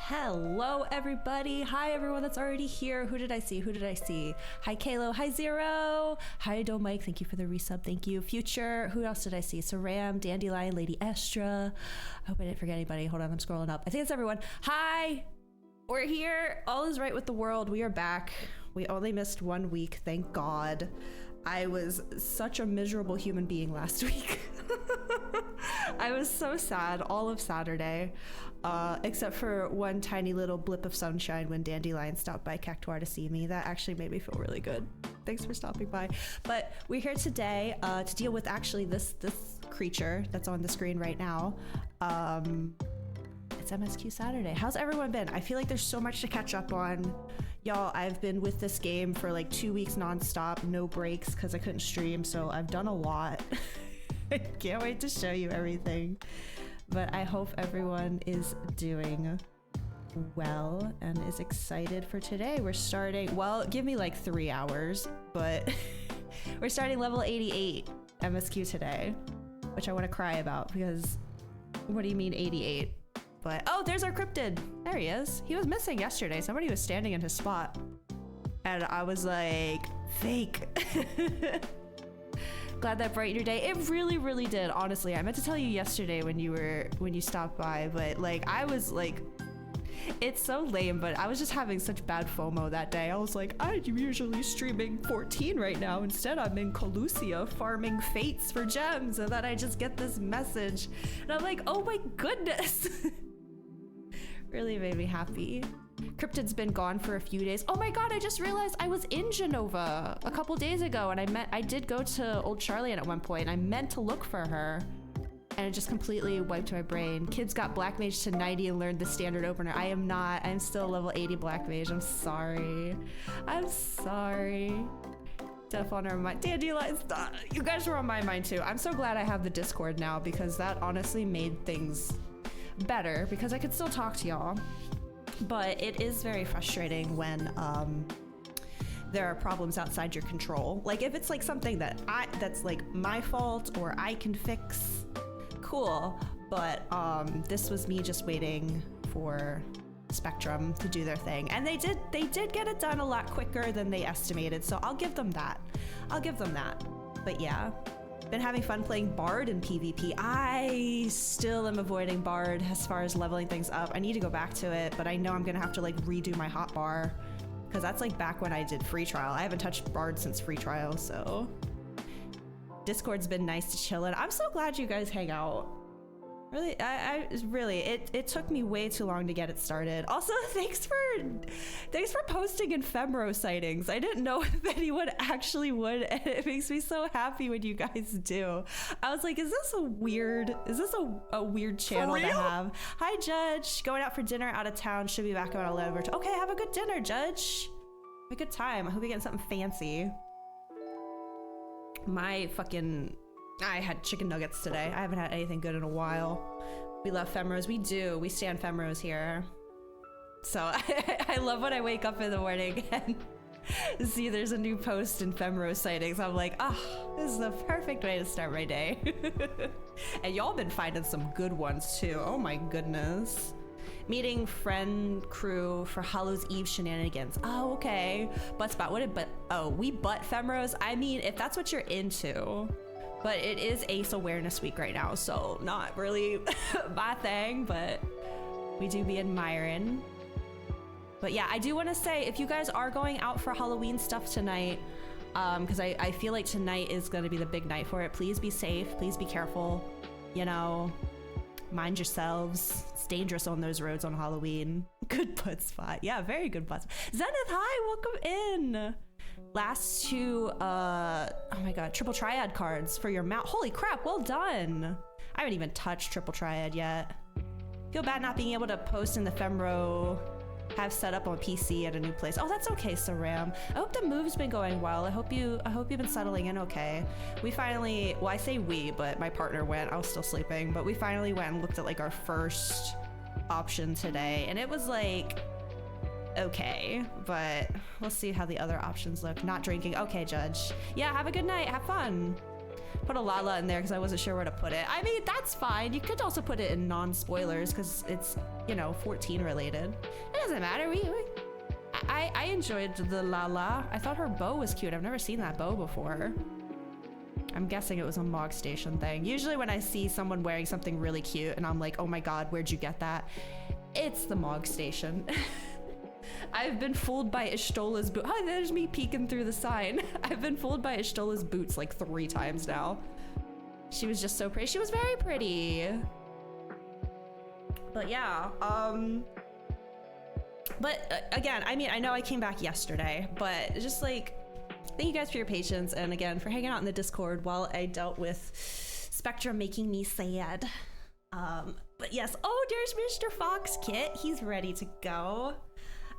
Hello, everybody. Hi, everyone that's already here. Who did I see? Who did I see? Hi, Kalo. Hi, Zero. Hi, Do Mike. Thank you for the resub. Thank you. Future. Who else did I see? Saram, Dandelion, Lady Estra. I hope I didn't forget anybody. Hold on, I'm scrolling up. I think it's everyone. Hi. We're here. All is right with the world. We are back. We only missed 1 week. Thank God. I was such a miserable human being last week. I was so sad all of Saturday, except for one tiny little blip of sunshine when Dandelion stopped by Cactuar to see me. That actually made me feel really good. Thanks for stopping by. But we're here today to deal with actually this creature that's on the screen right now. It's MSQ Saturday. How's everyone been? I feel like there's so much to catch up on. Y'all, I've been with this game for like 2 weeks nonstop, no breaks because I couldn't stream, so I've done a lot. I can't wait to show you everything. But I hope everyone is doing well and is excited for today. We're starting, well, give me like 3 hours, but we're starting level 88 MSQ today, which I want to cry about because what do you mean 88? But, oh, there's our cryptid. There he is. He was missing yesterday. Somebody was standing in his spot. And I was like, fake. Glad that brightened your day. It really, really did, honestly. I meant to tell you yesterday when you stopped by, but like, I was like, it's so lame, but I was just having such bad FOMO that day. I was like, I'm usually streaming 14 right now. Instead, I'm in Colusia farming fates for gems. And then I just get this message. And I'm like, oh my goodness. Really made me happy. Cryptid's been gone for a few days. Oh my god, I just realized I was in Genova a couple days ago and I did go to Old Charlian at one point. I meant to look for her and it just completely wiped my brain. Kids got Black Mage to 90 and learned the standard opener. I am not. I'm still level 80 Black Mage. I'm sorry. I'm sorry. Def on our mind. Dandelions. You guys were on my mind too. I'm so glad I have the Discord now because that honestly made things better because I could still talk to y'all. But it is very frustrating when there are problems outside your control. Like if it's like something that's like my fault or I can fix, cool. But this was me just waiting for Spectrum to do their thing, and they did get it done a lot quicker than they estimated. So I'll give them that. But yeah. Been having fun playing Bard in PvP. I still am avoiding Bard as far as leveling things up. I need to go back to it, but I know I'm gonna have to like redo my hotbar because that's like back when I did free trial. I haven't touched Bard since free trial, so Discord's been nice to chill in. I'm so glad you guys hang out. Really, it took me way too long to get it started. Also, thanks for posting Ephemeral sightings. I didn't know if anyone actually would, and it makes me so happy when you guys do. I was like, is this a weird channel to have? Hi, Judge. Going out for dinner out of town. Should be back about 11. Okay, have a good dinner, Judge. Have a good time. I hope you get something fancy. I had chicken nuggets today. I haven't had anything good in a while. We love Femros. We do. We stand Femros here. So I love when I wake up in the morning and see there's a new post in Femros sightings. I'm like, this is the perfect way to start my day. And y'all been finding some good ones too. Oh my goodness. Meeting friend crew for Hallows Eve shenanigans. Oh, okay. Butt spot. We butt Femros? I mean, if that's what you're into. But it is Ace Awareness Week right now, so not really my thing, but we do be admiring. But yeah, I do want to say, if you guys are going out for Halloween stuff tonight, because I feel like tonight is going to be the big night for it, please be safe, please be careful, you know, mind yourselves. It's dangerous on those roads on Halloween. Good butt spot. Yeah, very good butt spot. Zenith, hi, welcome in. Last two, oh my god, triple triad cards for your mount. Holy crap, well done. I haven't even touched triple triad yet. Feel bad not being able to post in the Femro have set up on PC at a new place. Oh, that's okay, Saram. I hope the move's been going well. I hope you've been settling in okay. We finally, well, I say we, but my partner went. I was still sleeping, but we finally went and looked at like our first option today, and it was like, okay, but we'll see how the other options look. Not drinking. Okay, Judge. Yeah, have a good night. Have fun. Put a Lala in there because I wasn't sure where to put it. I mean, that's fine. You could also put it in non-spoilers because it's, you know, 14 related. It doesn't matter. I enjoyed the Lala. I thought her bow was cute. I've never seen that bow before. I'm guessing it was a Mog Station thing. Usually when I see someone wearing something really cute and I'm like, oh my god, where'd you get that? It's the Mog Station. I've been fooled by Ishtola's boot. Oh, there's me peeking through the sign. I've been fooled by Ishtola's boots like 3 times now. She was just so pretty. She was very pretty. But yeah, but again, I mean, I know I came back yesterday, but just like, thank you guys for your patience, and again, for hanging out in the Discord while I dealt with Spectrum making me sad. But yes, oh, there's Mr. Fox Kit. He's ready to go.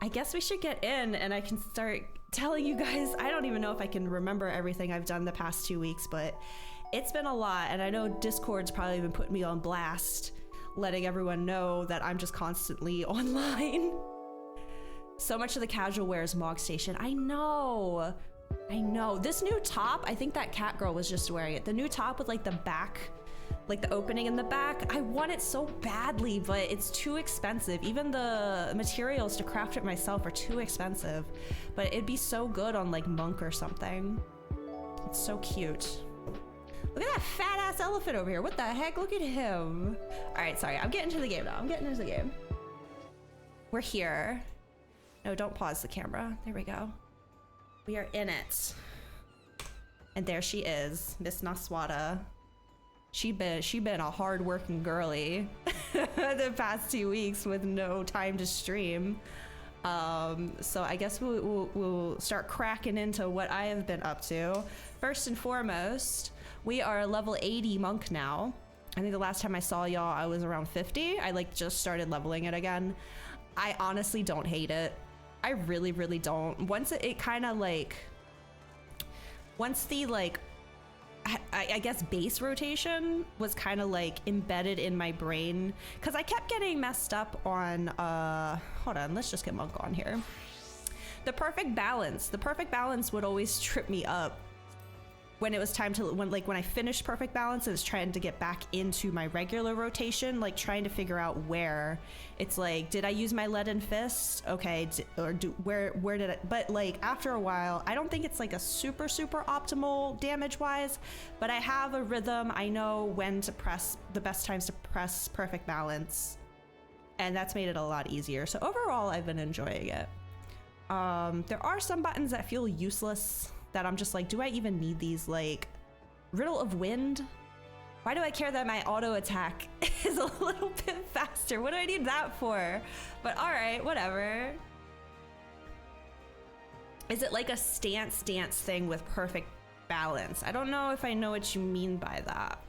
I guess we should get in and I can start telling you guys. I don't even know if I can remember everything I've done the past 2 weeks, but it's been a lot, and I know Discord's probably been putting me on blast, letting everyone know that I'm just constantly online. So much of the casual wear is Mog Station. I know. This new top, I think that cat girl was just wearing it. The new top with like the back, like the opening in the back. I want it so badly, but it's too expensive. Even the materials to craft it myself are too expensive. But it'd be so good on like Monk or something. It's so cute. Look at that fat ass elephant over here. What the heck? Look at him. All right, sorry. I'm getting to the game now. We're here. No, don't pause the camera. There we go. We are in it. And there she is, Miss Naswada. She been a hard-working girly the past 2 weeks with no time to stream. So I guess we'll start cracking into what I have been up to. First and foremost, we are level 80 monk now. I think the last time I saw y'all, I was around 50. I like just started leveling it again. I honestly don't hate it. I really, really don't. Once it kind of like, once the like, I guess base rotation was kind of like embedded in my brain, because I kept getting messed up on, hold on, let's just get Monk on here. The perfect balance would always trip me up when it was time to, when I finished perfect balance, I was trying to get back into my regular rotation, like trying to figure out where. It's like, did I use my leaden fist? Okay, where did I, but like after a while, I don't think it's like a super optimal damage wise, but I have a rhythm. I know when to press, the best times to press perfect balance, and that's made it a lot easier. So overall, I've been enjoying it. There are some buttons that feel useless, that I'm just like, do I even need these? Like Riddle of Wind? Why do I care that my auto attack is a little bit faster? What do I need that for? But all right, whatever. Is it like a stance thing with perfect balance? I don't know if I know what you mean by that.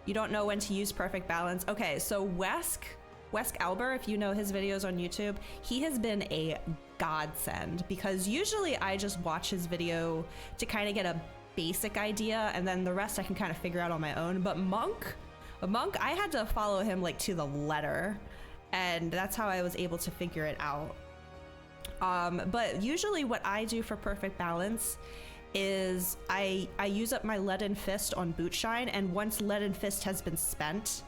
You don't know when to use perfect balance? Okay, so Wesk Alber, if you know his videos on YouTube, he has been a godsend, because usually I just watch his video to kind of get a basic idea, and then the rest I can kind of figure out on my own. But Monk, I had to follow him like to the letter, and that's how I was able to figure it out. But usually what I do for perfect balance is I use up my leaden fist on boot shine, and once leaden fist has been spent,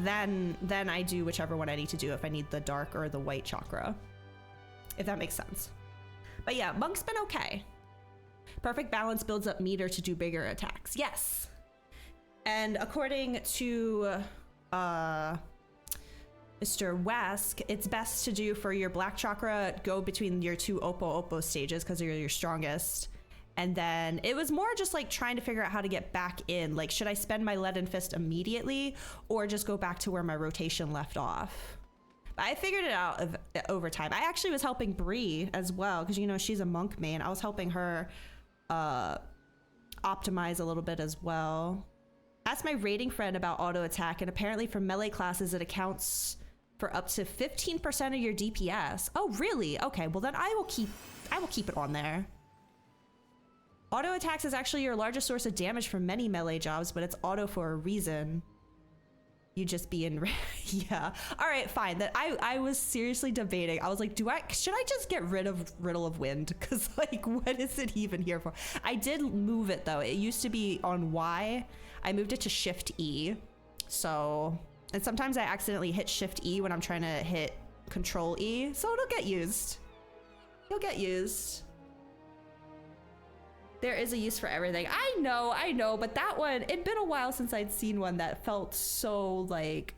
then I do whichever one I need to do, if I need the dark or the white chakra, if that makes sense. But yeah, Monk's been okay. Perfect balance builds up meter to do bigger attacks. Yes. And according to Mr. Wesk, it's best to do for your black chakra, go between your 2 Oppo stages because they're your strongest. And then it was more just like trying to figure out how to get back in. Like, should I spend my leaden fist immediately or just go back to where my rotation left off? But I figured it out over time. I actually was helping Bree as well, because you know she's a monk main. I was helping her optimize a little bit as well. Asked my rating friend about auto attack, and apparently for melee classes it accounts for up to 15% of your DPS. Oh really? Okay, well then I will keep it on there. Auto attacks is actually your largest source of damage for many melee jobs, but it's auto for a reason. You just be in, yeah. All right, fine. That I was seriously debating. I was like, should I just get rid of Riddle of Wind? Cause like, what is it even here for? I did move it though. It used to be on Y. I moved it to Shift E. So, and sometimes I accidentally hit Shift E when I'm trying to hit Control E. So it'll get used. You'll get used. There is a use for everything. I know, but that one, it'd been a while since I'd seen one that felt so like,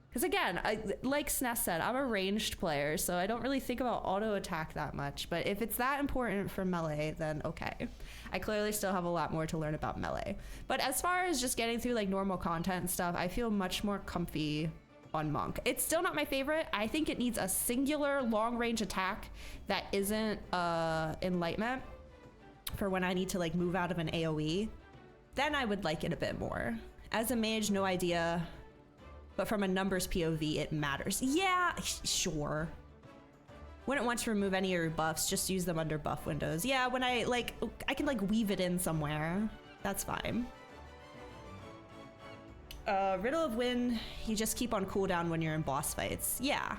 because again, like Sness said, I'm a ranged player, so I don't really think about auto attack that much, but if it's that important for melee, then okay. I clearly still have a lot more to learn about melee. But as far as just getting through like normal content and stuff, I feel much more comfy on Monk. It's still not my favorite. I think it needs a singular long range attack that isn't Enlightenment, for when I need to like move out of an AoE, then I would like it a bit more. As a mage, no idea, but from a numbers POV, it matters. Yeah, sure. Wouldn't want to remove any of your buffs, just use them under buff windows. Yeah, when I can like weave it in somewhere. That's fine. Riddle of Wind, you just keep on cooldown when you're in boss fights. Yeah.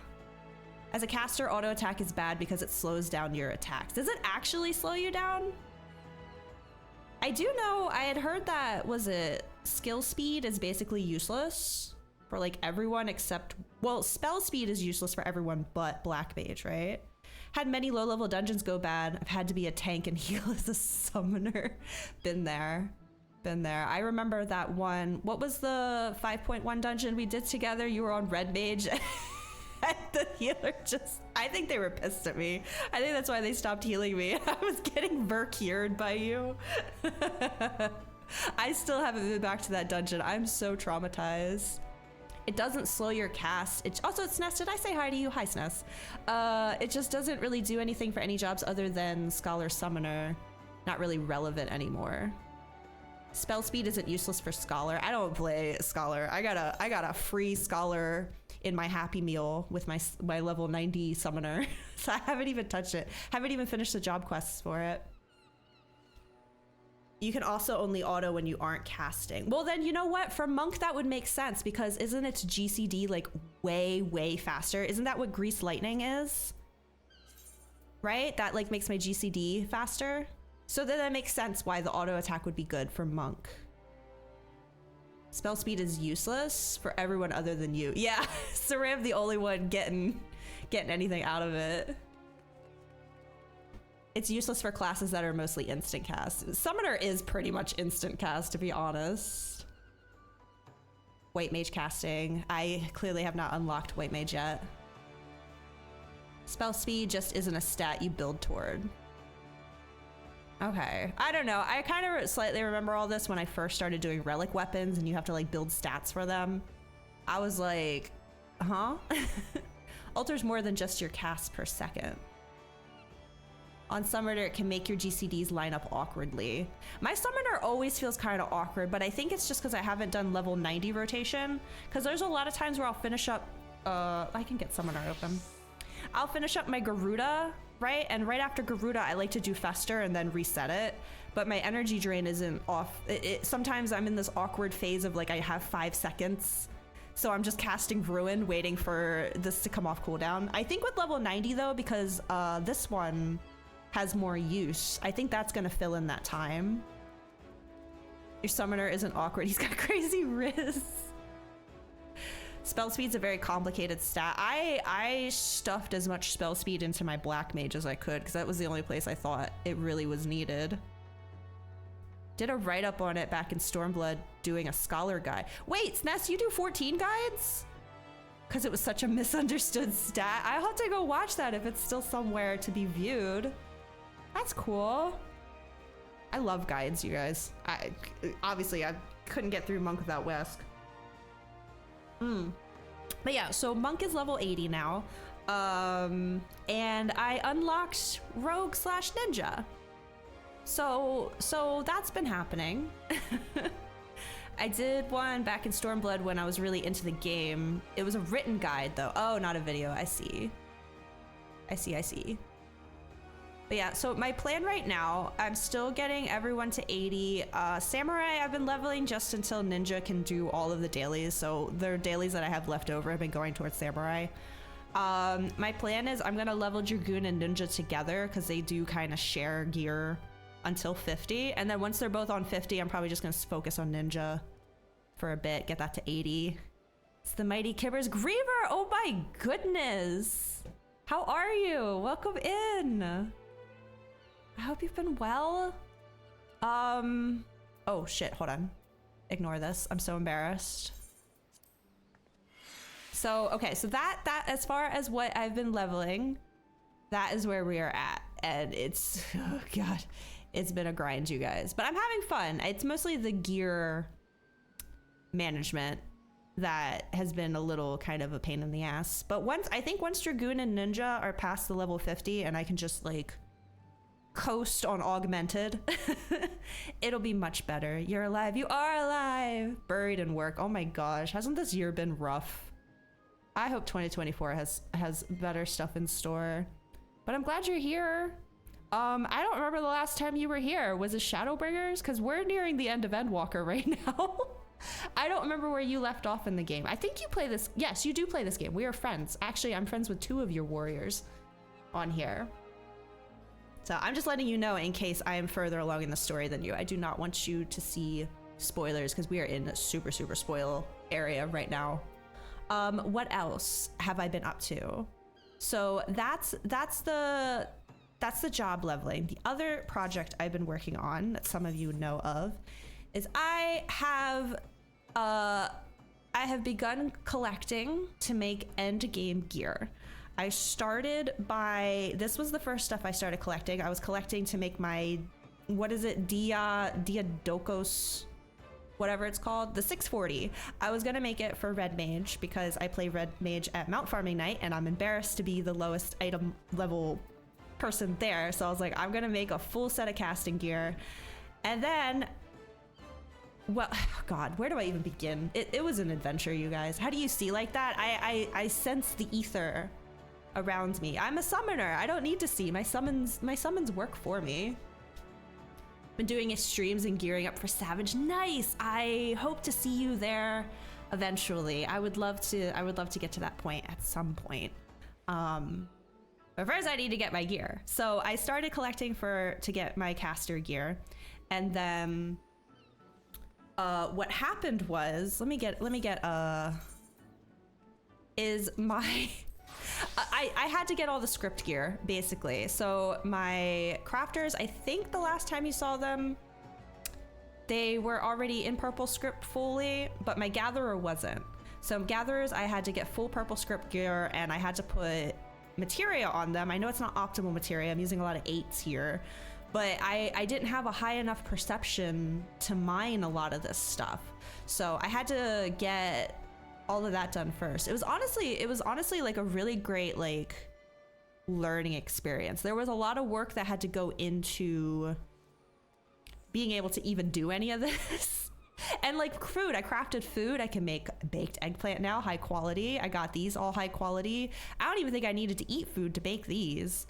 As a caster, auto attack is bad because it slows down your attacks. Does it actually slow you down? I do know, I had heard that, was it skill speed is basically useless for like everyone except, well, spell speed is useless for everyone but Black Mage, right? Had many low level dungeons go bad. I've had to be a tank and heal as a summoner. Been there. I remember that one. What was the 5.1 dungeon we did together? You were on Red Mage. And the healer just, I think they were pissed at me. I think that's why they stopped healing me. I was getting Vercured by you. I still haven't been back to that dungeon. I'm so traumatized. It doesn't slow your cast. It's Sness, did I say hi to you? Hi, Sness. It just doesn't really do anything for any jobs other than Scholar Summoner. Not really relevant anymore. Spell speed isn't useless for Scholar. I don't play Scholar. I got a free Scholar in my Happy Meal with my level 90 summoner. So I haven't even touched it. Haven't even finished the job quests for it. You can also only auto when you aren't casting. Well then, you know what? For Monk, that would make sense because isn't its GCD like way faster? Isn't that what Grease Lightning is? Right? That like makes my GCD faster. So then that makes sense why the auto attack would be good for Monk. Spell speed is useless for everyone other than you. Yeah, Saram the only one getting anything out of it. It's useless for classes that are mostly instant cast. Summoner is pretty much instant cast, to be honest. White Mage casting. I clearly have not unlocked White Mage yet. Spell speed just isn't a stat you build toward. Okay, I don't know. I kind of slightly remember all this when I first started doing relic weapons and you have to like build stats for them. I was like, huh? Alters more than just your cast per second. On Summoner, it can make your GCDs line up awkwardly. My Summoner always feels kind of awkward, but I think it's just because I haven't done level 90 rotation. Because there's a lot of times where I'll finish up, I can get Summoner open. I'll finish up my Garuda, right? And right after Garuda, I like to do Fester and then reset it. But my energy drain isn't off. Sometimes I'm in this awkward phase of like, I have 5 seconds. So I'm just casting Ruin, waiting for this to come off cooldown. I think with level 90 though, because this one has more use, I think that's gonna fill in that time. Your Summoner isn't awkward. He's got crazy Riz. Spell speed's a very complicated stat. I stuffed as much spell speed into my Black Mage as I could because that was the only place I thought it really was needed. Did a write-up on it back in Stormblood doing a scholar guide. Wait, Sness, you do 14 guides? Because it was such a misunderstood stat. I'll have to go watch that if it's still somewhere to be viewed. That's cool. I love guides, you guys. Obviously, I couldn't get through Monk without Wesk. But yeah, so Monk is level 80 now. And I unlocked Rogue / Ninja. So that's been happening. I did one back in Stormblood when I was really into the game. It was a written guide though. Oh, not a video. I see. But yeah, so my plan right now, I'm still getting everyone to 80. Samurai, I've been leveling just until Ninja can do all of the dailies. So the dailies that I have left over have been going towards Samurai. My plan is I'm gonna level Dragoon and Ninja together because they do kind of share gear until 50. And then once they're both on 50, I'm probably just gonna focus on Ninja for a bit, get that to 80. It's the Mighty Kibbers. Griever, oh my goodness. How are you? Welcome in. I hope you've been well. Oh shit, hold on. Ignore this, I'm so embarrassed. So, okay, so that as far as what I've been leveling, that is where we are at. And it's, oh God, it's been a grind, you guys. But I'm having fun. It's mostly the gear management that has been a little kind of a pain in the ass. But I think once Dragoon and Ninja are past the level 50 and I can just like coast on augmented, it'll be much better. You're alive, you are alive. Buried in work, oh my gosh, hasn't this year been rough? I hope 2024 has better stuff in store, but I'm glad you're here. I don't remember the last time you were here. Was it Shadowbringers? Because we're nearing the end of Endwalker right now. I don't remember where you left off in the game. I think you play this. Yes, you do play this game. We are friends. Actually, I'm friends with 2 of your warriors on here. So I'm just letting you know in case I am further along in the story than you. I do not want you to see spoilers because we are in a super spoil area right now. What else have I been up to? So that's the job leveling. The other project I've been working on that some of you know of is I have begun collecting to make end game gear. I started this was the first stuff I started collecting. I was collecting to make my, what is it, Diadokos, whatever it's called, the 640. I was gonna make it for Red Mage because I play Red Mage at Mount Farming Night and I'm embarrassed to be the lowest item level person there. So I was like, I'm gonna make a full set of casting gear. And then, well, God, where do I even begin? It was an adventure, you guys. How do you see like that? I sense the ether around me. I'm a summoner. I don't need to see. My summons work for me. Been doing streams and gearing up for Savage. Nice. I hope to see you there eventually. I would love to get to that point at some point. But first I need to get my gear. So I started collecting to get my caster gear. And then what happened was, let me get is my I had to get all the script gear, basically. So my crafters, I think the last time you saw them, they were already in purple script fully, but my gatherer wasn't. So gatherers, I had to get full purple script gear and I had to put materia on them. I know it's not optimal materia. I'm using a lot of 8s here, but I didn't have a high enough perception to mine a lot of this stuff. So I had to get all of that done first. It was honestly like a really great like learning experience. There was a lot of work that had to go into being able to even do any of this. And like food, I crafted food. I can make baked eggplant now, high quality. I got these all high quality. I don't even think I needed to eat food to bake these.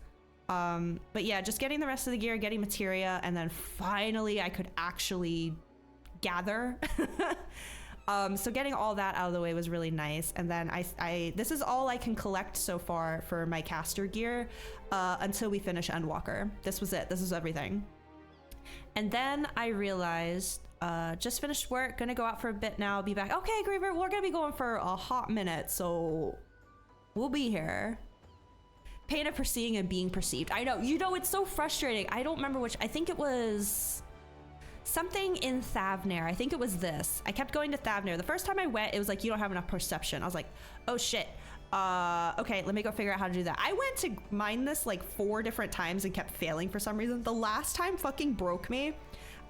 But yeah, just getting the rest of the gear, getting materia, and then finally I could actually gather. So getting all that out of the way was really nice. And then this is all I can collect so far for my caster gear until we finish Endwalker. This was it. This is everything. And then I realized, just finished work, gonna go out for a bit now, be back. Okay, Griever, we're gonna be going for a hot minute, so we'll be here. Pain of perceiving and being perceived. I know, it's so frustrating. I don't remember which, I think it was something in Thavnair. I think it was this. I kept going to Thavnair. The first time I went, it was like, you don't have enough perception. I was like, oh shit. Okay, let me go figure out how to do that. I went to mine this like 4 different times and kept failing for some reason. The last time fucking broke me.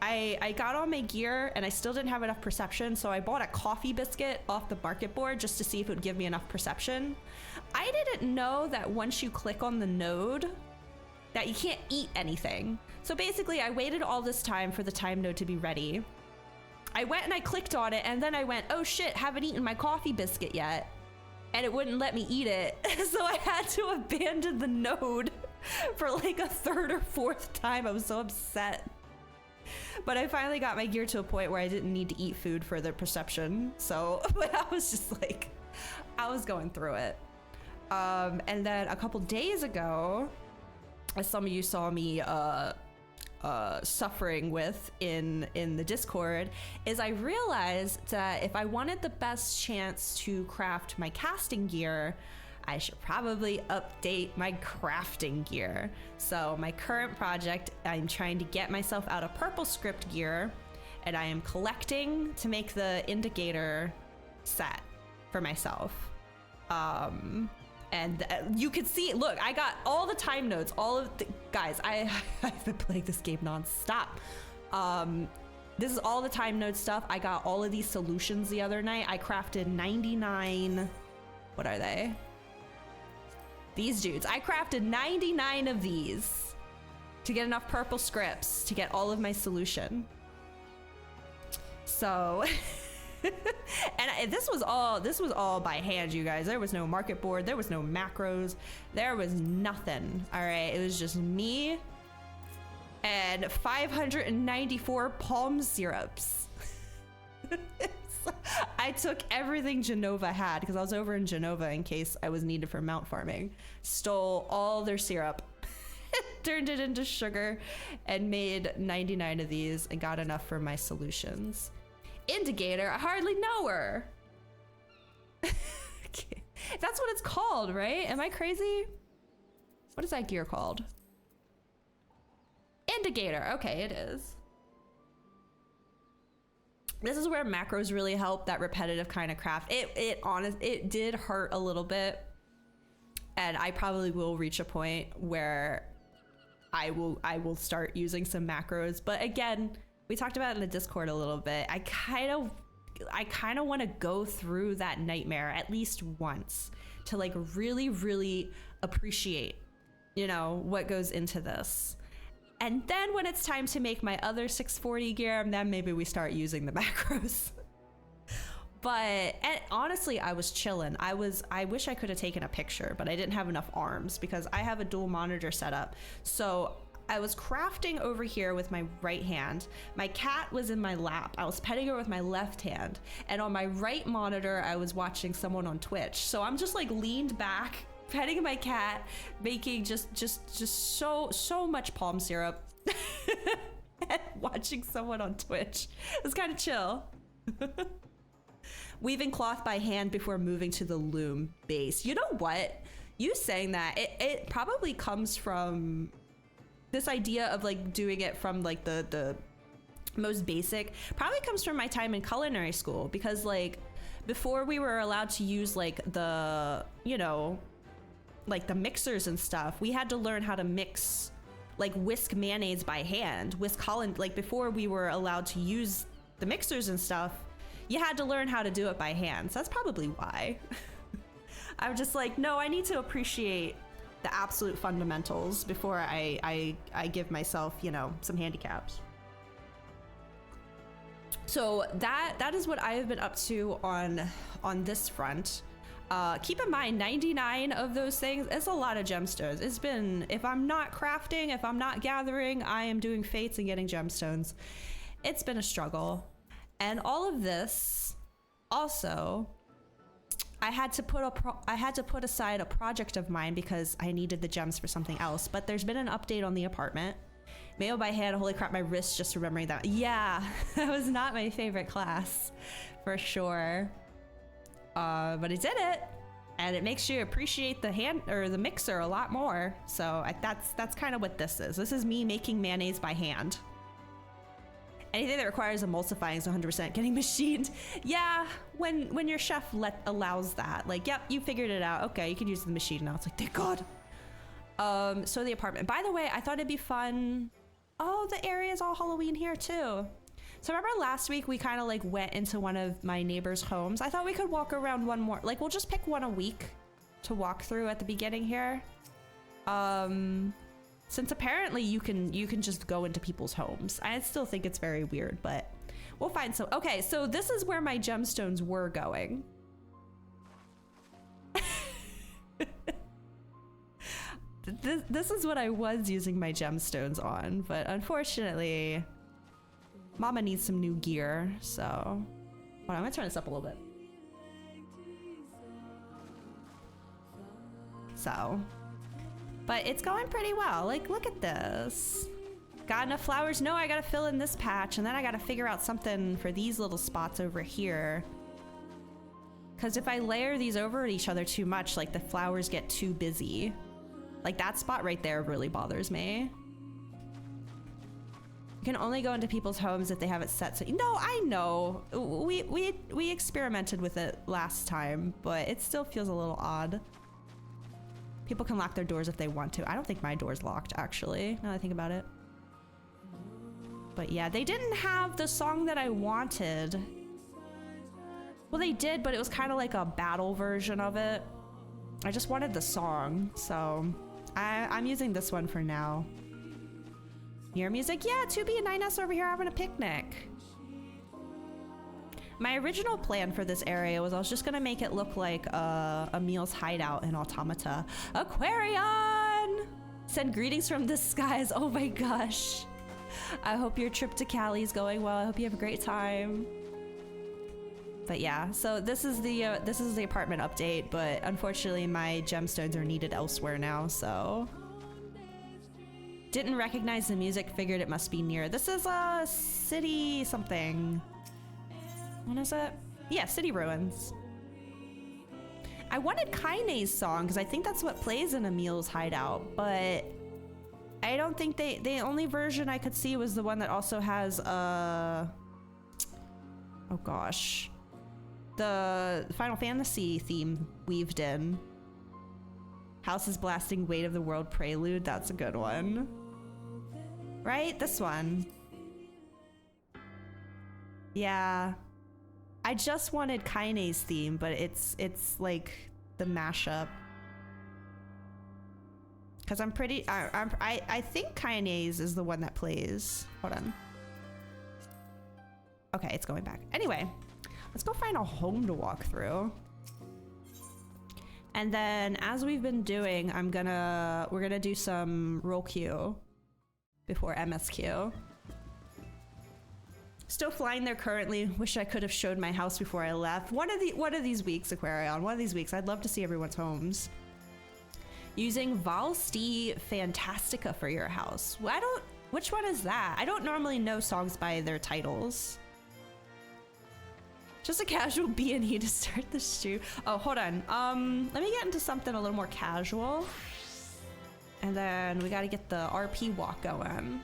I got all my gear and I still didn't have enough perception, so I bought a coffee biscuit off the market board just to see if it would give me enough perception. I didn't know that once you click on the node that you can't eat anything. So basically I waited all this time for the time node to be ready. I went and I clicked on it and then I went, oh shit, haven't eaten my coffee biscuit yet. And it wouldn't let me eat it. So I had to abandon the node for like a third or fourth time. I was so upset. But I finally got my gear to a point where I didn't need to eat food for the perception. So, but I was just like, I was going through it. And then a couple days ago, as some of you saw me suffering with in the Discord, is I realized that if I wanted the best chance to craft my casting gear, I should probably update my crafting gear. So my current project, I'm trying to get myself out of purple script gear, and I am collecting to make the indicator set for myself. And you can see, look, I got all the time notes, all of the, guys, I've been playing this game nonstop. This is all the time note stuff. I got all of these solutions the other night. I crafted 99, what are they? These dudes. I crafted 99 of these to get enough purple scripts to get all of my solution. So, and this was all by hand, you guys. There was no market board. There was no macros. There was nothing. All right. It was just me and 594 palm syrups. I took everything Genova had because I was over in Genova in case I was needed for mount farming. Stole all their syrup, turned it into sugar, and made 99 of these and got enough for my solutions. Indicator, I hardly know her. Okay. That's what it's called, right? Am I crazy? What is that gear called? Indicator. Okay, it is. This is where macros really help, that repetitive kind of craft. It did hurt a little bit, and I probably will reach a point where I will start using some macros. But again, we talked about it in the Discord a little bit. I kind of want to go through that nightmare at least once to like really, really appreciate, you know, what goes into this. And then when it's time to make my other 640 gear, then maybe we start using the macros. But and honestly, I was chilling. I wish I could have taken a picture, but I didn't have enough arms because I have a dual monitor setup. So I was crafting over here with my right hand. My cat was in my lap. I was petting her with my left hand. And on my right monitor, I was watching someone on Twitch. So I'm just like leaned back, petting my cat, making just so much palm syrup and watching someone on Twitch. It was kind of chill. Weaving cloth by hand before moving to the loom base. You know what? You saying that, it probably comes from this idea of like doing it from like the most basic, probably comes from my time in culinary school, because like before we were allowed to use like the, you know, like the mixers and stuff, we had to learn how to mix, like whisk mayonnaise by hand, whisk Holland, like before we were allowed to use the mixers and stuff, you had to learn how to do it by hand. So that's probably why. I'm just like, no, I need to appreciate the absolute fundamentals before I give myself, you know, some handicaps. So that is what I have been up to on this front. Keep in mind, 99 of those things, it's a lot of gemstones. It's been, if I'm not crafting, if I'm not gathering, I am doing fates and getting gemstones. It's been a struggle. And all of this, also, I had to put aside a project of mine because I needed the gems for something else. But there's been an update on the apartment. Mayo by hand, holy crap, my wrist just remembering that. Yeah, that was not my favorite class, for sure. But I did it, and it makes you appreciate the hand or the mixer a lot more. So that's kind of what this is. This is me making mayonnaise by hand. Anything that requires emulsifying is 100% getting machined. Yeah, when your chef allows that, like, yep, you figured it out. Okay, you can use the machine now. It's like, thank God. So the apartment. By the way, I thought it'd be fun. Oh, the area is all Halloween here too. So remember last week we kind of like went into one of my neighbors' homes. I thought we could walk around one more. Like, we'll just pick one a week to walk through at the beginning here. Since apparently you can just go into people's homes. I still think it's very weird, but we'll find some. Okay, so this is where my gemstones were going. this is what I was using my gemstones on, but unfortunately, Mama needs some new gear, so... Hold on, I'm gonna turn this up a little bit. So... But it's going pretty well. Like, look at this. Got enough flowers? No, I gotta fill in this patch, and then I gotta figure out something for these little spots over here. Because if I layer these over each other too much, like, the flowers get too busy. Like, that spot right there really bothers me. You can only go into people's homes if they have it set. So, no, I know. We experimented with it last time, but it still feels a little odd. People can lock their doors if they want to. I don't think my door's locked, actually, now that I think about it. But yeah, they didn't have the song that I wanted. Well, they did, but it was kind of like a battle version of it. I just wanted the song, so I'm using this one for now. Your music? Yeah, 2B and 9S over here having a picnic. My original plan for this area was I was just gonna make it look like Emil's hideout in Automata. Aquarion! Send greetings from the skies. Oh my gosh. I hope your trip to Cali is going well. I hope you have a great time. But yeah, so this is the apartment update, but unfortunately my gemstones are needed elsewhere now, so... Didn't recognize the music, figured it must be near. This is a city something. What is it? Yeah, City Ruins. I wanted Kaine's song because I think that's what plays in Emil's hideout, but I don't think the only version I could see was the one that also has oh gosh, the Final Fantasy theme weaved in. House is blasting Weight of the World Prelude. That's a good one. Right? This one. Yeah. I just wanted Kaine's theme, but it's like the mashup. Cause I'm pretty, I think Kaine's is the one that plays. Hold on. Okay, it's going back. Anyway, let's go find a home to walk through. And then as we've been doing, we're gonna do some roll queue before MSQ. Still flying there currently. Wish I could have showed my house before I left. One of these weeks, Aquarion. One of these weeks, I'd love to see everyone's homes. Using Valsti Fantastica for your house. Which one is that? I don't normally know songs by their titles. Just a casual B&E to start the stream. Oh, hold on. Let me get into something a little more casual. And then we gotta get the RP walk going.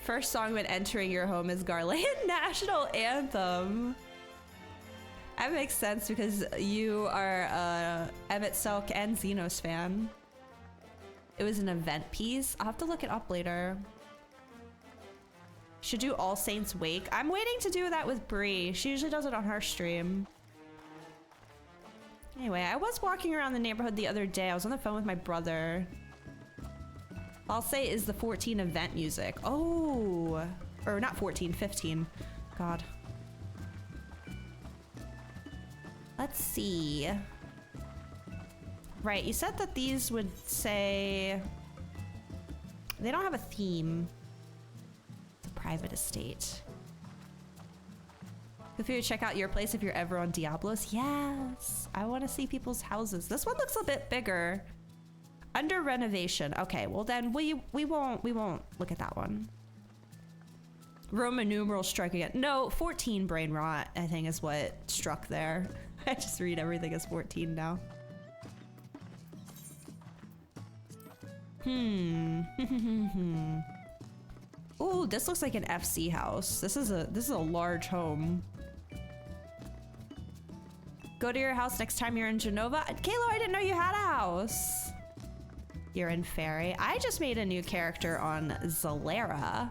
First song when entering your home is Garland National Anthem. That makes sense because you are a Emmett Selk and Xenos fan. It was an event piece. I'll have to look it up later. Should do All Saints Wake. I'm waiting to do that with Bree. She usually does it on her stream. Anyway, I was walking around the neighborhood the other day. I was on the phone with my brother. I'll say is the 14 event music. Oh, or not 14, 15. God. Let's see. Right, you said that these would say... They don't have a theme. It's a private estate. Feel free to check out your place if you're ever on Diablos. Yes, I want to see people's houses. This one looks a bit bigger. Under renovation. Okay, well then we won't look at that one. Roman numeral striking it. No, 14 brain rot, I think is what struck there. I just read everything as 14 now. Ooh, this looks like an FC house. This is a large home. Go to your house next time you're in Genova. Kalo, I didn't know you had a house. You're in Fairy. I just made a new character on Zalera.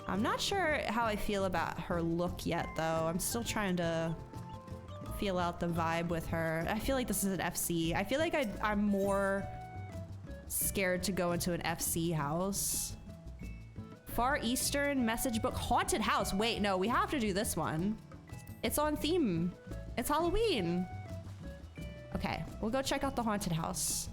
I'm not sure how I feel about her look yet, though. I'm still trying to feel out the vibe with her. I feel like this is an FC. I feel like I'm more scared to go into an FC house. Far Eastern message book. Haunted house. Wait, no, we have to do this one. It's on theme. It's Halloween. Okay, we'll go check out the haunted house.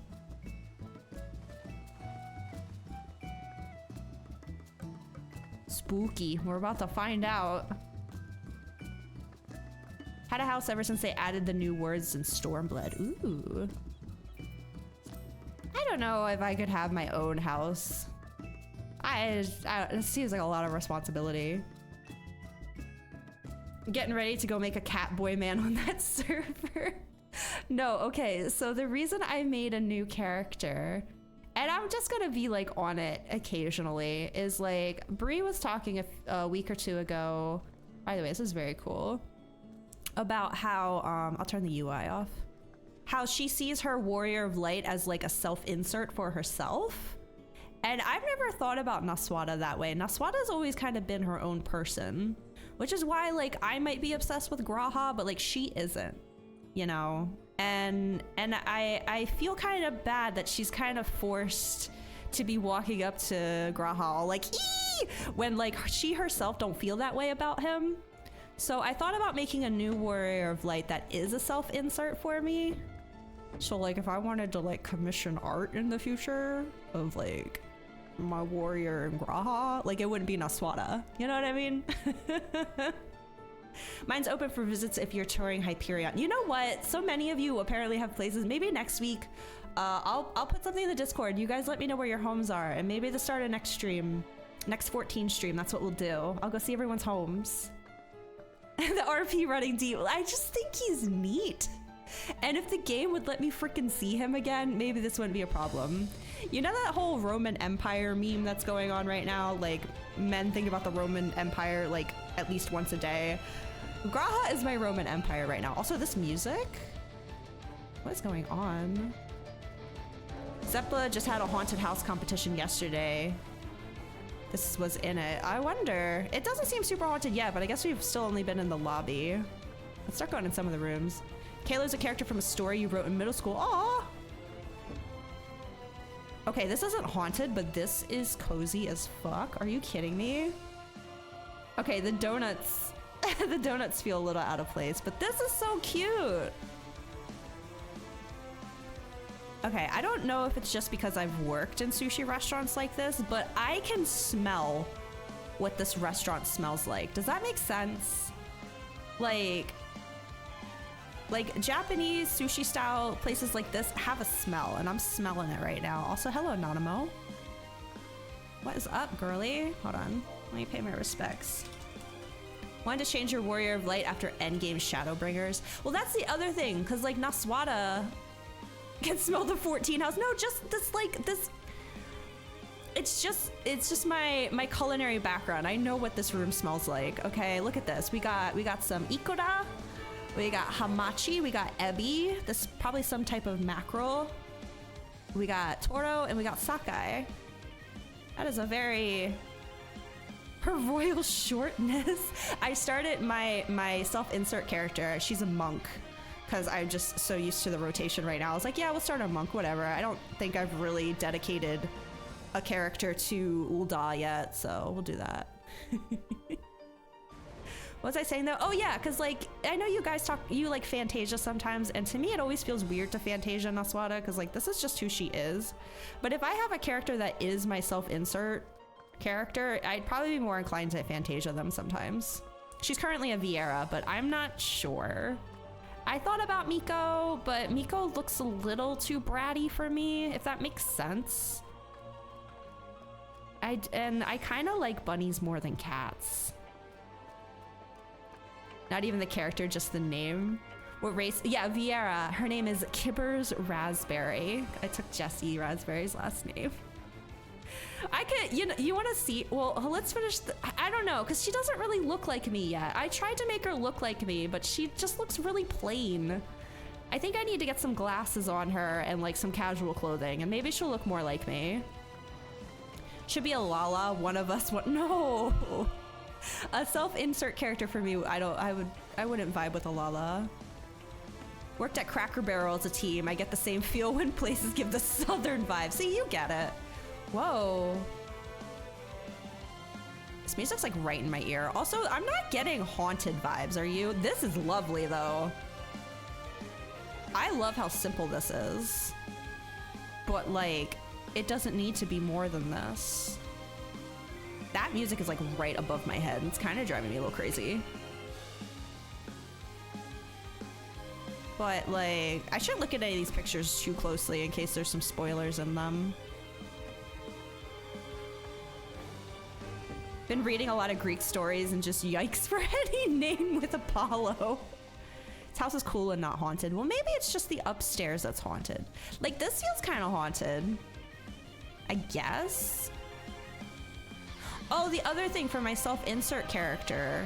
spooky. We're about to find out. Had a house ever since they added the new words in Stormblood. Ooh. I don't know if I could have my own house. It seems like a lot of responsibility. I'm getting ready to go make a Catboy man on that server. No, okay, so the reason I made a new character, and I'm just gonna be like on it occasionally, is like Bree was talking a week or two ago. By the way, this is very cool. About how, I'll turn the UI off. How she sees her Warrior of Light as like a self-insert for herself. And I've never thought about Naswada that way. Naswada's always kind of been her own person, which is why like I might be obsessed with Graha, but like she isn't, you know? And I feel kind of bad that she's kind of forced to be walking up to Graha all like, ee! When like she herself don't feel that way about him. So I thought about making a new Warrior of Light that is a self-insert for me. So like if I wanted to like commission art in the future of like my warrior and Graha, like it wouldn't be Naswada. You know what I mean? Mine's open for visits if you're touring Hyperion. You know what? So many of you apparently have places. Maybe next week, I'll put something in the Discord. You guys let me know where your homes are, and maybe the start of next stream, next 14 stream, that's what we'll do. I'll go see everyone's homes. The RP running deep. I just think he's neat. And if the game would let me freaking see him again, maybe this wouldn't be a problem. You know that whole Roman Empire meme that's going on right now? Like, men think about the Roman Empire like at least once a day. Graha is my Roman Empire right now. Also, this music? What is going on? Zeppla just had a haunted house competition yesterday. This was in it. I wonder. It doesn't seem super haunted yet, but I guess we've still only been in the lobby. Let's start going in some of the rooms. Kayla's a character from a story you wrote in middle school. Aww. Okay, this isn't haunted, but this is cozy as fuck. Are you kidding me? Okay, the donuts, the donuts feel a little out of place, but this is so cute. Okay, I don't know if it's just because I've worked in sushi restaurants like this, but I can smell what this restaurant smells like. Does that make sense? Like Japanese sushi style places like this have a smell, and I'm smelling it right now. Also, hello, Nanamo. What is up, girly? Hold on, let me pay my respects. Wanted to change your Warrior of Light after endgame Shadowbringers. Well, that's the other thing, because like Naswada can smell the 14 house. No, just this like this. It's just my culinary background. I know what this room smells like. Okay, look at this. We got some ikura. We got hamachi, we got ebi, this is probably some type of mackerel. We got toro, and we got sakai. That is a very... Her royal shortness. I started my self-insert character, she's a monk, because I'm just so used to the rotation right now. I was like, yeah, we'll start a monk, whatever. I don't think I've really dedicated a character to Ulda yet, so we'll do that. What was I saying though? Oh yeah, because like I know you guys you like Fantasia sometimes, and to me it always feels weird to Fantasia Naswada because like this is just who she is. But if I have a character that is my self-insert character, I'd probably be more inclined to Fantasia them sometimes. She's currently a Vieira, but I'm not sure. I thought about Miko, but Miko looks a little too bratty for me, if that makes sense. I kind of like bunnies more than cats. Not even the character, just the name. What race? Yeah, Vieira. Her name is Kibbers Raspberry. I took Jessie Raspberry's last name. I could, you want to see? Well, let's finish. I don't know, because she doesn't really look like me yet. I tried to make her look like me, but she just looks really plain. I think I need to get some glasses on her and like some casual clothing, and maybe she'll look more like me. Should be a Lala. One of us. What? No. A self-insert character for me, I wouldn't vibe with a Lala. Worked at Cracker Barrel as a team. I get the same feel when places give the southern vibe. See, you get it. Whoa. This music's like right in my ear. Also, I'm not getting haunted vibes, are you? This is lovely though. I love how simple this is. But like, it doesn't need to be more than this. that music is like right above my head. It's kind of driving me a little crazy. But like, I shouldn't look at any of these pictures too closely in case there's some spoilers in them. Been reading a lot of Greek stories and just yikes for any name with Apollo. This house is cool and not haunted. Well, maybe it's just the upstairs that's haunted. Like, this feels kind of haunted, I guess. Oh, the other thing for my self-insert character,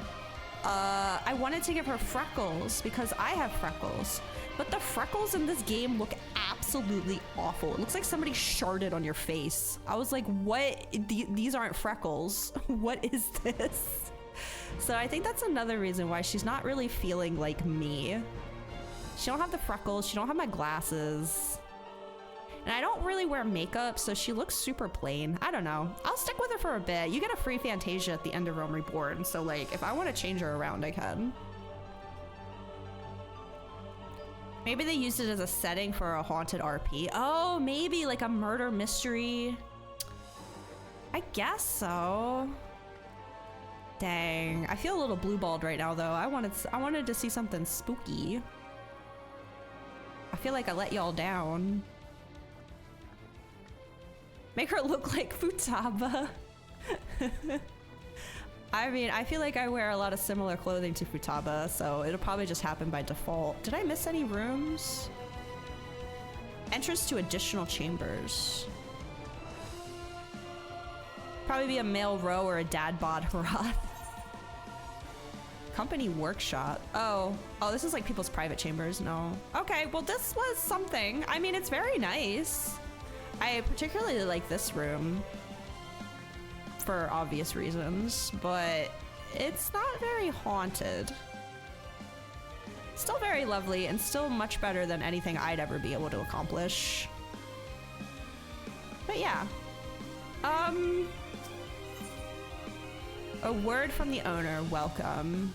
I wanted to give her freckles because I have freckles, but the freckles in this game look absolutely awful. It looks like somebody sharded on your face. I was like, what? These aren't freckles. What is this? So I think that's another reason why she's not really feeling like me. She don't have the freckles. She don't have my glasses. And I don't really wear makeup, so she looks super plain. I don't know. I'll stick with her for a bit. You get a free Fantasia at the end of Realm Reborn, so like, if I want to change her around, I can. Maybe they used it as a setting for a haunted RP. Oh, maybe like a murder mystery. I guess so. Dang, I feel a little blue-balled right now, though. I wanted to see something spooky. I feel like I let y'all down. Make her look like Futaba. I mean, I feel like I wear a lot of similar clothing to Futaba, so it'll probably just happen by default. Did I miss any rooms? Entrance to additional chambers. Probably be a male row or a dad bod Harath. Company workshop. Oh, this is like people's private chambers. No. Okay, well, this was something. I mean, it's very nice. I particularly like this room for obvious reasons, but it's not very haunted. Still very lovely and still much better than anything I'd ever be able to accomplish. But yeah. A word from the owner, welcome.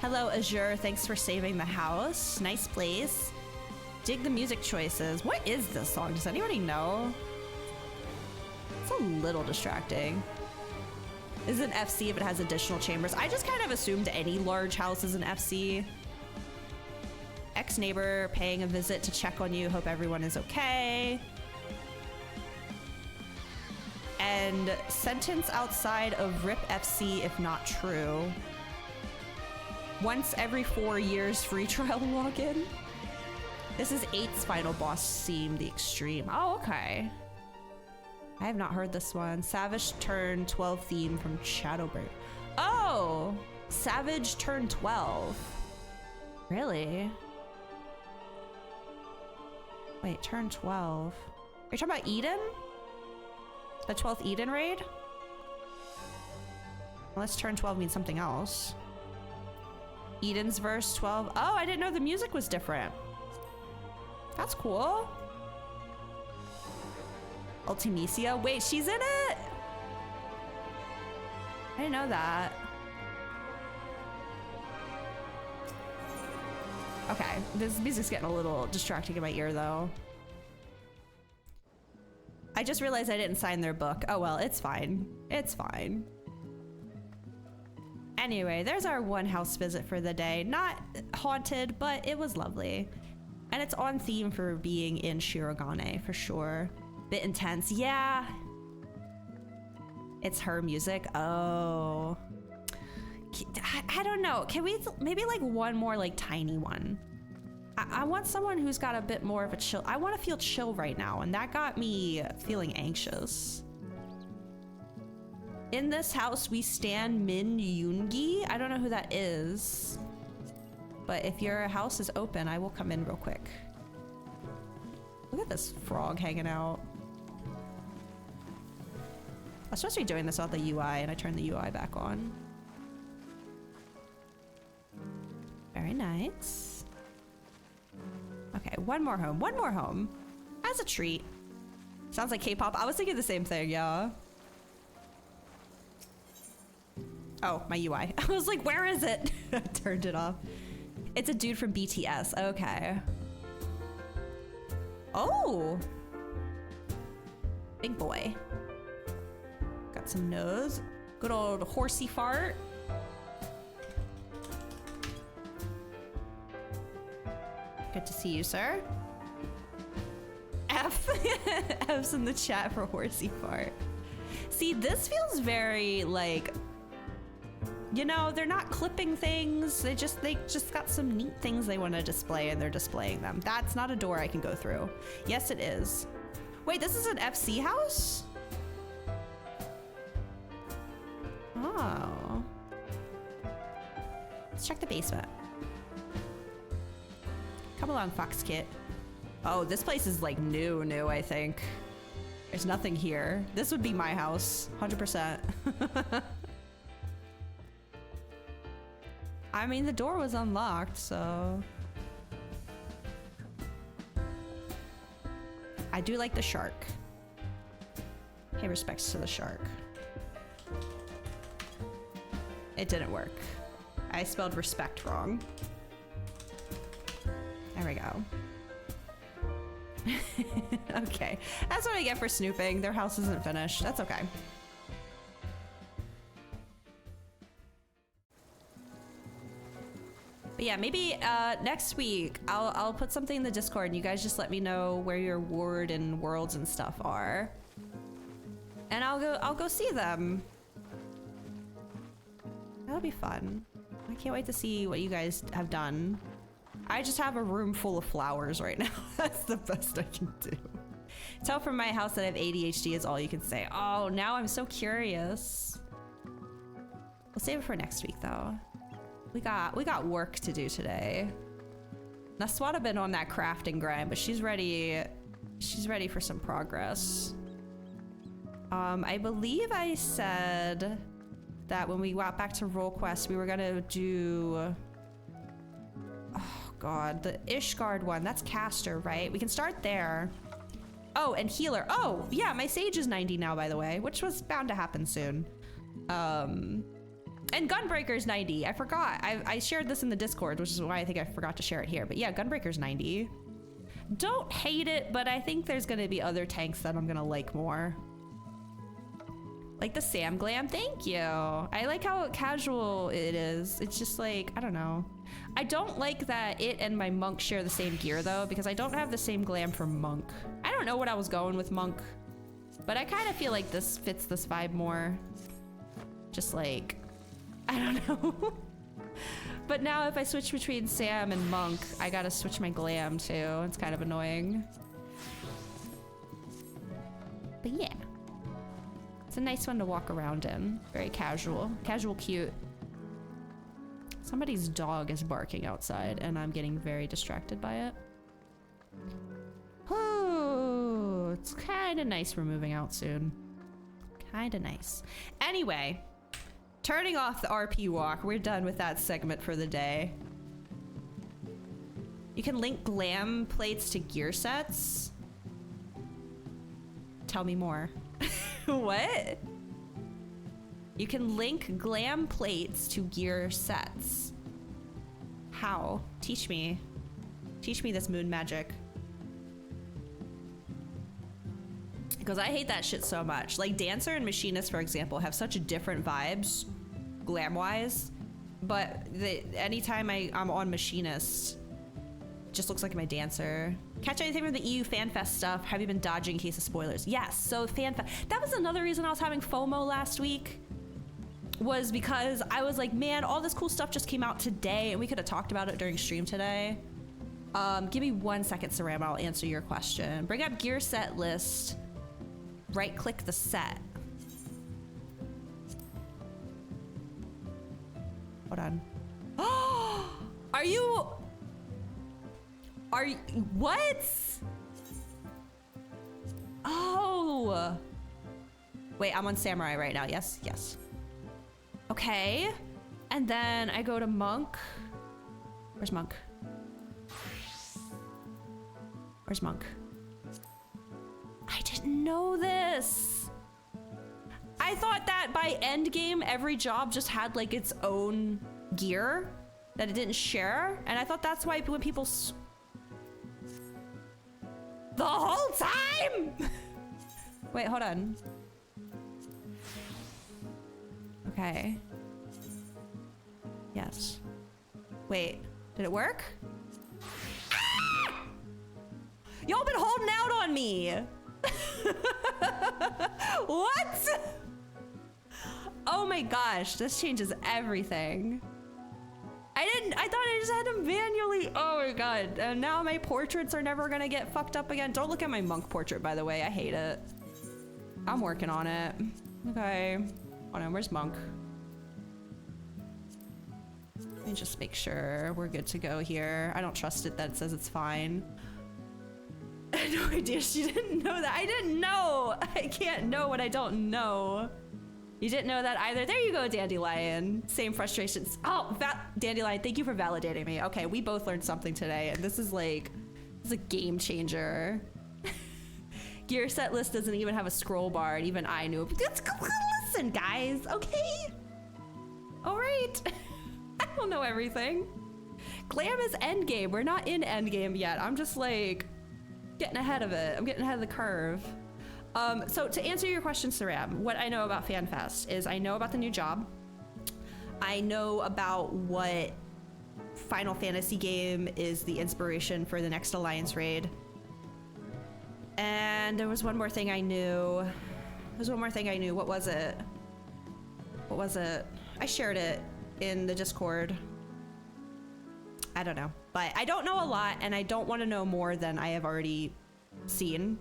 Hello, Azure, thanks for saving the house. Nice place. Dig the music choices. What is this song? Does anybody know? It's a little distracting. Is it an FC if it has additional chambers? I just kind of assumed any large house is an FC. Ex-neighbor paying a visit to check on you. Hope everyone is okay. And sentence outside of RIP FC if not true. Once every 4 years free trial login. This is 8's final boss theme, the extreme. Oh, okay. I have not heard this one. Savage Turn 12 theme from Shadowbird. Oh, Savage Turn 12. Really? Wait, Turn 12. Are you talking about Eden? The 12th Eden raid? Unless Turn 12 means something else. Eden's verse 12. Oh, I didn't know the music was different. That's cool. Ultimisia. Wait, she's in it? I didn't know that. Okay, this music's getting a little distracting in my ear though. I just realized I didn't sign their book. Oh well, it's fine. It's fine. Anyway, there's our one house visit for the day. Not haunted, but it was lovely. And it's on theme for being in Shirogane, for sure. Bit intense, yeah. It's her music, oh. I don't know, can we, maybe like one more like tiny one? I want someone who's got a bit more of a chill. I want to feel chill right now, and that got me feeling anxious. In this house, we stand Min Yoongi. I don't know who that is. But if your house is open, I will come in real quick. Look at this frog hanging out. I was supposed to be doing this without the UI, and I turned the UI back on. Very nice. Okay, one more home. One more home. As a treat. Sounds like K-pop. I was thinking the same thing, yeah. Oh, my UI. I was like, where is it? I turned it off. It's a dude from BTS. Okay. Oh. Big boy. Got some nose. Good old horsey fart. Good to see you, sir. F. F's in the chat for horsey fart. See, this feels very like, you know, they're not clipping things. They just got some neat things they want to display and they're displaying them. That's not a door I can go through. Yes, it is. Wait, this is an FC house? Oh. Let's check the basement. Come along, Fox Kit. Oh, this place is like new, I think. There's nothing here. This would be my house, 100%. I mean, the door was unlocked, so... I do like the shark. Pay respects to the shark. It didn't work. I spelled respect wrong. There we go. Okay, that's what I get for snooping. Their house isn't finished. That's okay. But yeah, maybe next week I'll put something in the Discord and you guys just let me know where your ward and worlds and stuff are. And I'll go see them. That'll be fun. I can't wait to see what you guys have done. I just have a room full of flowers right now. That's the best I can do. Tell from my house that I have ADHD is all you can say. Oh, now I'm so curious. We'll save it for next week though. We got work to do today. Naswada been on that crafting grind, but she's ready for some progress. I believe I said that when we got back to Roll Quest, we were gonna do, oh god, the Ishgard one. That's caster, right? We can start there. Oh, and healer. Oh, yeah, my sage is 90 now, by the way, which was bound to happen soon. And Gunbreaker's 90. I forgot. I shared this in the Discord, which is why I think I forgot to share it here. But yeah, Gunbreaker's 90. Don't hate it, but I think there's gonna be other tanks that I'm gonna like more. Like the Sam Glam, thank you. I like how casual it is. It's just like, I don't know. I don't like that it and my monk share the same gear though, because I don't have the same glam for monk. I don't know what I was going with monk, but I kind of feel like this fits this vibe more. Just like, I don't know. But now if I switch between Sam and monk, I gotta switch my glam too. It's kind of annoying. But yeah. It's a nice one to walk around in. Very casual. Casual cute. Somebody's dog is barking outside and I'm getting very distracted by it. Oh, it's kind of nice we're moving out soon. Kind of nice. Anyway, turning off the RP walk. We're done with that segment for the day. You can link glam plates to gear sets. Tell me more. What? You can link glam plates to gear sets. How? Teach me. Teach me this moon magic. Because I hate that shit so much. Like Dancer and Machinist, for example, have such different vibes, glam-wise. But anytime I'm on Machinist, it just looks like my Dancer. Catch anything from the EU FanFest stuff? Have you been dodging in case of spoilers? Yes, so FanFest. That was another reason I was having FOMO last week. Was because I was like, man, all this cool stuff just came out today and we could have talked about it during stream today. Give me 1 second, Saram, I'll answer your question. Bring up gear set list. Right click the set. Hold on. Oh, are you what? Oh. Wait, I'm on Samurai right now. Yes, yes. Okay. And then I go to Monk. Where's Monk? Where's Monk? I didn't know this. I thought that by end game, every job just had like its own gear that it didn't share. And I thought that's why when people... The whole time? Wait, hold on. Okay. Yes. Wait, did it work? Ah! Y'all been holding out on me. What? Oh my gosh, this changes everything. I thought I just had to manually, oh my god. And now my portraits are never gonna get fucked up again. Don't look at my monk portrait, by the way, I hate it. I'm working on it. Okay, hold on, where's monk? Let me just make sure we're good to go here. I don't trust it that it says it's fine. I had no idea she didn't know that. I didn't know. I can't know what I don't know. You didn't know that either. There you go, Dandelion. Same frustrations. Oh, Dandelion, thank you for validating me. Okay, we both learned something today, and this is like, this is a game changer. Gear set list doesn't even have a scroll bar, and even I knew it. Listen, guys, okay? All right. I don't know everything. Glam is endgame. We're not in endgame yet. I'm just like getting ahead of it. I'm getting ahead of the curve. So to answer your question, Saram, what I know about FanFest is I know about the new job. I know about what Final Fantasy game is the inspiration for the next Alliance raid. And there was one more thing I knew. What was it? What was it? I shared it in the Discord. I don't know. But I don't know a lot, and I don't want to know more than I have already seen.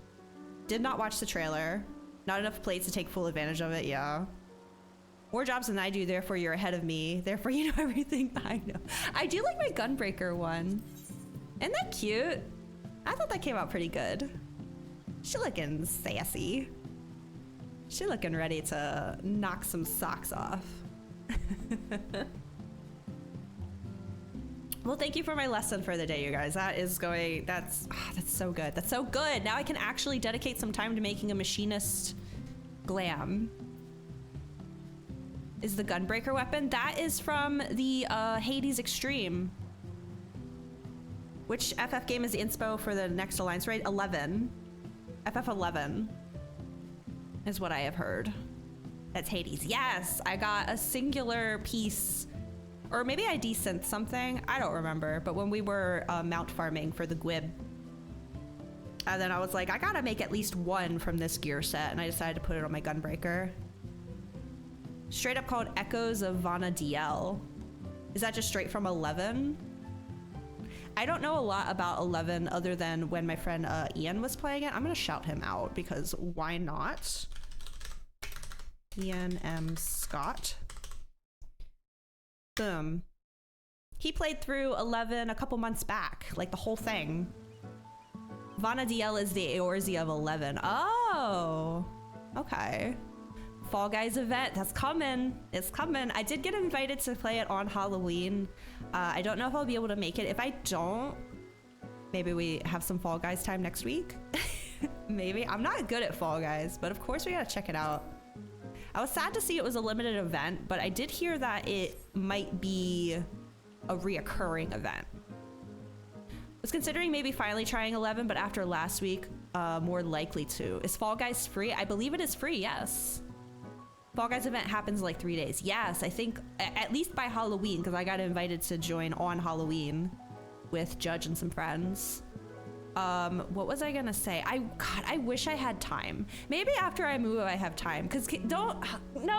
Did not watch the trailer. Not enough plates to take full advantage of it, yeah. More jobs than I do, therefore you're ahead of me. Therefore you know everything I know. I do like my Gunbreaker one. Isn't that cute? I thought that came out pretty good. She looking sassy. She looking ready to knock some socks off. Well, thank you for my lesson for the day, you guys. That is going, that's so good. That's so good. Now I can actually dedicate some time to making a machinist glam. Is the Gunbreaker weapon? That is from the Hades Extreme. Which FF game is the inspo for the next Alliance raid? 11. FF 11 is what I have heard. That's Hades. Yes, I got a singular piece. Or maybe I desynth something, I don't remember. But when we were mount farming for the Gwib, and then I was like, I gotta make at least one from this gear set, and I decided to put it on my Gunbreaker. Straight up called Echoes of Vana DL. Is that just straight from 11? I don't know a lot about 11 other than when my friend Ian was playing it. I'm gonna shout him out because why not? Ian M. Scott. Boom. He played through 11 a couple months back, like the whole thing. Vana DL is the Eorzea of 11. Oh, okay. Fall Guys event, that's coming. It's coming. I did get invited to play it on Halloween. I don't know if I'll be able to make it. If I don't, maybe we have some Fall Guys time next week. Maybe. I'm not good at Fall Guys, but of course we gotta check it out. I was sad to see it was a limited event, but I did hear that it might be a reoccurring event. I was considering maybe finally trying 11, but after last week, more likely to. Is Fall Guys free? I believe it is free, yes. Fall Guys event happens in like 3 days. Yes, I think at least by Halloween, because I got invited to join on Halloween with Judge and some friends. What was I gonna say? God, I wish I had time. Maybe after I move, I have time. Cause no,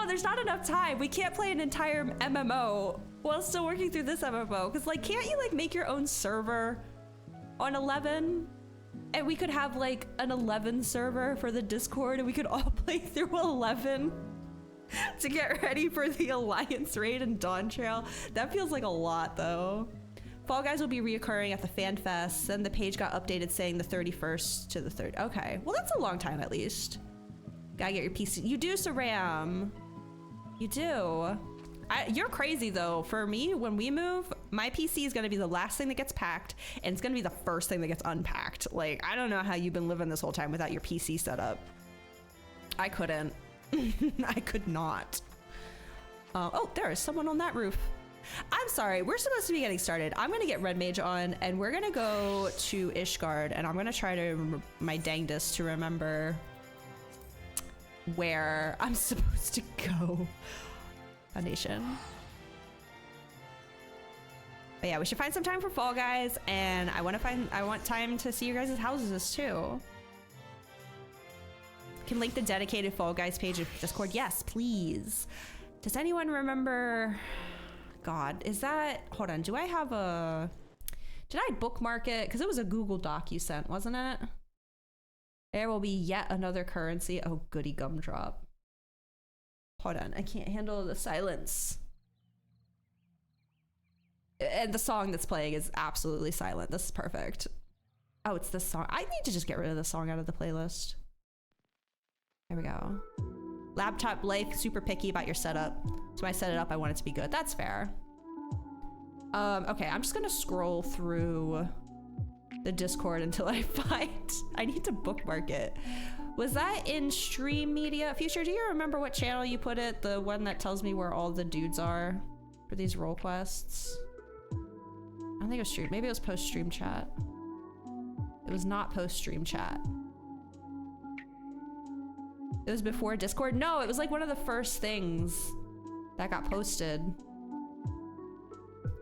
there's not enough time. We can't play an entire MMO while still working through this MMO. Cause like, can't you like make your own server on 11? And we could have like an 11 server for the Discord and we could all play through 11 to get ready for the Alliance raid and Dawn Trail. That feels like a lot though. Fall Guys will be reoccurring at the FanFest, and the page got updated saying the 31st to the 3rd. Okay, well that's a long time at least. Gotta get your PC. You do, Saram. You do. You're crazy though. For me, when we move, my PC is gonna be the last thing that gets packed, and it's gonna be the first thing that gets unpacked. Like, I don't know how you've been living this whole time without your PC set up. I couldn't. I could not. Oh, there is someone on that roof. I'm sorry, we're supposed to be getting started. I'm gonna get Red Mage on and we're gonna go to Ishgard and I'm gonna try to my dangdest to remember where I'm supposed to go. Foundation. But yeah, we should find some time for Fall Guys, and I want time to see your guys' houses too. Can link the dedicated Fall Guys page of Discord. Yes, please. Does anyone remember? God, is that? Hold on. Do I have a? Did I bookmark it? Because it was a Google Doc you sent, wasn't it? There will be yet another currency. Oh, goody gumdrop. Hold on. I can't handle the silence. And the song that's playing is absolutely silent. This is perfect. Oh, it's this song. I need to just get rid of this song out of the playlist. There we go. Laptop life, super picky about your setup. So when I set it up, I want it to be good. That's fair. Okay, I'm just gonna scroll through the Discord until I find. I need to bookmark it. Was that in Stream Media? Future, do you remember what channel you put it? The one that tells me where all the dudes are for these role quests? I don't think it was stream. Maybe it was post stream chat. It was not post stream chat. It was before Discord. No, it was like one of the first things that got posted.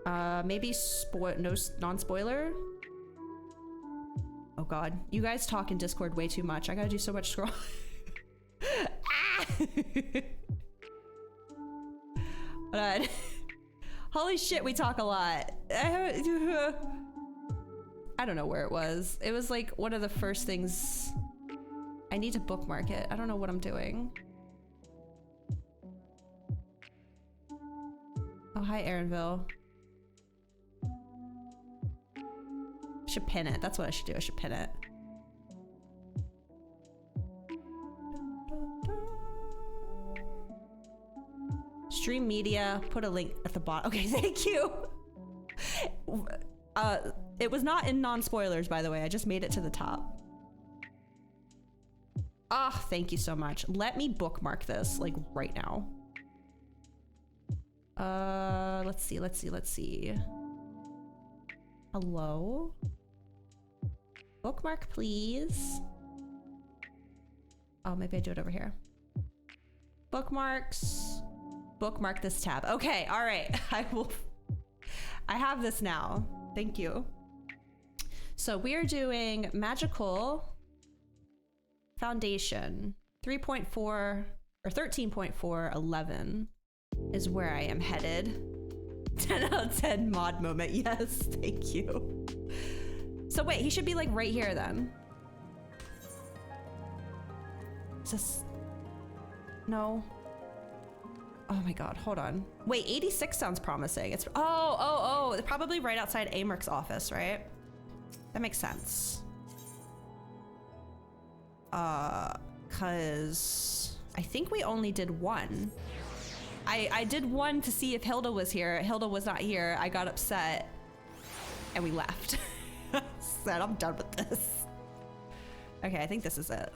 Maybe non-spoiler. Oh God, you guys talk in Discord way too much. I gotta do so much scroll. Ah! Hold on. Holy shit, we talk a lot. I don't know where it was. It was like one of the first things. I need to bookmark it. I don't know what I'm doing. Oh, hi, Aaronville. Should pin it. That's what I should do. I should pin it. Stream Media. Put a link at the bottom. Okay, thank you. It was not in non-spoilers, by the way. I just made it to the top. Ah, thank you so much. Let me bookmark this, like, right now. Let's see. Hello? Bookmark, please. Oh, maybe I do it over here. Bookmarks. Bookmark this tab. Okay, all right. I have this now. Thank you. So we're doing Magical Foundation 3.4 or 13.4 11 is where I am headed. 10 out of 10 mod moment. Yes, thank you. So wait, he should be like right here then. Is this... No. Oh my God, hold on. Wait, 86 sounds promising. It's oh, probably right outside Amrick's office, right? That makes sense. Cause I think we only did one. I did one to see if Hilda was here. Hilda was not here. I got upset and we left. Said, I'm done with this. Okay, I think this is it.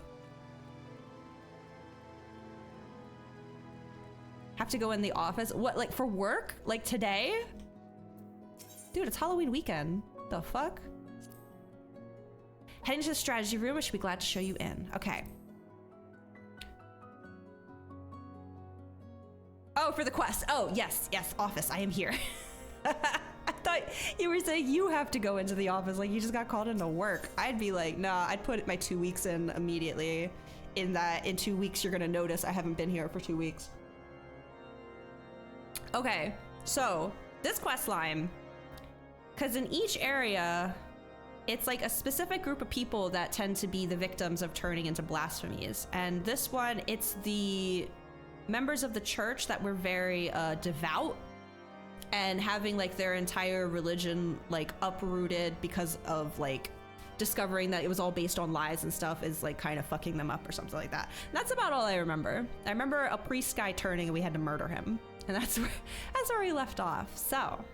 Have to go in the office? What, like for work? Like today? Dude, it's Halloween weekend. The fuck? Heading to the strategy room, I should be glad to show you in. Okay. Oh, for the quest. Oh, yes, office, I am here. I thought you were saying you have to go into the office, like you just got called into work. I'd be like, nah, I'd put my 2 weeks in immediately. In that, in 2 weeks, you're gonna notice I haven't been here for 2 weeks. Okay, so this quest line, because in each area, it's like a specific group of people that tend to be the victims of turning into blasphemies. And this one, it's the members of the church that were very devout and having like their entire religion like uprooted because of like discovering that it was all based on lies and stuff is like kind of fucking them up or something like that. And that's about all I remember. I remember a priest guy turning and we had to murder him. And that's where we left off. So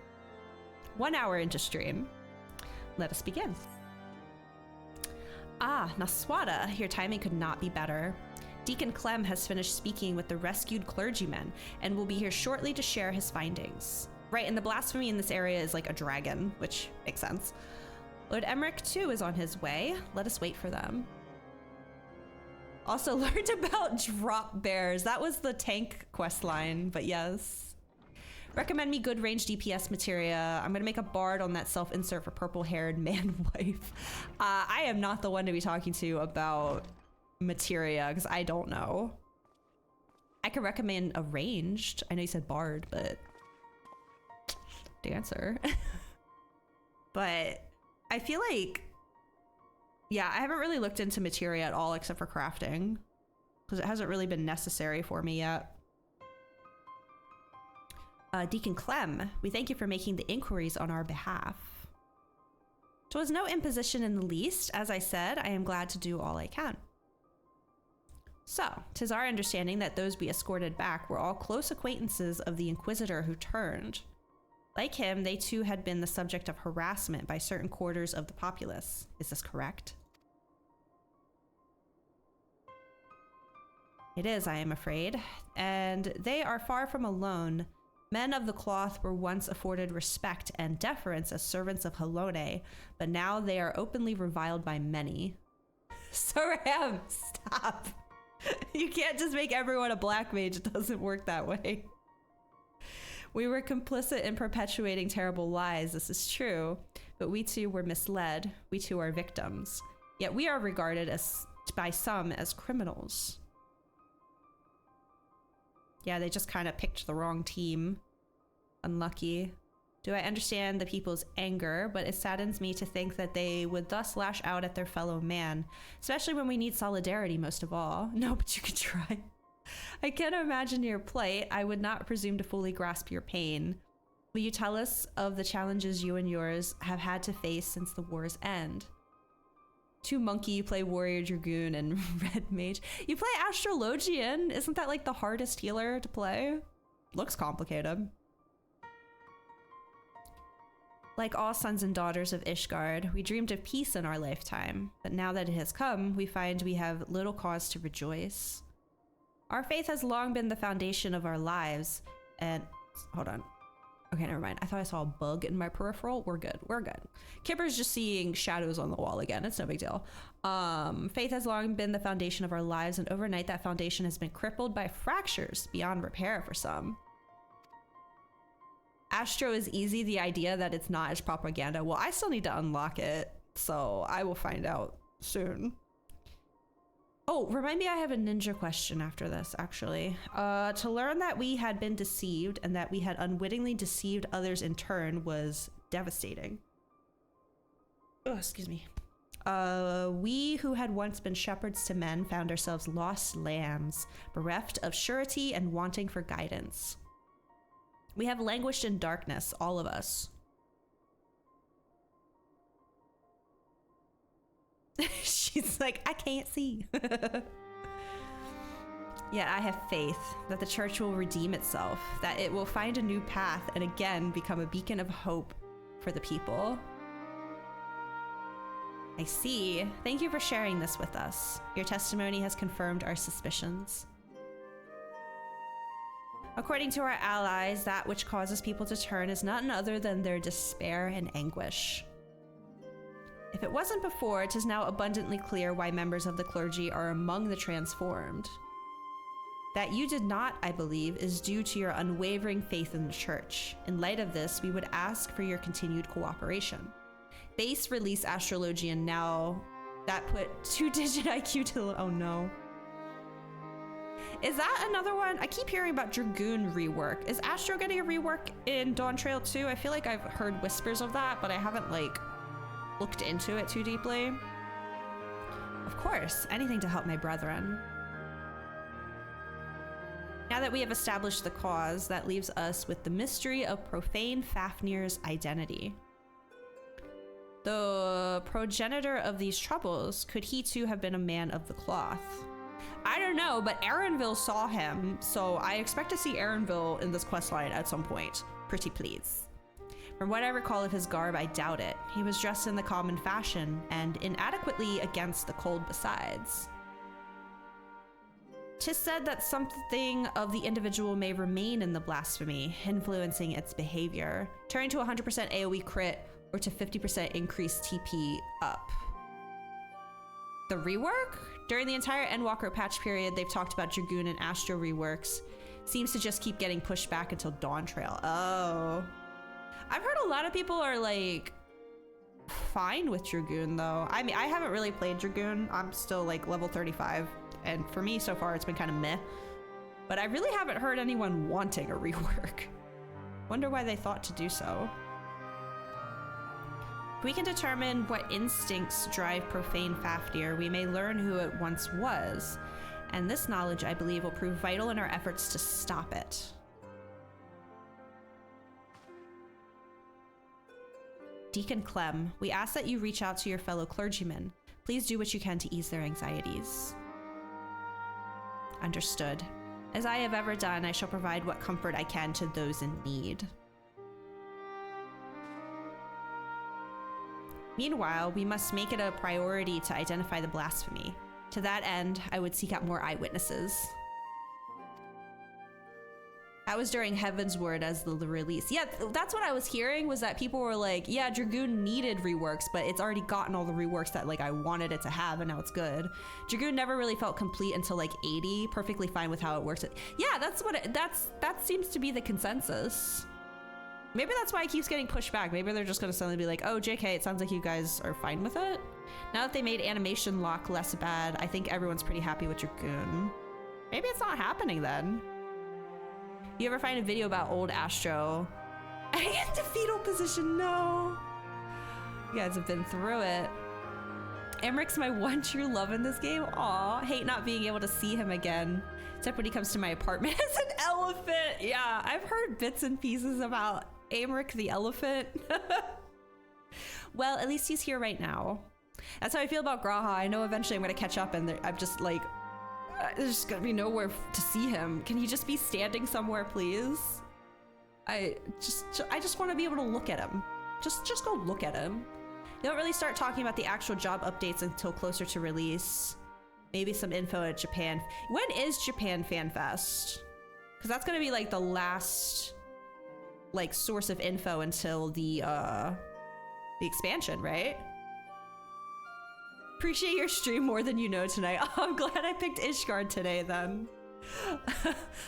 1 hour into stream, let us begin. Ah, Naswada, your timing could not be better. Deacon Clem has finished speaking with the rescued clergymen and will be here shortly to share his findings. Right, and the blasphemy in this area is like a dragon, which makes sense. Lord Emmerich too is on his way. Let us wait for them. Also learned about drop bears. That was the tank quest line, but yes. Recommend me good range DPS materia. I'm gonna make a bard on that self-insert for purple-haired man wife. I am not the one to be talking to about materia because I don't know. I could recommend a ranged. I know you said bard, but dancer. But I feel like, yeah, I haven't really looked into materia at all except for crafting because it hasn't really been necessary for me yet. Deacon Clem, we thank you for making the inquiries on our behalf. 'Twas no imposition in the least. As I said, I am glad to do all I can. So, 'tis our understanding that those we escorted back were all close acquaintances of the Inquisitor who turned. Like him, they too had been the subject of harassment by certain quarters of the populace. Is this correct? It is, I am afraid, and they are far from alone. Men of the cloth were once afforded respect and deference as servants of Halone, but now they are openly reviled by many. Soram, stop. You can't just make everyone a black mage. It doesn't work that way. We were complicit in perpetuating terrible lies, this is true, but we too were misled. We too are victims. Yet we are regarded as by some as criminals. Yeah, they just kind of picked the wrong team. Unlucky. Do I understand the people's anger, but it saddens me to think that they would thus lash out at their fellow man, especially when we need solidarity most of all. No, but you can try. I can't imagine your plight. I would not presume to fully grasp your pain. Will you tell us of the challenges you and yours have had to face since the war's end? Two monkey, you play warrior dragoon and red mage. You play astrologian. Isn't that like the hardest healer to play? Looks complicated. Like all sons and daughters of Ishgard, we dreamed of peace in our lifetime, but now that it has come, we find we have little cause to rejoice. Our faith has long been the foundation of our lives, and hold on. Okay, never mind. I thought I saw a bug in my peripheral. We're good. We're good. Kipper's just seeing shadows on the wall again. It's no big deal. Faith has long been the foundation of our lives, and overnight that foundation has been crippled by fractures beyond repair for some. Astro is easy. The idea that it's not is propaganda. Well, I still need to unlock it, so I will find out soon. Oh, remind me, I have a ninja question after this, actually. To learn that we had been deceived and that we had unwittingly deceived others in turn was devastating. Oh, excuse me. We who had once been shepherds to men found ourselves lost lambs, bereft of surety and wanting for guidance. We have languished in darkness, all of us. She's like, I can't see. Yet I have faith that the church will redeem itself, that it will find a new path and again become a beacon of hope for the people. I see. Thank you for sharing this with us. Your testimony has confirmed our suspicions. According to our allies, that which causes people to turn is none other than their despair and anguish. If it wasn't before, it is now abundantly clear why members of the clergy are among the transformed. That you did not, I believe, is due to your unwavering faith in the church. In light of this, we would ask for your continued cooperation. Base release Astrologian now. That put 2-digit IQ to, oh no. Is that another one? I keep hearing about Dragoon rework. Is Astro getting a rework in Dawn Trail 2? I feel like I've heard whispers of that, but I haven't like looked into it too deeply. Of course, anything to help my brethren. Now that we have established the cause, that leaves us with the mystery of profane Fafnir's identity. The progenitor of these troubles, could he too have been a man of the cloth? I don't know, but Erenville saw him, so I expect to see Erenville in this questline at some point. Pretty please. From what I recall of his garb, I doubt it. He was dressed in the common fashion, and inadequately against the cold besides. 'Tis said that something of the individual may remain in the blasphemy, influencing its behavior, turning to 100% AoE crit or to 50% increased TP up. The rework? During the entire Endwalker patch period, they've talked about Dragoon and Astro reworks. Seems to just keep getting pushed back until Dawn Trail. Oh. I've heard a lot of people are like fine with Dragoon though. I mean, I haven't really played Dragoon. I'm still like level 35. And for me so far, it's been kind of meh. But I really haven't heard anyone wanting a rework. Wonder why they thought to do so. If we can determine what instincts drive profane Fafnir, we may learn who it once was. And this knowledge, I believe, will prove vital in our efforts to stop it. Deacon Clem, we ask that you reach out to your fellow clergymen. Please do what you can to ease their anxieties. Understood. As I have ever done, I shall provide what comfort I can to those in need. Meanwhile, we must make it a priority to identify the blasphemy. To that end, I would seek out more eyewitnesses. That was during Heaven's Word as the release. Yeah, that's what I was hearing, was that people were like, yeah, Dragoon needed reworks, but it's already gotten all the reworks that like I wanted it to have, and now it's good. Dragoon never really felt complete until like 80, perfectly fine with how it works. Yeah, that seems to be the consensus. Maybe that's why it keeps getting pushed back. Maybe they're just gonna suddenly be like, oh, JK, it sounds like you guys are fine with it. Now that they made animation lock less bad, I think everyone's pretty happy with Dragoon. Maybe it's not happening then. You ever find a video about old Astro? Into fetal position, no. You guys have been through it. Emmeric's my one true love in this game. Aw, hate not being able to see him again. Except when he comes to my apartment as an elephant. Yeah, I've heard bits and pieces about Emeric the elephant. Well, at least he's here right now. That's how I feel about Graha. I know eventually I'm gonna catch up and I'm just like, there's just gonna be nowhere to see him. Can he just be standing somewhere, please? I just want to be able to look at him. Just go look at him. They don't really start talking about the actual job updates until closer to release. Maybe some info at Japan. When is Japan Fan Fest? Because that's gonna be like the last like source of info until the expansion, right? Appreciate your stream more than you know tonight. Oh, I'm glad I picked Ishgard today then.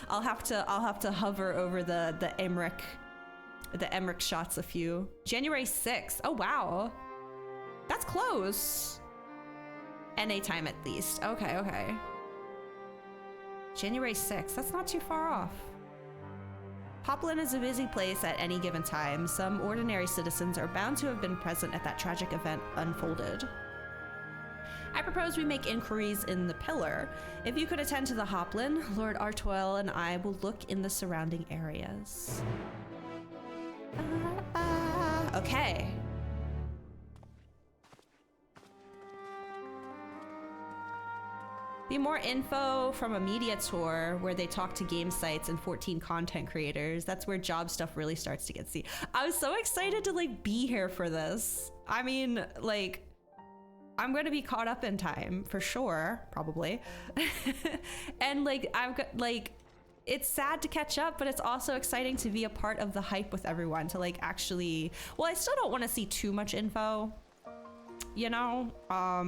I'll have to hover over the Emmerich shots a few. January 6th. Oh wow. That's close. NA time at least. Okay. January 6th. That's not too far off. Poplin is a busy place at any given time. Some ordinary citizens are bound to have been present at that tragic event unfolded. I propose we make inquiries in the Pillar. If you could attend to the Hoplin, Lord Artoel and I will look in the surrounding areas. Okay. Be more info from a media tour where they talk to game sites and 14 content creators. That's where job stuff really starts to get seen. I was so excited to like be here for this. I mean, like, I'm gonna be caught up in time for sure, probably. And like, I've got like, it's sad to catch up, but it's also exciting to be a part of the hype with everyone to like actually, well, I still don't want to see too much info, you know?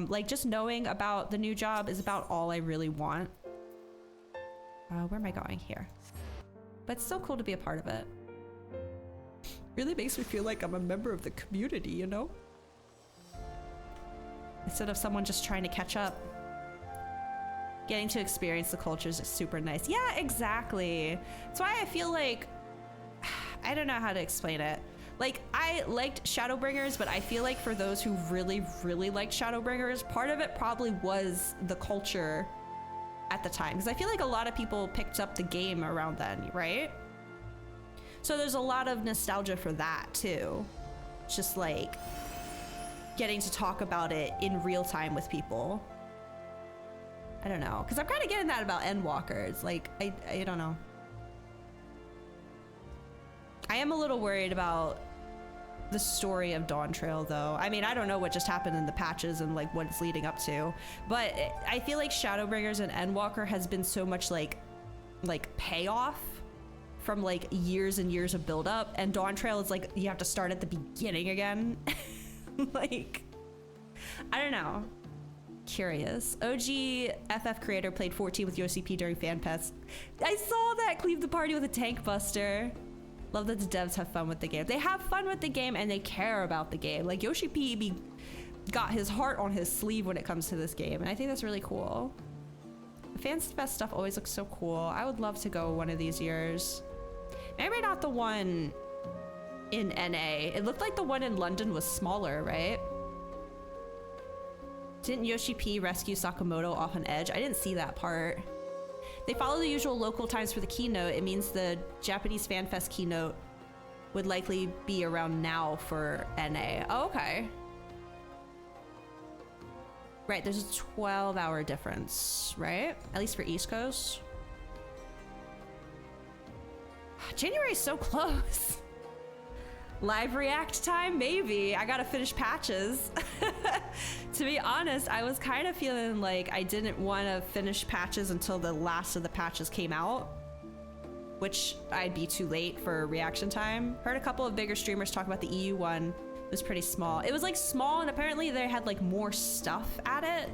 Like just knowing about the new job is about all I really want. Where am I going here? But it's so cool to be a part of it. Really makes me feel like I'm a member of the community, you know? Instead of someone just trying to catch up. Getting to experience the cultures is super nice. Yeah, exactly. That's why I feel like, I don't know how to explain it. Like, I liked Shadowbringers, but I feel like for those who really, really liked Shadowbringers, part of it probably was the culture at the time. Because I feel like a lot of people picked up the game around then, right? So there's a lot of nostalgia for that too. It's just like getting to talk about it in real time with people. I don't know, because I'm kind of getting that about Endwalker. It's like, I don't know. I am a little worried about the story of Dawn Trail though. I mean, I don't know what just happened in the patches and like what it's leading up to, but I feel like Shadowbringers and Endwalker has been so much like payoff from like years and years of build up, and Dawn Trail is like, you have to start at the beginning again. Like, I don't know. Curious. OG FF creator played 14 with Yoshi P during Fan Fest. I saw that. Cleave the party with a tank buster. Love that the devs have fun with the game. They have fun with the game and they care about the game. Like Yoshi P got his heart on his sleeve when it comes to this game, and I think that's really cool. The Fan Fest stuff always looks so cool. I would love to go one of these years. Maybe not the one in NA. It looked like the one in London was smaller, right? Didn't Yoshi P rescue Sakamoto off an edge? I didn't see that part. They follow the usual local times for the keynote. It means the Japanese Fan Fest keynote would likely be around now for NA. Oh, okay. Right, there's a 12-hour difference, right? At least for East Coast. January is so close. Live react time? Maybe. I gotta finish patches. To be honest, I was kind of feeling like I didn't want to finish patches until the last of the patches came out, which I'd be too late for reaction time. Heard a couple of bigger streamers talk about the EU one. It was pretty small. It was like small, and apparently they had like more stuff at it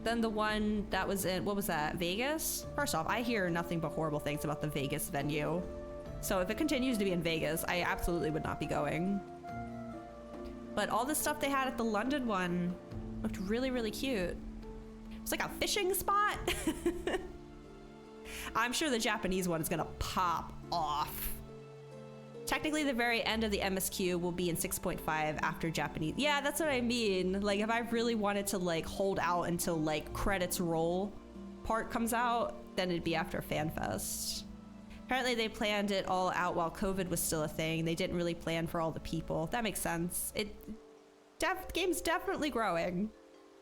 than the one that was in, what was that, Vegas? First off, I hear nothing but horrible things about the Vegas venue. So if it continues to be in Vegas, I absolutely would not be going. But all the stuff they had at the London one looked really, really cute. It was like a fishing spot. I'm sure the Japanese one is gonna pop off. Technically, the very end of the MSQ will be in 6.5 after Japanese. Yeah, that's what I mean. Like, if I really wanted to like hold out until like credits roll part comes out, then it'd be after FanFest. Apparently they planned it all out while COVID was still a thing. They didn't really plan for all the people. That makes sense. Game's definitely growing.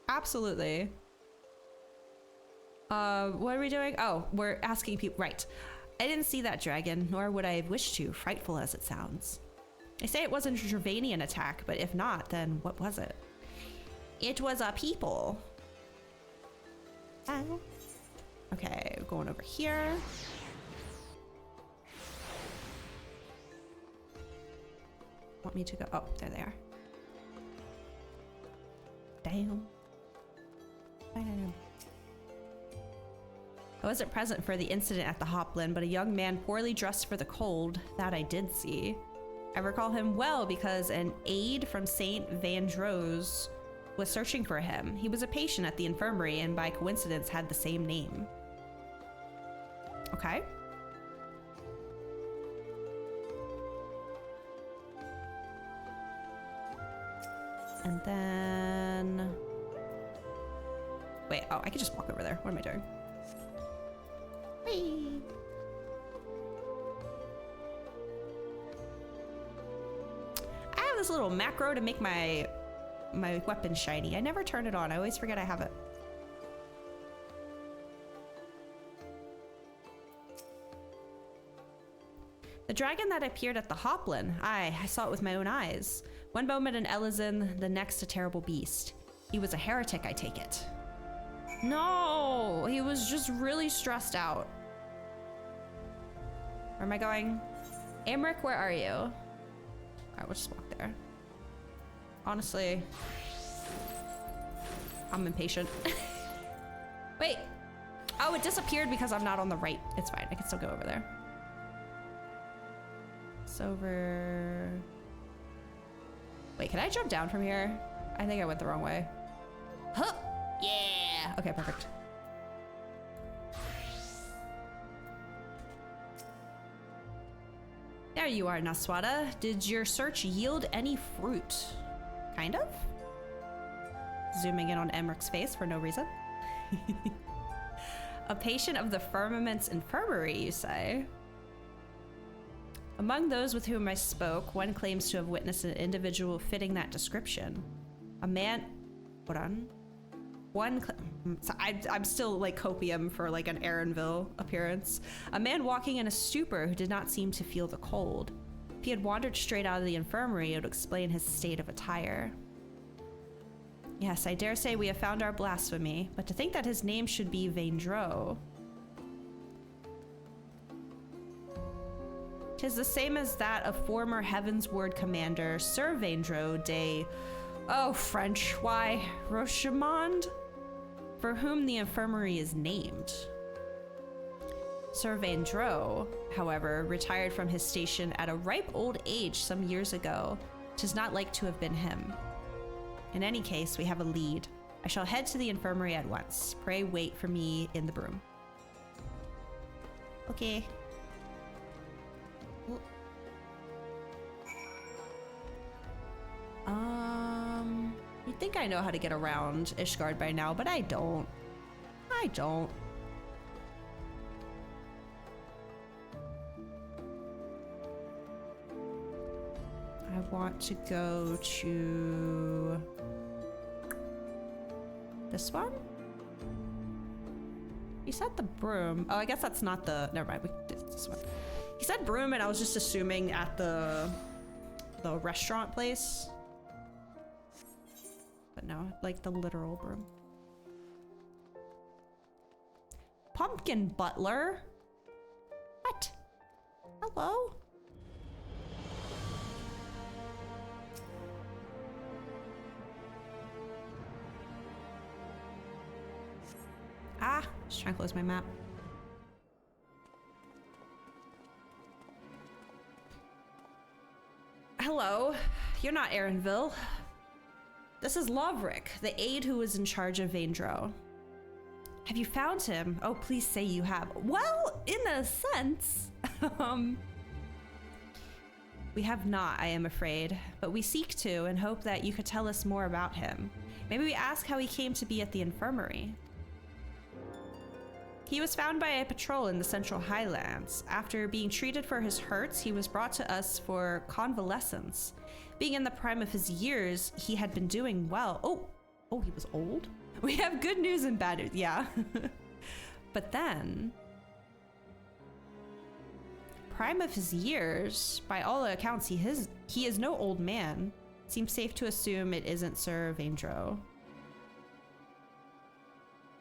Absolutely. What are we doing? Oh, we're asking people, right. I didn't see that dragon, nor would I have wished to, frightful as it sounds. They say it wasn't a Dravanian attack, but if not, then what was it? It was a people. Oh. Okay, going over here. Want me to go? Oh, there they are. Damn. Damn. I wasn't present for the incident at the Hoplin, but a young man poorly dressed for the cold, that I did see. I recall him well because an aide from St. Vandro's was searching for him. He was a patient at the infirmary and by coincidence had the same name. Okay. And then... Wait, oh, I could just walk over there. What am I doing? Whee! I have this little macro to make my weapon shiny. I never turn it on. I always forget I have it. The dragon that appeared at the Hoplin. I saw it with my own eyes. One moment an Elysian, the next a terrible beast. He was a heretic, I take it. No, he was just really stressed out. Where am I going? Amric, where are you? All right, we'll just walk there. Honestly, I'm impatient. Wait. Oh, it disappeared because I'm not on the right. It's fine. I can still go over there. It's over. Wait, can I jump down from here? I think I went the wrong way. Huh! Yeah! Okay, perfect. There you are, Naswada. Did your search yield any fruit? Kind of? Zooming in on Emrich's face for no reason. A patient of the Firmament's infirmary, you say? Among those with whom I spoke, one claims to have witnessed an individual fitting that description. A man... Hold on. I'm still like copium for like an Aaronville appearance. A man walking in a stupor who did not seem to feel the cold. If he had wandered straight out of the infirmary, it would explain his state of attire. Yes, I dare say we have found our blasphemy, but to think that his name should be Vaindro. 'Tis the same as that of former Heaven's Word commander Sir Vaindro de... Oh, French, why? Rochemond? for whom the infirmary is named. Sir Vandreau, however, retired from his station at a ripe old age some years ago. 'Tis not like to have been him. In any case, we have a lead. I shall head to the infirmary at once. Pray wait for me in the broom. Okay. You'd think I know how to get around Ishgard by now, but I don't. I don't. I want to go to this one. He said the broom. Oh, I guess that's not the. Never mind. It's this one. He said broom, and I was just assuming at the restaurant place. But no, like the literal broom. Pumpkin butler? What? Hello? Ah, just trying to close my map. Hello, you're not Aaronville. This is Lovric, the aide who was in charge of Vandreau. Have you found him? Oh, please say you have. Well, in a sense. We have not, I am afraid, but we seek to and hope that you could tell us more about him. Maybe we ask how he came to be at the infirmary. He was found by a patrol in the Central Highlands. After being treated for his hurts, he was brought to us for convalescence. Being in the prime of his years, he had been doing well. Oh, he was old? We have good news and bad news, yeah. But then, prime of his years, by all accounts, he is no old man. Seems safe to assume it isn't Sir Vandreau.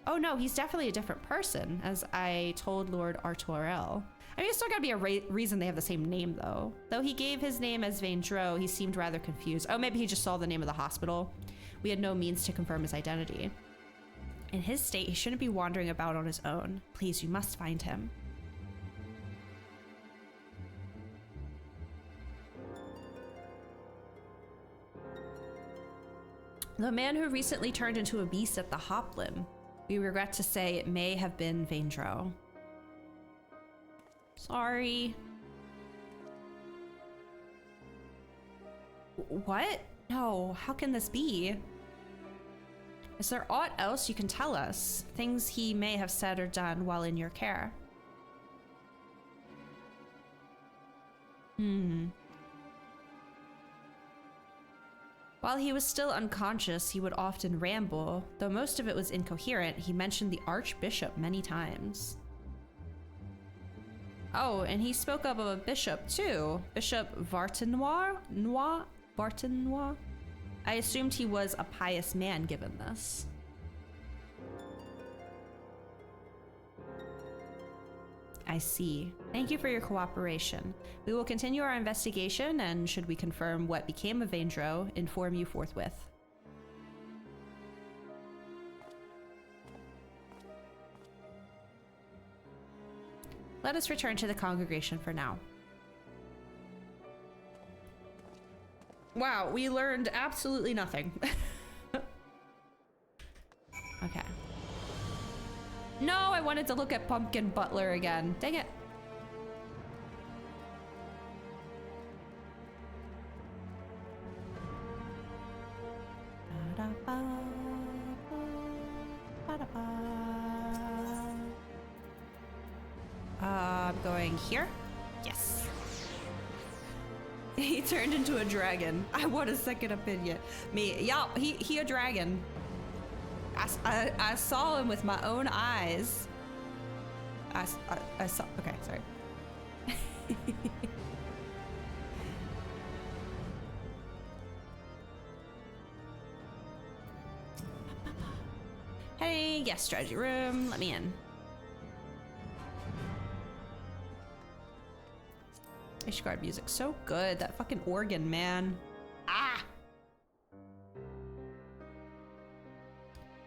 Oh no, he's definitely a different person, as I told Lord Artorel. I mean, it's still gotta be a reason they have the same name, though. Though he gave his name as Vandreau, he seemed rather confused. Oh, maybe he just saw the name of the hospital. We had no means to confirm his identity. In his state, he shouldn't be wandering about on his own. Please, you must find him. The man who recently turned into a beast at the Hoplin. We regret to say it may have been Vandreau. Sorry. What? No, how can this be? Is there aught else you can tell us? Things he may have said or done while in your care? While he was still unconscious, he would often ramble. Though most of it was incoherent, he mentioned the Archbishop many times. Oh, and he spoke of a bishop too. Bishop Vartenoir? Vartenoir? I assumed he was a pious man given this. I see. Thank you for your cooperation. We will continue our investigation, and should we confirm what became of Vandreau, inform you forthwith. Let us return to the congregation for now. Wow, we learned absolutely nothing. Okay. No, I wanted to look at Pumpkin Butler again. Dang it. I'm going here. Yes. He turned into a dragon. I want a second opinion. Yeah, he a dragon. I saw him with my own eyes. I saw, okay, sorry. Hey, yes, strategy room, let me in. Ishgard music, so good. That fucking organ, man. Ah!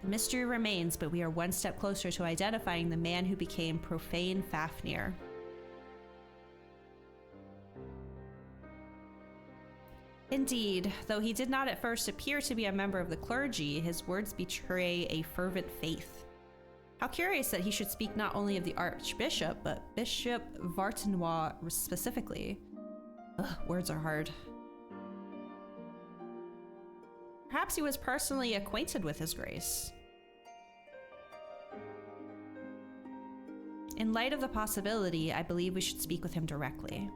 The mystery remains, but we are one step closer to identifying the man who became Profane Fafnir. Indeed, though he did not at first appear to be a member of the clergy, his words betray a fervent faith. How curious that he should speak not only of the Archbishop, but Bishop Vartenois specifically. Ugh, words are hard. Perhaps he was personally acquainted with His Grace. In light of the possibility, I believe we should speak with him directly.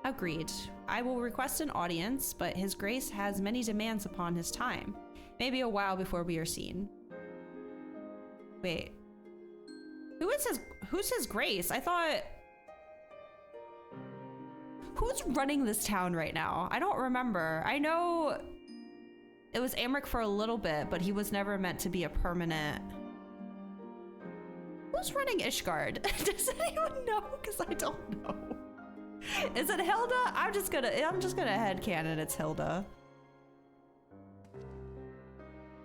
Agreed. I will request an audience, but His Grace has many demands upon his time. Maybe a while before we are seen. Wait. Who's His Grace? I thought... Who's running this town right now? I don't remember. I know it was Amric for a little bit, but he was never meant to be a permanent... Who's running Ishgard? Does anyone know? Because I don't know. Is it Hilda? I'm just gonna headcanon it's Hilda.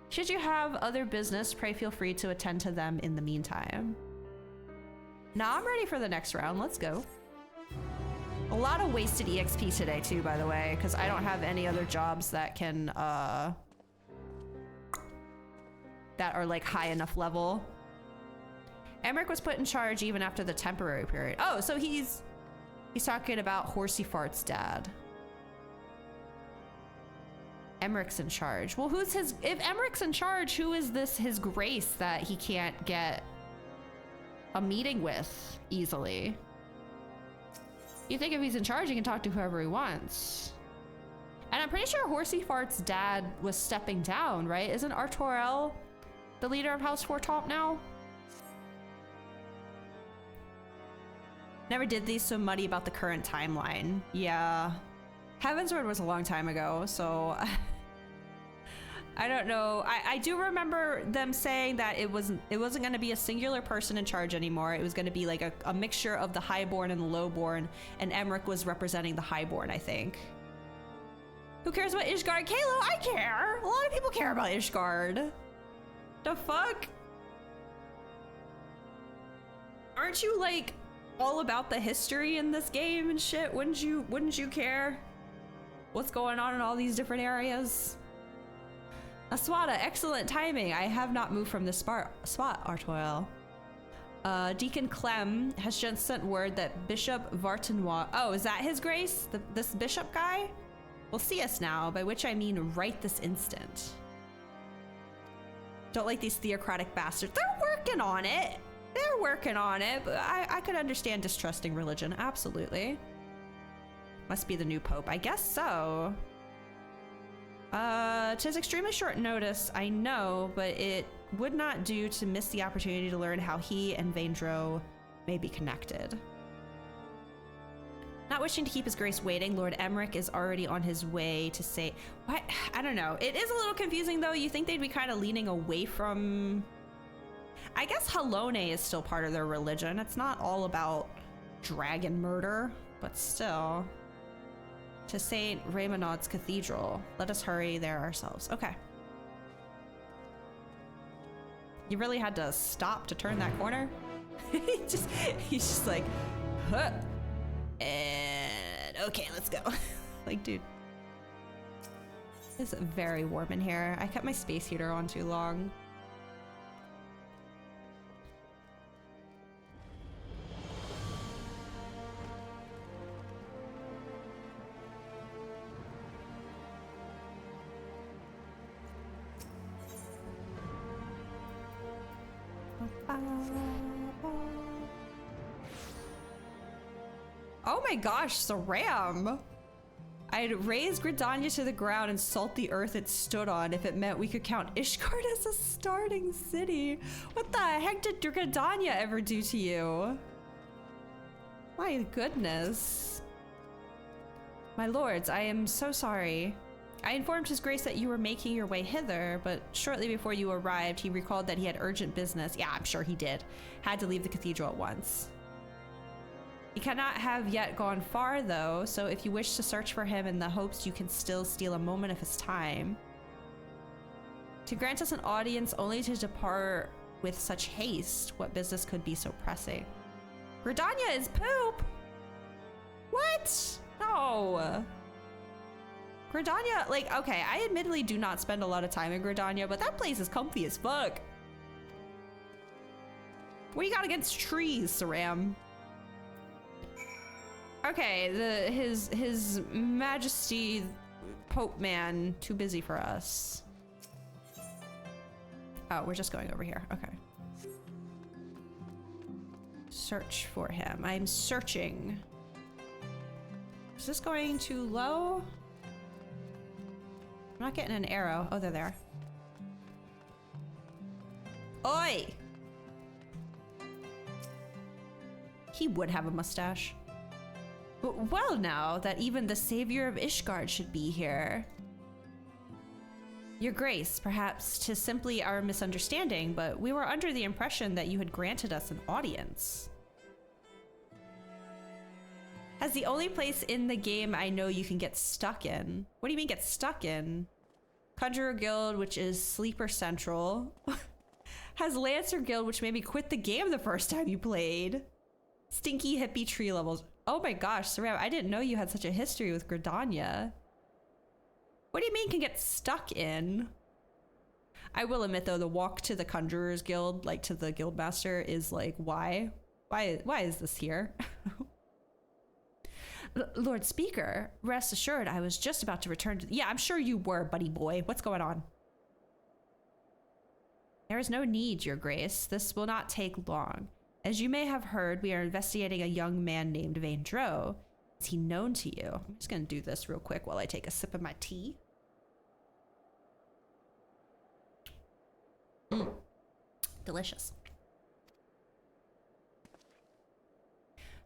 Should you have other business, pray feel free to attend to them in the meantime. Now I'm ready for the next round. Let's go. A lot of wasted EXP today too, by the way, because I don't have any other jobs that can that are like high enough level. Emmerich was put in charge even after the temporary period. Oh, so he's talking about Horsey Fart's dad. Emmerich's in charge. Well, who's his... If Emmerich's in charge, who is this His Grace that he can't get a meeting with easily? You think if he's in charge, he can talk to whoever he wants. And I'm pretty sure Horsey Fart's dad was stepping down, right? Isn't Artorel the leader of House Fortop now? Never did these, so muddy about the current timeline. Yeah. Heavensward was a long time ago, so I don't know. I do remember them saying that it wasn't going to be a singular person in charge anymore. It was going to be like a mixture of the Highborn and the Lowborn, and Emmerich was representing the Highborn, I think. Who cares about Ishgard? Kalo, I care! A lot of people care about Ishgard. The fuck? Aren't you like all about the history in this game and shit? Wouldn't you care? What's going on in all these different areas? Aswada, excellent timing. I have not moved from this spot, Artoil. Deacon Clem has just sent word that Bishop Vartenois... Oh, is that His Grace? This bishop guy? Will see us now, by which I mean right this instant. Don't like these theocratic bastards. They're working on it. They're working on it, but I could understand distrusting religion, absolutely. Must be the new pope, I guess so. 'Tis extremely short notice, I know, but it would not do to miss the opportunity to learn how he and Vaindro may be connected. Not wishing to keep His Grace waiting, Lord Emmerich is already on his way to say... What? I don't know. It is a little confusing, though. You think they'd be kind of leaning away from... I guess Halone is still part of their religion. It's not all about dragon murder, but still. To St. Raymondaud's Cathedral. Let us hurry there ourselves. Okay. You really had to stop to turn that corner? He's just like, huh. And okay, let's go. Like, dude. It's very warm in here. I kept my space heater on too long. Oh my gosh, Saram! I'd raise Gridania to the ground and salt the earth it stood on if it meant we could count Ishgard as a starting city. What the heck did Gridania ever do to you? My goodness. My lords, I am so sorry. I informed His Grace that you were making your way hither, but shortly before you arrived, he recalled that he had urgent business. Yeah, I'm sure he did. Had to leave the cathedral at once. He cannot have yet gone far, though, so if you wish to search for him in the hopes you can still steal a moment of his time. To grant us an audience only to depart with such haste, what business could be so pressing? Gridania is poop! What? No. Gridania, like, okay, I admittedly do not spend a lot of time in Gridania, but that place is comfy as fuck. What do you got against trees, Saram? Okay, his Majesty Pope Man, too busy for us. Oh, we're just going over here. Okay. Search for him. I'm searching. Is this going too low? I'm not getting an arrow. Oh, they're there. Oi! He would have a mustache. But well now that even the savior of Ishgard should be here. Your Grace, perhaps 'tis simply our misunderstanding, but we were under the impression that you had granted us an audience. As the only place in the game I know you can get stuck in. What do you mean get stuck in? Conjurer Guild, which is Sleeper Central. Has Lancer Guild, which made me quit the game the first time you played. Stinky hippie tree levels. Oh my gosh, Saram, I didn't know you had such a history with Gridania. What do you mean can get stuck in? I will admit though, the walk to the Conjurer's Guild, like to the Guildmaster, is like, why? Why is this here? Lord Speaker, rest assured I was just about to return to— Yeah, I'm sure you were, buddy boy. What's going on? There is no need, Your Grace. This will not take long. As you may have heard, we are investigating a young man named Vaindro. Is he known to you? I'm just gonna do this real quick while I take a sip of my tea. Delicious.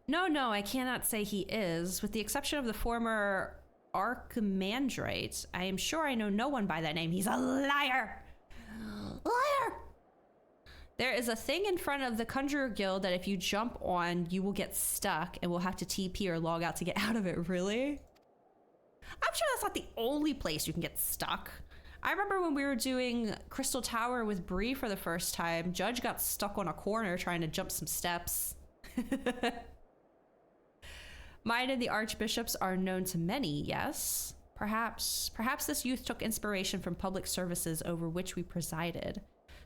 No, I cannot say he is. With the exception of the former Archimandrite, I am sure I know no one by that name. He's a liar! Liar! There is a thing in front of the Conjurer Guild that if you jump on, you will get stuck and will have to TP or log out to get out of it. Really? I'm sure that's not the only place you can get stuck. I remember when we were doing Crystal Tower with Bree for the first time, Judge got stuck on a corner trying to jump some steps. Mine and the Archbishops are known to many, yes? Perhaps this youth took inspiration from public services over which we presided.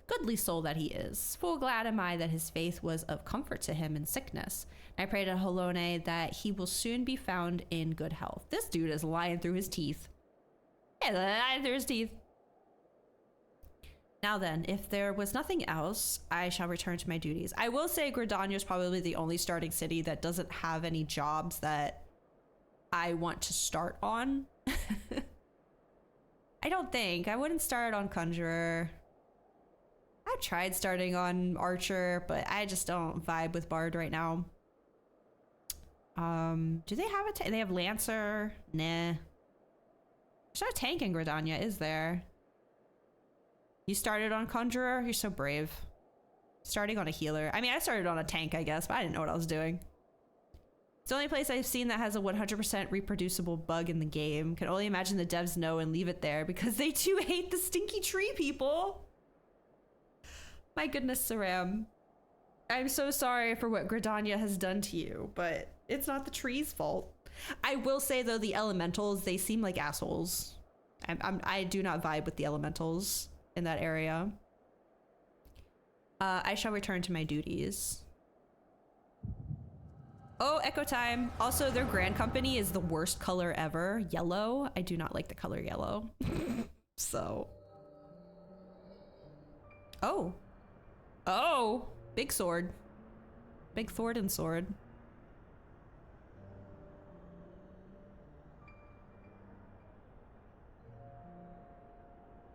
Goodly soul that he is. Full glad am I that his faith was of comfort to him in sickness. I pray to Halone that he will soon be found in good health. This dude is lying through his teeth. Yeah, lying through his teeth. Now then, if there was nothing else, I shall return to my duties. I will say Gridania is probably the only starting city that doesn't have any jobs that I want to start on. I don't think. I wouldn't start on Conjurer. I tried starting on Archer, but I just don't vibe with Bard right now. Do they have a they have Lancer? Nah. There's no tank in Gridania, is there? You started on Conjurer? You're so brave. Starting on a healer. I mean, I started on a tank, I guess, but I didn't know what I was doing. It's the only place I've seen that has a 100% reproducible bug in the game. Can only imagine the devs know and leave it there because they too hate the stinky tree people. My goodness, Saram. I'm so sorry for what Gridania has done to you, but it's not the tree's fault. I will say though, the elementals, they seem like assholes. I do not vibe with the elementals in that area. I shall return to my duties. Oh, Echo Time. Also, their Grand Company is the worst color ever. Yellow. I do not like the color yellow. So. Oh. Oh. Big sword. Big Thornton sword.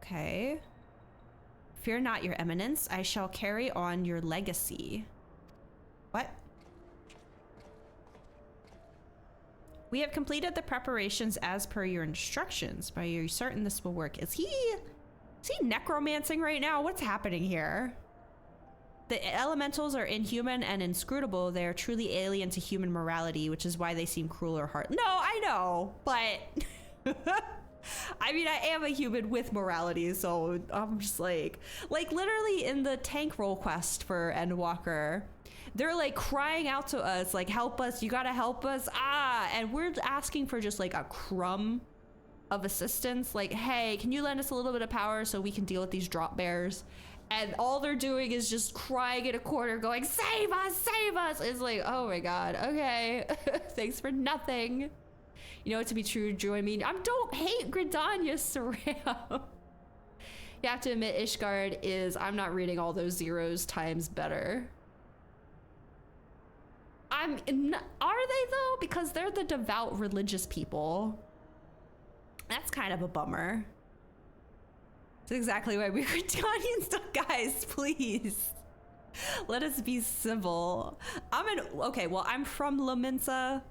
Okay. Fear not, your eminence. I shall carry on your legacy. What? We have completed the preparations as per your instructions. Are you certain this will work? Is he necromancing right now? What's happening here? The elementals are inhuman and inscrutable. They are truly alien to human morality, which is why they seem cruel or hard. No, I know, but I mean, I am a human with morality, so I'm just like literally in the tank role quest for Endwalker, they're like crying out to us, like, help us, you gotta help us, and we're asking for just like a crumb of assistance, like, hey, can you lend us a little bit of power so we can deal with these drop bears? And all they're doing is just crying in a corner going, save us, save us. It's like, oh my god, okay. Thanks for nothing. You know what, to be true, join me. Don't hate Gridania, Saram. You have to admit, Ishgard is, I'm not reading all those zeros times better. Are they though? Because they're the devout religious people. That's kind of a bummer. That's exactly why we were Gridanian stuff, guys, please. Let us be civil. I'm from Lominsa.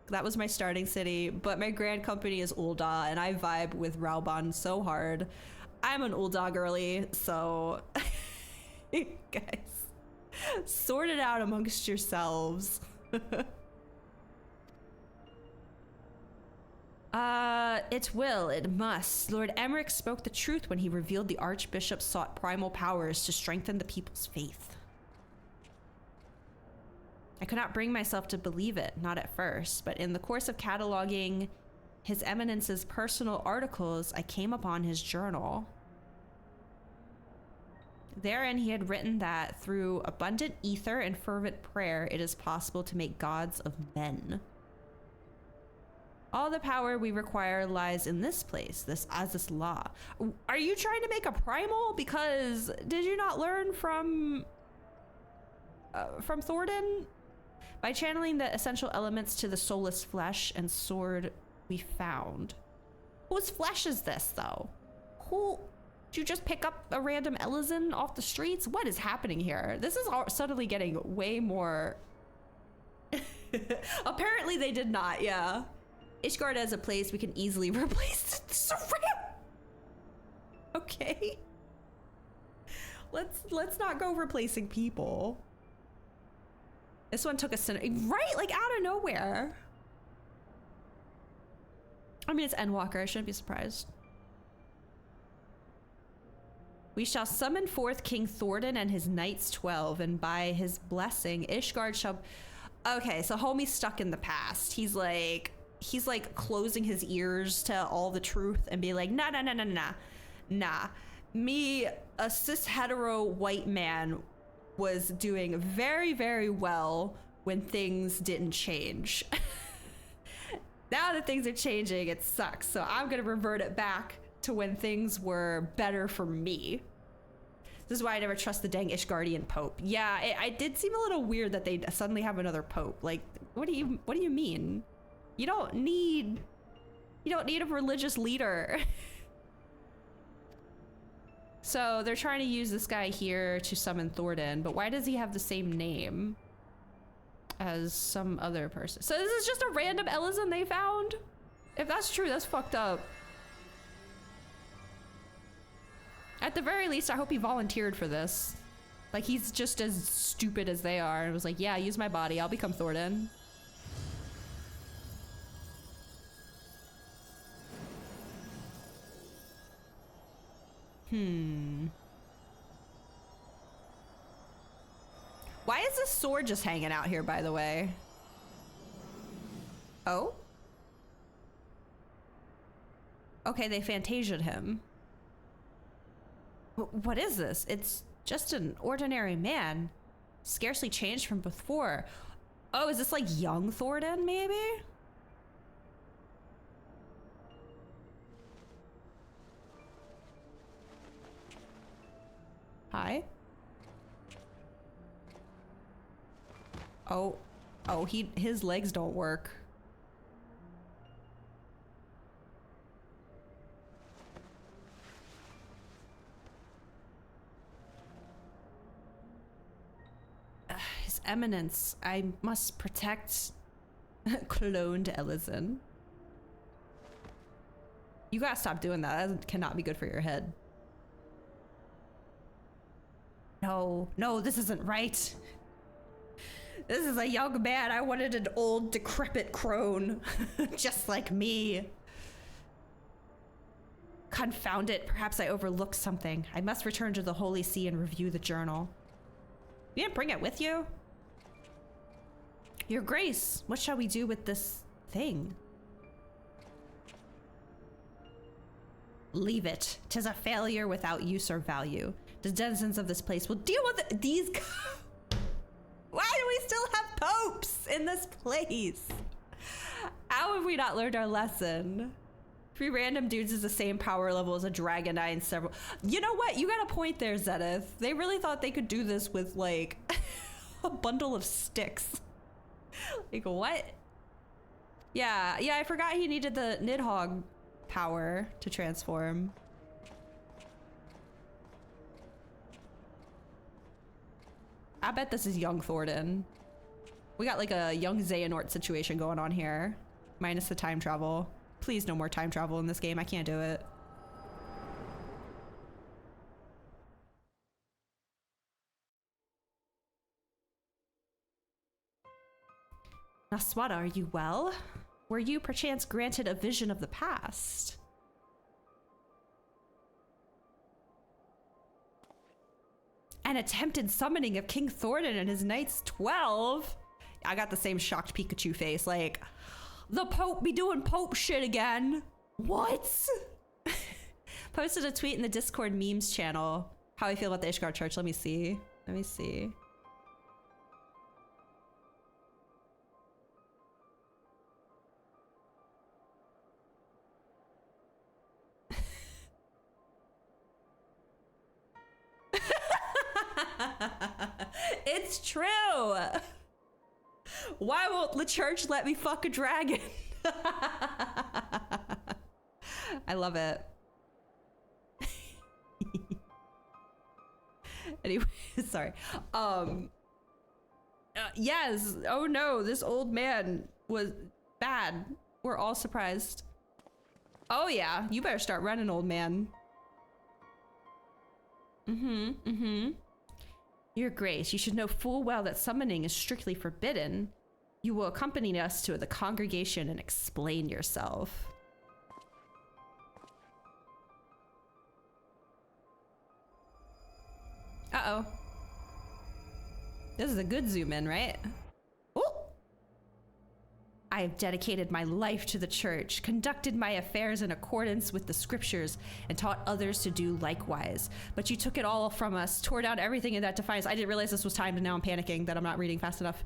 That was my starting city, but my grand company is Ul'dah, and I vibe with Raubon so hard. I'm an Ul'dah girly, so guys, sort it out amongst yourselves. It must. Lord Emmerich spoke the truth when he revealed the Archbishop sought primal powers to strengthen the people's faith. I could not bring myself to believe it, not at first, but in the course of cataloging His Eminence's personal articles, I came upon his journal. Therein he had written that through abundant ether and fervent prayer, it is possible to make gods of men. All the power we require lies in this place, this Aziz law. Are you trying to make a primal? Because did you not learn from Thordan? By channeling the essential elements to the soulless flesh and sword we found. Whose flesh is this, though? Did you just pick up a random Elysian off the streets? What is happening here? This is suddenly getting way more... Apparently they did not, yeah. Ishgard as a place we can easily replace Saram. Okay. Let's not go replacing people. This one took a right, like out of nowhere. I mean, it's Endwalker. I shouldn't be surprised. We shall summon forth King Thordan and his knights 12, and by his blessing, Ishgard shall... Okay, so homie's stuck in the past. He's like closing his ears to all the truth and be like, nah. Me, a cis hetero white man, was doing very, very well when things didn't change. Now that things are changing, it sucks. So I'm gonna revert it back to when things were better for me. This is why I never trust the dang Ishgardian Pope. Yeah, it did seem a little weird that they suddenly have another Pope. Like, what do you mean? You don't need a religious leader. So they're trying to use this guy here to summon Thordan, but why does he have the same name as some other person? So this is just a random Elysian they found? If that's true, that's fucked up. At the very least, I hope he volunteered for this. Like, he's just as stupid as they are and was like, yeah, use my body, I'll become Thordan. Why is this sword just hanging out here, by the way? Oh? Okay, they fantasia'd him. What is this? It's just an ordinary man. Scarcely changed from before. Oh, is this like young Thordan, maybe? Hi. Oh, his legs don't work. His Eminence, I must protect cloned Elysian. You gotta stop doing that. That cannot be good for your head. No, this isn't right. This is a young man. I wanted an old, decrepit crone, just like me. confound it. Perhaps I overlooked something. I must return to the Holy See and review the journal. You didn't bring it with you? Your Grace, what shall we do with this thing? Leave it. 'Tis a failure without use or value. The denizens of this place will deal with it. These... Why do we still have popes in this place? How have we not learned our lesson? 3 random dudes is the same power level as a dragon eye and several... You know what? You got a point there, Zenith. They really thought they could do this with, like, a bundle of sticks. Like, what? Yeah, I forgot he needed the Nidhogg power to transform. I bet this is young Thornton. We got like a young Xehanort situation going on here. Minus the time travel. Please no more time travel in this game. I can't do it. Naswada, are you well? Were you perchance granted a vision of the past? An attempted summoning of King Thornton and his Knights 12? I got the same shocked Pikachu face, like, the Pope be doing Pope shit again. What? Posted a tweet in the Discord memes channel. How I feel about the Ishgard Church. Let me see. It's true. Why won't the church let me fuck a dragon? I love it. Anyway, sorry. Yes. Oh no, this old man was bad. We're all surprised. Oh yeah, you better start running, old man. Your Grace, you should know full well that summoning is strictly forbidden. You will accompany us to the congregation and explain yourself. Uh-oh. This is a good zoom in, right? Oh! I have dedicated my life to the church, conducted my affairs in accordance with the scriptures, and taught others to do likewise. But you took it all from us, tore down everything in that defiance. I didn't realize this was timed, and now I'm panicking that I'm not reading fast enough.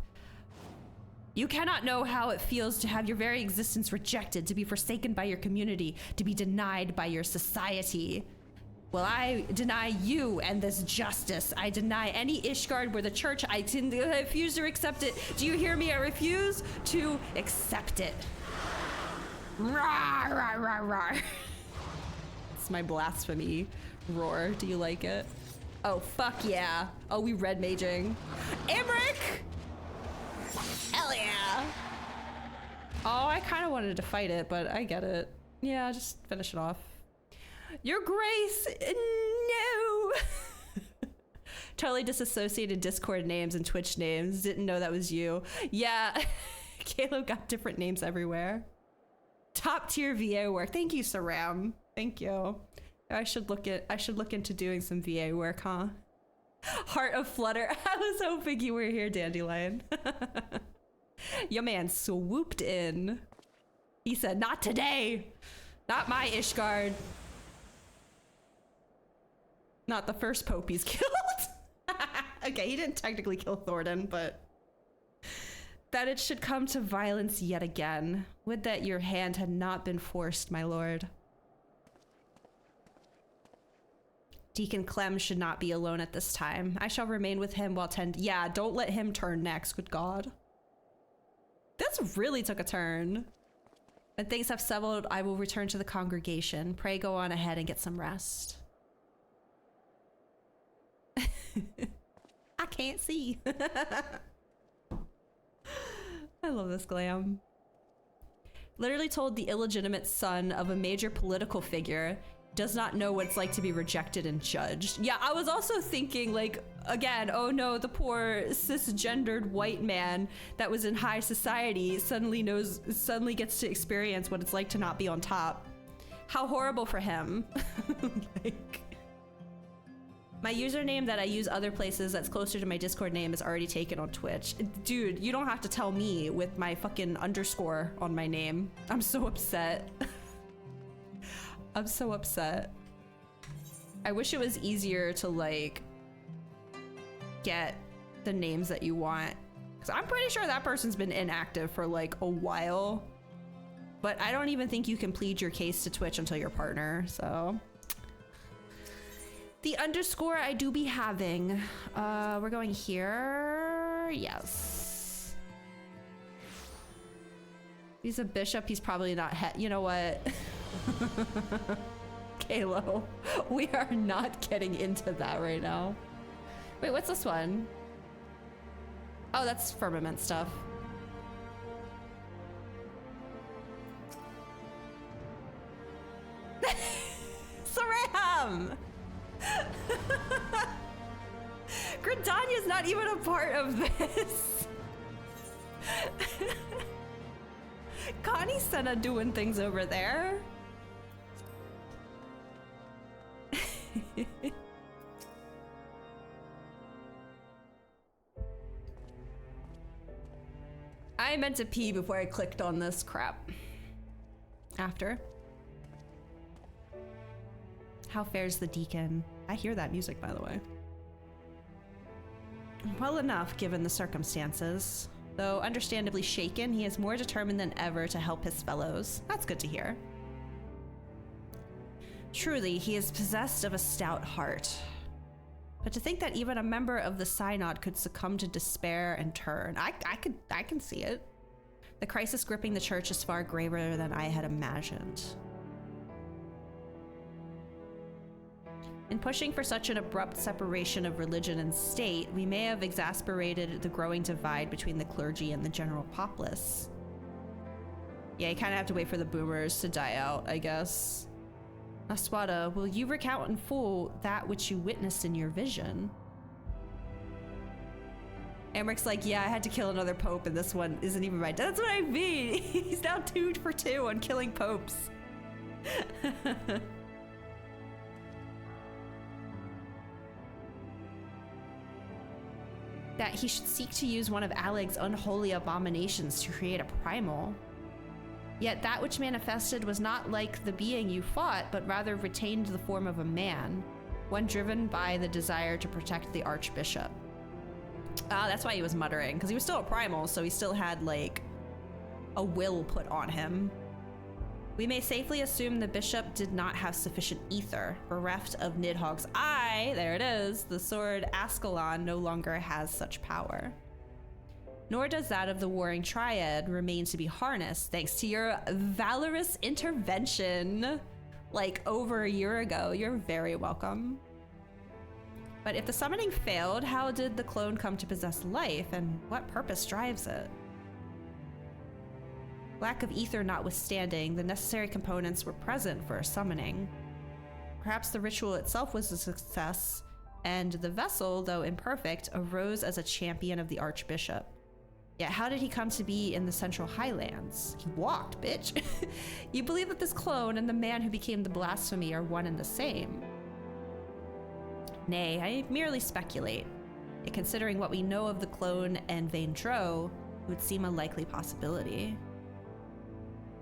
You cannot know how it feels to have your very existence rejected, to be forsaken by your community, to be denied by your society. Well, I deny you and this justice. I deny any Ishgard where the church, I refuse to accept it. Do you hear me? I refuse to accept it. Rawr, rawr, rawr, rawr. It's my blasphemy roar. Do you like it? Oh, fuck yeah. Oh, we red maging. Imric! Hell yeah. Oh, I kind of wanted to fight it, but I get it. Yeah, just finish it off. Your Grace, no. Totally disassociated Discord names and Twitch names. Didn't know that was you. Yeah, Caleb got different names everywhere. Top tier VA work. Thank you, Saram. Thank you. I should look into doing some VA work, huh? Heart of Flutter. I was hoping you were here, Dandelion. Your man swooped in. He said, "Not today. Not my Ishgard." Not the first Pope he's killed. Okay, he didn't technically kill Thornton, but that it should come to violence yet again. Would that your hand had not been forced, my lord. Deacon Clem should not be alone at this time. I shall remain with him while yeah, don't let him turn next, good God. This really took a turn. When things have settled, I will return to the congregation. Pray go on ahead and get some rest. I can't see. I love this glam. Literally told the illegitimate son of a major political figure does not know what it's like to be rejected and judged. Yeah, I was also thinking, like, again, oh no, the poor cisgendered white man that was in high society suddenly gets to experience what it's like to not be on top. How horrible for him. Like, my username that I use other places that's closer to my Discord name is already taken on Twitch. Dude, you don't have to tell me with my fucking underscore on my name. I'm so upset. I'm so upset. I wish it was easier to like get the names that you want. Cause I'm pretty sure that person's been inactive for like a while, but I don't even think you can plead your case to Twitch until your partner, so. The underscore I do be having. We're going here, yes. He's a bishop, he's probably not you know what? Kalo, we are not getting into that right now. Wait, what's this one? Oh, that's firmament stuff. Saram! Gridania's not even a part of this. Connie Senna doing things over there. I meant to pee before I clicked on this crap. After. How fares the deacon? I hear that music, by the way. Well enough, given the circumstances. Though understandably shaken, he is more determined than ever to help his fellows. That's good to hear. Truly, he is possessed of a stout heart. But to think that even a member of the Synod could succumb to despair and turn, I can see it. The crisis gripping the church is far graver than I had imagined. In pushing for such an abrupt separation of religion and state, we may have exacerbated the growing divide between the clergy and the general populace. Yeah, you kind of have to wait for the boomers to die out, I guess. Aswada, will you recount in full that which you witnessed in your vision? Amric's like, yeah, I had to kill another pope and this one isn't even my dad. That's what I mean. He's now 2 for 2 on killing popes. That he should seek to use one of Aleg's unholy abominations to create a primal. Yet that which manifested was not like the being you fought, but rather retained the form of a man, one driven by the desire to protect the archbishop. That's why he was muttering, because he was still a primal, so he still had, like, a will put on him. We may safely assume the bishop did not have sufficient ether. Bereft of Nidhogg's eye, there it is, the sword Ascalon no longer has such power. Nor does that of the warring triad remain to be harnessed thanks to your valorous intervention like over a year ago. You're very welcome. But if the summoning failed, how did the clone come to possess life, and what purpose drives it? Lack of ether notwithstanding, the necessary components were present for a summoning. Perhaps the ritual itself was a success, and the vessel, though imperfect, arose as a champion of the archbishop. Yet how did he come to be in the Central Highlands? He walked, bitch. You believe that this clone and the man who became the blasphemy are one and the same? Nay, I merely speculate. Yet considering what we know of the clone and Vaindro, it would seem a likely possibility.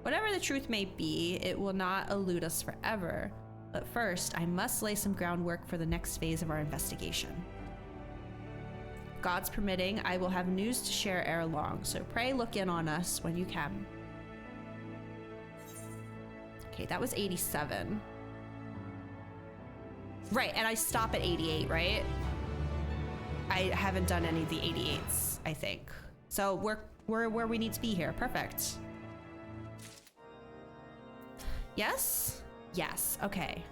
Whatever the truth may be, it will not elude us forever. But first, I must lay some groundwork for the next phase of our investigation. God's permitting, I will have news to share ere long, so pray look in on us when you can. Okay, that was 87. Right, and I stop at 88, right? I haven't done any of the 88s, I think. So we're where we need to be here. Perfect. Yes? Yes, okay.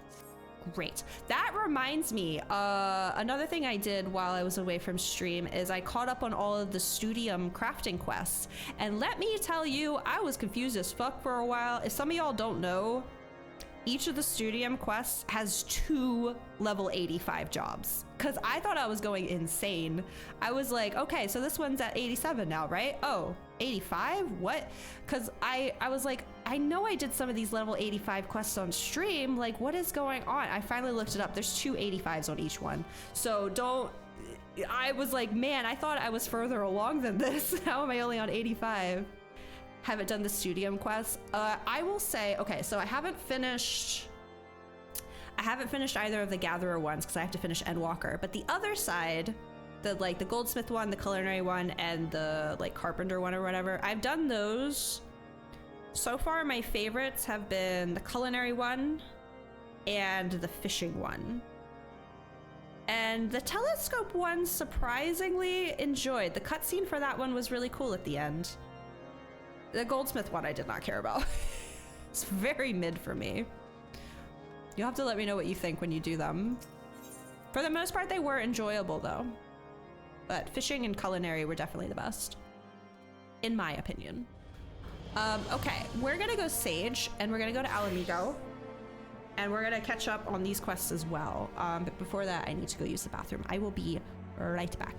Great. That reminds me, another thing I did while I was away from stream is I caught up on all of the Studium crafting quests. And let me tell you, I was confused as fuck for a while. If some of y'all don't know, each of the Studium quests has 2 level 85 jobs. Cause I thought I was going insane. I was like, okay, so this one's at 87 now, right? Oh, 85? What? Cause I was like, I I know I did some of these level 85 quests on stream. Like, what is going on? I finally looked it up. There's 2 85s on each one. So don't... I was like, man, I thought I was further along than this. How am I only on 85? Haven't done the Studium quest. I will say, okay, so I haven't finished either of the Gatherer ones because I have to finish Endwalker. But the other side, the Goldsmith one, the Culinary one, and the like Carpenter one or whatever, I've done those. So far, my favorites have been the Culinary one and the Fishing one. And the Telescope one, surprisingly enjoyed. The cutscene for that one was really cool at the end. The Goldsmith one I did not care about. It's very mid for me. You'll have to let me know what you think when you do them. For the most part, they were enjoyable though. But Fishing and Culinary were definitely the best, in my opinion. Okay, we're gonna go Sage, and we're gonna go to Alamigo. And we're gonna catch up on these quests as well. But before that, I need to go use the bathroom. I will be right back.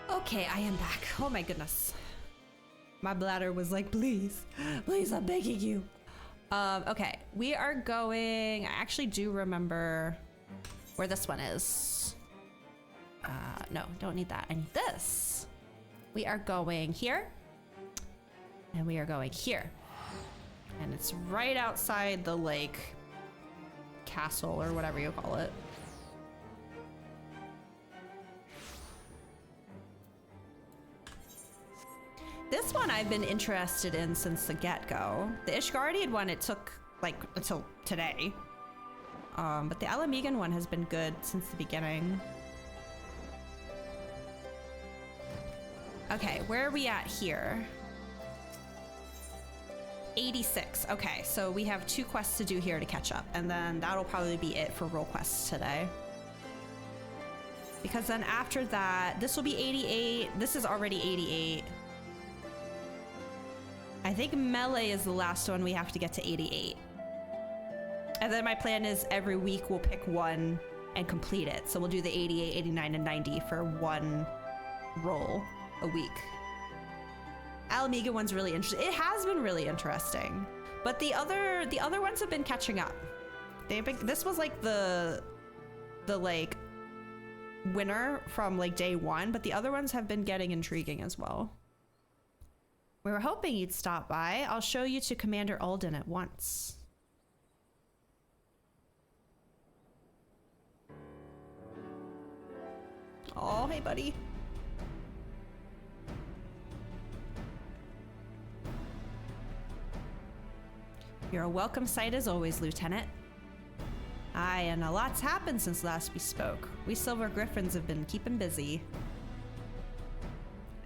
Okay, I am back. Oh my goodness. My bladder was like, please, please, I'm begging you. Okay, we are going, I actually do remember where this one is. No, don't need that. I need this. We are going here. And we are going here. And it's right outside the like castle or whatever you call it. This one I've been interested in since the get-go. The Ishgardian one, it took like until today. But the Alamigan one has been good since the beginning. Okay, where are we at here? 86. Okay, so we have 2 quests to do here to catch up, and then that'll probably be it for role quests today. Because then after that, this will be 88. This is already 88. I think Melee is the last one we have to get to 88. And then my plan is every week we'll pick one and complete it. So we'll do the 88, 89, and 90 for one roll a week. Alamiga one's really interesting. It has been really interesting. But the other ones have been catching up. They've been, this was like the like winner from like day 1, but the other ones have been getting intriguing as well. We were hoping you'd stop by. I'll show you to Commander Alden at once. Oh, hey, buddy. You're a welcome sight as always, Lieutenant. Aye, and a lot's happened since last we spoke. We Silver Griffins have been keeping busy.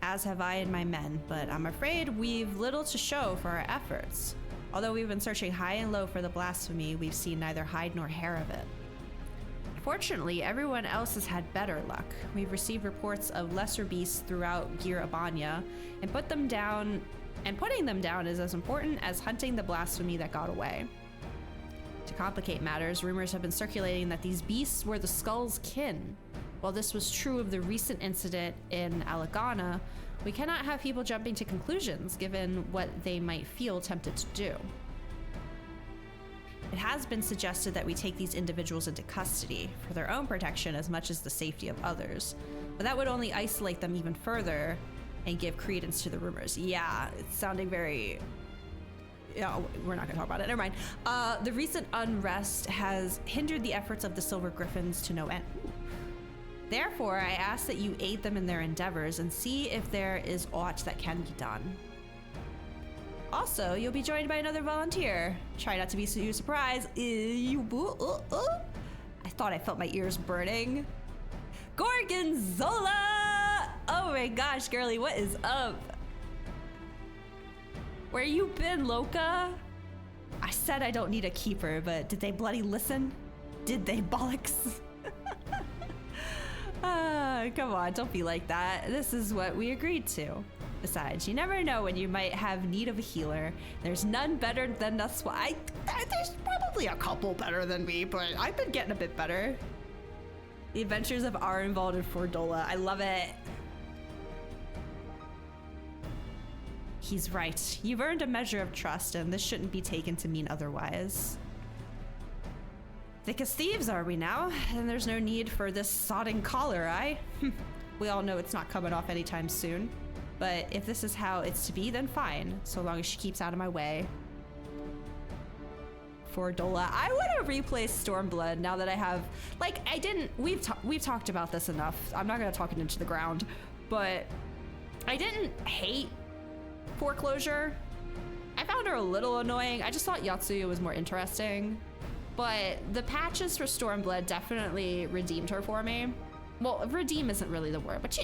As have I and my men, but I'm afraid we've little to show for our efforts. Although we've been searching high and low for the blasphemy, we've seen neither hide nor hair of it. Fortunately, everyone else has had better luck. We've received reports of lesser beasts throughout Gir Abanya, and putting them down is as important as hunting the blasphemy that got away. To complicate matters, rumors have been circulating that these beasts were the Skull's kin. While this was true of the recent incident in Alagana, we cannot have people jumping to conclusions given what they might feel tempted to do. It has been suggested that we take these individuals into custody for their own protection as much as the safety of others, but that would only isolate them even further and give credence to the rumors. Yeah, it's sounding very... Yeah, we're not gonna talk about it, never mind. The recent unrest has hindered the efforts of the Silver Griffins to no end. Therefore, I ask that you aid them in their endeavors and see if there is aught that can be done. Also, you'll be joined by another volunteer. Try not to be too surprised. I thought I felt my ears burning. Gorgonzola! Oh my gosh, girly, what is up? Where you been, Loca? I said I don't need a keeper, but did they bloody listen? Did they, bollocks? Come on, don't be like that. This is what we agreed to. Besides, you never know when you might have need of a healer. There's none better than us. There's probably a couple better than me, but I've been getting a bit better. The adventures of Arenvald and Fordola. I love it. He's right. You've earned a measure of trust, and this shouldn't be taken to mean otherwise. Thick as thieves are we now, and there's no need for this sodding collar, aye? We all know it's not coming off anytime soon. But if this is how it's to be, then fine, so long as she keeps out of my way. Fordola. I want to replay Stormblood now that I have, like, we've talked about this enough. I'm not gonna talk it into the ground, but I didn't hate Foreclosure. I found her a little annoying. I just thought Yatsuya was more interesting. But the patches for Stormblood definitely redeemed her for me. Well, redeem isn't really the word, but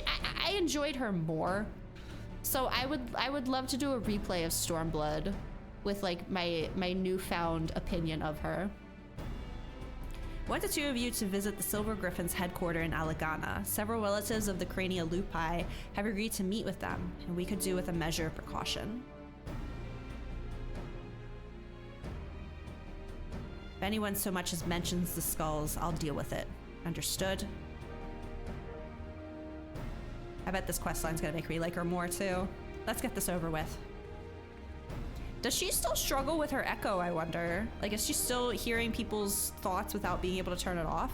I enjoyed her more. So I would love to do a replay of Stormblood with like my newfound opinion of her. I want the two of you to visit the Silver Griffin's headquarters in Alagana. Several relatives of the Crania Lupi have agreed to meet with them, and we could do with a measure of precaution. If anyone so much as mentions the skulls, I'll deal with it. Understood? I bet this questline's gonna make me like her more too. Let's get this over with. Does she still struggle with her echo, I wonder? Like, is she still hearing people's thoughts without being able to turn it off?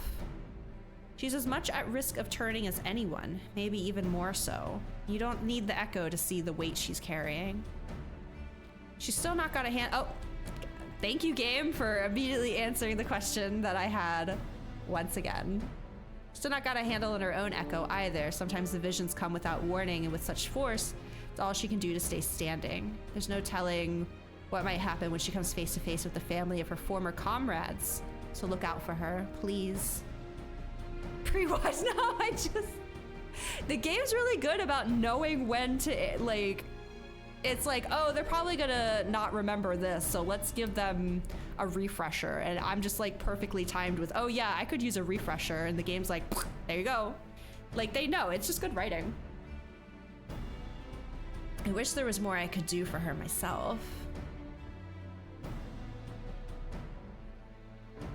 She's as much at risk of turning as anyone, maybe even more so. You don't need the echo to see the weight she's carrying. She's still not got a hand- oh! Thank you, game, for immediately answering the question that I had once again. Still not got a handle on her own echo either. Sometimes the visions come without warning, and with such force, it's all she can do to stay standing. There's no telling what might happen when she comes face to face with the family of her former comrades. So look out for her, please. Pre-watch? No, the game's really good about knowing when to, like, it's like, oh, they're probably gonna not remember this, so let's give them a refresher. And I'm just like perfectly timed with, oh yeah, I could use a refresher. And the game's like, there you go. Like, they know, it's just good writing. I wish there was more I could do for her myself.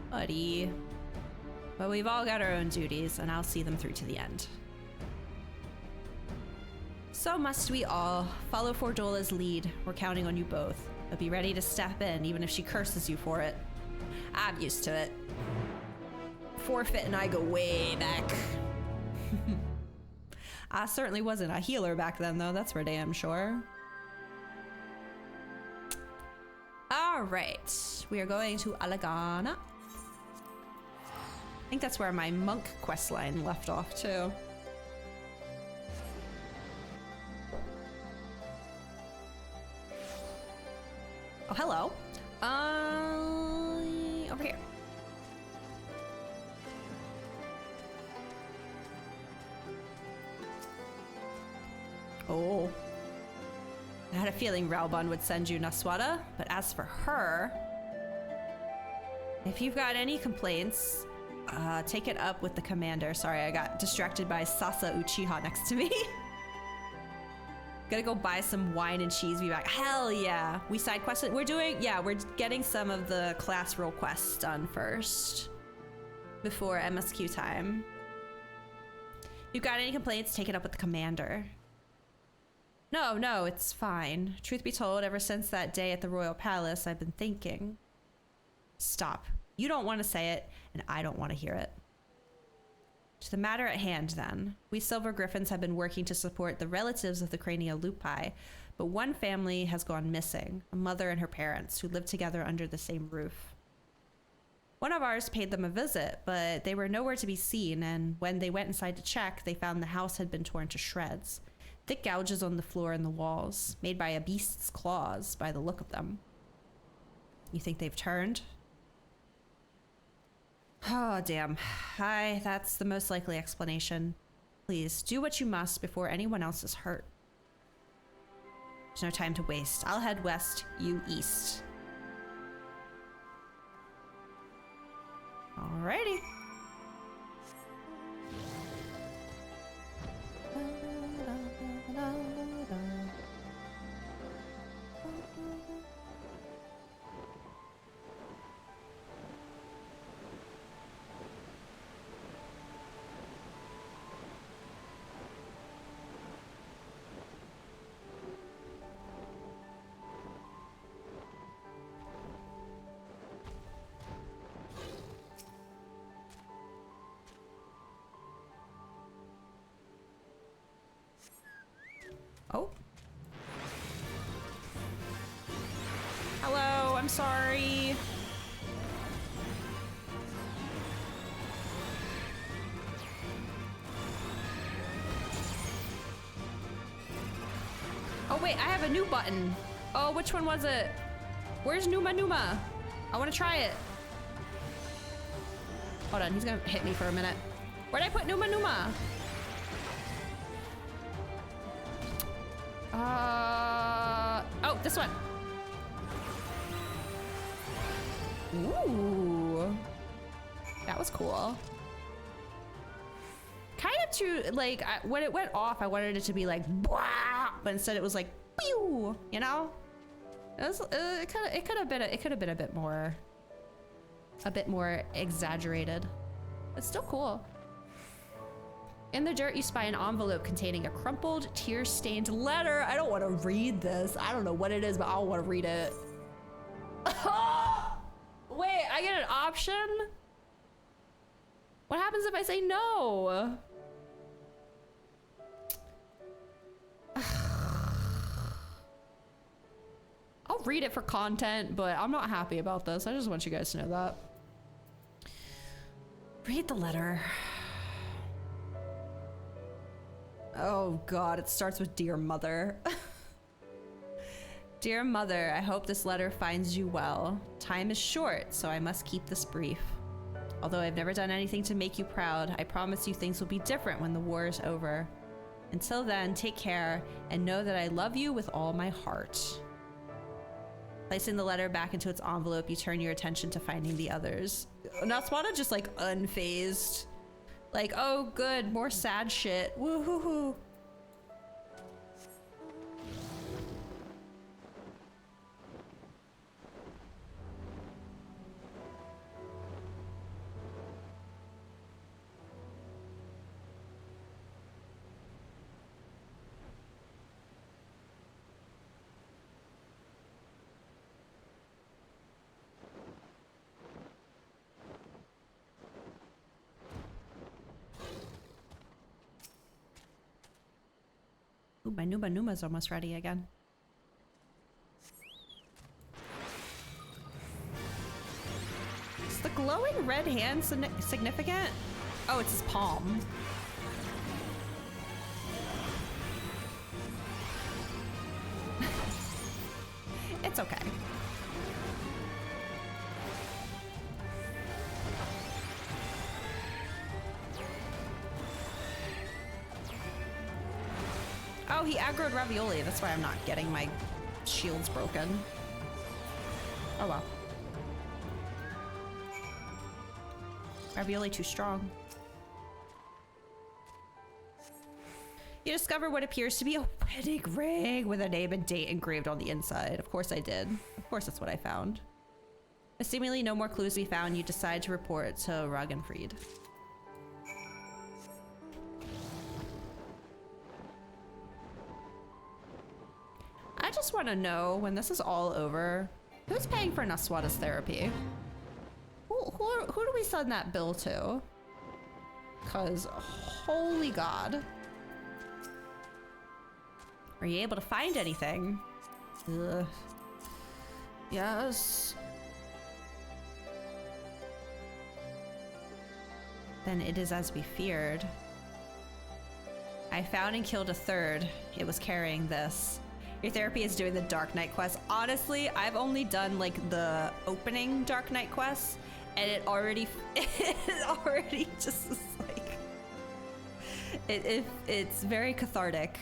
Buddy. But we've all got our own duties, and I'll see them through to the end. So must we all. Follow Fordola's lead. We're counting on you both. But be ready to step in, even if she curses you for it. I'm used to it. Forfeit and I go way back. I certainly wasn't a healer back then, though. That's for damn sure. All right. We are going to Alagana. I think that's where my monk questline left off, too. Oh, hello. Over here. Oh. I had a feeling Raubon would send you Naswada, but as for her, if you've got any complaints, take it up with the commander. Sorry, I got distracted by Sasa Uchiha next to me. Gotta go buy some wine and cheese, be back. Hell yeah. We side quested. We're getting some of the class role quests done first before MSQ time. If you've got any complaints, take it up with the commander. No, it's fine. Truth be told, ever since that day at the Royal Palace, I've been thinking. Stop. You don't want to say it, and I don't want to hear it. To the matter at hand, then. We Silver Griffins have been working to support the relatives of the Crania Lupi, but one family has gone missing, a mother and her parents, who lived together under the same roof. One of ours paid them a visit, but they were nowhere to be seen, and when they went inside to check, they found the house had been torn to shreds. Thick gouges on the floor and the walls, made by a beast's claws, by the look of them. You think they've turned? Oh, damn. That's the most likely explanation. Please, do what you must before anyone else is hurt. There's no time to waste. I'll head west, you east. Alrighty. Oh. Hello, I'm sorry. Oh wait, I have a new button. Oh, which one was it? Where's Numa Numa? I want to try it. Hold on, he's gonna hit me for a minute. Where'd I put Numa Numa? Oh, this one. Ooh. That was cool. Kind of too, like, when it went off, I wanted it to be like, blah, but instead it was like, pew, you know? It was, it could have been a bit more exaggerated. It's still cool. In the dirt, you spy an envelope containing a crumpled, tear-stained letter. I don't want to read this. I don't know what it is, but I want to read it. Wait, I get an option? What happens if I say no? I'll read it for content, but I'm not happy about this. I just want you guys to know that. Read the letter. Oh God, it starts with Dear Mother. Dear Mother, I hope this letter finds you well. Time is short, so I must keep this brief. Although I've never done anything to make you proud, I promise you things will be different when the war is over. Until then, take care and know that I love you with all my heart. Placing the letter back into its envelope, you turn your attention to finding the others. Naswada just like unfazed. Like, oh good, more sad shit. Woo-hoo-hoo. Ooh, my Numa Numa's almost ready again. Is the glowing red hand significant? Oh, it's his palm. It's okay. Oh, he aggroed Ravioli. That's why I'm not getting my shields broken. Oh, well. Ravioli too strong. You discover what appears to be a wedding ring with a name and date engraved on the inside. Of course I did. Of course that's what I found. With seemingly no more clues to be found, you decide to report to Ragenfried. I just want to know, when this is all over, who's paying for Naswada's therapy? Who do we send that bill to? Because, holy God. Are you able to find anything? Ugh. Yes. Then it is as we feared. I found and killed a third. It was carrying this. Your therapy is doing the Dark Knight quest. Honestly, I've only done like the opening Dark Knight quest, and it already just is like it's very cathartic,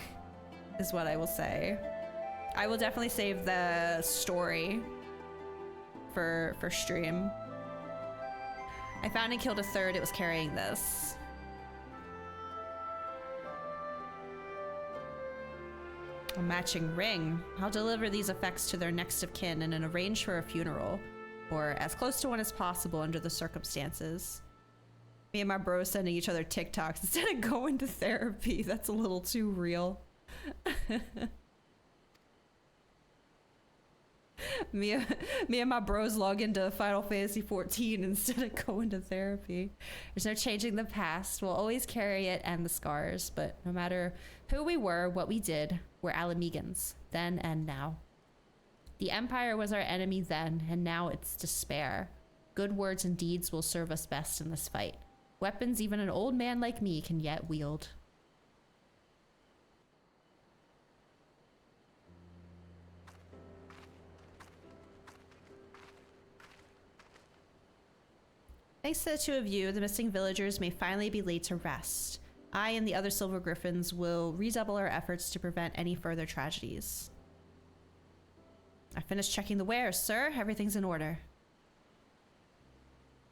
is what I will say. I will definitely save the story for stream. I found and killed a third. It was carrying this. A matching ring. I'll deliver these effects to their next of kin and then arrange for a funeral, or as close to one as possible under the circumstances. Me and my bro sending each other TikToks instead of going to therapy. That's a little too real. me and my bros log into Final Fantasy 14 instead of going to therapy. There's no changing the past. We'll always carry it and the scars, but no matter who we were, what we did, we're Alamegans, then and now. The Empire was our enemy then, and now it's despair. Good words and deeds will serve us best in this fight. Weapons even an old man like me can yet wield. Thanks to the two of you, the missing villagers may finally be laid to rest. I and the other Silver Griffins will redouble our efforts to prevent any further tragedies. I finished checking the wares, sir. Everything's in order.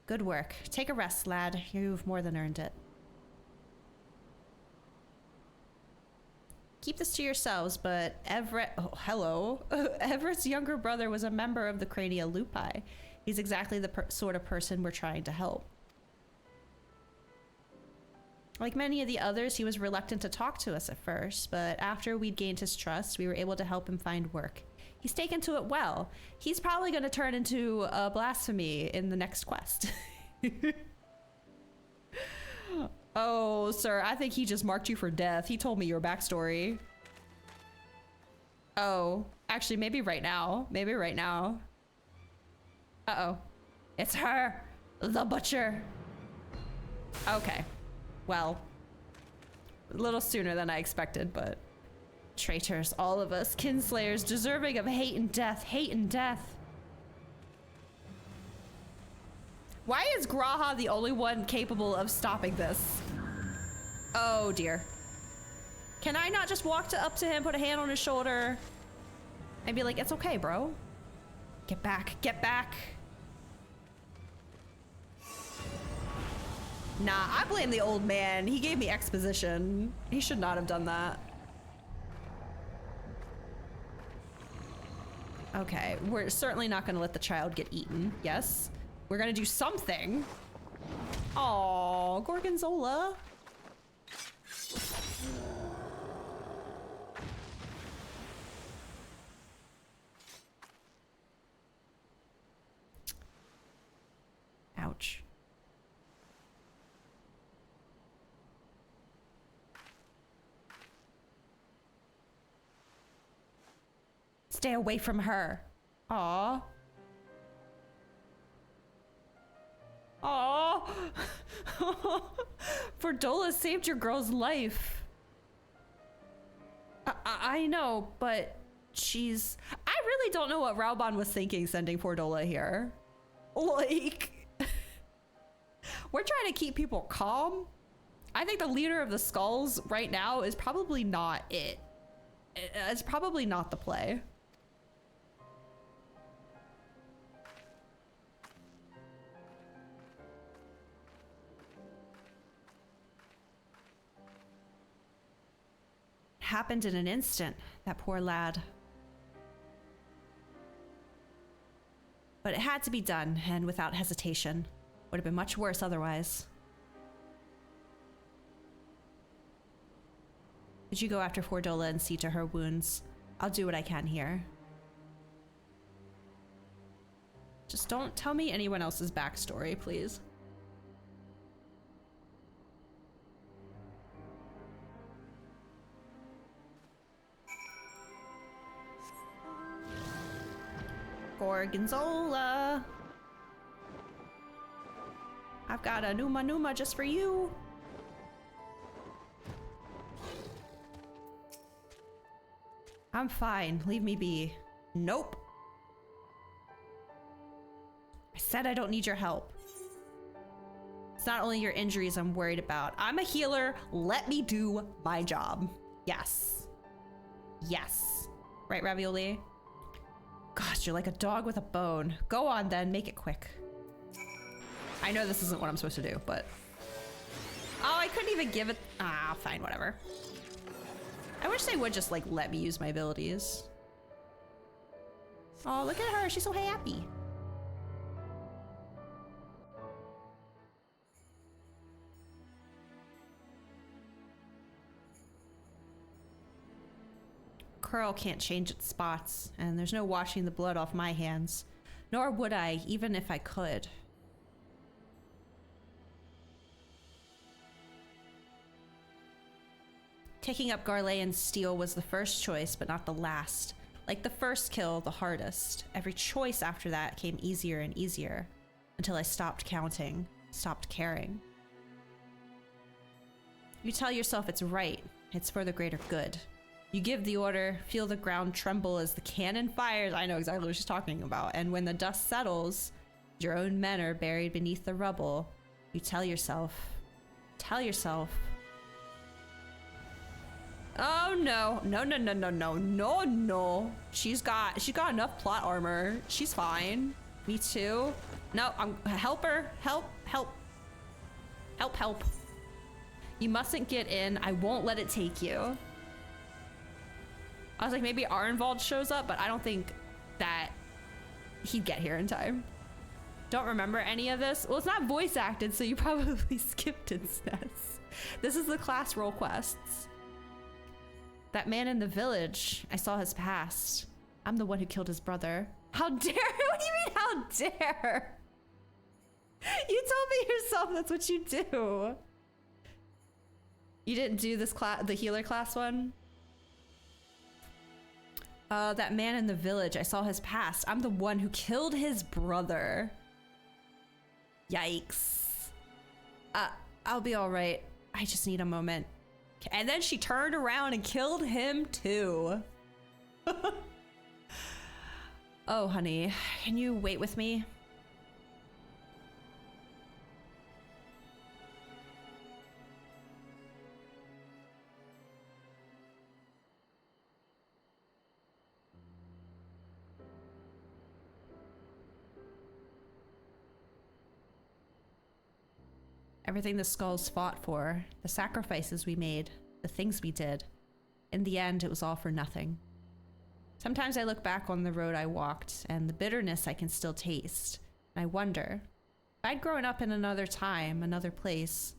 Good work. Take a rest, lad. You've more than earned it. Keep this to yourselves, but Everett... Oh, hello. Everett's younger brother was a member of the Crania Lupi. He's exactly the sort of person we're trying to help. Like many of the others, he was reluctant to talk to us at first, but after we'd gained his trust, we were able to help him find work. He's taken to it well. He's probably going to turn into a blasphemy in the next quest. Oh, sir, I think he just marked you for death. He told me your backstory. Oh, actually, maybe right now. Maybe right now. Uh-oh. It's her, the butcher. Okay. Well, a little sooner than I expected, but... Traitors, all of us, kinslayers, deserving of hate and death, hate and death. Why is Graha the only one capable of stopping this? Oh dear. Can I not just walk up to him, put a hand on his shoulder, and be like, it's okay, bro. Get back, get back. Nah, I blame the old man. He gave me exposition. He should not have done that. Okay, we're certainly not gonna let the child get eaten. Yes, we're gonna do something. Aww, Gorgonzola. Ouch. Stay away from her. Aw. Aw. Fordola saved your girl's life. I know, but she's... I really don't know what Raoban was thinking sending Fordola here. Like... We're trying to keep people calm. I think the leader of the Skulls right now is probably not it. It's probably not the play. Happened in an instant, that poor lad. But it had to be done, and without hesitation. Would have been much worse otherwise. Did you go after Fordola and see to her wounds? I'll do what I can here. Just don't tell me anyone else's backstory, please. Gorgonzola. I've got a Numa just for you. I'm fine. Leave me be. Nope. I said I don't need your help. It's not only your injuries I'm worried about. I'm a healer. Let me do my job. Yes. Yes. Right, Ravioli? Gosh, you're like a dog with a bone. Go on then, make it quick. I know this isn't what I'm supposed to do, but... Oh, I couldn't even give it... Ah, fine, whatever. I wish they would just, like, let me use my abilities. Oh, look at her, she's so happy. Curl can't change its spots, and there's no washing the blood off my hands. Nor would I, even if I could. Taking up Garlean's steel was the first choice, but not the last. Like the first kill, the hardest. Every choice after that came easier and easier, until I stopped counting, stopped caring. You tell yourself it's right, it's for the greater good. You give the order, feel the ground tremble as the cannon fires. I know exactly what she's talking about. And when the dust settles, your own men are buried beneath the rubble. You tell yourself, oh no, no. She's got enough plot armor. She's fine. Me too. No, help her. Help. You mustn't get in. I won't let it take you. I was like, maybe Arnvald shows up, but I don't think that he'd get here in time. Don't remember any of this. Well, it's not voice acted, so you probably skipped instead. This is the class role quests. That man in the village, I saw his past. I'm the one who killed his brother. How dare? What do you mean, how dare? You told me yourself that's what you do. You didn't do this class, the healer class one? That man in the village, I saw his past. I'm the one who killed his brother. Yikes. I'll be all right. I just need a moment. And then she turned around and killed him too. Oh, honey, can you wait with me? Everything the skulls fought for, the sacrifices we made, the things we did. In the end, it was all for nothing. Sometimes I look back on the road I walked and the bitterness I can still taste. And I wonder, if I'd grown up in another time, another place,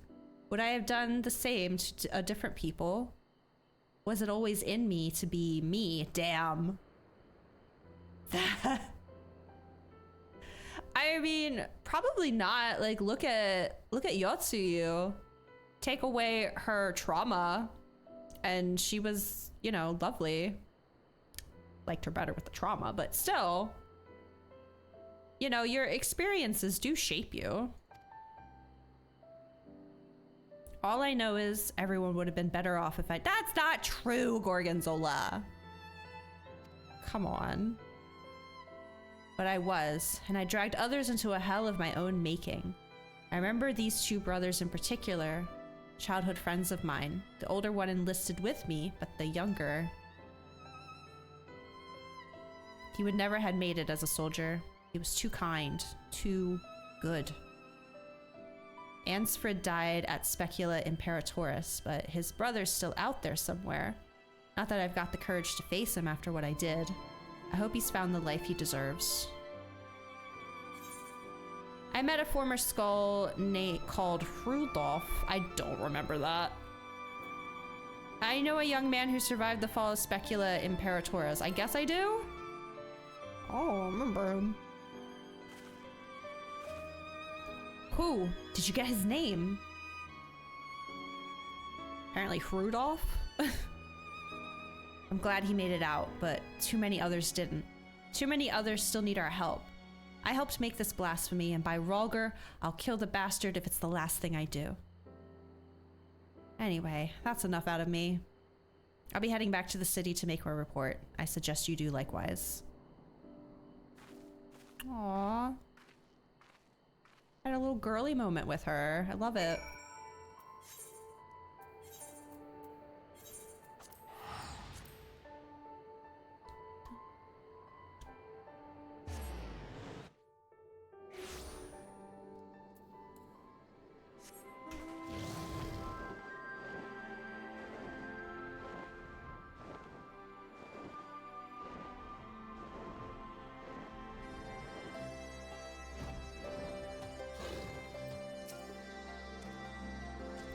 would I have done the same to a different people? Was it always in me to be me? Damn. I mean, probably not. Like, look at Yotsuyu. Take away her trauma, and she was, you know, lovely. Liked her better with the trauma, but still, you know, your experiences do shape you. All I know is everyone would have been better off if That's not true, Gorgonzola. Come on. But I was, and I dragged others into a hell of my own making. I remember these two brothers in particular, childhood friends of mine. The older one enlisted with me, but the younger... He would never have made it as a soldier. He was too kind, too good. Ansfrid died at Specula Imperatoris, but his brother's still out there somewhere. Not that I've got the courage to face him after what I did. I hope he's found the life he deserves. I met a former skull called Rudolph. I don't remember that. I know a young man who survived the fall of Specula Imperatoris. I guess I do? Oh, I remember him. Who? Did you get his name? Apparently Rudolph? I'm glad he made it out, but too many others didn't. Too many others still need our help. I helped make this blasphemy, and by Rhalgr, I'll kill the bastard if it's the last thing I do. Anyway, that's enough out of me. I'll be heading back to the city to make my report. I suggest you do likewise. Aww. Had a little girly moment with her. I love it.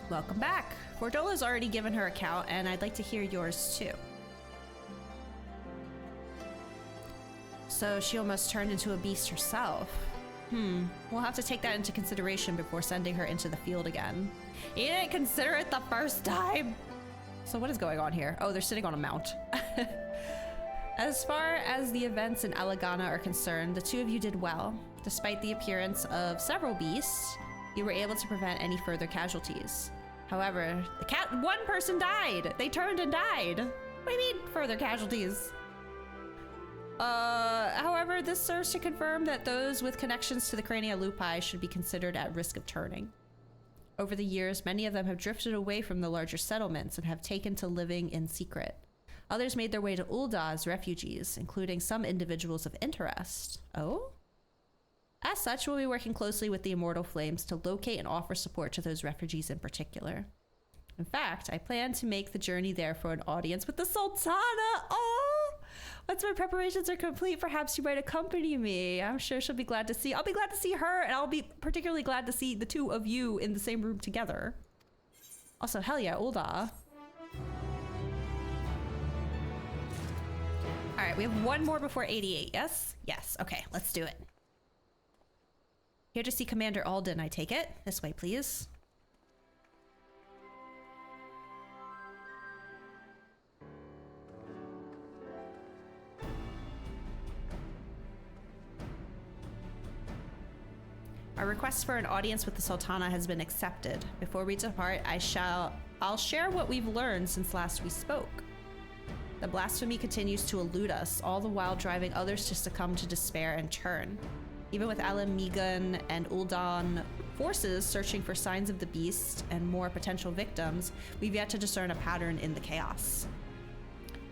Welcome back. Fordola's already given her account, and I'd like to hear yours too. So she almost turned into a beast herself. We'll have to take that into consideration before sending her into the field again. You didn't consider it the first time! So what is going on here? Oh, they're sitting on a mount. As far as the events in Elegana are concerned, the two of you did well. Despite the appearance of several beasts, you were able to prevent any further casualties. However, one person died. They turned and died. What do you mean, further casualties? However, this serves to confirm that those with connections to the Crania Lupi should be considered at risk of turning. Over the years, many of them have drifted away from the larger settlements and have taken to living in secret. Others made their way to Ul'dah as refugees, including some individuals of interest. Oh? As such, we'll be working closely with the Immortal Flames to locate and offer support to those refugees in particular. In fact, I plan to make the journey there for an audience with the Sultana. Oh! Once my preparations are complete, perhaps you might accompany me. I'm sure she'll be glad to see. I'll be glad to see her, and I'll be particularly glad to see the two of you in the same room together. Also, hell yeah, Ul'dah. All right, we have one more before 88, yes? Yes, okay, let's do it. Here to see Commander Alden, I take it. This way, please. Our request for an audience with the Sultana has been accepted. Before we depart, I'll share what we've learned since last we spoke. The blasphemy continues to elude us, all the while driving others to succumb to despair and turn. Even with Alim Migan and Ul'dah forces searching for signs of the beast and more potential victims, we've yet to discern a pattern in the chaos.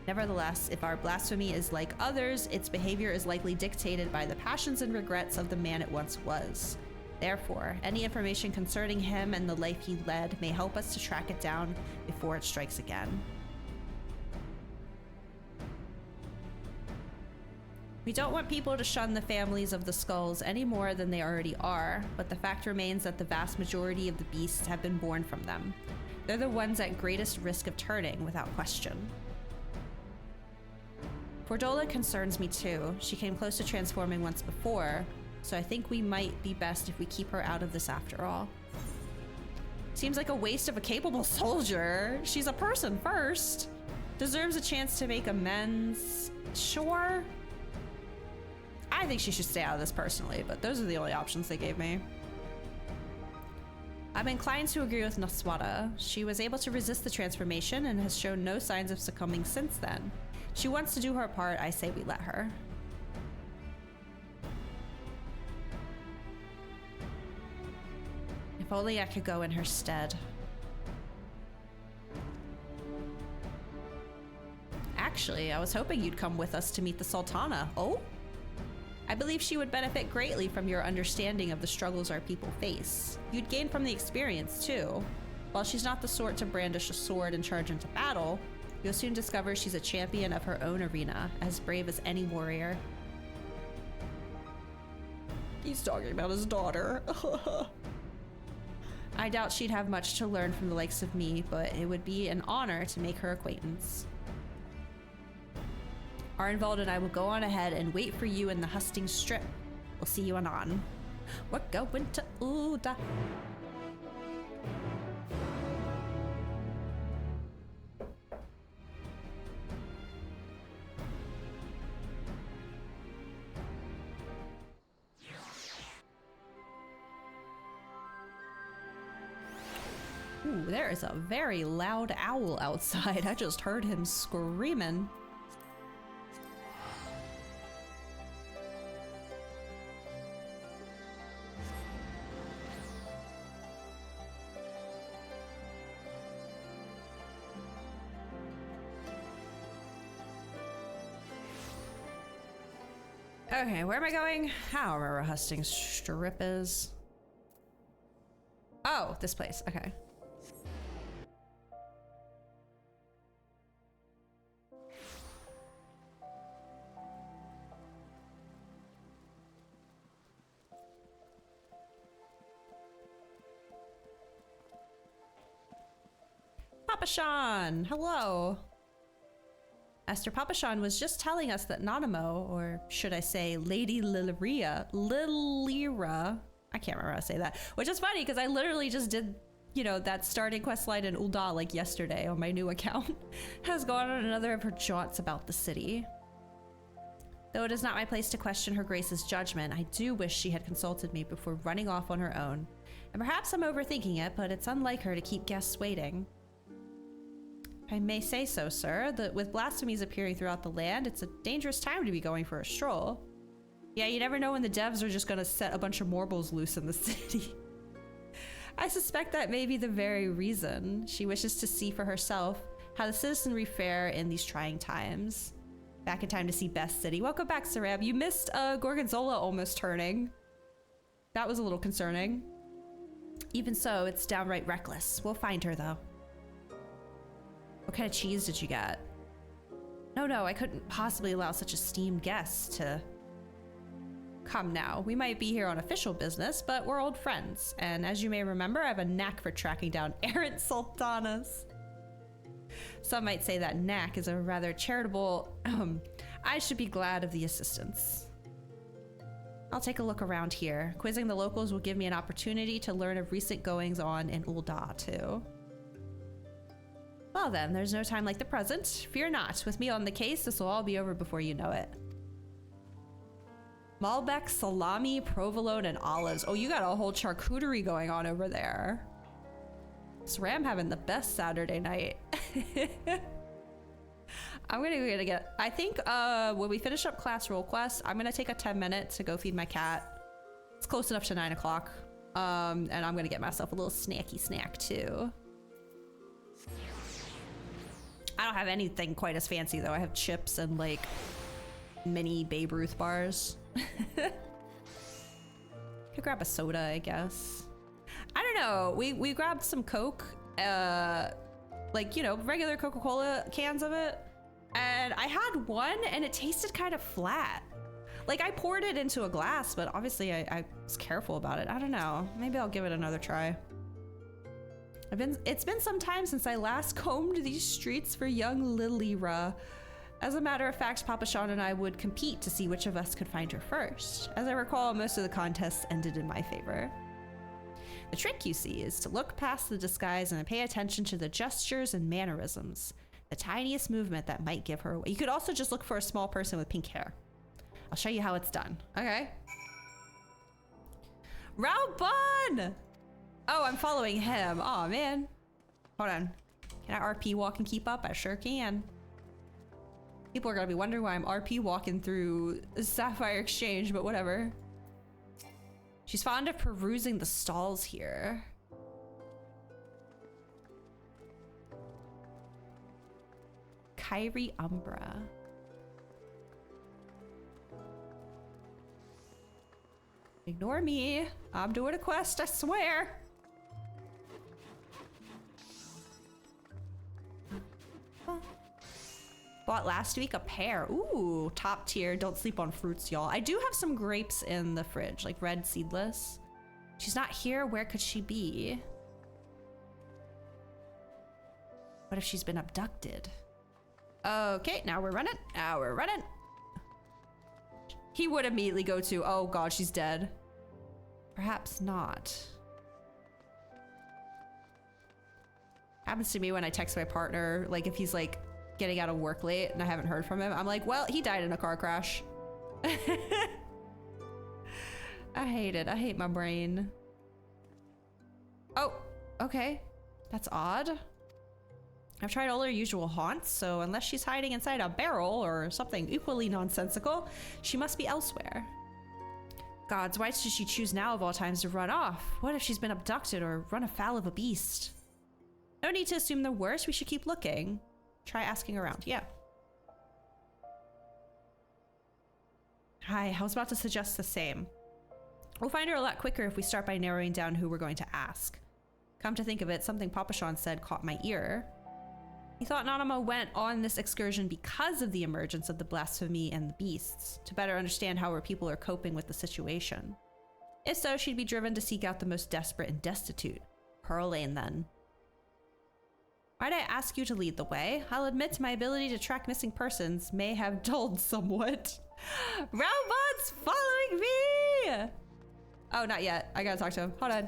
Nevertheless, if our blasphemy is like others, its behavior is likely dictated by the passions and regrets of the man it once was. Therefore, any information concerning him and the life he led may help us to track it down before it strikes again. We don't want people to shun the families of the skulls any more than they already are, but the fact remains that the vast majority of the beasts have been born from them. They're the ones at greatest risk of turning, without question. Fordola concerns me too. She came close to transforming once before, so I think we might be best if we keep her out of this after all. Seems like a waste of a capable soldier. She's a person first. Deserves a chance to make amends. Sure. I think she should stay out of this personally, but those are the only options they gave me. I'm inclined to agree with Naswada. She was able to resist the transformation and has shown no signs of succumbing since then. She wants to do her part, I say we let her. If only I could go in her stead. Actually, actually. I was hoping you'd come with us to meet the Sultana. Oh? I believe she would benefit greatly from your understanding of the struggles our people face. You'd gain from the experience, too. While she's not the sort to brandish a sword and charge into battle, you'll soon discover she's a champion of her own arena, as brave as any warrior. He's talking about his daughter. I doubt she'd have much to learn from the likes of me, but it would be an honor to make her acquaintance. Arnvald and I will go on ahead and wait for you in the Hustings Strip. We'll see you anon. We're going to Ul'dah. Ooh, there is a very loud owl outside. I just heard him screaming. Okay, where am I going? I don't remember Hustings Strip is. Oh, this place. Okay. Papashan, hello. Master Papashan was just telling us that Nanamo, or should I say Lady Lilira, I can't remember how to say that, which is funny because I literally just did, you know, that starting quest line in Ul'dah like yesterday on my new account, has gone on another of her jaunts about the city. Though it is not my place to question her grace's judgment, I do wish she had consulted me before running off on her own. And perhaps I'm overthinking it, but it's unlike her to keep guests waiting. I may say so, sir, that with blasphemies appearing throughout the land, it's a dangerous time to be going for a stroll. Yeah, you never know when the devs are just gonna set a bunch of morbals loose in the city. I suspect that may be the very reason she wishes to see for herself how the citizenry fare in these trying times. Back in time to see Best City. Welcome back, Sarab. You missed Gorgonzola almost turning. That was a little concerning. Even so, it's downright reckless. We'll find her, though. What kind of cheese did you get? No, I couldn't possibly allow such esteemed guests to... Come now, we might be here on official business, but we're old friends. And as you may remember, I have a knack for tracking down errant sultanas. Some might say that knack is a rather charitable... I should be glad of the assistance. I'll take a look around here. Quizzing the locals will give me an opportunity to learn of recent goings-on in Ul'dah, too. Well then, there's no time like the present. Fear not, with me on the case, this will all be over before you know it. Malbec, salami, provolone, and olives. Oh, you got a whole charcuterie going on over there. Sram having the best Saturday night. I'm gonna get, I think when we finish up class roll quest, I'm gonna take a 10-minute to go feed my cat. It's close enough to 9 o'clock. And I'm gonna get myself a little snacky snack too. I don't have anything quite as fancy though. I have chips and like mini Babe Ruth bars. Could grab a soda, I guess. I don't know. We grabbed some Coke, like, you know, regular Coca-Cola cans of it. And I had one and it tasted kind of flat. Like I poured it into a glass, but obviously I was careful about it. I don't know. Maybe I'll give it another try. It's been some time since I last combed these streets for young Lilira. As a matter of fact, Papashan and I would compete to see which of us could find her first. As I recall, most of the contests ended in my favor. The trick, you see, is to look past the disguise and pay attention to the gestures and mannerisms. The tiniest movement that might give her away. You could also just look for a small person with pink hair. I'll show you how it's done. Okay. Raubun! Oh, I'm following him. Oh man. Hold on. Can I RP walk and keep up? I sure can. People are gonna be wondering why I'm RP walking through Sapphire Exchange, but whatever. She's fond of perusing the stalls here. Kyrie Umbra. Ignore me. I'm doing a quest, I swear. Bought last week a pear. Ooh, top tier. Don't sleep on fruits, y'all. I do have some grapes in the fridge, like red seedless. She's not here. Where could she be? What if she's been abducted? Okay, now we're running. Now we're running. He would immediately go to, oh god, she's dead. Perhaps not. Happens to me when I text my partner, like if he's like getting out of work late and I haven't heard from him, I'm like, well, he died in a car crash. I hate it. I hate my brain. Oh, okay. That's odd. I've tried all her usual haunts, so unless she's hiding inside a barrel or something equally nonsensical, she must be elsewhere. Gods, why did she choose now of all times to run off? What if she's been abducted or run afoul of a beast? No need to assume the worst. We should keep looking. Try asking around. Yeah. Hi, I was about to suggest the same. We'll find her a lot quicker if we start by narrowing down who we're going to ask. Come to think of it, something Papa Sean said caught my ear. He thought Nanamo went on this excursion because of the emergence of the blasphemy and the beasts, to better understand how her people are coping with the situation. If so, she'd be driven to seek out the most desperate and destitute. Pearl Lane, then. Why'd I ask you to lead the way? I'll admit my ability to track missing persons may have dulled somewhat. Roundbot's following me! Oh, not yet. I gotta talk to him. Hold on.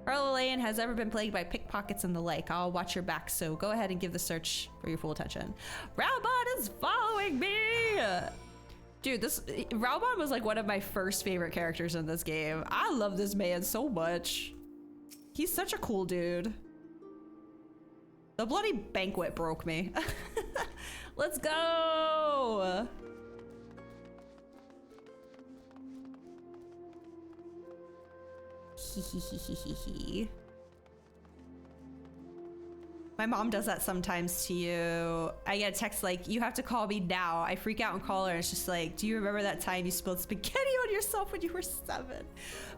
Pearl Lane has ever been plagued by pickpockets and the like. I'll watch your back, so go ahead and give the search for your full attention. Roundbot is following me! Dude, Raubon was like one of my first favorite characters in this game. I love this man so much. He's such a cool dude. The bloody banquet broke me. Let's go! My mom does that sometimes to you. I get a text like, you have to call me now. I freak out and call her and it's just like, do you remember that time you spilled spaghetti on yourself when you were 7?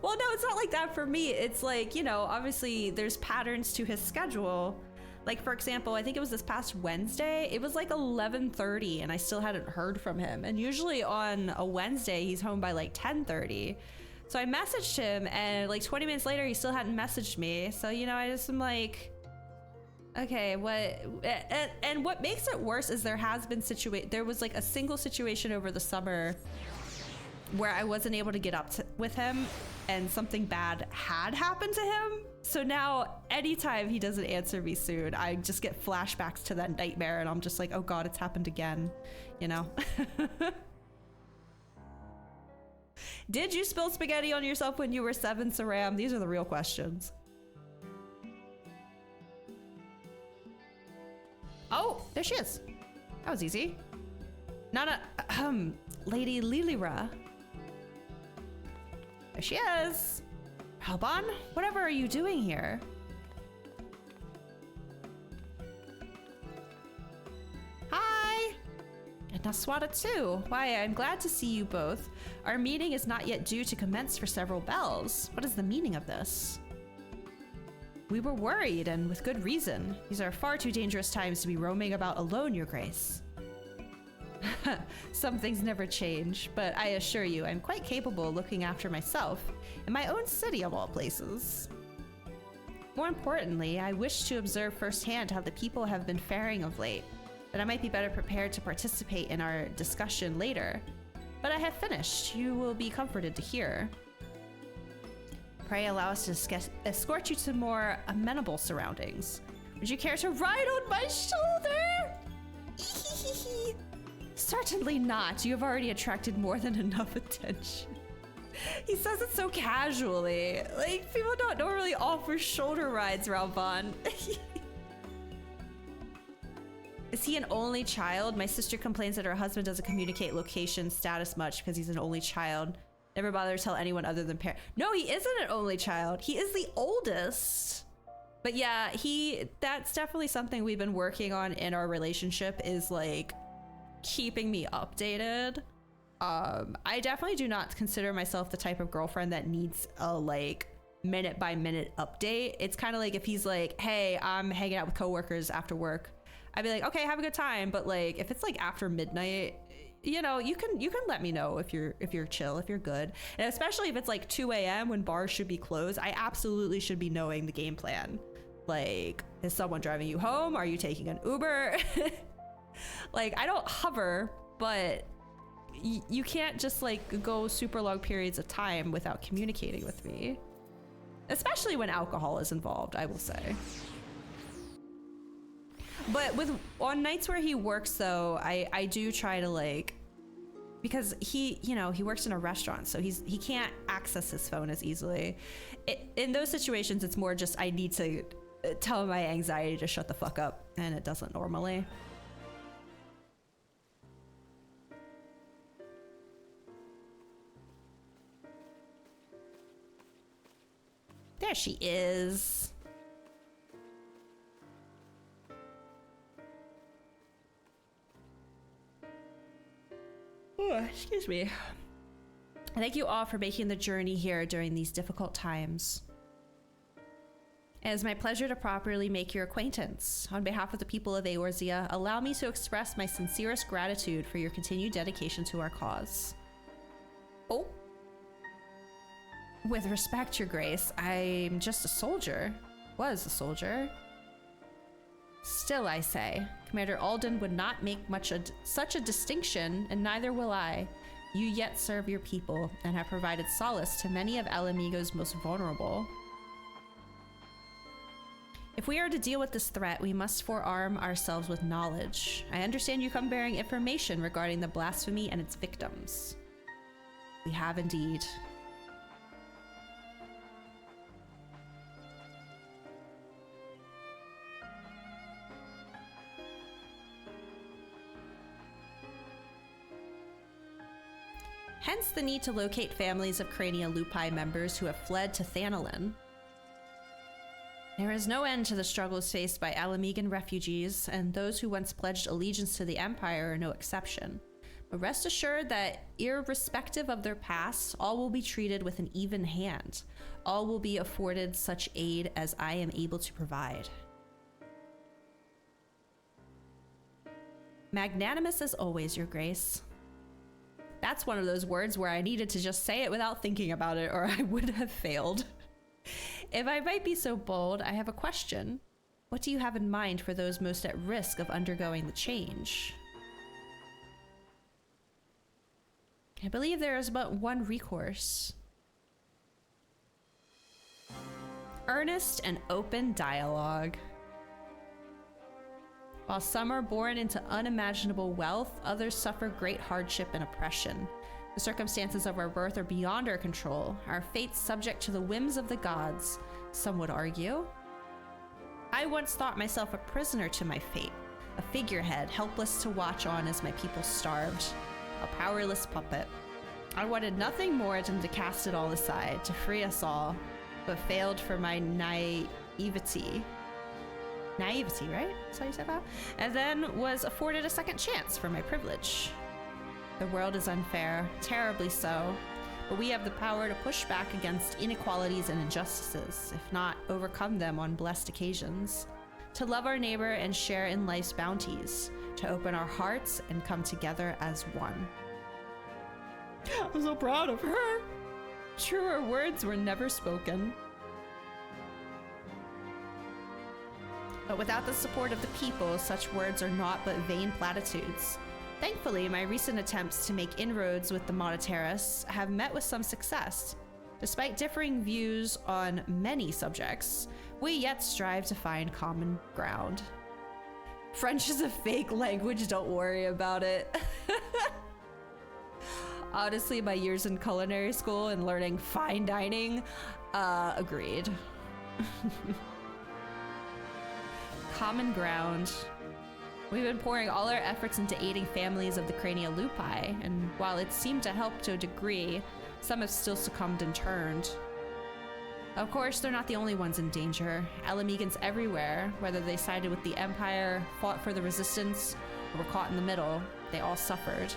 Well, no, it's not like that for me. It's like, you know, obviously there's patterns to his schedule. Like, for example, I think it was this past Wednesday. It was like 11:30 and I still hadn't heard from him. And usually on a Wednesday, he's home by like 10:30. So I messaged him and like 20 minutes later, he still hadn't messaged me. So, you know, I just am like, okay, what? And what makes it worse is there was like a single situation over the summer where I wasn't able to get up with him and something bad had happened to him. So now anytime he doesn't answer me soon, I just get flashbacks to that nightmare and I'm just like, oh God, it's happened again, you know? Did you spill spaghetti on yourself when you were 7, Saram? These are the real questions. Oh, there she is. That was easy. Nana, Lady Lilira. There she is. Halban, whatever are you doing here? Hi. And Naswada too. Why, I'm glad to see you both. Our meeting is not yet due to commence for several bells. What is the meaning of this? We were worried, and with good reason. These are far too dangerous times to be roaming about alone, Your Grace. Some things never change, but I assure you, I'm quite capable of looking after myself in my own city of all places. More importantly, I wish to observe firsthand how the people have been faring of late, that I might be better prepared to participate in our discussion later. But I have finished. You will be comforted to hear. Pray allow us to escort you to more amenable surroundings. Would you care to ride on my shoulder? Certainly not. You have already attracted more than enough attention. He says it so casually. Like, people don't normally offer shoulder rides, Ralban. Is he an only child? My sister complains that her husband doesn't communicate location status much because he's an only child. Never bother to tell anyone other than parents. No, he isn't an only child. He is the oldest. But yeah, that's definitely something we've been working on in our relationship, is like keeping me updated. I definitely do not consider myself the type of girlfriend that needs a like minute by minute update. It's kind of like if he's like, hey, I'm hanging out with coworkers after work, I'd be like, okay, have a good time. But like if it's like after midnight, you know, you can let me know if you're chill, if you're good. And especially if it's like 2 a.m. when bars should be closed, I absolutely should be knowing the game plan. Like, is someone driving you home? Are you taking an Uber? Like, I don't hover, but you can't just like go super long periods of time without communicating with me. Especially when alcohol is involved, I will say. But on nights where he works though, I do try to like, because he works in a restaurant, so he can't access his phone as easily. In those situations, it's more just I need to tell my anxiety to shut the fuck up, and it doesn't normally. There she is. Oh, excuse me. Thank you all for making the journey here during these difficult times. It is my pleasure to properly make your acquaintance. On behalf of the people of Eorzea, allow me to express my sincerest gratitude for your continued dedication to our cause. Oh. With respect, Your Grace, I'm just a soldier. Was a soldier. Still, I say, Commander Alden would not make such a distinction, and neither will I. You yet serve your people, and have provided solace to many of El Amigo's most vulnerable. If we are to deal with this threat, we must forearm ourselves with knowledge. I understand you come bearing information regarding the blasphemy and its victims. We have indeed. Hence the need to locate families of Crania Lupi members who have fled to Thanalin. There is no end to the struggles faced by Alamigan refugees, and those who once pledged allegiance to the Empire are no exception. But rest assured that, irrespective of their past, all will be treated with an even hand. All will be afforded such aid as I am able to provide. Magnanimous as always, Your Grace. That's one of those words where I needed to just say it without thinking about it, or I would have failed. If I might be so bold, I have a question. What do you have in mind for those most at risk of undergoing the change? I believe there is but one recourse. Earnest and open dialogue. While some are born into unimaginable wealth, others suffer great hardship and oppression. The circumstances of our birth are beyond our control, our fates subject to the whims of the gods, some would argue. I once thought myself a prisoner to my fate, a figurehead helpless to watch on as my people starved, a powerless puppet. I wanted nothing more than to cast it all aside, to free us all, but failed for my naivety. Naivety, right? That's how you said that? And then was afforded a second chance for my privilege. The world is unfair, terribly so, but we have the power to push back against inequalities and injustices, if not overcome them on blessed occasions. To love our neighbor and share in life's bounties, to open our hearts and come together as one. I'm so proud of her. Truer words were never spoken. But without the support of the people, such words are naught but vain platitudes. Thankfully, my recent attempts to make inroads with the Monoterras have met with some success. Despite differing views on many subjects, we yet strive to find common ground. French is a fake language, don't worry about it. Honestly, my years in culinary school and learning fine dining, agreed. Common ground. We've been pouring all our efforts into aiding families of the Crania Lupi, and while it seemed to help to a degree, some have still succumbed and turned. Of course, they're not the only ones in danger. Alamegans everywhere, whether they sided with the Empire, fought for the Resistance, or were caught in the middle, they all suffered.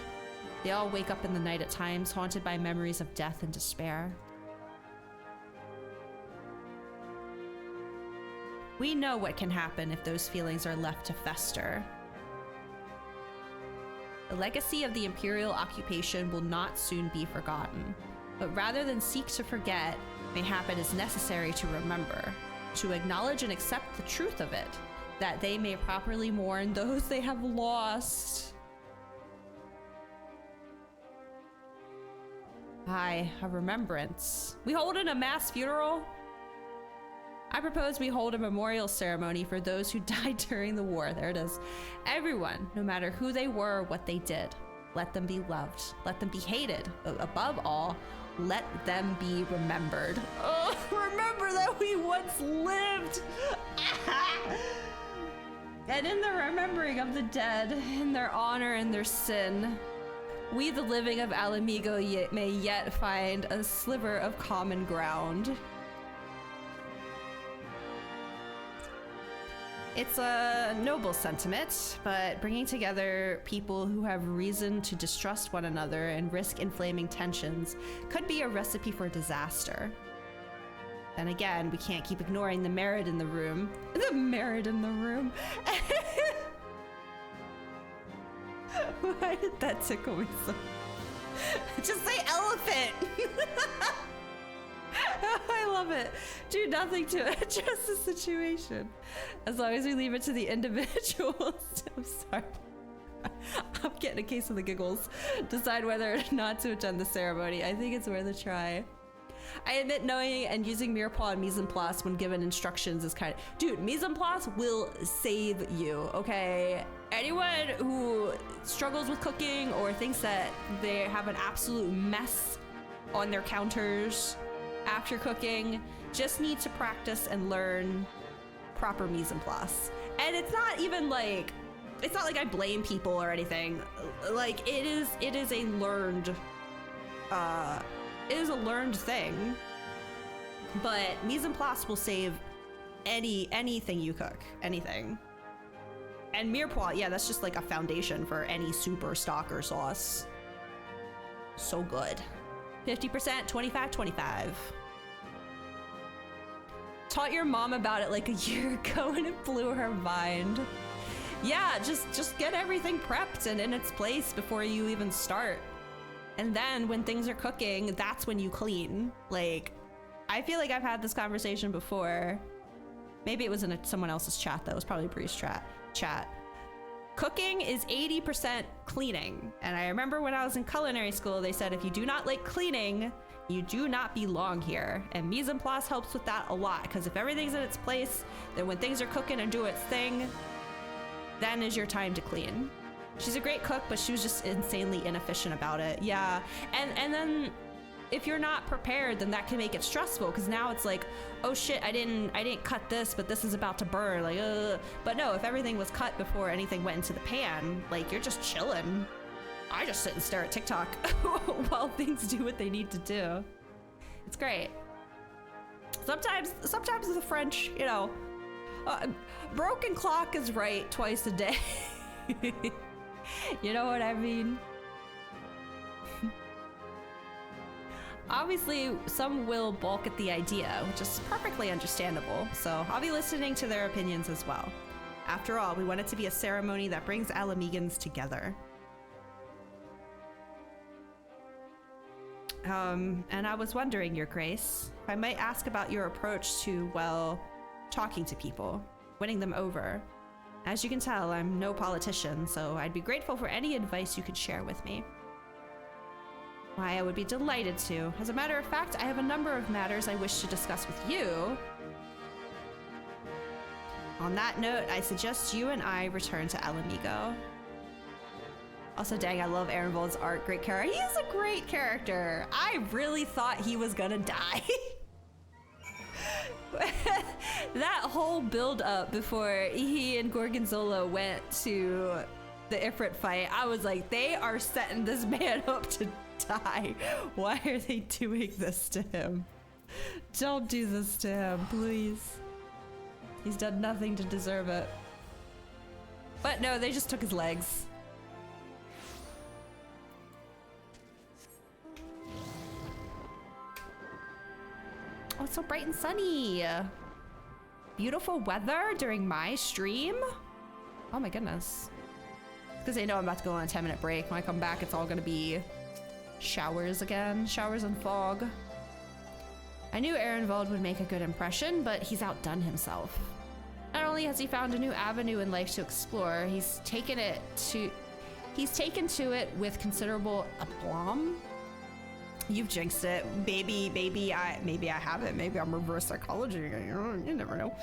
They all wake up in the night at times, haunted by memories of death and despair. We know what can happen if those feelings are left to fester. The legacy of the Imperial occupation will not soon be forgotten, but rather than seek to forget, mayhap it is necessary to remember, to acknowledge and accept the truth of it, that they may properly mourn those they have lost. Aye, a remembrance. We holding a mass funeral? I propose we hold a memorial ceremony for those who died during the war. There it is. Everyone, no matter who they were or what they did, let them be loved. Let them be hated. Above all, let them be remembered. Oh, remember that we once lived! And in the remembering of the dead, in their honor and their sin, we the living of Alamigo may yet find a sliver of common ground. It's a noble sentiment, but bringing together people who have reason to distrust one another and risk inflaming tensions could be a recipe for disaster. Then again, we can't keep ignoring the merit in the room. The merit in the room. Why did that tickle me so? Just say elephant! I love it. Do nothing to adjust the situation. As long as we leave it to the individuals. I'm sorry. I'm getting a case of the giggles. Decide whether or not to attend the ceremony. I think it's worth a try. I admit knowing and using mirepoix and mise en place when given instructions is kind of... Dude, mise en place will save you, okay? Anyone who struggles with cooking or thinks that they have an absolute mess on their counters after cooking just need to practice and learn proper mise en place. And it's not even like, it's not like I blame people or anything. Like it is a learned thing. But mise en place will save anything you cook, anything. And mirepoix, yeah, that's just like a foundation for any super stock or sauce. So good. 50%, 25-25. Taught your mom about it like a year ago and it blew her mind. Yeah, just get everything prepped and in its place before you even start. And then when things are cooking, that's when you clean. Like, I feel like I've had this conversation before. Maybe it was in someone else's chat though. It was probably Bree's chat. Cooking is 80% cleaning. And I remember when I was in culinary school, they said if you do not like cleaning, you do not belong here. And mise en place helps with that a lot, because if everything's in its place, then when things are cooking and do its thing, then is your time to clean. She's a great cook, but she was just insanely inefficient about it. Yeah, and then if you're not prepared, then that can make it stressful, because now it's like, oh shit, I didn't cut this, but this is about to burn, like, But no, if everything was cut before anything went into the pan, like, you're just chilling. I just sit and stare at TikTok while things do what they need to do. It's great. Sometimes the French, you know, broken clock is right twice a day. You know what I mean? Obviously, some will balk at the idea, which is perfectly understandable, so I'll be listening to their opinions as well. After all, we want it to be a ceremony that brings Alamegans together. And I was wondering, Your Grace, if I might ask about your approach to, well, talking to people, winning them over. As you can tell, I'm no politician, so I'd be grateful for any advice you could share with me. Why, I would be delighted to. As a matter of fact, I have a number of matters I wish to discuss with you. On that note, I suggest you and I return to Alamigo. Also, dang, I love Aaronvold's art. Great character. He is a great character. I really thought he was gonna die. That whole build up before he and Gorgonzola went to the Ifrit fight, I was like, they are setting this man up to die. Why are they doing this to him? Don't do this to him, please. He's done nothing to deserve it. But no, they just took his legs. Oh, it's so bright and sunny. Beautiful weather during my stream. Oh my goodness. Because they know I'm about to go on a 10-minute break. When I come back, it's all gonna be showers again. Showers and fog. I knew Ehrenwald would make a good impression, but he's outdone himself. Not only has he found a new avenue in life to explore, he's taken to it with considerable aplomb. You've jinxed it. Maybe I haven't. Maybe I'm reverse psychology. You never know.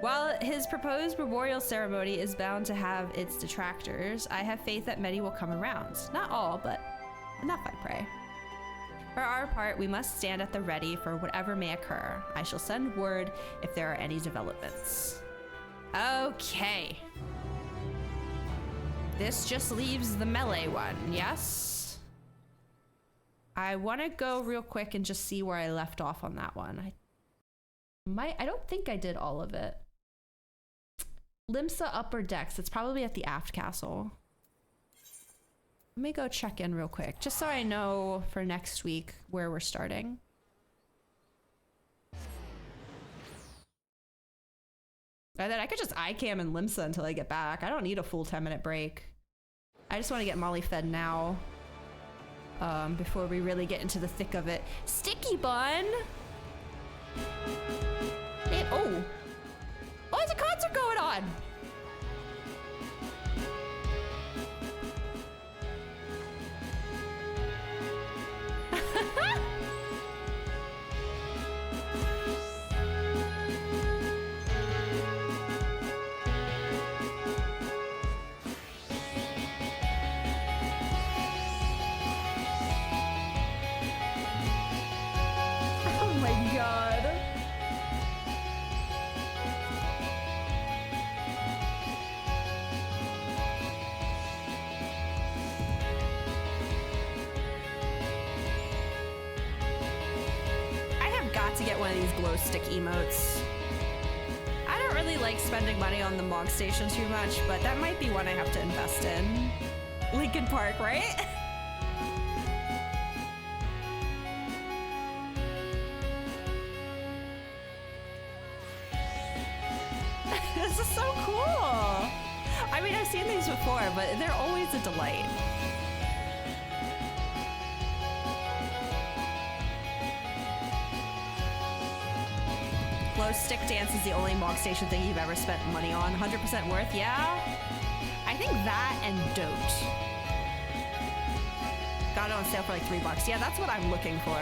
While his proposed memorial ceremony is bound to have its detractors, I have faith that many will come around. Not all, but enough, I pray. For our part, we must stand at the ready for whatever may occur. I shall send word if there are any developments. Okay. This just leaves the melee one, yes? I want to go real quick and just see where I left off on that one. I don't think I did all of it. Limsa upper decks. It's probably at the aft castle. Let me go check in real quick, just so I know for next week where we're starting. And then I could just iCam and Limsa until I get back. I don't need a full 10-minute break. I just want to get Molly fed now. Before we really get into the thick of it. Sticky bun! Oh! Oh, there's a concert going on! To get one of these glow stick emotes. I don't really like spending money on the Mog Station too much, but that might be one I have to invest in. Lincoln Park, right? This is so cool. I mean, I've seen these before, but they're always a delight. Glow stick dance is the only Mog Station thing you've ever spent money on. 100% worth, yeah? I think that and Dote. Got it on sale for like $3. Yeah, that's what I'm looking for.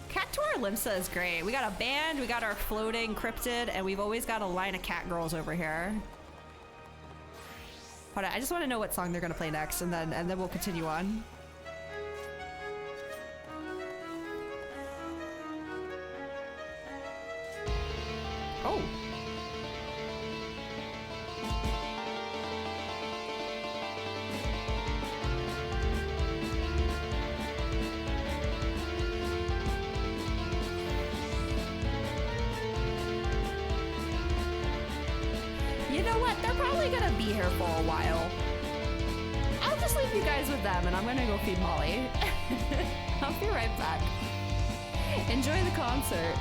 Cat Tour Limsa is great. We got a band, we got our floating cryptid, and we've always got a line of cat girls over here. Hold on, I just want to know what song they're gonna play next, and then we'll continue on. Oh. You know what? They're probably gonna be here for a while. I'll just leave you guys with them and I'm gonna go feed Molly. I'll be right back. Enjoy the concert.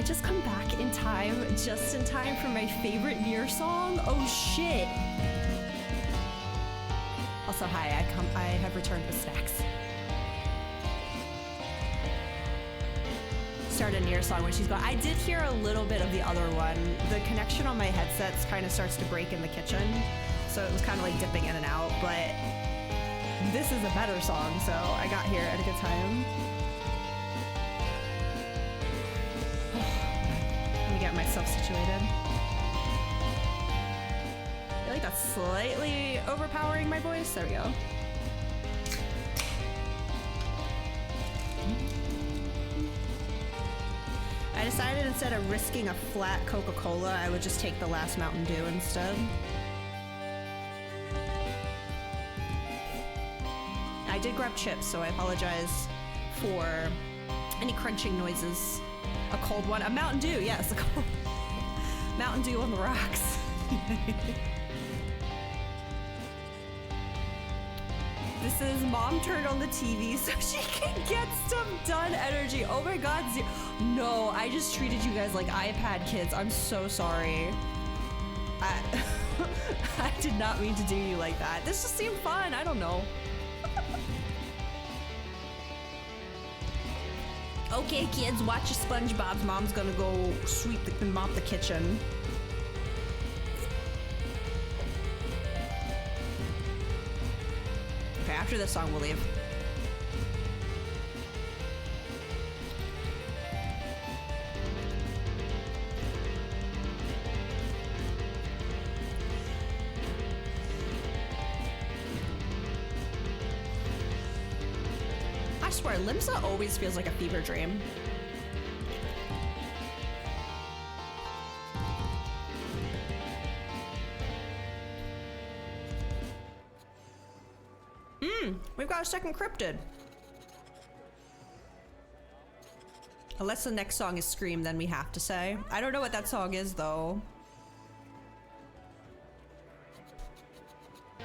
just come back in time, just in time for my favorite Nier song? Oh shit. Also, hi, I have returned with snacks. Start a Nier song when she's gone. I did hear a little bit of the other one. The connection on my headsets kind of starts to break in the kitchen, so it was kind of like dipping in and out, but this is a better song, so I got here at a good time. Let me get myself situated. I feel like that's slightly overpowering my voice. There we go. I decided instead of risking a flat Coca-Cola, I would just take the last Mountain Dew instead. I did grab chips, so I apologize for any crunching noises. A cold one, a Mountain Dew, yes, a cold Mountain Dew on the rocks. This is mom turned on the TV so she can get stuff done energy. Oh my god, no, I just treated you guys like iPad kids. I'm so sorry. I did not mean to do you like that. This just seemed fun, I don't know. Okay, kids, watch your SpongeBob's. Mom's gonna go sweep and mop the kitchen. Okay, after this song, we'll leave. I swear, Limsa always feels like a fever dream. We've got a second cryptid. Unless the next song is Scream, then we have to say. I don't know what that song is, though. I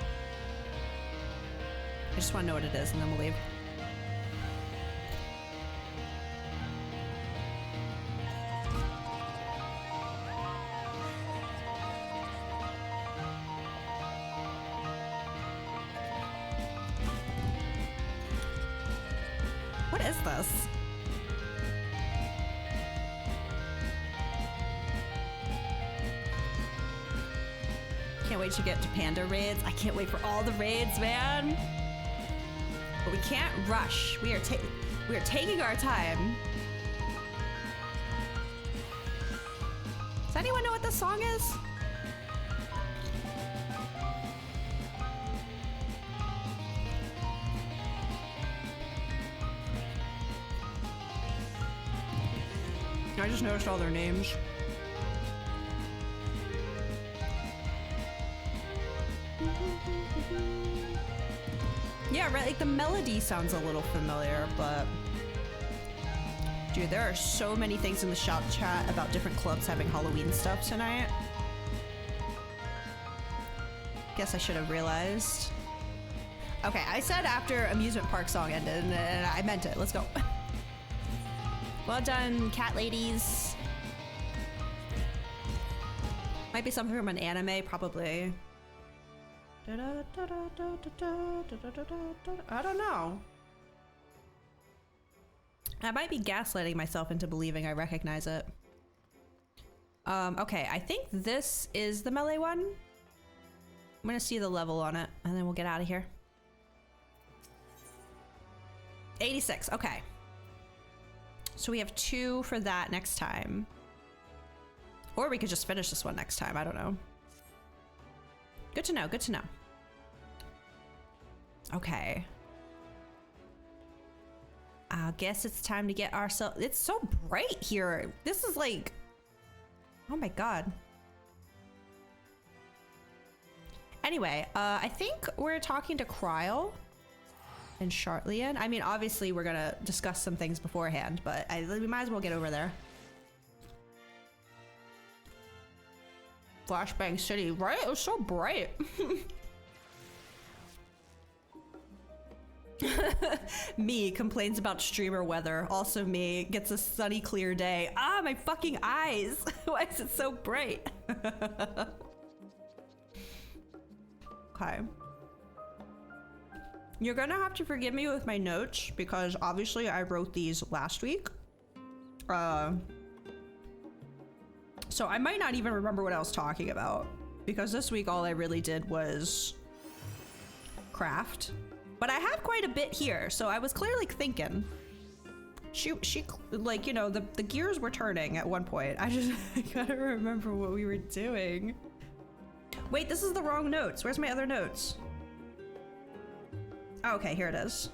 just want to know what it is, and then we'll leave. What is this? Can't wait to get to Panda raids. I can't wait for all the raids, man. But we can't rush. We are taking our time. Does anyone know what this song is? I just noticed all their names. Yeah, right, like the melody sounds a little familiar, but dude, there are so many things in the shop chat about different clubs having Halloween stuff tonight. Guess I should have realized. Okay, I said after amusement park song ended, and I meant it. Let's go. Well done, cat ladies. Might be something from an anime, probably. I don't know. I might be gaslighting myself into believing I recognize it. Okay, I think this is the melee one. I'm gonna see the level on it, and then we'll get out of here. 86, okay. So we have 2 for that next time. Or we could just finish this one next time, I don't know. Good to know, good to know. Okay. I guess it's time to get ourselves... It's so bright here. This is like... Oh my god. Anyway, I think we're talking to Kryle and Chartlian. I mean, obviously we're gonna discuss some things beforehand, but we might as well get over there. Flashbang City, right? It was so bright. Me complains about streamer weather. Also me gets a sunny, clear day. Ah, my fucking eyes. Why is it so bright? Okay. You're gonna have to forgive me with my notes because obviously I wrote these last week. So I might not even remember what I was talking about because this week all I really did was craft. But I had quite a bit here, so I was clearly thinking. She like, you know, the gears were turning at one point. I gotta remember what we were doing. Wait, this is the wrong notes. Where's my other notes? Oh, okay, here it is.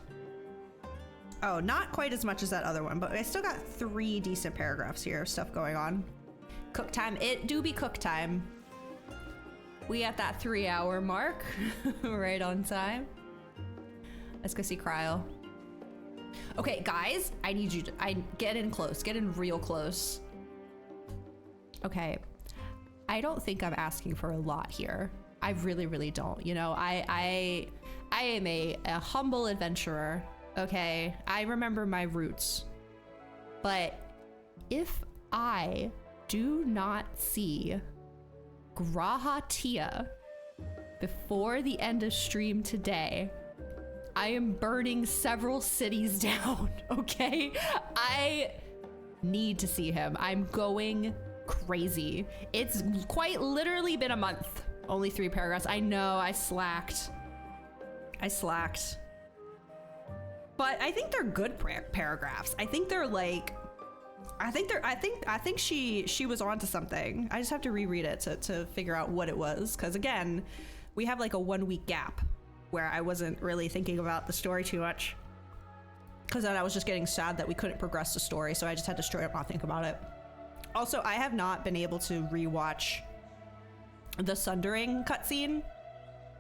Oh, not quite as much as that other one, but I still got 3 decent paragraphs here of stuff going on. Cook time. It do be cook time. We at that 3-hour mark, right on time. Let's go see Cryo. Okay, guys, I need you to get in close. Get in real close. Okay. I don't think I'm asking for a lot here. I really, really don't. You know, I am a humble adventurer. Okay, I remember my roots. But if I do not see Grahatia before the end of stream today, I am burning several cities down, okay? I need to see him. I'm going crazy. It's quite literally been a month. Only 3 paragraphs. I know, I slacked. But I think they're good paragraphs. I think they're like, I think she was onto something. I just have to reread it to figure out what it was. Cause again, we have like a 1-week gap where I wasn't really thinking about the story too much. Cause then I was just getting sad that we couldn't progress the story. So I just had to straight up not think about it. Also, I have not been able to rewatch the Sundering cutscene.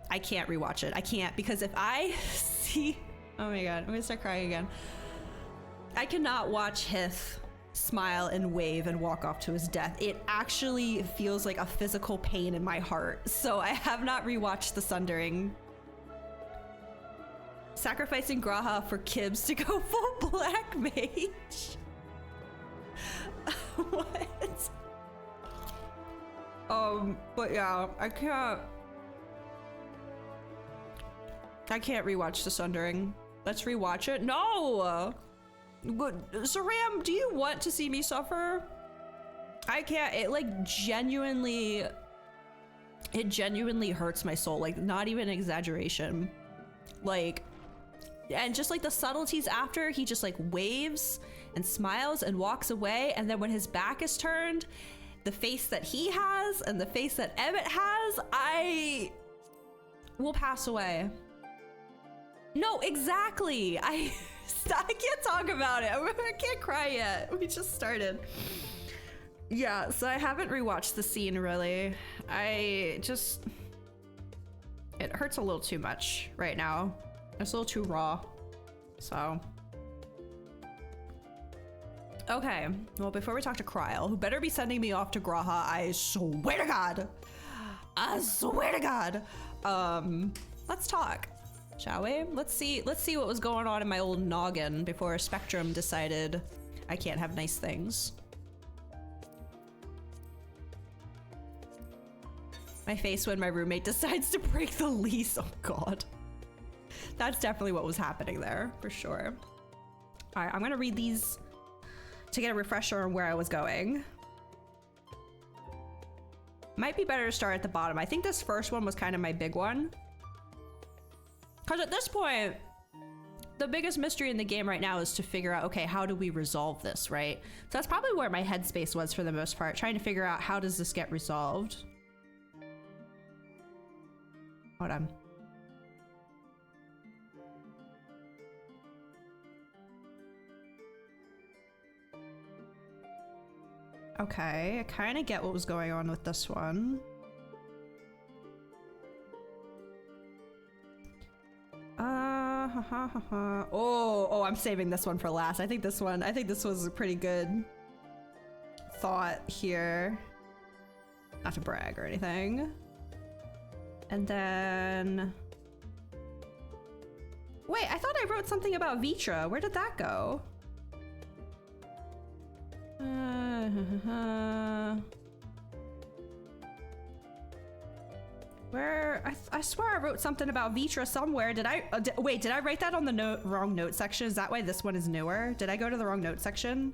I can't rewatch it. I can't, because if I see, oh my God, I'm gonna start crying again. I cannot watch Hith smile and wave and walk off to his death. It actually feels like a physical pain in my heart. So I have not rewatched the Sundering. Sacrificing Graha for Kibbs to go full black mage. What? But yeah, I can't rewatch the Sundering. Let's rewatch it. No! Saram, do you want to see me suffer? I can't. It like genuinely hurts my soul. Like, not even an exaggeration. Like, and just like the subtleties after, he just like waves and smiles and walks away, and then when his back is turned, the face that he has and the face that Emmett has, I will pass away. No, exactly. I can't talk about it. I can't cry yet. We just started. Yeah, so I haven't rewatched the scene really. It hurts a little too much right now. It's a little too raw. So. Okay, well, before we talk to Kryl, who better be sending me off to Graha, I swear to God. I swear to God. Let's talk, shall we? Let's see what was going on in my old noggin before Spectrum decided I can't have nice things. My face when my roommate decides to break the lease. Oh God. That's definitely what was happening there, for sure. All right, I'm gonna read these to get a refresher on where I was going. Might be better to start at the bottom. I think this first one was kind of my big one. Because at this point, the biggest mystery in the game right now is to figure out, okay, how do we resolve this, right? So that's probably where my headspace was for the most part, trying to figure out how does this get resolved. Hold on. Okay, I kind of get what was going on with this one. Oh, I'm saving this one for last. I think this was a pretty good thought here. Not to brag or anything. And then Wait, I thought I wrote something about Vitra. Where did that go? Where I swear I wrote something about Vitra somewhere. Did I wait, did I write that on the wrong note section? Is that why this one is newer? Did I go to the wrong note section?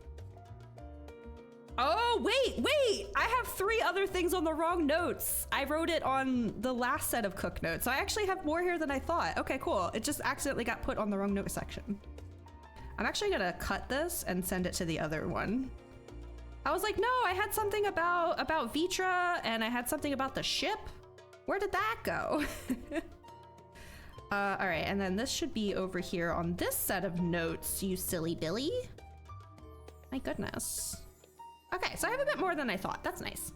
Oh, wait, I have 3 other things on the wrong notes. I wrote it on the last set of cook notes. So I actually have more here than I thought. Okay, cool. It just accidentally got put on the wrong note section. I'm actually gonna cut this and send it to the other one. I was like, no, I had something about Vitra and I had something about the ship. Where did that go? All right, and then this should be over here on this set of notes, you silly Billy. My goodness. Okay, so I have a bit more than I thought. That's nice.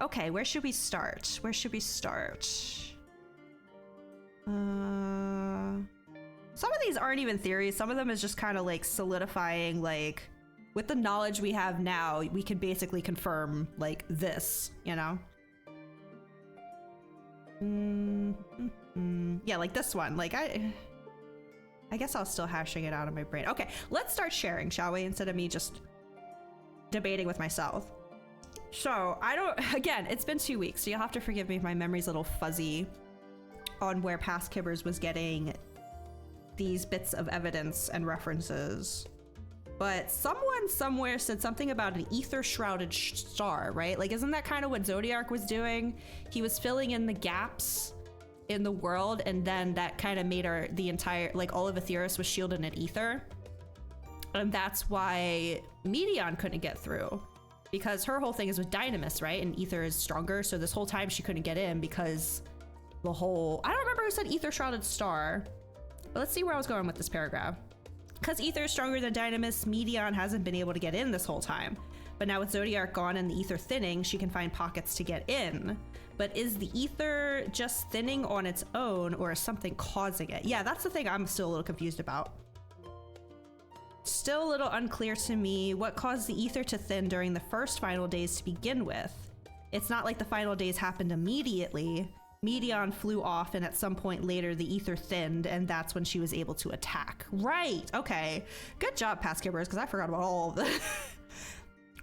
Okay, where should we start? Where should we start? Some of these aren't even theories. Some of them is just kind of like solidifying, like, with the knowledge we have now, we can basically confirm like this, you know? Yeah, like this one. Like I guess I'll still hashing it out of my brain. Okay, let's start sharing, shall we? Instead of me just debating with myself. So again, it's been 2 weeks, so you'll have to forgive me if my memory's a little fuzzy on where Past Kibbers was getting these bits of evidence and references. But someone somewhere said something about an ether-shrouded star, right? Like, isn't that kind of what Zodiark was doing? He was filling in the gaps in the world, and then that kind of made the entire, like, all of Aetheris was shielded in ether. And that's why Medion couldn't get through. Because her whole thing is with Dynamis, right? And ether is stronger, so this whole time she couldn't get in because the whole... I don't remember who said ether-shrouded star. But let's see where I was going with this paragraph. Because ether is stronger than Dynamis, Medion hasn't been able to get in this whole time. But now with Zodiark gone and the ether thinning, she can find pockets to get in. But is the ether just thinning on its own, or is something causing it? Yeah, that's the thing I'm still a little confused about. Still a little unclear to me what caused the ether to thin during the first final days to begin with. It's not like the final days happened immediately. Medion flew off, and at some point later the ether thinned, and that's when she was able to attack. Right, okay. Good job, Past Kibbers, because I forgot about all of this.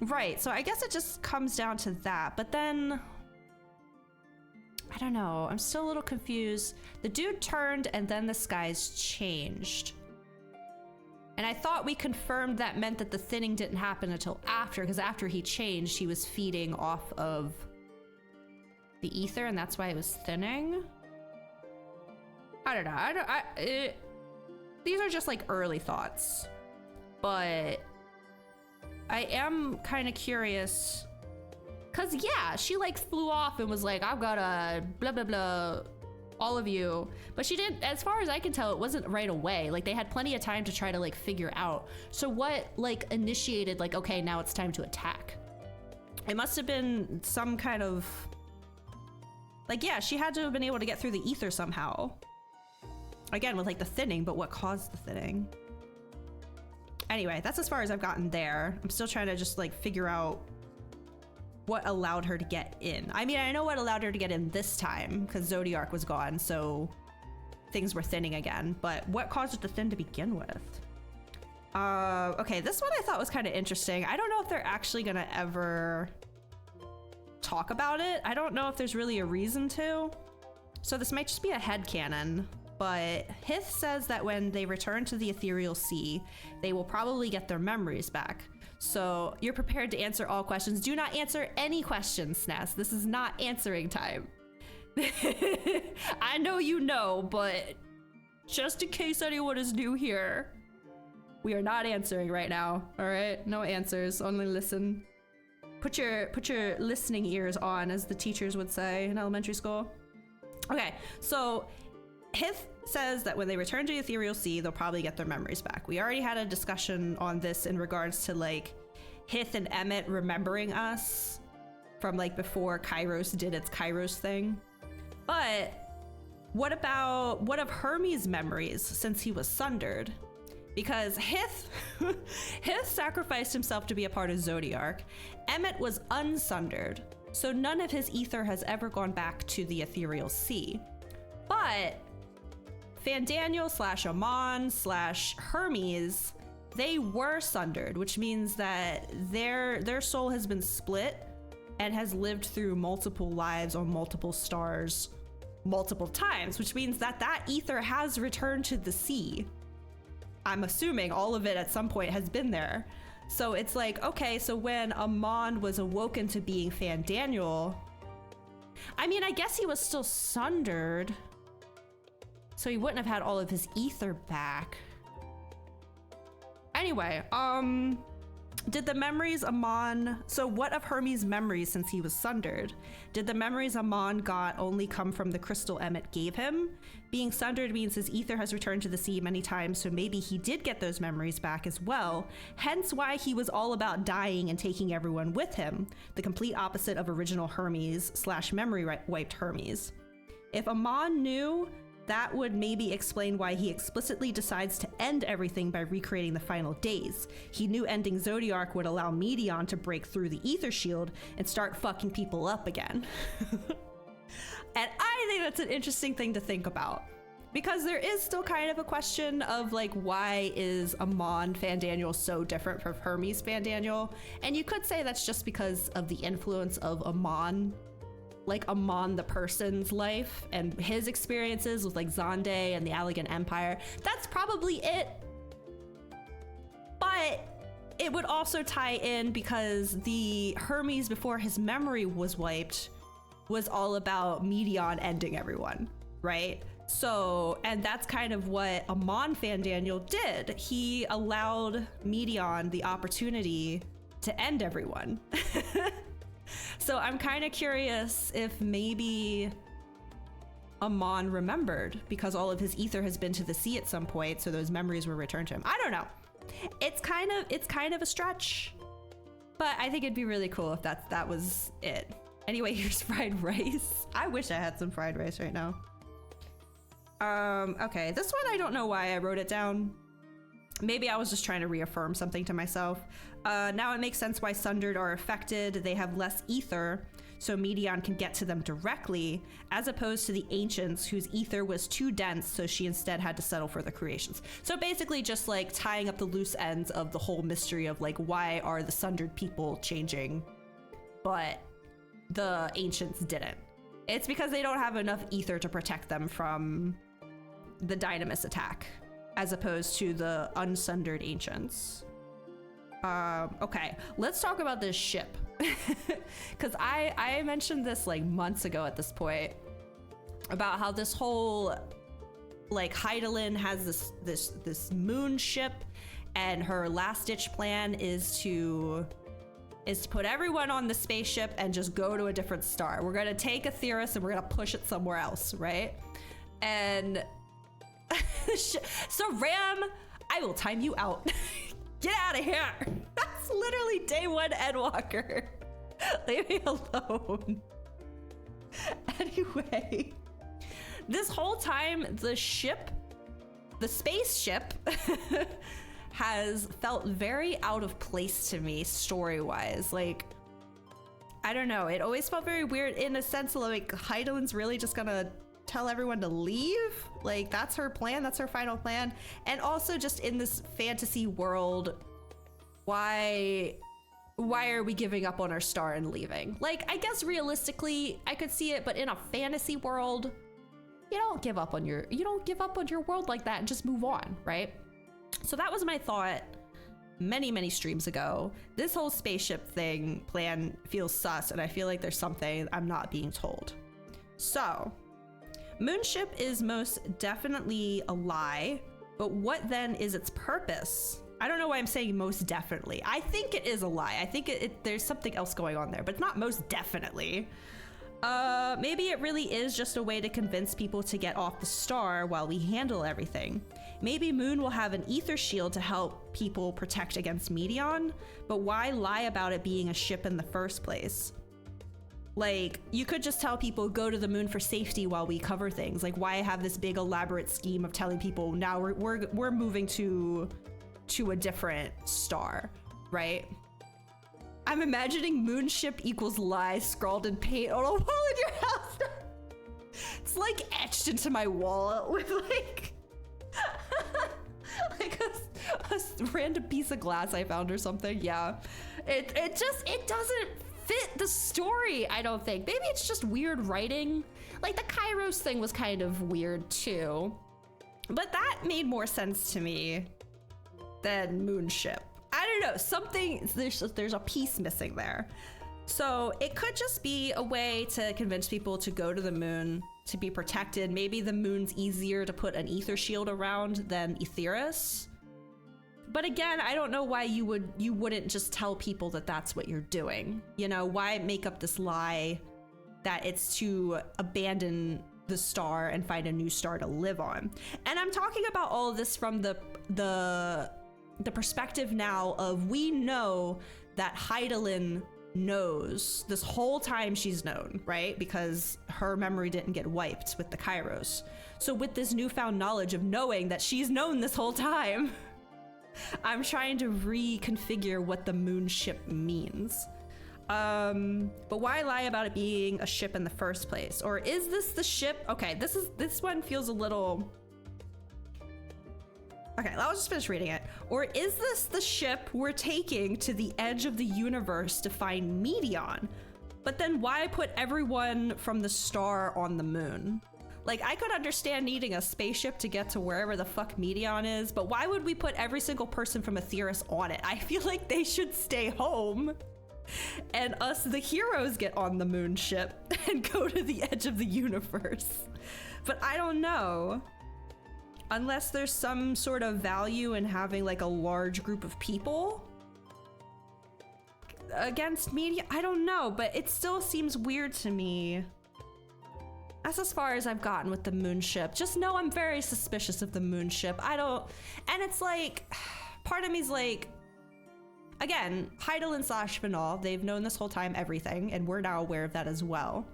Right, so I guess it just comes down to that, but then... I don't know, I'm still a little confused. The dude turned, and then the skies changed. And I thought we confirmed that meant that the thinning didn't happen until after, because after he changed, he was feeding off of the ether, and that's why it was thinning. I don't know. These are just like early thoughts, but I am kind of curious because yeah, she like flew off and was like, I've got a blah blah blah, all of you, but she didn't. As far as I can tell, it wasn't right away. Like they had plenty of time to try to like figure out. So what like initiated like, okay, now it's time to attack? It must have been some kind of like, yeah, she had to have been able to get through the ether somehow. Again, with like the thinning, but what caused the thinning? Anyway, that's as far as I've gotten there. I'm still trying to just like figure out what allowed her to get in. I mean, I know what allowed her to get in this time because Zodiark was gone, so things were thinning again, but what caused it to thin to begin with? Okay, this one I thought was kind of interesting. I don't know if they're actually gonna ever talk about it. I don't know if there's really a reason to. So this might just be a headcanon, but Hith says that when they return to the ethereal sea, they will probably get their memories back. So you're prepared to answer all questions. Do not answer any questions, Snaz. This is not answering time. I know you know, but just in case anyone is new here, we are not answering right now, all right? No answers, only listen. Put your listening ears on, as the teachers would say in elementary school. Okay, so Hith says that when they return to the ethereal sea, they'll probably get their memories back. We already had a discussion on this in regards to like Hith and Emmett remembering us from like before Kairos did its Kairos thing. But what of Hermes' memories since he was sundered? Because Hith sacrificed himself to be a part of Zodiark. Emmett was unsundered, so none of his ether has ever gone back to the ethereal sea. But Fandaniel slash Amon slash Hermes, they were sundered, which means that their soul has been split and has lived through multiple lives on multiple stars multiple times, which means that that ether has returned to the sea. I'm assuming all of it at some point has been there. So it's like, okay, so when Amon was awoken to being Fandaniel, I mean, I guess he was still sundered, so he wouldn't have had all of his ether back. Anyway, did the memories Amon, so what of Hermes' memories since he was sundered? Did the memories Amon got only come from the crystal Emmet gave him? Being sundered means his ether has returned to the sea many times, so maybe he did get those memories back as well, hence why he was all about dying and taking everyone with him, the complete opposite of original Hermes slash memory wiped Hermes. If Amon knew, that would maybe explain why he explicitly decides to end everything by recreating the final days. He knew ending Zodiark would allow Medion to break through the ether shield and start fucking people up again. And I think that's an interesting thing to think about, because there is still kind of a question of like, why is Amon Fandaniel so different from Hermes Fandaniel? And you could say that's just because of the influence of Amon, like Amon the person's life and his experiences with like Zonde and the Allegan Empire. That's probably it. But it would also tie in because the Hermes before his memory was wiped was all about Medion ending everyone, right? So, and that's kind of what Amon Fandaniel did. He allowed Medion the opportunity to end everyone. So I'm kind of curious if maybe Amon remembered because all of his ether has been to the sea at some point, so those memories were returned to him. I don't know. It's kind of a stretch, but I think it'd be really cool if that was it. Anyway, here's fried rice. I wish I had some fried rice right now. Okay, this one I don't know why I wrote it down. Maybe I was just trying to reaffirm something to myself. Now it makes sense why Sundered are affected. They have less ether, so Medion can get to them directly, as opposed to the Ancients, whose ether was too dense, so she instead had to settle for the creations. So basically just like tying up the loose ends of the whole mystery of like, why are the Sundered people changing, but the Ancients didn't. It's because they don't have enough ether to protect them from the Dynamis attack, as opposed to the unsundered Ancients. Okay, let's talk about this ship. Because I mentioned this like months ago at this point, about how this whole, like, Heidelin has this moon ship, and her last ditch plan is to put everyone on the spaceship and just go to a different star. We're gonna take Aetheris and we're gonna push it somewhere else, right? And so Ram, I will time you out. Get out of here. That's literally day one Endwalker. Leave me alone. Anyway, this whole time the spaceship has felt very out of place to me story-wise. Like, I don't know, it always felt very weird in a sense of like Heidelin's really just gonna tell everyone to leave. Like, that's her plan, that's her final plan. And also just in this fantasy world, why are we giving up on our star and leaving? Like, I guess realistically I could see it, but in a fantasy world, you don't give up on your world like that and just move on, right? So that was my thought many streams ago. This whole spaceship plan feels sus, and I feel like there's something I'm not being told. So Moonship is most definitely a lie, but what then is its purpose? I don't know why I'm saying most definitely. I think it is a lie. I think there's something else going on there, but it's not most definitely. Maybe it really is just a way to convince people to get off the star while we handle everything. Maybe Moon will have an ether shield to help people protect against Medion, but why lie about it being a ship in the first place? Like, you could just tell people go to the moon for safety while we cover things. Like, why have this big elaborate scheme of telling people now we're moving to a different star, right? I'm imagining Moonship equals lie scrawled in paint on a wall in your house. It's like etched into my wall with like a random piece of glass I found or something. Yeah, it doesn't fit the story, I don't think. Maybe it's just weird writing. Like the Kairos thing was kind of weird too, but that made more sense to me than Moonship. I don't know, something, there's a piece missing there. So it could just be a way to convince people to go to the moon to be protected. Maybe the moon's easier to put an ether shield around than Aetheris. But again, I don't know why you wouldn't just tell people that that's what you're doing. You know, why make up this lie that it's to abandon the star and find a new star to live on? And I'm talking about all of this from the perspective now of, we know that Hydaelyn knows this whole time she's known, right? Because her memory didn't get wiped with the Kairos. So with this newfound knowledge of knowing that she's known this whole time, I'm trying to reconfigure what the Moonship means. But why lie about it being a ship in the first place? Or is this the ship? Okay, this one feels a little... Okay, I'll just finish reading it. Or is this the ship we're taking to the edge of the universe to find Medion? But then why put everyone from the star on the moon? Like, I could understand needing a spaceship to get to wherever the fuck Medion is, but why would we put every single person from Aetheris on it? I feel like they should stay home and us, the heroes, get on the moon ship and go to the edge of the universe. But I don't know. Unless there's some sort of value in having like a large group of people against media, I don't know, but it still seems weird to me. That's as far as I've gotten with the Moonship. Just know I'm very suspicious of the Moonship. And it's like, part of me's like, again, Hydaelyn / Banal, they've known this whole time everything, and we're now aware of that as well.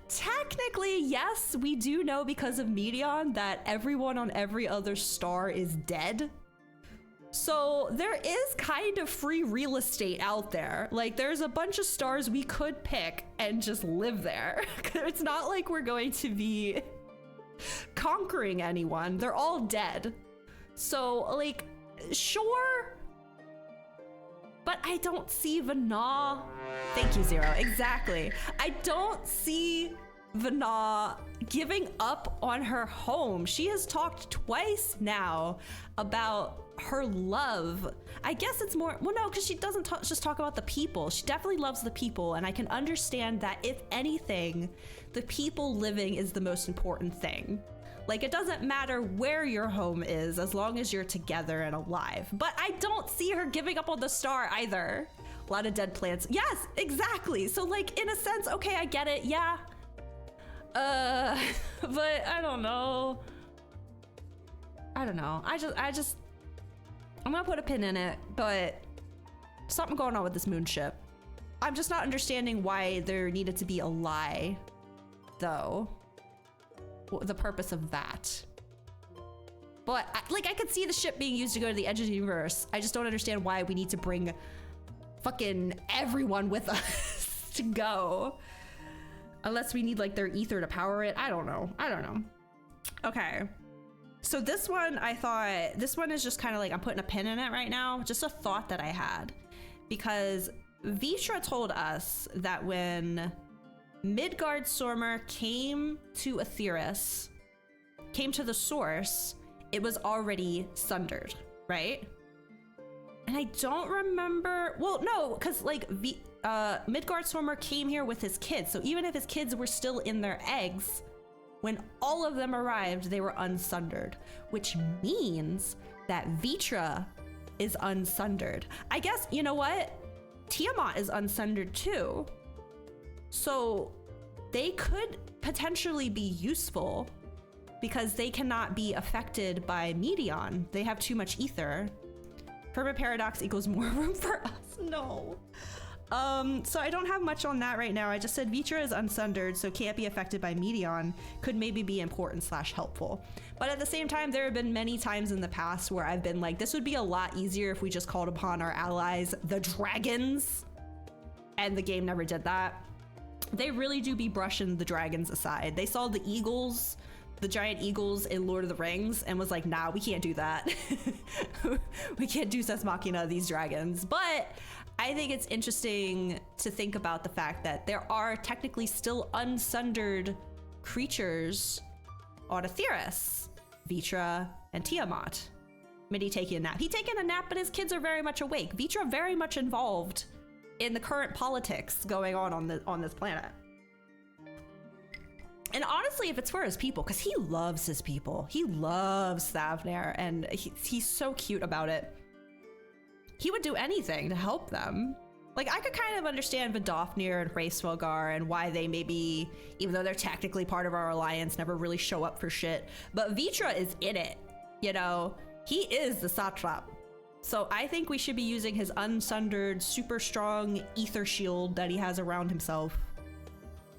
Technically, yes, we do know because of Medion that everyone on every other star is dead. So there is kind of free real estate out there. Like, there's a bunch of stars we could pick and just live there. It's not like we're going to be conquering anyone. They're all dead. So, like, sure. But I don't see Vana. Thank you, Zero. Exactly. I don't see Vana giving up on her home. She has talked twice now about her love. I guess it's more, well, no, because she doesn't just talk about the people. She definitely loves the people. And I can understand that, if anything, the people living is the most important thing. Like, it doesn't matter where your home is as long as you're together and alive. But I don't see her giving up on the star either. A lot of dead plants. Yes, exactly. So, like, in a sense, okay, I get it. Yeah. But I don't know. I'm gonna put a pin in it, but something going on with this Moonship. I'm just not understanding why there needed to be a lie, though. The purpose of that. But I could see the ship being used to go to the edge of the universe. I just don't understand why we need to bring fucking everyone with us to go. Unless we need like their ether to power it. I don't know. Okay. So this one, I thought, this one is just kind of like, I'm putting a pin in it right now. Just a thought that I had. Because Vitra told us that when Midgardsormr came to Aetheris, came to the source, it was already sundered, right? And I don't remember, well, no, because like Midgardsormr came here with his kids. So even if his kids were still in their eggs, when all of them arrived, they were unsundered, which means that Vitra is unsundered. I guess, you know what? Tiamat is unsundered too. So they could potentially be useful because they cannot be affected by Medion. They have too much ether. Fermi paradox equals more room for us. No. So I don't have much on that right now. I just said Vitra is unsundered, so can't be affected by Medion. Could maybe be important / helpful. But at the same time, there have been many times in the past where I've been like, this would be a lot easier if we just called upon our allies, the dragons. And the game never did that. They really do be brushing the dragons aside. They saw the eagles, the giant eagles in Lord of the Rings and was like, nah, we can't do that. We can't do Deus Machina these dragons. But I think it's interesting to think about the fact that there are technically still unsundered creatures on Aetheris, Vitra and Tiamat. Midi taking a nap. He taking a nap, but his kids are very much awake. Vitra very much involved in the current politics going on this planet. And honestly, if it's for his people, because he loves his people. He loves Thavnair, and he's so cute about it. He would do anything to help them. Like, I could kind of understand Vidofnir and Hraesvelgar and why they maybe, even though they're technically part of our alliance, never really show up for shit. But Vitra is in it, you know? He is the satrap. So I think we should be using his unsundered, super strong ether shield that he has around himself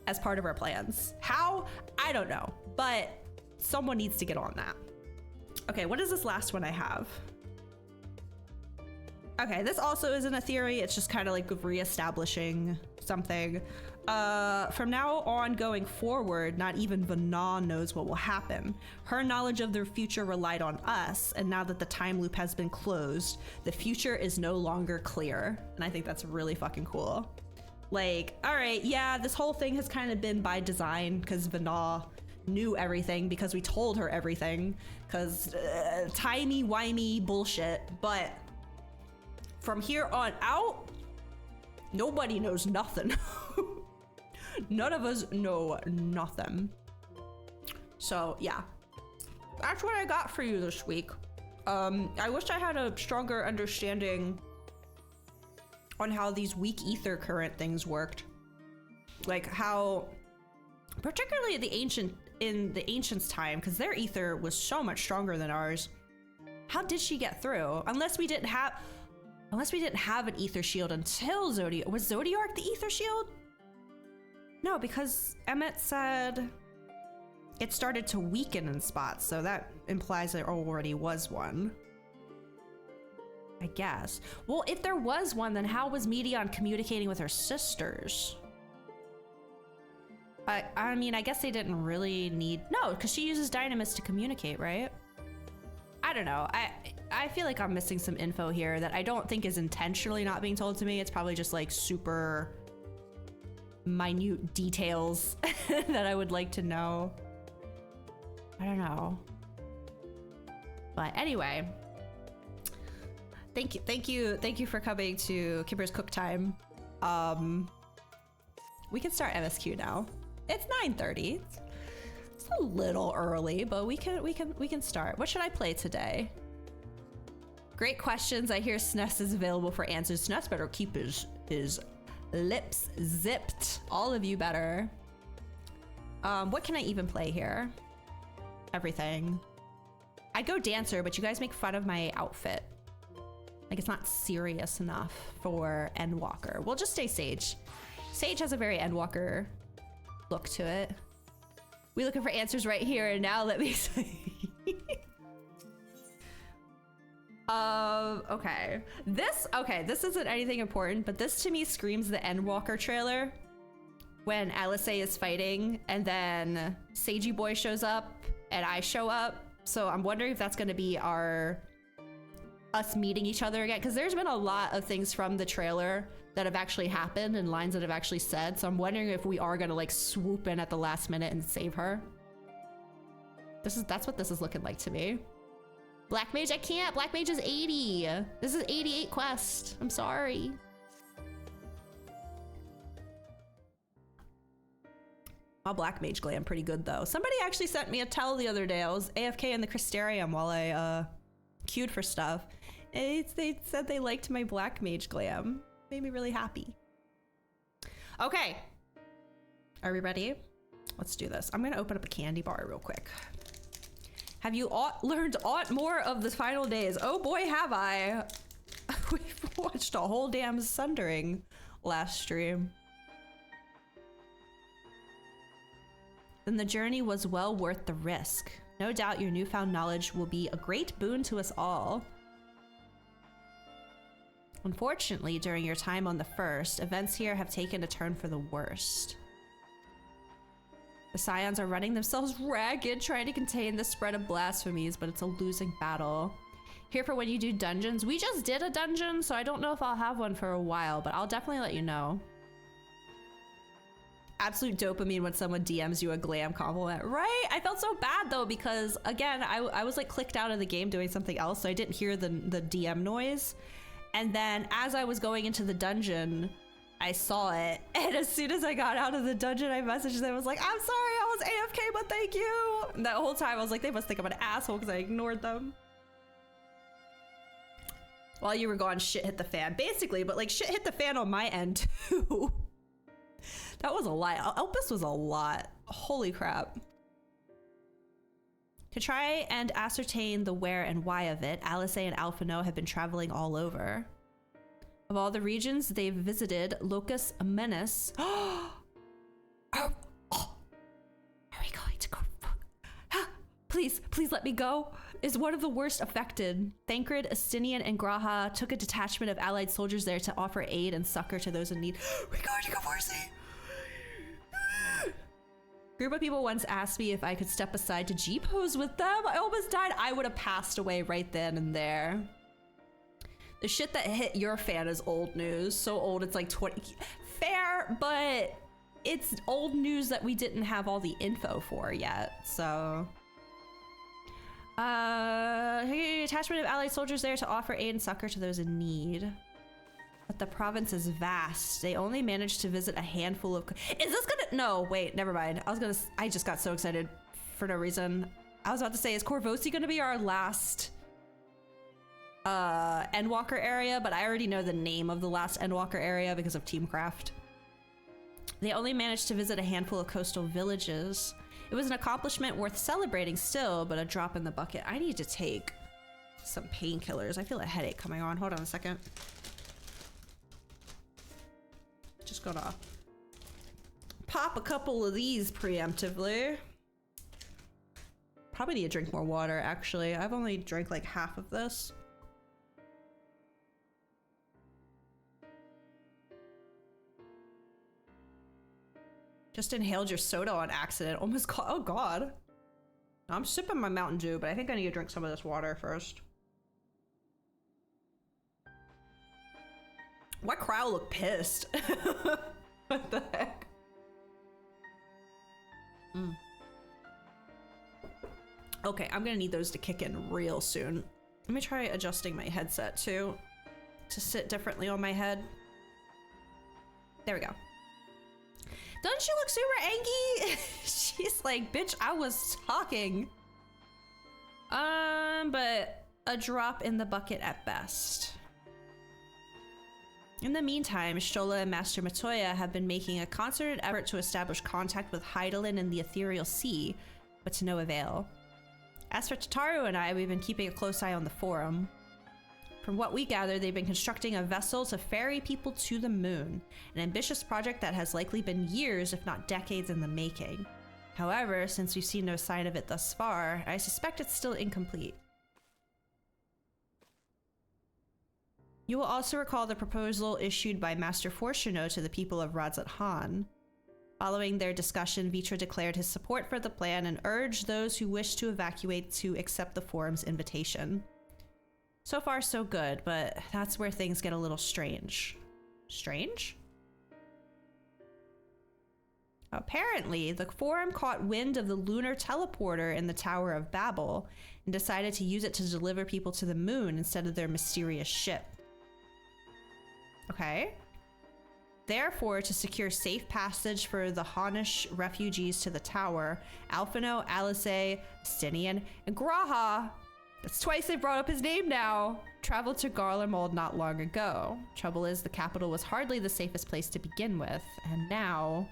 as part of our plans. How? I don't know, but someone needs to get on that. Okay, what is this last one I have? Okay, this also isn't a theory. It's just kind of like reestablishing something. From now on going forward, not even Vana knows what will happen. Her knowledge of their future relied on us, and now that the time loop has been closed, the future is no longer clear. And I think that's really fucking cool. Like, all right, yeah, this whole thing has kind of been by design because Vana knew everything because we told her everything because timey-wimey bullshit. But from here on out, nobody knows nothing. None of us know nothing. So yeah, that's what I got for you this week. I wish I had a stronger understanding on how these weak ether current things worked. Like how, particularly in the ancients' time, because their ether was so much stronger than ours. How did she get through? Unless we didn't have an ether shield until Zodiark. Was Zodiark the ether shield? No, because Emmett said it started to weaken in spots, so that implies there already was one. I guess. Well, if there was one, then how was Medion communicating with her sisters? I mean, I guess they didn't really need... No, because she uses Dynamis to communicate, right? I don't know. I feel like I'm missing some info here that I don't think is intentionally not being told to me. It's probably just like super minute details that I would like to know. I don't know. But anyway, thank you for coming to Kimber's Cook Time. We can start MSQ now. It's 9:30. It's a little early, but we can start. What should I play today? Great questions. I hear SNES is available for answers. SNES better keep his lips zipped. All of you better. What can I even play here? Everything. I go dancer, but you guys make fun of my outfit. Like, it's not serious enough for Endwalker. We'll just stay Sage. Sage has a very Endwalker look to it. We looking for answers right here and now. Let me see. Okay. This isn't anything important, but this to me screams the Endwalker trailer. When Alice is fighting and then Sagey Boy shows up and I show up. So I'm wondering if that's gonna be us meeting each other again, because there's been a lot of things from the trailer that have actually happened and lines that have actually said. So I'm wondering if we are gonna like swoop in at the last minute and save her. That's what this is looking like to me. Black Mage, I can't. Black Mage is 80. This is 88 quest. I'm sorry. My Black Mage glam pretty good though. Somebody actually sent me a tell the other day. I was AFK in the Crystarium while I queued for stuff. And they said they liked my Black Mage glam. Made me really happy. Okay. Are we ready? Let's do this. I'm gonna open up a candy bar real quick. Have you learned aught more of the final days? Oh boy, have I. We've watched a whole damn Sundering last stream. Then the journey was well worth the risk. No doubt your newfound knowledge will be a great boon to us all. Unfortunately, during your time on the First, events here have taken a turn for the worst. The Scions are running themselves ragged, trying to contain the spread of blasphemies, but it's a losing battle. Here for when you do dungeons. We just did a dungeon, so I don't know if I'll have one for a while, but I'll definitely let you know. Absolute dopamine when someone DMs you a glam compliment, right? I felt so bad though, because again, I was like clicked out of the game doing something else, so I didn't hear the DM noise. And then as I was going into the dungeon, I saw it, and as soon as I got out of the dungeon, I messaged them. I was like, I'm sorry, I was AFK, but thank you. And that whole time I was like, they must think I'm an asshole because I ignored them. While you were gone, shit hit the fan. Basically, but like shit hit the fan on my end too. That was a lot. Elpis was a lot. Holy crap. To try and ascertain the where and why of it, Alice and Alphino have been traveling all over. Of all the regions they've visited, Locus Menace. Are we going to go? Please let me go. Is one of the worst affected. Thancred, Astinian, and Graha took a detachment of allied soldiers there to offer aid and succor to those in need. We're going to go Farsi. Group of people once asked me if I could step aside to G-pose with them. I almost died. I would have passed away right then and there. The shit that hit your fan is old news. So old it's like 20. Fair, but it's old news that we didn't have all the info for yet, so. Attachment of allied soldiers there to offer aid and succor to those in need. But the province is vast. They only managed to visit a handful of... Is this gonna... No, wait, never mind. I just got so excited for no reason. I was about to say, is Korvosi gonna be our last Endwalker area? But I already know the name of the last Endwalker area because of Teamcraft. They only managed to visit a handful of coastal villages. It was an accomplishment worth celebrating still, but a drop in the bucket. I need to take some painkillers. I feel a headache coming on. Hold on a second. Just gonna pop a couple of these preemptively. Probably need to drink more water, actually. I've only drank like half of this. Just inhaled your soda on accident. Almost got, oh God. I'm sipping my Mountain Dew, but I think I need to drink some of this water first. Why Crowd look pissed? What the heck? Okay, I'm gonna need those to kick in real soon. Let me try adjusting my headset too, to sit differently on my head. There we go. Doesn't she look super angry? She's like, bitch, I was talking. But a drop in the bucket at best. In the meantime, Shola and Master Matoya have been making a concerted effort to establish contact with Hydaelyn in the Ethereal Sea, but to no avail. As for Tataru and I, we've been keeping a close eye on the forum. From what we gather, they've been constructing a vessel to ferry people to the moon, an ambitious project that has likely been years, if not decades, in the making. However, since we've seen no sign of it thus far, I suspect it's still incomplete. You will also recall the proposal issued by Master Fortuno to the people of Radzat Han. Following their discussion, Vitra declared his support for the plan and urged those who wish to evacuate to accept the forum's invitation. So far, so good, but that's where things get a little strange. Strange? Apparently, the forum caught wind of the lunar teleporter in the Tower of Babel and decided to use it to deliver people to the moon instead of their mysterious ship. Okay. Therefore, to secure safe passage for the Hanish refugees to the tower, Alphino, Alice, Stinian, and Graha, that's twice they brought up his name now, traveled to Garlemald not long ago. Trouble is, the capital was hardly the safest place to begin with, and now...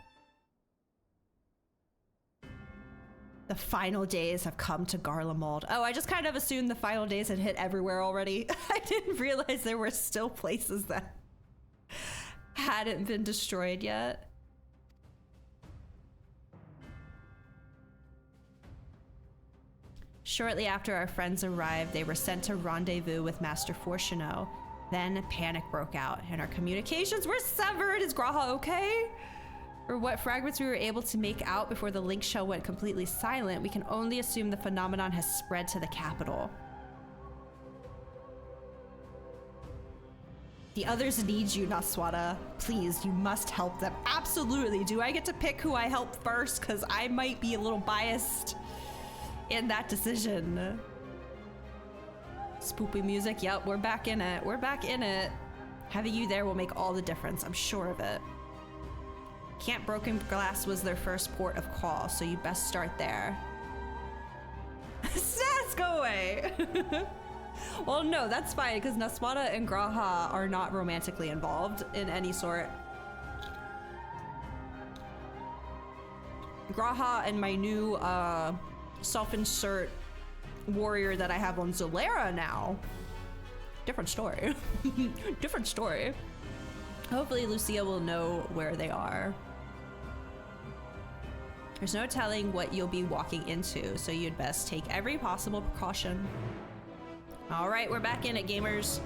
the final days have come to Garlemald. Oh, I just kind of assumed the final days had hit everywhere already. I didn't realize there were still places that hadn't been destroyed yet. Shortly after our friends arrived, they were sent to rendezvous with Master Fortuno. Then panic broke out and our communications were severed. Is Graha okay? For what fragments we were able to make out before the link shell went completely silent, we can only assume the phenomenon has spread to the capital. The others need you, Naswada. Please, you must help them. Absolutely. Do I get to pick who I help first? Because I might be a little biased in that decision. Spoopy music. Yep, we're back in it. We're back in it. Having you there will make all the difference. I'm sure of it. Camp Broken Glass was their first port of call, so you best start there. Stats, go away! Well, no, that's fine, because Naswada and Graha are not romantically involved in any sort. Graha and my new self-insert warrior that I have on Zolera now. Different story. Different story. Hopefully Lucia will know where they are. There's no telling what you'll be walking into, so you'd best take every possible precaution. All right, we're back in it, gamers.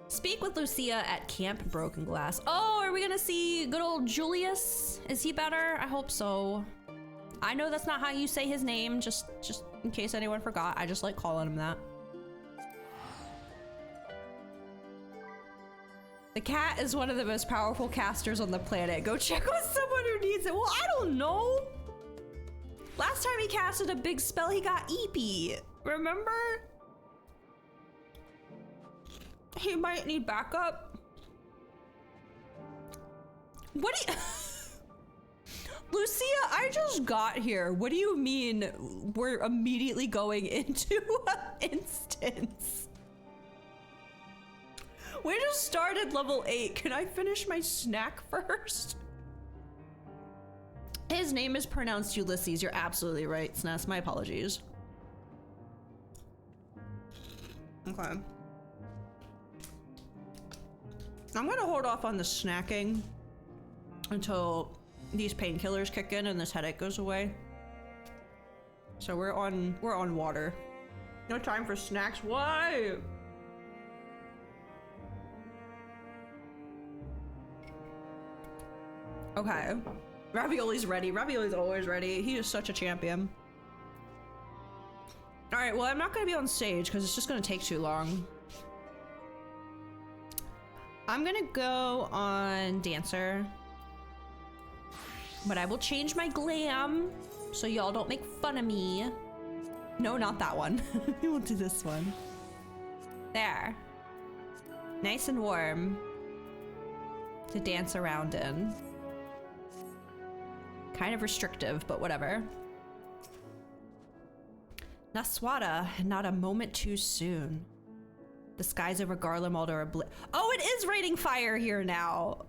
Speak with Lucia at Camp Broken Glass. Oh, are we gonna see good old Julius? Is he better? I hope so. I know that's not how you say his name, just in case anyone forgot. I just like calling him that. The cat is one of the most powerful casters on the planet. Go check on someone who needs it. Well, I don't know. Last time he casted a big spell, he got eepy. Remember? He might need backup. What do you... Lucia, I just got here. What do you mean we're immediately going into an instance? We just started level 8. Can I finish my snack first? His name is pronounced Ulysses. You're absolutely right, Sness. My apologies. Okay. I'm gonna hold off on the snacking until these painkillers kick in and this headache goes away. So we're on water. No time for snacks. Why? Okay. Ravioli's ready. Ravioli's always ready. He is such a champion. All right, well, I'm not gonna be on stage because it's just gonna take too long. I'm gonna go on Dancer. But I will change my glam so y'all don't make fun of me. No, not that one. We'll do this one. There. Nice and warm to dance around in. Kind of restrictive, but whatever. Naswada, not a moment too soon. The skies over Garlemald are oh, it is raining fire here now.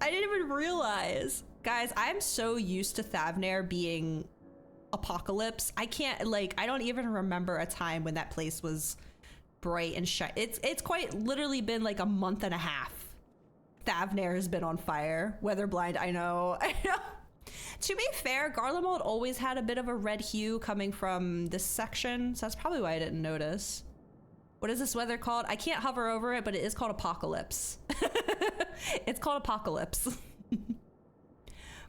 I didn't even realize. Guys, I'm so used to Thavnair being apocalypse. I can't, like, I don't even remember a time when that place was bright and shiny. It's quite literally been like a month and a half. Thavnair has been on fire. Weather blind, I know. I know. To be fair, Garlemald always had a bit of a red hue coming from this section, so that's probably why I didn't notice. What is this weather called? I can't hover over it, but it is called apocalypse. It's called apocalypse.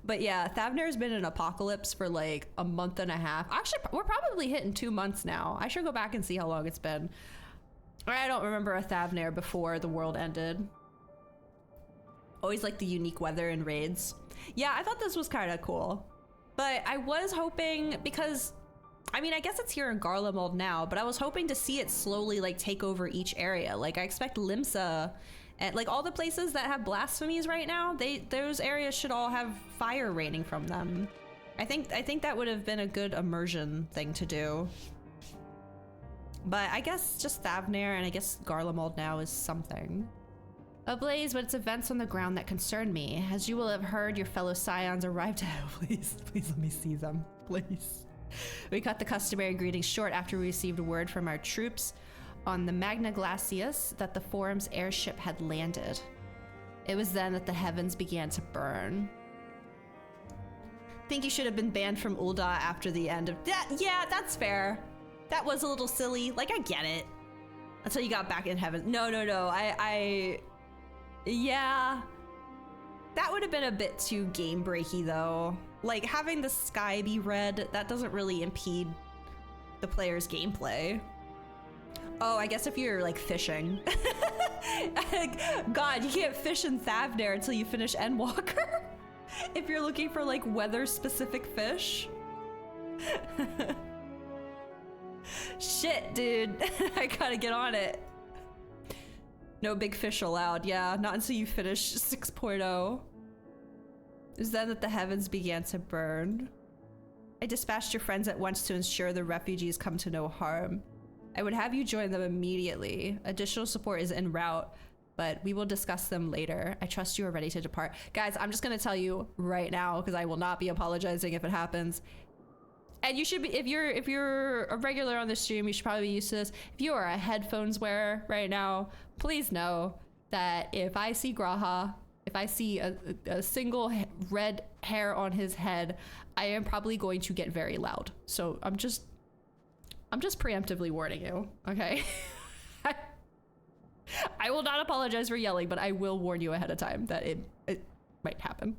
But yeah, Thavnair's been in apocalypse for like a month and a half. Actually, we're probably hitting 2 months now. I should go back and see how long it's been. I don't remember a Thavnair before the world ended. Always like the unique weather in raids. Yeah, I thought this was kind of cool. But I was hoping, because, I mean, I guess it's here in Garlemald now, but I was hoping to see it slowly like take over each area. Like I expect Limsa and like all the places that have blasphemies right now, those areas should all have fire raining from them. I think that would have been a good immersion thing to do. But I guess just Thavnair and I guess Garlemald now is something. Ablaze, but it's events on the ground that concern me. As you will have heard, your fellow scions arrived. Please let me see them, please. We cut the customary greetings short after we received word from our troops on the Magna Glacius that the Forum's airship had landed. It was then that the heavens began to burn. Think you should have been banned from Ul'dah after the end of that. Yeah, that's fair. That was a little silly. Like, I get it. Until you got back in heaven. No. Yeah. That would have been a bit too game breaky though. Like having the sky be red, that doesn't really impede the player's gameplay. Oh, I guess if you're like fishing. God, you can't fish in Thavnair until you finish Endwalker. If you're looking for like weather specific fish. Shit, dude. I gotta get on it. No big fish allowed. Yeah, not until you finish 6.0. It was then that the heavens began to burn. I dispatched your friends at once to ensure the refugees come to no harm. I would have you join them immediately. Additional support is en route, but we will discuss them later. I trust you are ready to depart. Guys, I'm just gonna tell you right now, because I will not be apologizing if it happens. And you should be, if you're a regular on the stream, you should probably be used to this. If you are a headphones wearer right now, please know that if I see Graha, if I see a single red hair on his head, I am probably going to get very loud. So I'm just preemptively warning you, okay? I will not apologize for yelling, but I will warn you ahead of time that it might happen.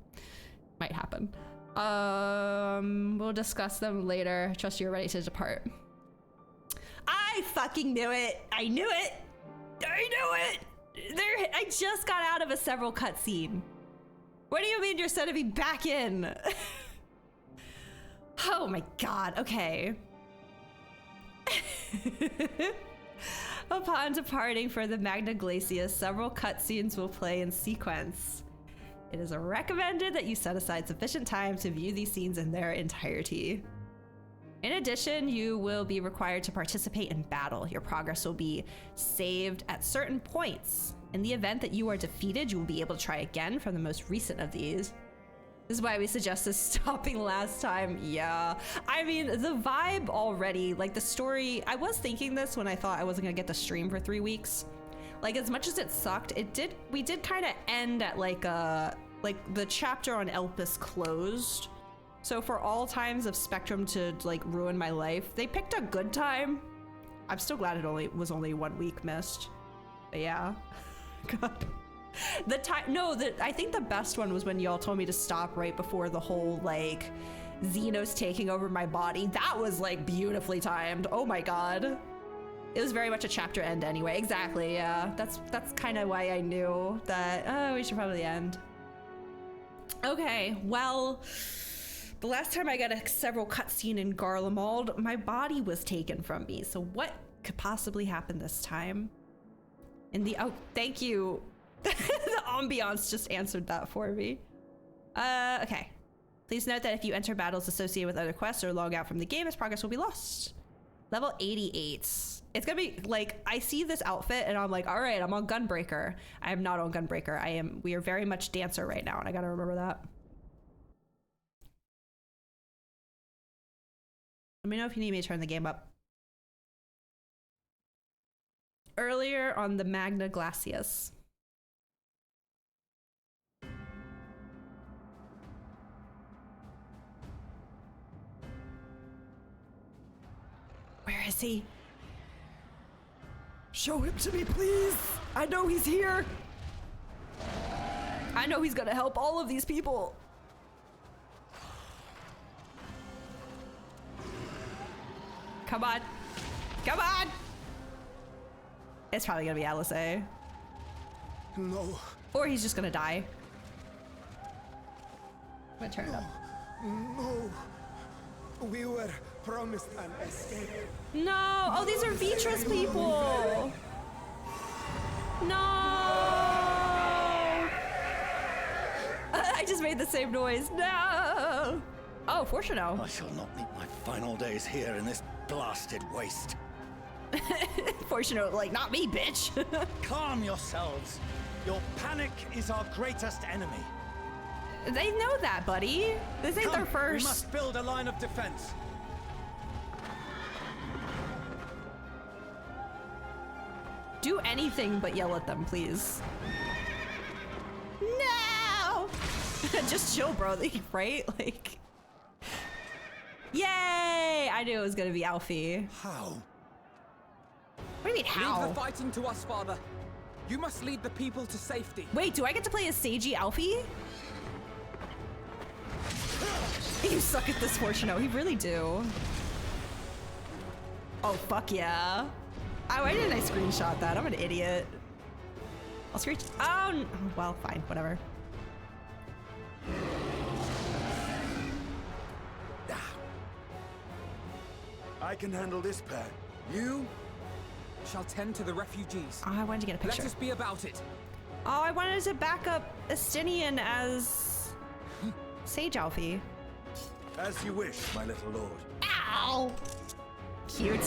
Might happen. We'll discuss them later. I trust you're ready to depart. I fucking knew it. I knew it. I knew it. I just got out of a several cutscene. What do you mean you're sending me back in? Oh my God. Okay. Upon departing for the Magna Glacia, several cutscenes will play in sequence. It is recommended that you set aside sufficient time to view these scenes in their entirety. In addition, you will be required to participate in battle. Your progress will be saved at certain points. In the event that you are defeated, you will be able to try again from the most recent of these. This is why we suggested stopping last time. Yeah, I mean, the vibe already, like the story, I was thinking this when I thought I wasn't gonna get to stream for 3 weeks. Like, as much as it sucked, we did kind of end at like the chapter on Elpis closed. So for all times of Spectrum to like ruin my life, they picked a good time. I'm still glad it was only 1 week missed. But yeah. God. The time, no, I think the best one was when y'all told me to stop right before the whole like Xenos taking over my body. That was like beautifully timed. Oh my God. It was very much a chapter end anyway. Exactly, yeah. That's kind of why I knew that, oh, we should probably end. Okay, well, the last time I got a several cutscene in Garlemald, my body was taken from me. So what could possibly happen this time? Oh, thank you. The ambiance just answered that for me. Okay. Please note that if you enter battles associated with other quests or log out from the game, his progress will be lost. Level 88. It's gonna be like, I see this outfit and I'm like, all right, I'm on Gunbreaker. I am not on Gunbreaker. We are very much Dancer right now, and I gotta remember that. Let me know if you need me to turn the game up. Earlier on the Magna Glacius. Where is he? Show him to me, please. I know he's here. I know he's gonna help all of these people. Come on. Come on. It's probably gonna be Alice A. No. Or he's just gonna die. I'm gonna turn it up. No. We were promised an escape. No! Oh, these are Vitra's people! No! I just made the same noise. No! Oh, Fortuno. I shall not meet my final days here in this blasted waste. Fortuno, like, not me, bitch. Calm yourselves. Your panic is our greatest enemy. They know that, buddy. This ain't their first. We must build a line of defense. Do anything but yell at them, please. No! Just chill, bro, right? Like... Yay! I knew it was gonna be Alfie. How? What do you mean, how? Leave the fighting to us, Father. You must lead the people to safety. Wait, do I get to play as Seiji Alfie? You suck at this, Fortuno. You really do. Oh, fuck yeah. Oh, why didn't I screenshot that? I'm an idiot. I'll screech. Oh, well, fine, whatever. I can handle this, Pat. You shall tend to the refugees. Oh, I wanted to get a picture. Let us be about it. Oh, I wanted to back up Estinian as Sage Alfie. As you wish, my little lord. Ow! Cute.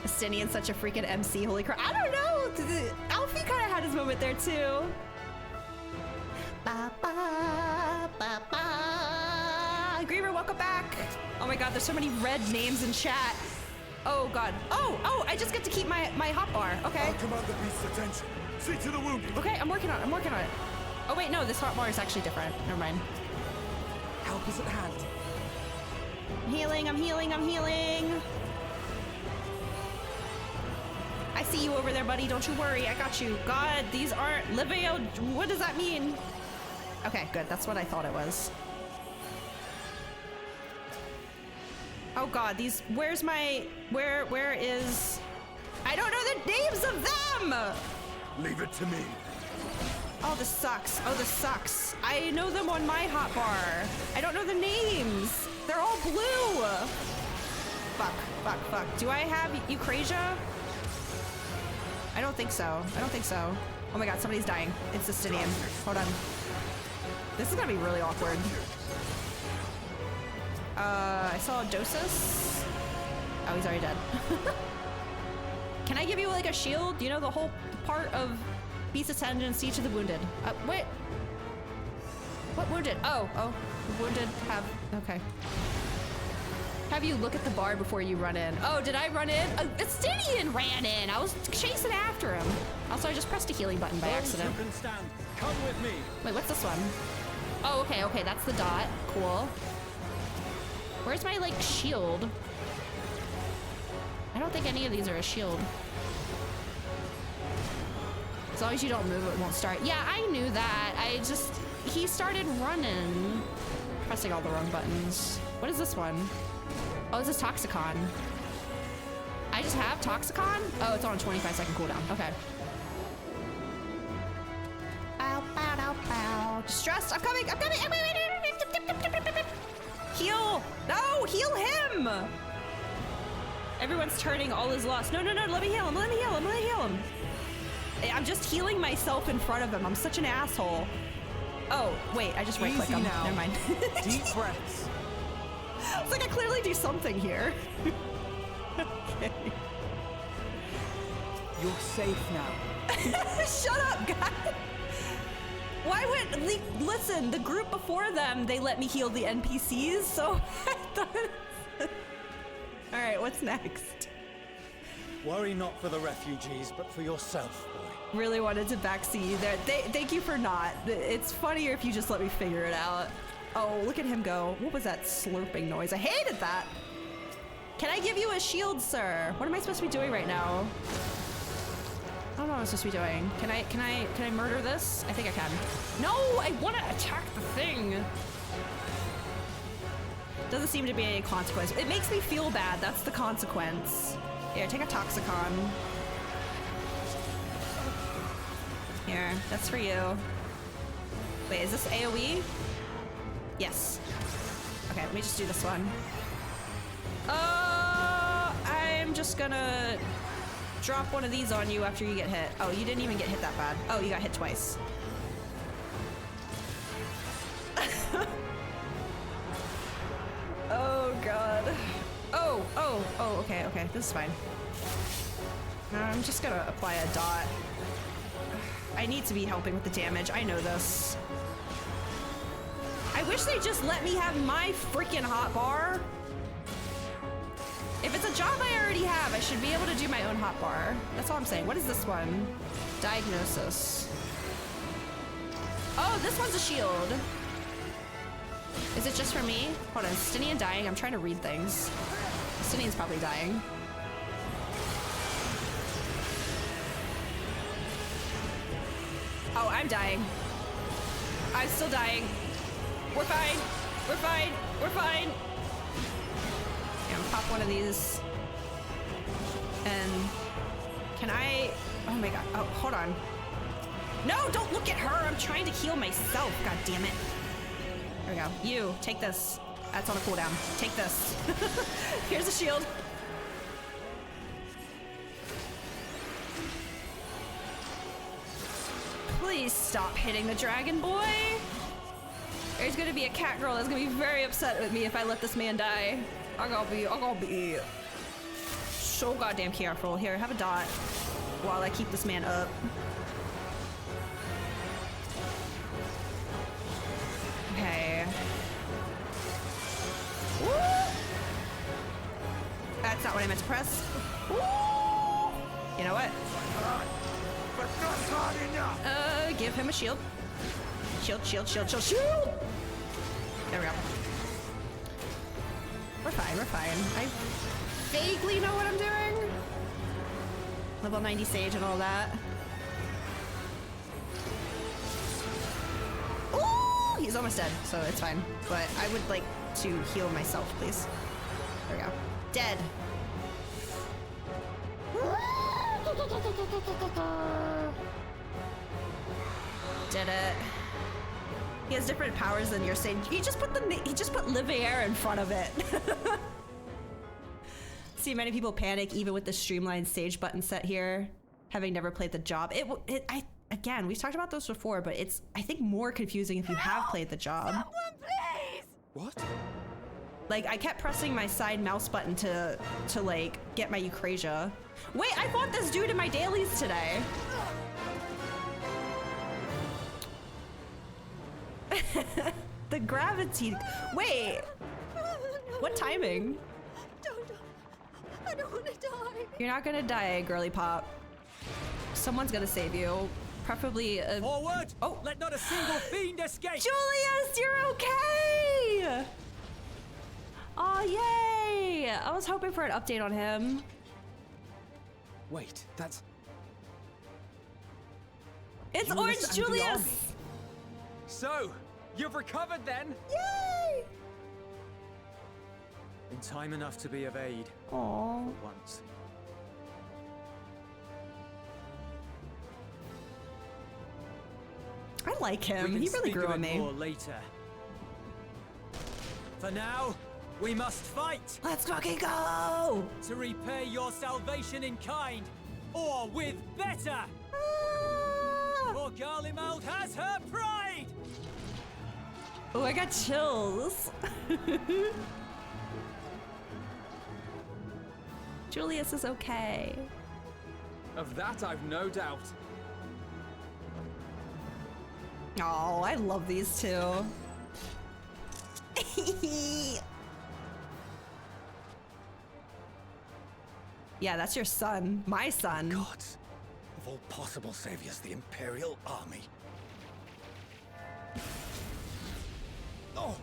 Estinian's such a freaking MC, holy crap. I don't know! Alfie kind of had his moment there too. Ba, ba, ba, ba. Griever, welcome back. Oh my god, there's so many red names in chat. Oh god. Oh, I just get to keep my hotbar. Okay. I'll command the beast's attention. See to the wounded. Okay, I'm working on it. Oh wait, no, this hotbar is actually different. Never mind. Help is at hand. I'm healing. I see you over there, buddy. Don't you worry. I got you. God, these aren't Livio. What does that mean? Okay, good. That's what I thought it was. Oh God, these. Where is? I don't know the names of them. Leave it to me. Oh, this sucks. I know them on my hotbar. I don't know the names. They're all blue. Fuck. Do I have Eucrasia? I don't think so. Oh my god, somebody's dying. It's Justinian. Hold on. This is gonna be really awkward. I saw Dosis. Oh, he's already dead. Can I give you like a shield? You know, the whole part of Beast of Ten and Siege of the Wounded. Wait. What wounded? Oh, wounded have, okay. Have you look at the bar before you run in. Oh, did I run in? Estinian ran in. I was chasing after him. Also, I just pressed a healing button by accident. You can stand. Come with me. Wait, what's this one? Oh, okay, that's the dot. Cool. Where's my, like, shield? I don't think any of these are a shield. As long as you don't move, it won't start. Yeah, I knew that. He started running. Pressing all the wrong buttons. What is this one? Oh, this is Toxicon. I just have Toxicon? Oh, it's on a 25-second cooldown. Okay. Ow. Distressed. I'm coming. Heal. No, heal him. Everyone's turning. All is lost. No. Let me heal him. I'm just healing myself in front of him. I'm such an asshole. Oh, wait. I just right-clicked him. Now. Never mind. Deep breaths. It's like I clearly do something here. Okay. You're safe now. Shut up, guys. Why would listen? The group before them, they let me heal the NPCs, so I thought. All right, what's next? Worry not for the refugees, but for yourself, boy. Really wanted to backseat you there. Thank you for not. It's funnier if you just let me figure it out. Oh, look at him go. What was that slurping noise? I hated that. Can I give you a shield, sir? What am I supposed to be doing right now? I don't know what I'm supposed to be doing. Can I murder this? I think I can. No, I want to attack the thing. Doesn't seem to be any consequence. It makes me feel bad. That's the consequence. Here, take a Toxicon. Here, that's for you. Wait, is this AoE? Yes. Okay, let me just do this one. I'm just gonna drop one of these on you after you get hit. Oh, you didn't even get hit that bad. Oh, you got hit twice. Oh, God. Oh, okay. This is fine. I'm just gonna apply a dot. I need to be helping with the damage. I know this. I wish they just let me have my freaking hotbar. If it's a job I already have, I should be able to do my own hotbar. That's all I'm saying. What is this one? Diagnosis. Oh, this one's a shield. Is it just for me? Hold on, Stinian dying. I'm trying to read things. Destinine's probably dying. Oh, I'm dying. I'm still dying. We're fine. We're fine. We're fine. Yeah, I'm pop one of these. And can I? Oh my god. Oh, hold on. No, don't look at her. I'm trying to heal myself. God damn it. There we go. You, take this. That's on a cooldown. Take this. Here's a shield. Please stop hitting the dragon boy. There's gonna be a cat girl that's gonna be very upset with me if I let this man die. I'm gonna be so goddamn careful. Here, have a dot while I keep this man up. Okay. Woo! That's not what I meant to press. Woo! You know what? But not hard enough! Give him a shield. Shield, shield, shield, shield, shield! There we go. We're fine, we're fine. I vaguely know what I'm doing. Level 90 sage and all that. Ooh! He's almost dead, so it's fine. But I would like to heal myself, please. There we go. Dead. Did it. He has different powers than your sage. He just put Livier in front of it. See many people panic even with the streamlined sage button set here, having never played the job. Again, we've talked about this before, but it's I think more confusing if you have played the job. Someone, please! What? Like I kept pressing my side mouse button to like get my Eucrasia. Wait, I fought this dude in my dailies today. The gravity. Wait. What timing? I don't want to die. You're not gonna die, girly pop. Someone's gonna save you. Preferably a... Forward! Oh. Let not a single fiend escape! Julius, you're okay! Oh, yay! I was hoping for an update on him. Wait, that's... It's Julius Orange and the Julius! army. So, you've recovered then? Yay! In time enough to be of aid. Aww. Once. I like We him. can He really speak grew of on it me. more later. For now, we must fight Let's fucking go! to repay your salvation in kind, or with better. Ah! For Garlemald has her pride. Oh, I got chills. Julius is okay. Of that I've no doubt. Oh, I love these two. Yeah, that's your son. My son. Gods, of all possible saviors, the Imperial Army. Oh!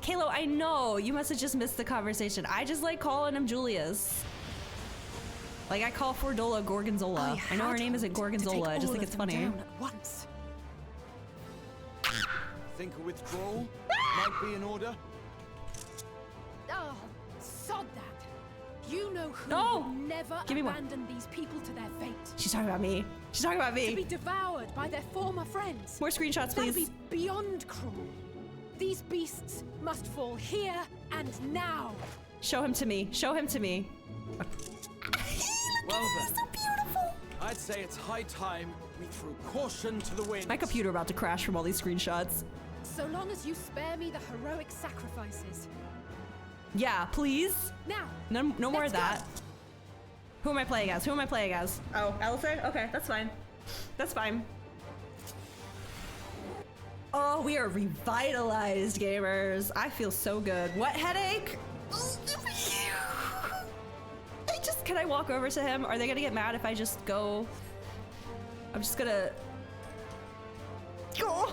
Kalo, I know. You must have just missed the conversation. I just like calling him Julius. Like I call Fordola Gorgonzola. I know her name isn't Gorgonzola. I just think it's funny. At once. Think a withdrawal might be in order? Oh, sod that. You know who No! would never Give me one. abandon these people to their fate. She's talking about me. She's talking about To be me. devoured by their former friends. More screenshots, That'd please. be beyond cruel. These beasts must fall here and now. Show him to me. Show him to me. Well then, So beautiful. I'd say it's high time we threw caution to the wind. My computer about to crash from all these screenshots. So long as you spare me the heroic sacrifices. Yeah, please. Now, No more of let's go. that. Who am I playing as? Who am I playing as? Oh, Alistair? Okay, that's fine. That's fine. Oh, we are revitalized, gamers. I feel so good. What headache? Can I walk over to him? Are they gonna get mad if I just go? I'm just gonna go.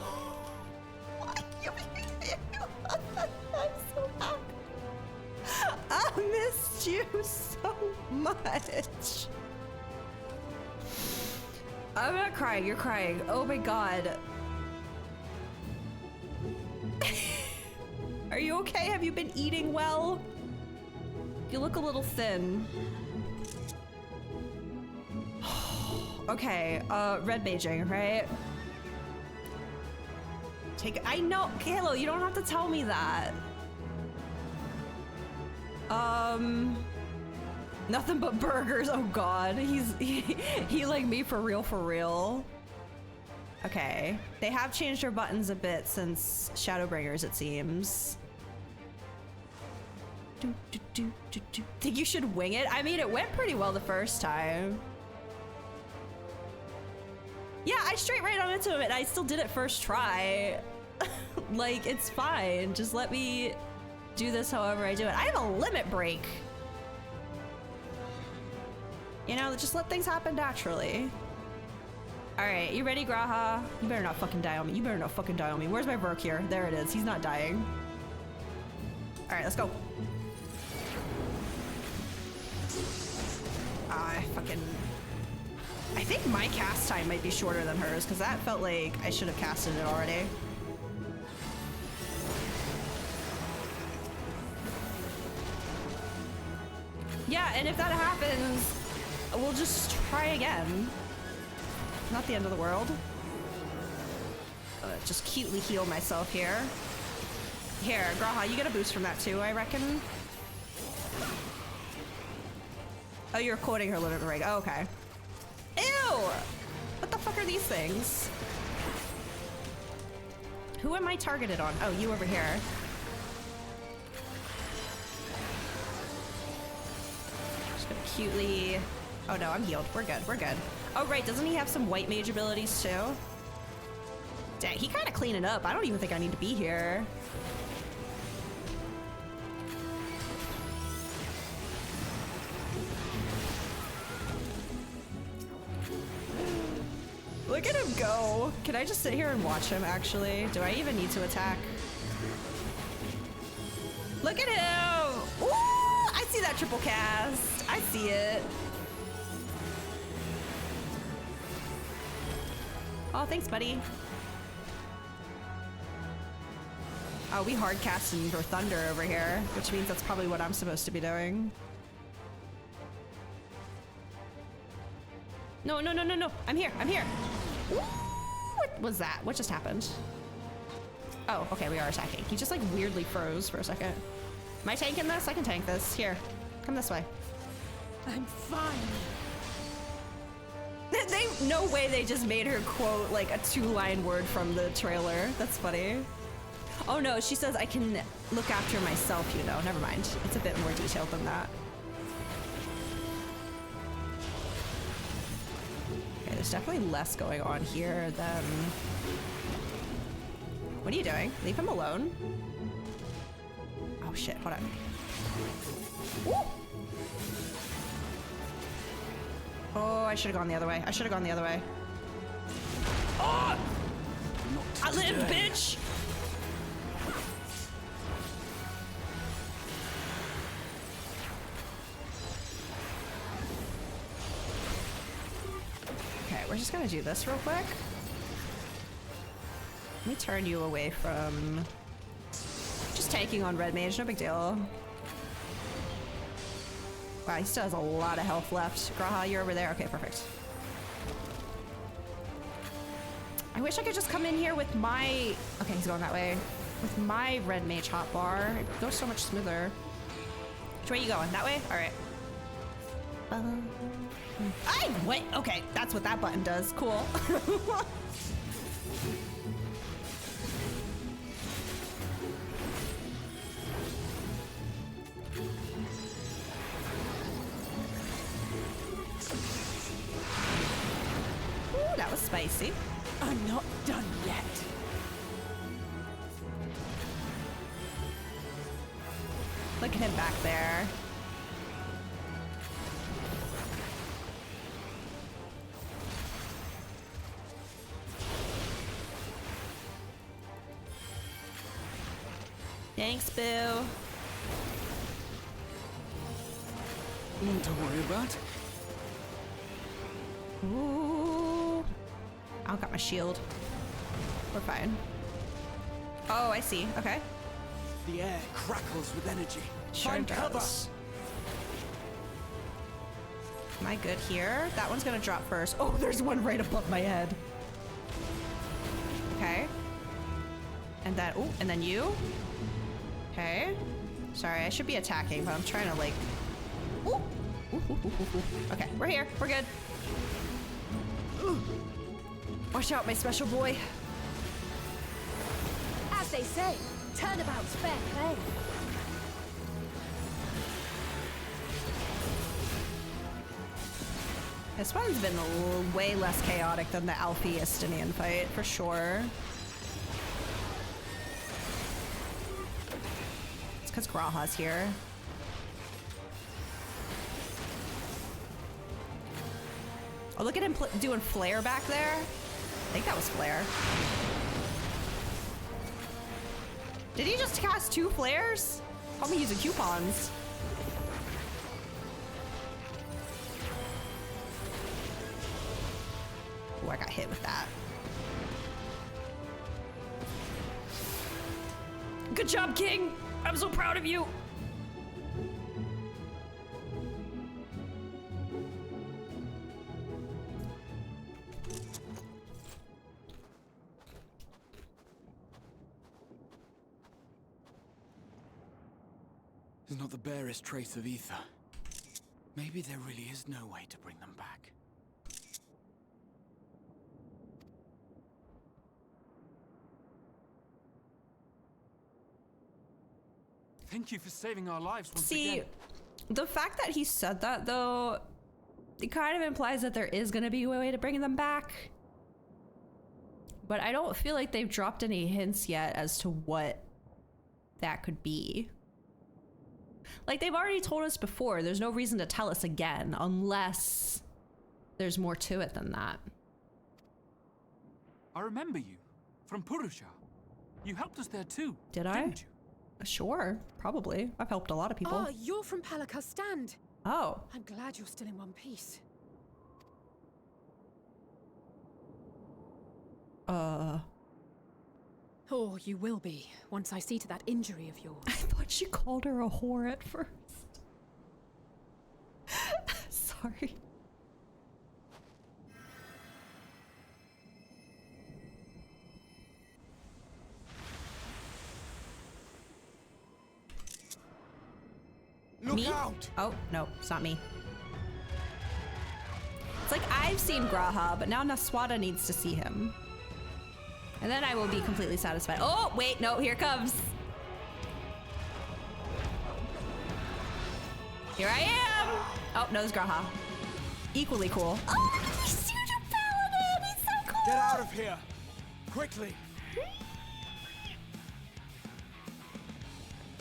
I'm so happy. I'm missed you so much. I'm not crying, you're crying. Oh my god. Are you okay? Have you been eating well? You look a little thin. Okay, red maging, right? I know, Kalo, you don't have to tell me that. Nothing but burgers. Oh god, he like me for real, for real. Okay, they have changed their buttons a bit since Shadowbringers, it seems. Think you should wing it? I mean, it went pretty well the first time. Yeah, I straight right on into it. I still did it first try. Like, it's fine. Just let me do this however I do it. I have a limit break. You know, just let things happen naturally. All right, you ready, Graha? You better not fucking die on me. You better not fucking die on me. Where's my Verk here? There it is. He's not dying. All right, let's go. I think my cast time might be shorter than hers, because that felt like I should have casted it already. Yeah, and if that happens, we'll just try again. Not the end of the world. Just cutely heal myself here. Here, Graha, you get a boost from that too, I reckon. Oh, you're quoting her limit break. Oh, okay. Ew! What the fuck are these things? Who am I targeted on? Oh, you over here. Just gonna cutely... Oh no, I'm healed. We're good, we're good. Oh right, doesn't he have some white mage abilities too? Dang, he kinda cleaned it up. I don't even think I need to be here. Look at him go. Can I just sit here and watch him, actually? Do I even need to attack? Look at him! Ooh! I see that triple cast. I see it. Oh, thanks, buddy. Oh, we hard casting for Thunder over here, which means that's probably what I'm supposed to be doing. No, no, no, no, no. I'm here. I'm here. Ooh, what was that? What just happened? Oh, okay, we are attacking. He just like weirdly froze for a second. Am I tanking this? I can tank this. Here, come this way. I'm fine. No way they just made her quote like a 2-line word from the trailer. That's funny. Oh no, she says I can look after myself, you know. Never mind. It's a bit more detailed than that. Okay, there's definitely less going on here than... What are you doing? Leave him alone. Oh shit, hold on. Ooh! Oh, I should have gone the other way. I should have gone the other way. Oh! I live, bitch! Okay, we're just gonna do this real quick. Let me turn you away from just tanking on red mage, no big deal. Wow, he still has a lot of health left. Graha, you're over there. Okay, perfect. I wish I could just come in here with my... Okay, he's going that way. With my red mage hotbar. It goes so much smoother. Which way are you going? That way? All right. Wait, okay, that's what that button does. Cool. Ooh, that was spicy. I'm not done yet. Look at him back there. Thanks, Boo. None to worry about. Ooh. I don't got my shield. We're fine. Oh, I see. Okay. The air crackles with energy. Sure Find cover. does. Am I good here? That one's gonna drop first. Oh, there's one right above my head. Okay. And then, oh, and then you. Okay. Sorry, I should be attacking, but I'm trying to like. Ooh. Okay, we're here. We're good. Ooh. Watch out, my special boy. As they say, turnabout's fair play. This one's been way less chaotic than the Alfie Estinian fight, for sure. It's because Graha's here. Oh, look at him doing flare back there. I think that was flare. Did he just cast 2 flares? Probably using coupons. Oh, I got hit with that. Good job, King! I'm so proud of you! There's not the barest trace of ether. Maybe there really is no way to bring them back. Thank you for saving our lives once See, again. the fact that he said that, though, it kind of implies that there is going to be a way to bring them back. But I don't feel like they've dropped any hints yet as to what that could be. Like, they've already told us before. There's no reason to tell us again, unless there's more to it than that. I remember you from Purusha. You helped us there too. Did I? Didn't you? Sure, probably. I've helped a lot of people. Ah, you're from Palaka's stand. Oh. I'm glad you're still in one piece. Or you will be, once I see to that injury of yours. I thought she called her a whore at first. Sorry. Look Me? out! Oh, no, it's not me. It's like I've seen Graha, but now Naswada needs to see him. And then I will be completely satisfied. Oh, wait, no, here it comes. Here I am. Oh, no, it's Graha. Equally cool. Oh, he's such a paladin. He's so cool. Get out of here! Quickly!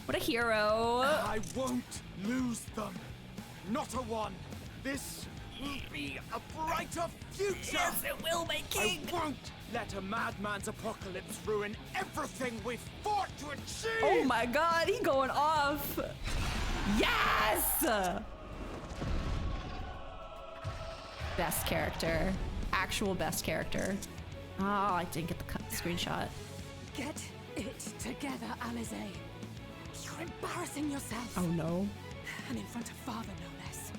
What a hero. I won't lose them. Not a one. This will be a brighter future. Yes, it will, my king. I won't let a madman's apocalypse ruin everything we've fought to achieve. Oh my god, he going off. Yes! Best character. Actual best character. Oh, I didn't get the screenshot. Get it together, Alize. You're embarrassing yourself. Oh no. And in front of father, no less.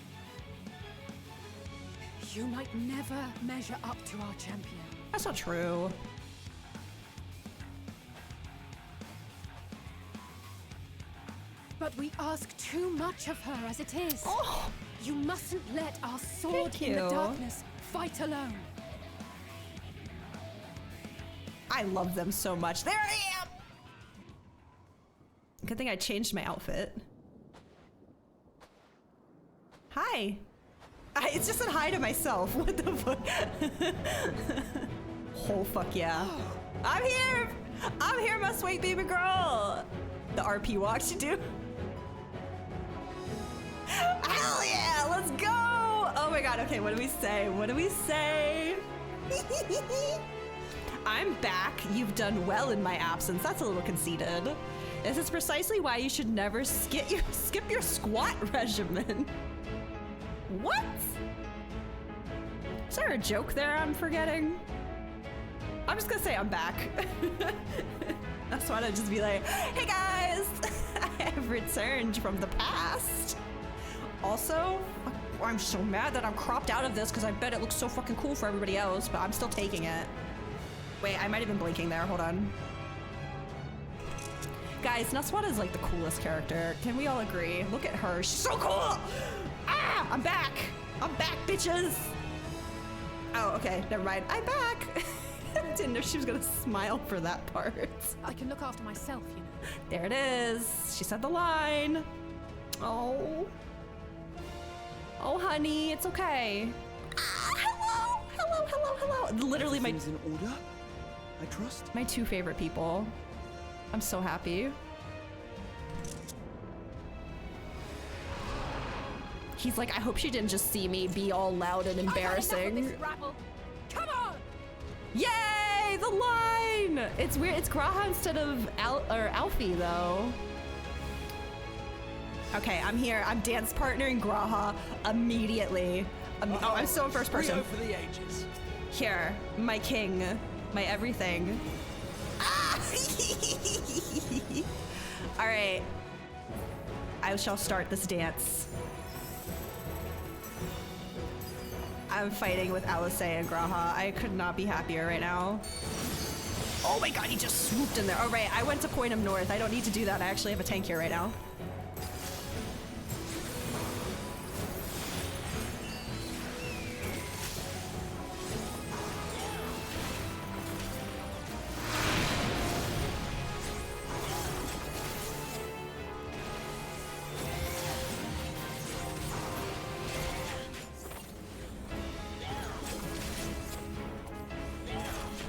You might never measure up to our champion. That's not true. But we ask too much of her as it is. Oh, You mustn't let our sword Thank in the you. darkness fight alone. I love them so much. There I am! Good thing I changed my outfit. Hi. It's just a hi to myself. What the fuck? Oh, fuck yeah. I'm here! I'm here, my sweet baby girl! The RP walk to do. Hell yeah! Let's go! Oh my god, okay, what do we say? What do we say? I'm back. You've done well in my absence. That's a little conceited. This is precisely why you should never skip your squat regimen. What? Is there a joke there I'm forgetting? I'm just gonna say I'm back. That's why I'd just be like, hey guys, I have returned from the past. Also, I'm so mad that I'm cropped out of this because I bet it looks so fucking cool for everybody else, but I'm still taking it. Wait, I might have been blinking there, hold on. Guys, Naswada is like the coolest character. Can we all agree? Look at her, she's so cool! Ah, I'm back! I'm back, bitches! Oh, okay, never mind, I'm back! I didn't know she was gonna smile for that part. I can look after myself, you know. There it is. She said the line. Oh. Oh, honey, it's okay. Ah, hello, hello, hello, hello. Literally my Everything's in order, I trust. my two favorite people. I'm so happy. He's like, I hope she didn't just see me be all loud and I've had enough of embarrassing. this rabble. Come on! Yay, the line! It's weird. It's Graha instead of Alfie, though. Okay, I'm here. I'm dance partnering Graha immediately. Oh, I'm so in first person. Rio for the ages. Here, my king, my everything. Ah! All right. I shall start this dance. I'm fighting with Alice and Graha. I could not be happier right now. Oh my god, he just swooped in there. All right, I went to point him north. I don't need to do that. I actually have a tank here right now.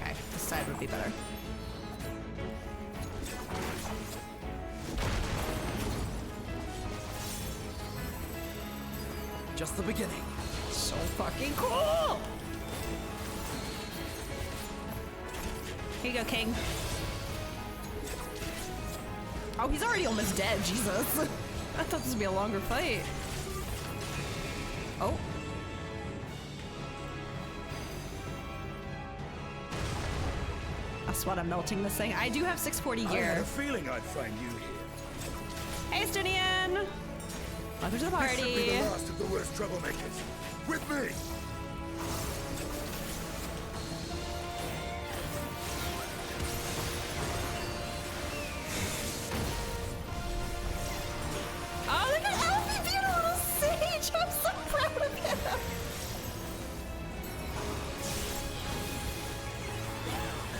Okay, this side would be better. Just the beginning. So fucking cool! Here you go, King. Oh, he's already almost dead, Jesus. I thought this would be a longer fight. Oh. That's what I'm melting this thing. I do have 640 I had gear. a feeling I'd find you here. Hey, Stunian! Welcome to the This should be party. the last of the worst troublemakers. With me! Oh, look at Alfie being a little sage! I'm so proud of him!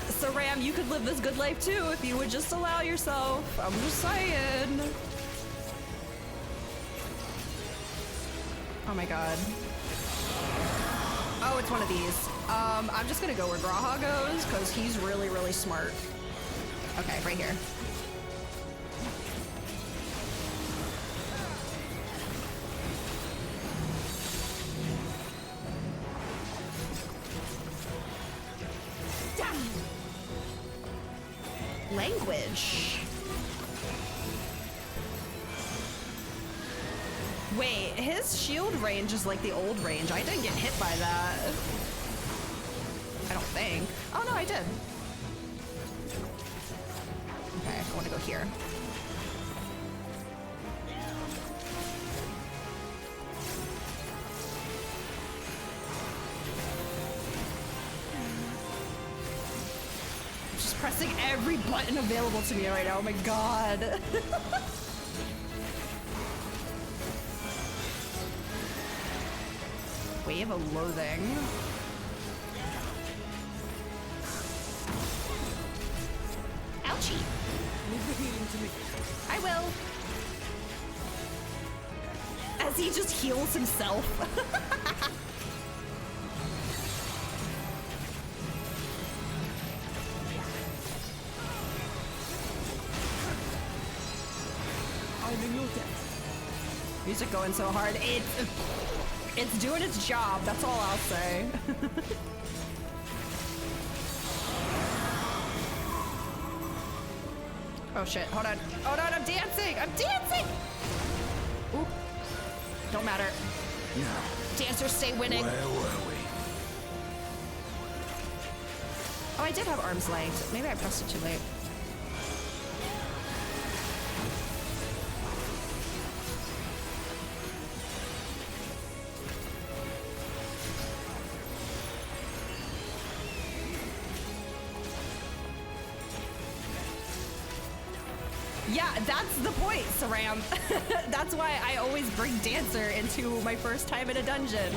So Ram, you could live this good life too if you would just allow yourself. I'm just saying. Oh my god. Oh, it's one of these. I'm just gonna go where Graha goes because he's really, really smart. Okay, right here. Language. Wait, his shield range is like the old range. I didn't get hit by that. I don't think. Oh no, I did. Okay, I want to go here. Just pressing every button available to me right now. Oh my god. Wave of loathing. Ouchie. Leave the healing to me. I will. As he just heals himself. I'm in your debt. Music going so hard. It's doing its job. That's all I'll say. Oh shit, hold on. Hold on, I'm dancing! I'm dancing! Ooh. Don't matter. Now, Dancer, stay winning. where were we? Oh, I did have arm's length. Maybe I pressed it too late. Yeah, that's the point, Saram. That's why I always bring Dancer into my first time in a dungeon.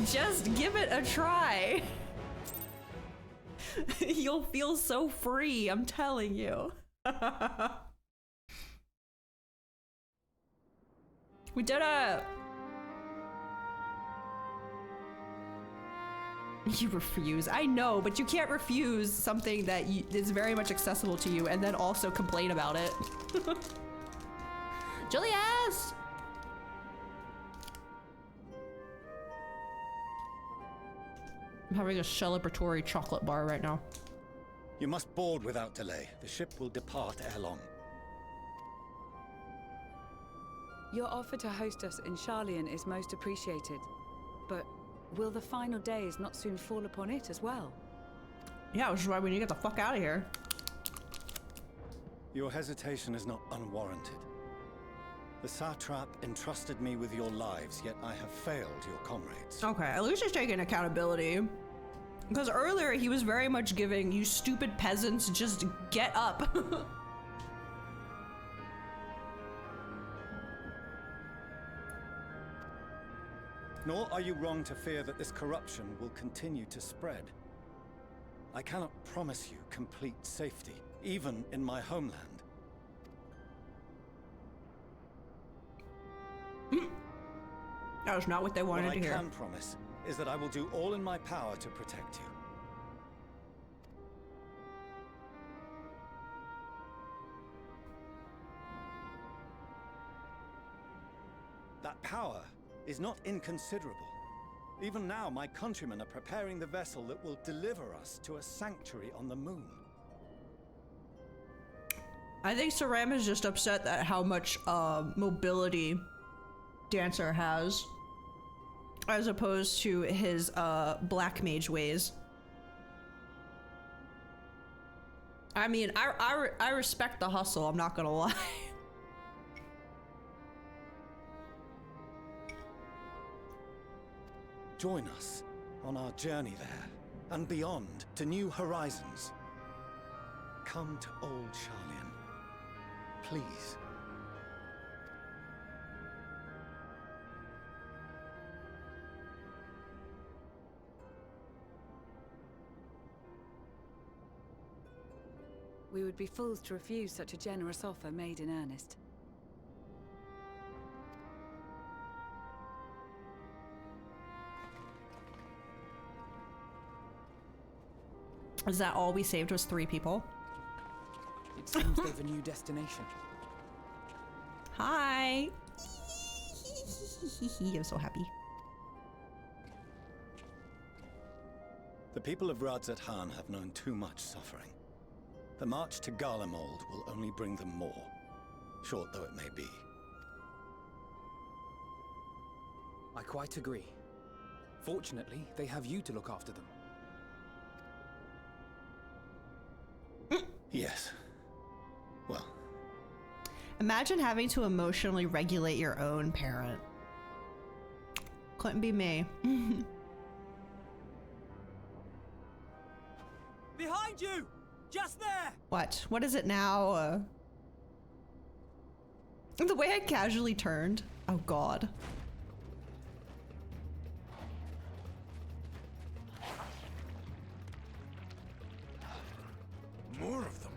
Just give it a try. You'll feel so free, I'm telling you. We did it! You refuse. I know, but you can't refuse something that is very much accessible to you and then also complain about it. Julius! I'm having a celebratory chocolate bar right now. You must board without delay. The ship will depart ere long. Your offer to host us in Sharlayan is most appreciated. But will the final days not soon fall upon it as well? Yeah, which is why we need to get the fuck out of here. Your hesitation is not unwarranted. The satrap entrusted me with your lives, yet I have failed your comrades. Okay, at least he's taking accountability. Because earlier he was very much giving, you stupid peasants, just get up. Nor are you wrong to fear that this corruption will continue to spread. I cannot promise you complete safety, even in my homeland. That was not what they wanted to hear. What I can promise is that I will do all in my power to protect you. That power is not inconsiderable. Even now, my countrymen are preparing the vessel that will deliver us to a sanctuary on the moon. I think Saram is just upset at how much mobility Dancer has, as opposed to his black mage ways. I mean, I respect the hustle, I'm not gonna lie. Join us on our journey there and beyond to new horizons. Come to old Sharlayan, please. We would be fools to refuse such a generous offer made in earnest. Is that all we saved was 3 people? It seems they've a new destination. Hi! I'm so happy. The people of Radzat Han have known too much suffering. The march to Garlemald will only bring them more, short though it may be. I quite agree. Fortunately, they have you to look after them. Yes. Well. Imagine having to emotionally regulate your own parent. Couldn't be me. Behind you! Just there! What? What is it now? The way I casually turned. Oh god. More of them.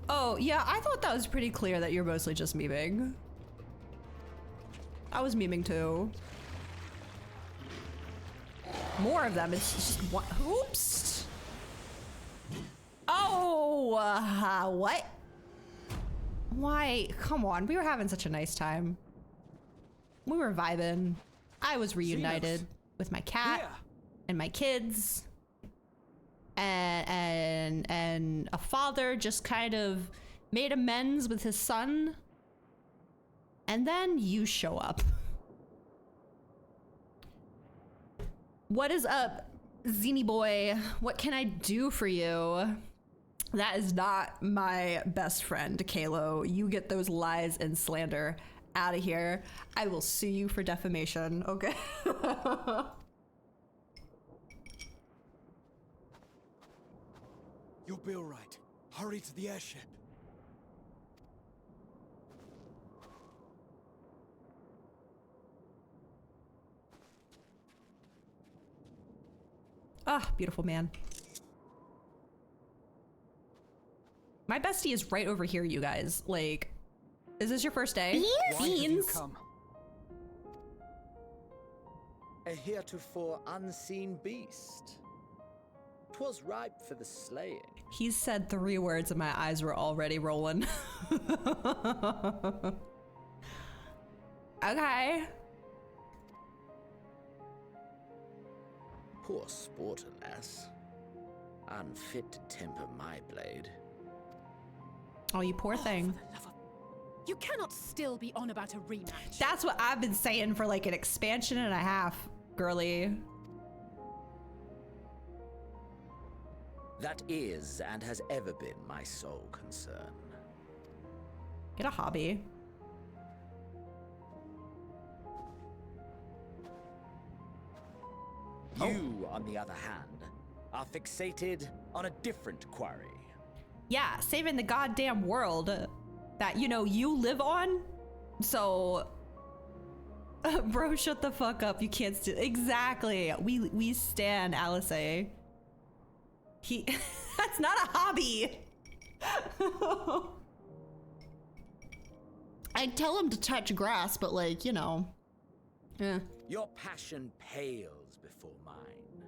Oh, yeah, I thought that was pretty clear that you're mostly just memeing. I was memeing too. More of them, it's just what? Oops! Oh, what? Why? Come on, we were having such a nice time. We were vibing. I was reunited with my cat Here. and my kids. And a father just kind of made amends with his son And then you show up. What is up, Zini boy? What can I do for you? That is not my best friend, Kalo. You get those lies and slander out of here. I will sue you for defamation, okay? You'll be all right. Hurry to the airship. Ah, beautiful man. My bestie is right over here, you guys. Like, is this your first day? Why have you Beans. come? A heretofore unseen beast. 'Twas ripe for the slaying. He said 3 words and my eyes were already rolling. Okay. Poor sport, alas. Unfit to temper my blade. Oh, you poor thing. You cannot still be on about a rematch. That's what I've been saying for like an expansion and a half, girly. That is and has ever been my sole concern. Get a hobby. You, on the other hand, are fixated on a different quarry. Yeah, saving the goddamn world that, you know, you live on. So, bro, shut the fuck up. You can't steal. Exactly. We stan Alice. He, that's not a hobby. I'd tell him to touch grass, but like, you know. Yeah. Your passion pales before mine,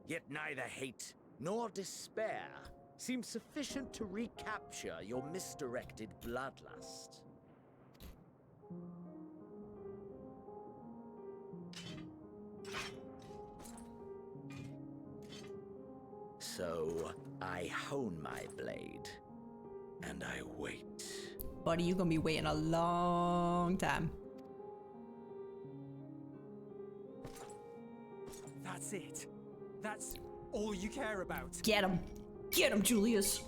yet neither hate nor despair seems sufficient to recapture your misdirected bloodlust. So I hone my blade, and I wait. Buddy, you gonna be waiting a long time. That's it. That's all you care about. Get him. Get him, Julius.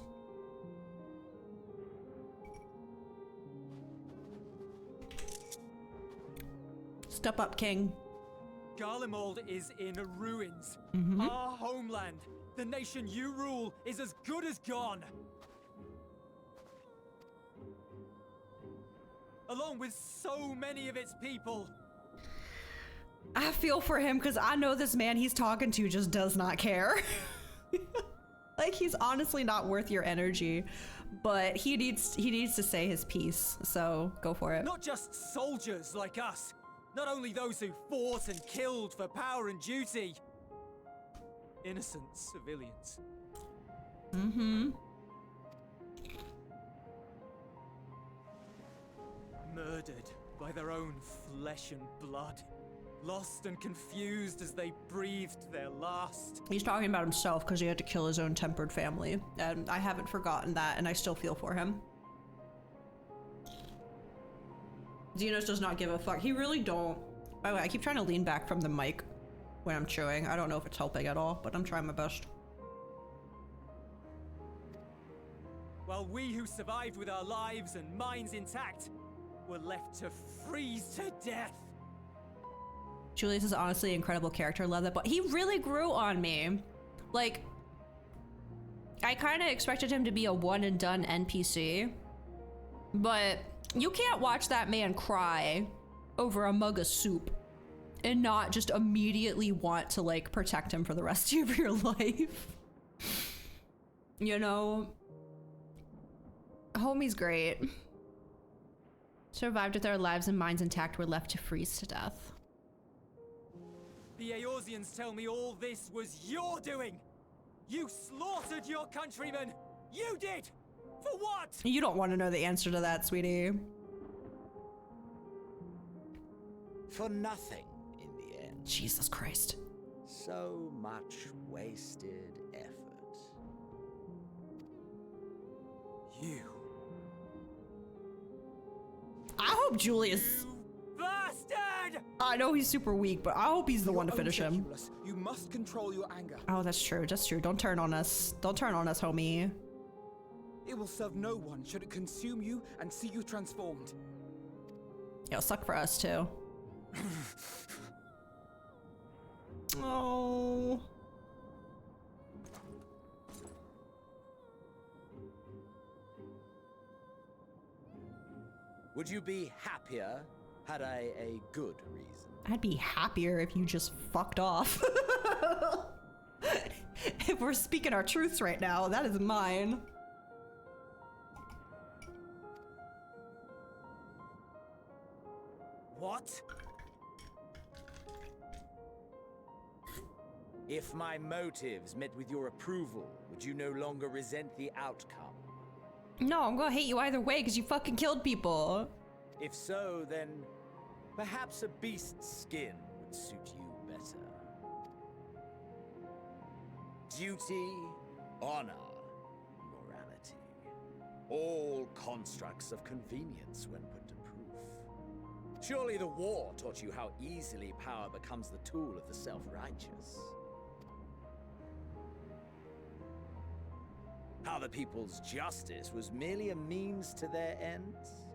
Step up, King. Garlemald is in ruins. Our homeland, the nation you rule, is as good as gone. Along with so many of its people. I feel for him because I know this man he's talking to just does not care. Like, he's honestly not worth your energy, but he needs to say his piece, so go for it. Not just soldiers like us. Not only those who fought and killed for power and duty. Innocent civilians. Mm-hmm. Murdered by their own flesh and blood. Lost and confused as they breathed their last. He's talking about himself because he had to kill his own tempered family, and I haven't forgotten that, and I still feel for him. Xenos does not give a fuck. He really don't. By the way, I keep trying to lean back from the mic when I'm chewing. I don't know if it's helping at all, but I'm trying my best. While we who survived with our lives and minds intact were left to freeze to death. Julius is honestly an incredible character. Love that, but he really grew on me. Like, I kind of expected him to be a one and done NPC, but you can't watch that man cry over a mug of soup and not just immediately want to like protect him for the rest of your life. You know, homie's great. Survived with their lives and minds intact, were left to freeze to death. The Eorzeans tell me all this was your doing. You slaughtered your countrymen. You did. For what? You don't want to know the answer to that, sweetie. For nothing in the end. Jesus Christ. So much wasted effort. You. I hope hope Julius. Bastard! I know he's super weak, but I hope he's the one to finish him. Ridiculous. You must control your anger. Oh, that's true. That's true. Don't turn on us. Don't turn on us, homie. It will serve no one should it consume you and see you transformed. It'll suck for us too. Oh. Would you be happier had I a good reason? I'd be happier if you just fucked off. If we're speaking our truths right now, that is mine. What? If my motives met with your approval, would you no longer resent the outcome? No, I'm gonna hate you either way because you fucking killed people. If so, then perhaps a beast's skin would suit you better. Duty, honor, morality. All constructs of convenience when put to proof. Surely the war taught you how easily power becomes the tool of the self-righteous. How the people's justice was merely a means to their ends?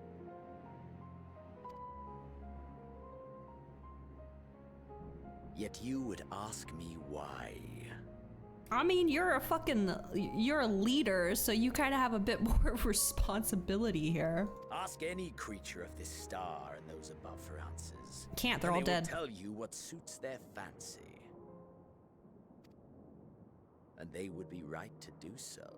Yet you would ask me why. I mean, you're a leader, so you kind of have a bit more responsibility here. Ask any creature of this star and those above for answers. Can't, they're and all they dead. will tell you what suits their fancy. And they would be right to do so.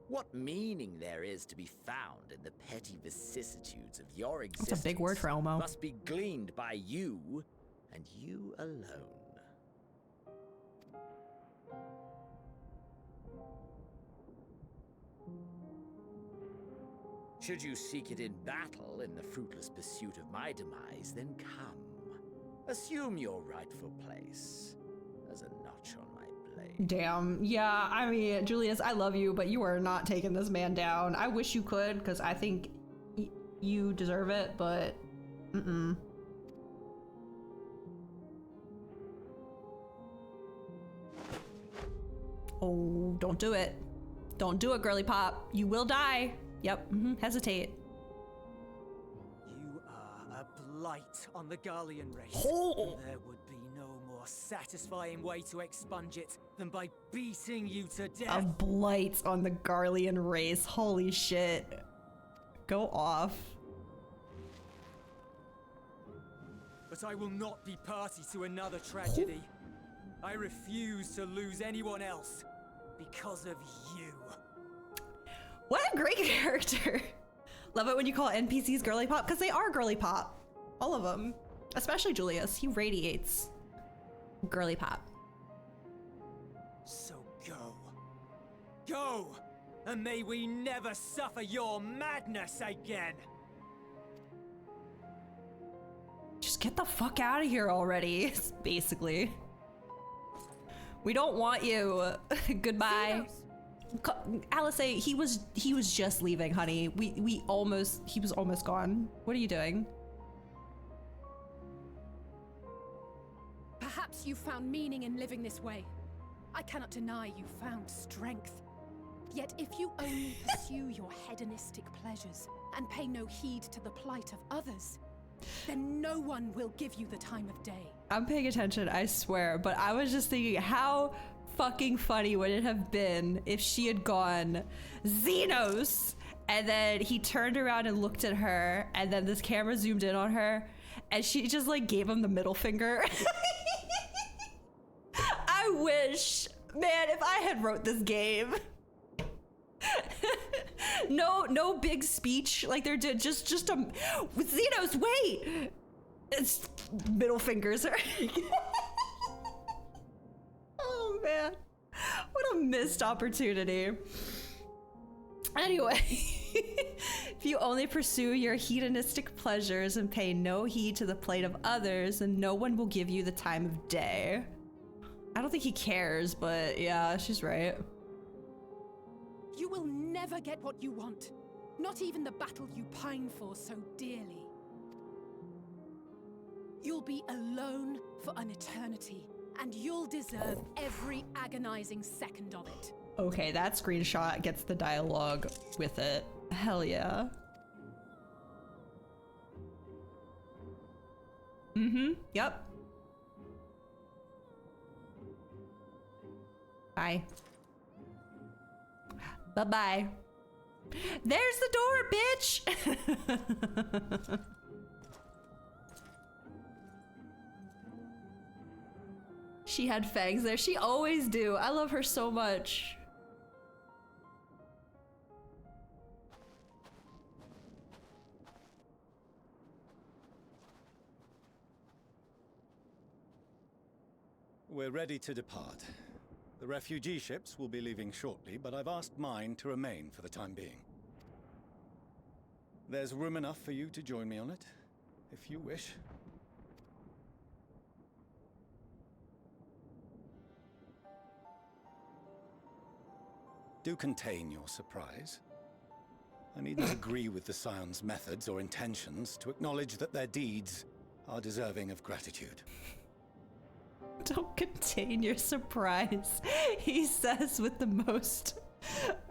What meaning there is to be found in the petty vicissitudes of your existence That's a big word for Elmo. must be gleaned by you and you alone. Should you seek it in battle in the fruitless pursuit of my demise, then come. Assume your rightful place as a notch on my blade. Damn. Yeah, I mean, Julius, I love you, but you are not taking this man down. I wish you could, because I think you deserve it, but mm-mm. Oh, don't do it. Don't do it, girly pop. You will die. Yep, hesitate. You are a blight on the Garlean race. Oh. There would be no more satisfying way to expunge it than by beating you to death. A blight on the Garlean race. Holy shit. Go off. But I will not be party to another tragedy. I refuse to lose anyone else because of you. What a great character. Love it when you call NPCs girly pop, because they are girly pop. All of them. Especially Julius. He radiates girly pop. So go. Go! And may we never suffer your madness again! Just get the fuck out of here already, basically. We don't want you. Goodbye. Alice, he was just leaving, honey. He was almost gone. What are you doing? Perhaps you found meaning in living this way. I cannot deny you found strength. Yet if you only pursue your hedonistic pleasures and pay no heed to the plight of others, then no one will give you the time of day. I'm paying attention, I swear, but I was just thinking, how fucking funny would it have been if she had gone, Xenos, and then he turned around and looked at her, and then this camera zoomed in on her, and she just like gave him the middle finger. I wish, man, if I had wrote this game. No big speech like they're doing, just a Xenos, wait! It's middle fingers. Oh man, what a missed opportunity. Anyway, if you only pursue your hedonistic pleasures and pay no heed to the plight of others, then no one will give you the time of day. I don't think he cares, but yeah, she's right. You will never get what you want. Not even the battle you pine for so dearly. You'll be alone for an eternity, and you'll deserve every agonizing second of it. Okay, that screenshot gets the dialogue with it. Hell yeah. Yep. Bye. Bye-bye. There's the door, bitch! She had fangs there. She always do. I love her so much. We're ready to depart. The refugee ships will be leaving shortly, but I've asked mine to remain for the time being. There's room enough for you to join me on it, if you wish. Do contain your surprise. I needn't agree with the Scion's methods or intentions to acknowledge that their deeds are deserving of gratitude. Don't contain your surprise, he says with the most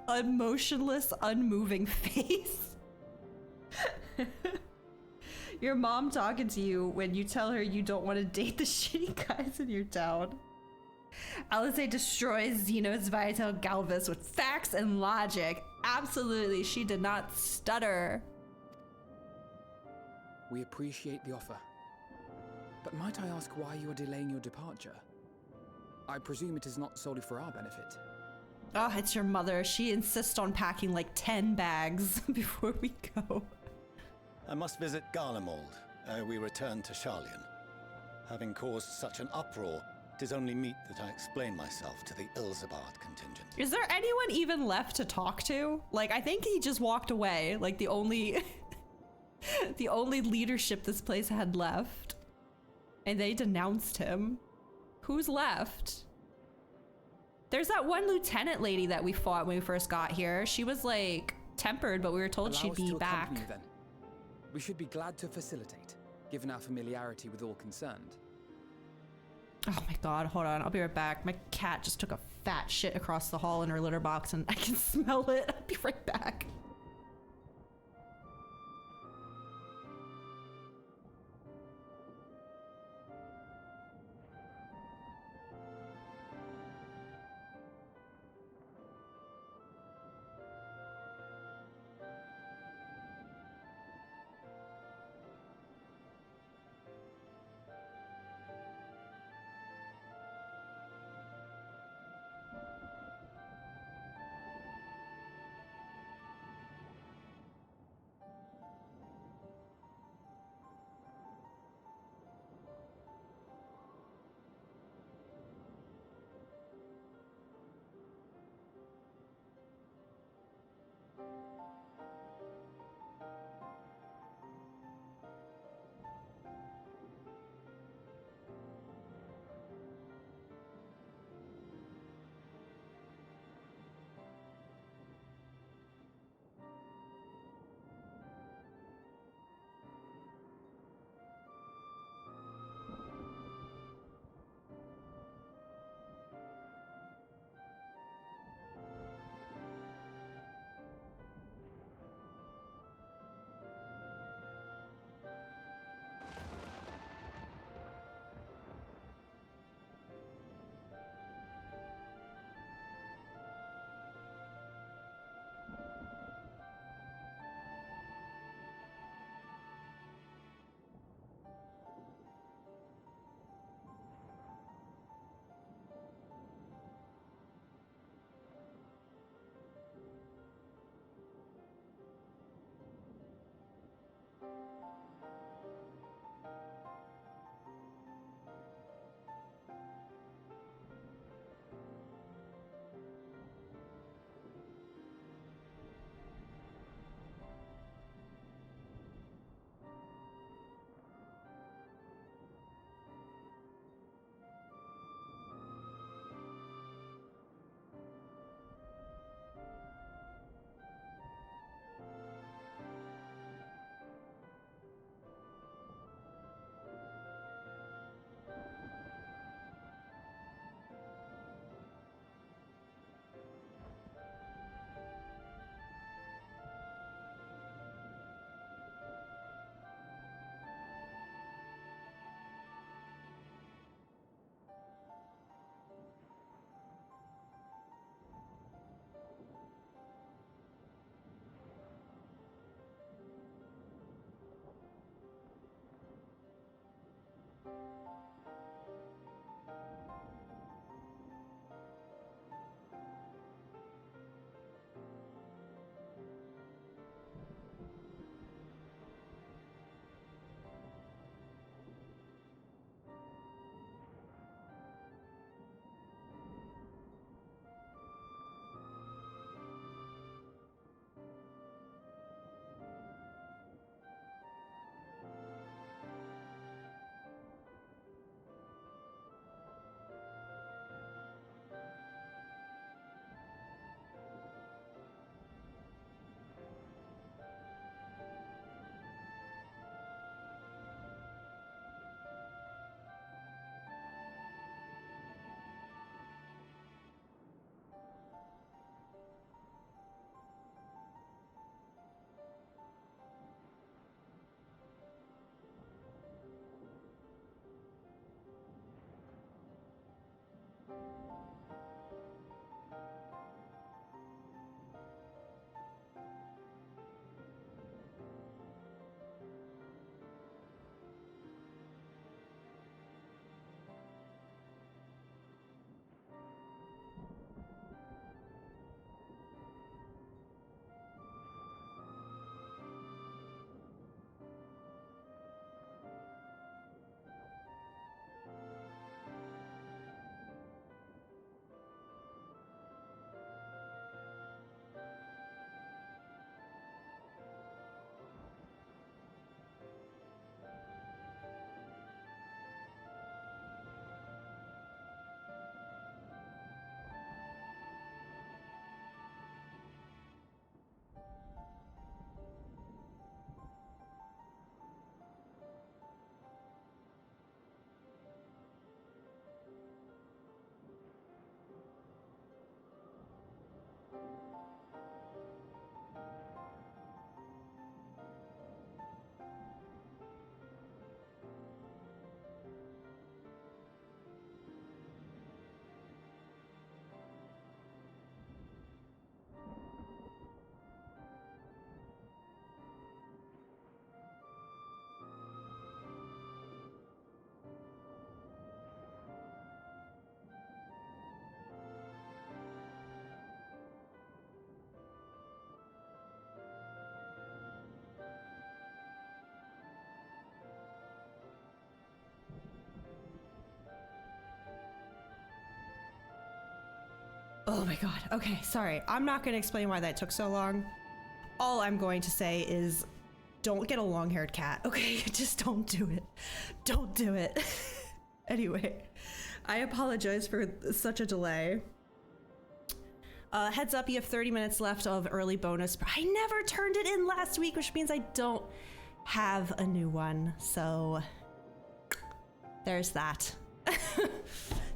emotionless, unmoving face. Your mom talking to you when you tell her you don't want to date the shitty guys in your town. Alisaie destroys Zeno's Vital Galvus with facts and logic. Absolutely, she did not stutter. We appreciate the offer. But might I ask why you are delaying your departure? I presume it is not solely for our benefit. Oh, it's your mother. She insists on packing like 10 bags before we go. I must visit Garlemald ere we return to Sharlayan. Having caused such an uproar, it is only meet that I explain myself to the Ilzabard contingent. Is there anyone even left to talk to? Like, I think he just walked away. Like, the only... the only leadership this place had left. And they denounced him. Who's left? There's that one lieutenant lady that we fought when we first got here. She was, like, tempered, but we were told Allow she'd us be to back. accompany you, then. We should be glad to facilitate, given our familiarity with all concerned. Oh my god, hold on. I'll be right back. My cat just took a fat shit across the hall in her litter box and I can smell it. I'll be right back. Oh my god. Okay, sorry. I'm not going to explain why that took so long. All I'm going to say is don't get a long-haired cat, okay? Just don't do it. Don't do it. Anyway, I apologize for such a delay. Heads up, you have 30 minutes left of early bonus. I never turned it in last week, which means I don't have a new one. So there's that.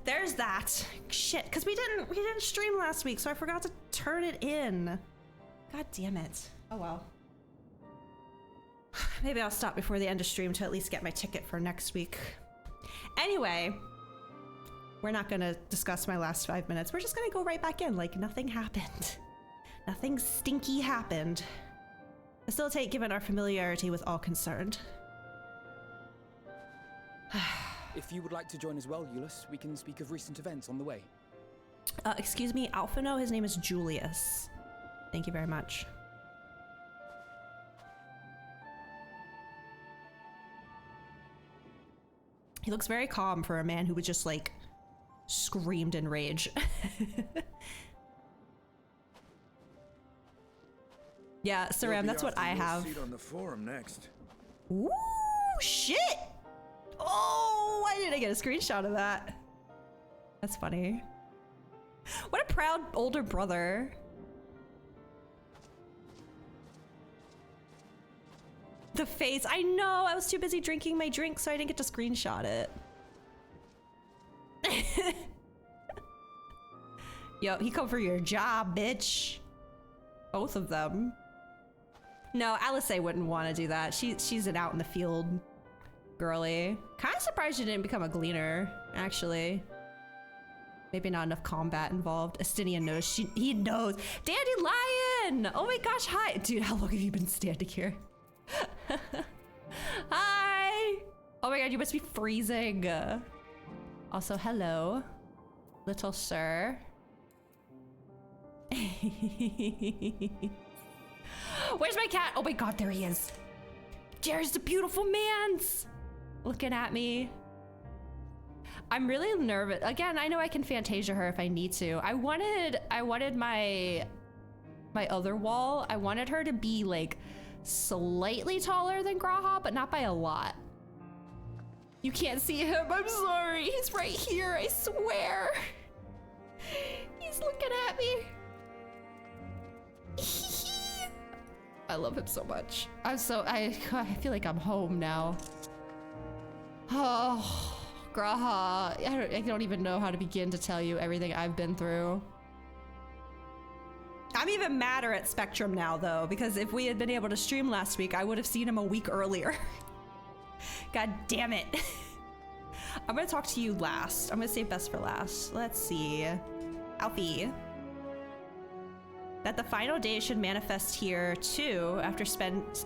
There's that. Shit, because we didn't stream last week, so I forgot to turn it in. God damn it. Oh well. Maybe I'll stop before the end of stream to at least get my ticket for next week. Anyway, we're not gonna discuss my last 5 minutes. We're just gonna go right back in like nothing happened. Nothing stinky happened. Facilitate given our familiarity with all concerned. If you would like to join as well, Euless, we can speak of recent events on the way. Excuse me, Alphino, his name is Julius. Thank you very much. He looks very calm for a man who was just like screamed in rage. Yeah, Saram, that's what I have. Seat on the forum next. Ooh, shit! Oh, why did I get a screenshot of that? That's funny. What a proud older brother. The face, I know, I was too busy drinking my drink, so I didn't get to screenshot it. Yo, he come for your job, bitch. Both of them. No, Alice wouldn't want to do that. She's an out in the field girly. Kind of surprised you didn't become a gleaner, actually. Maybe not enough combat involved. Estinian knows. He knows. Dandelion! Oh my gosh, hi. Dude, how long have you been standing here? Hi! Oh my god, you must be freezing. Also, hello, little sir. Where's my cat? Oh my god, there he is. There's the beautiful man's looking at me. I'm really nervous. Again, I know I can Fantasia her if I need to. I wanted my other wall. I wanted her to be like slightly taller than Graha, but not by a lot. You can't see him. I'm sorry. He's right here. I swear. He's looking at me. I love him so much. I feel like I'm home now. Oh, Graha. I don't even know how to begin to tell you everything I've been through. I'm even madder at Spectrum now, though, because if we had been able to stream last week, I would have seen him a week earlier. God damn it. I'm gonna talk to you last. I'm gonna save best for last. Let's see. Alfie. That the final day should manifest here too, after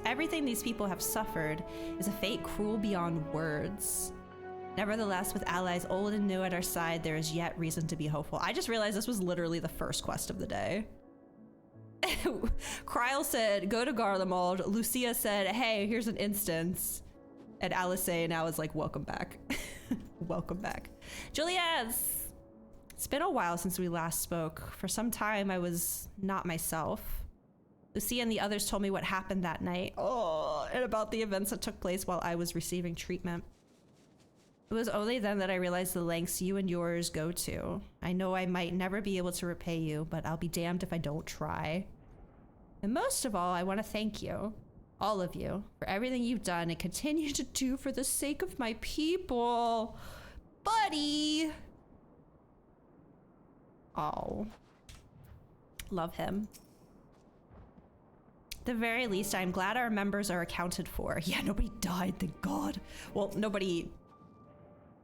everything these people have suffered, is a fate cruel beyond words. Nevertheless, with allies old and new at our side, there is yet reason to be hopeful. I just realized this was literally the first quest of the day. Kryle said, go to Garlemald. Lucia said, hey, here's an instance. And Alice now is like, welcome back. Welcome back. Julius! It's been a while since we last spoke. For some time, I was not myself. Lucia and the others told me what happened that night. Oh, and about the events that took place while I was receiving treatment. It was only then that I realized the lengths you and yours go to. I know I might never be able to repay you, but I'll be damned if I don't try. And most of all, I want to thank you, all of you, for everything you've done and continue to do for the sake of my people. Buddy! Oh. Love him. At the very least, I'm glad our members are accounted for. Yeah, nobody died, thank God. Well, nobody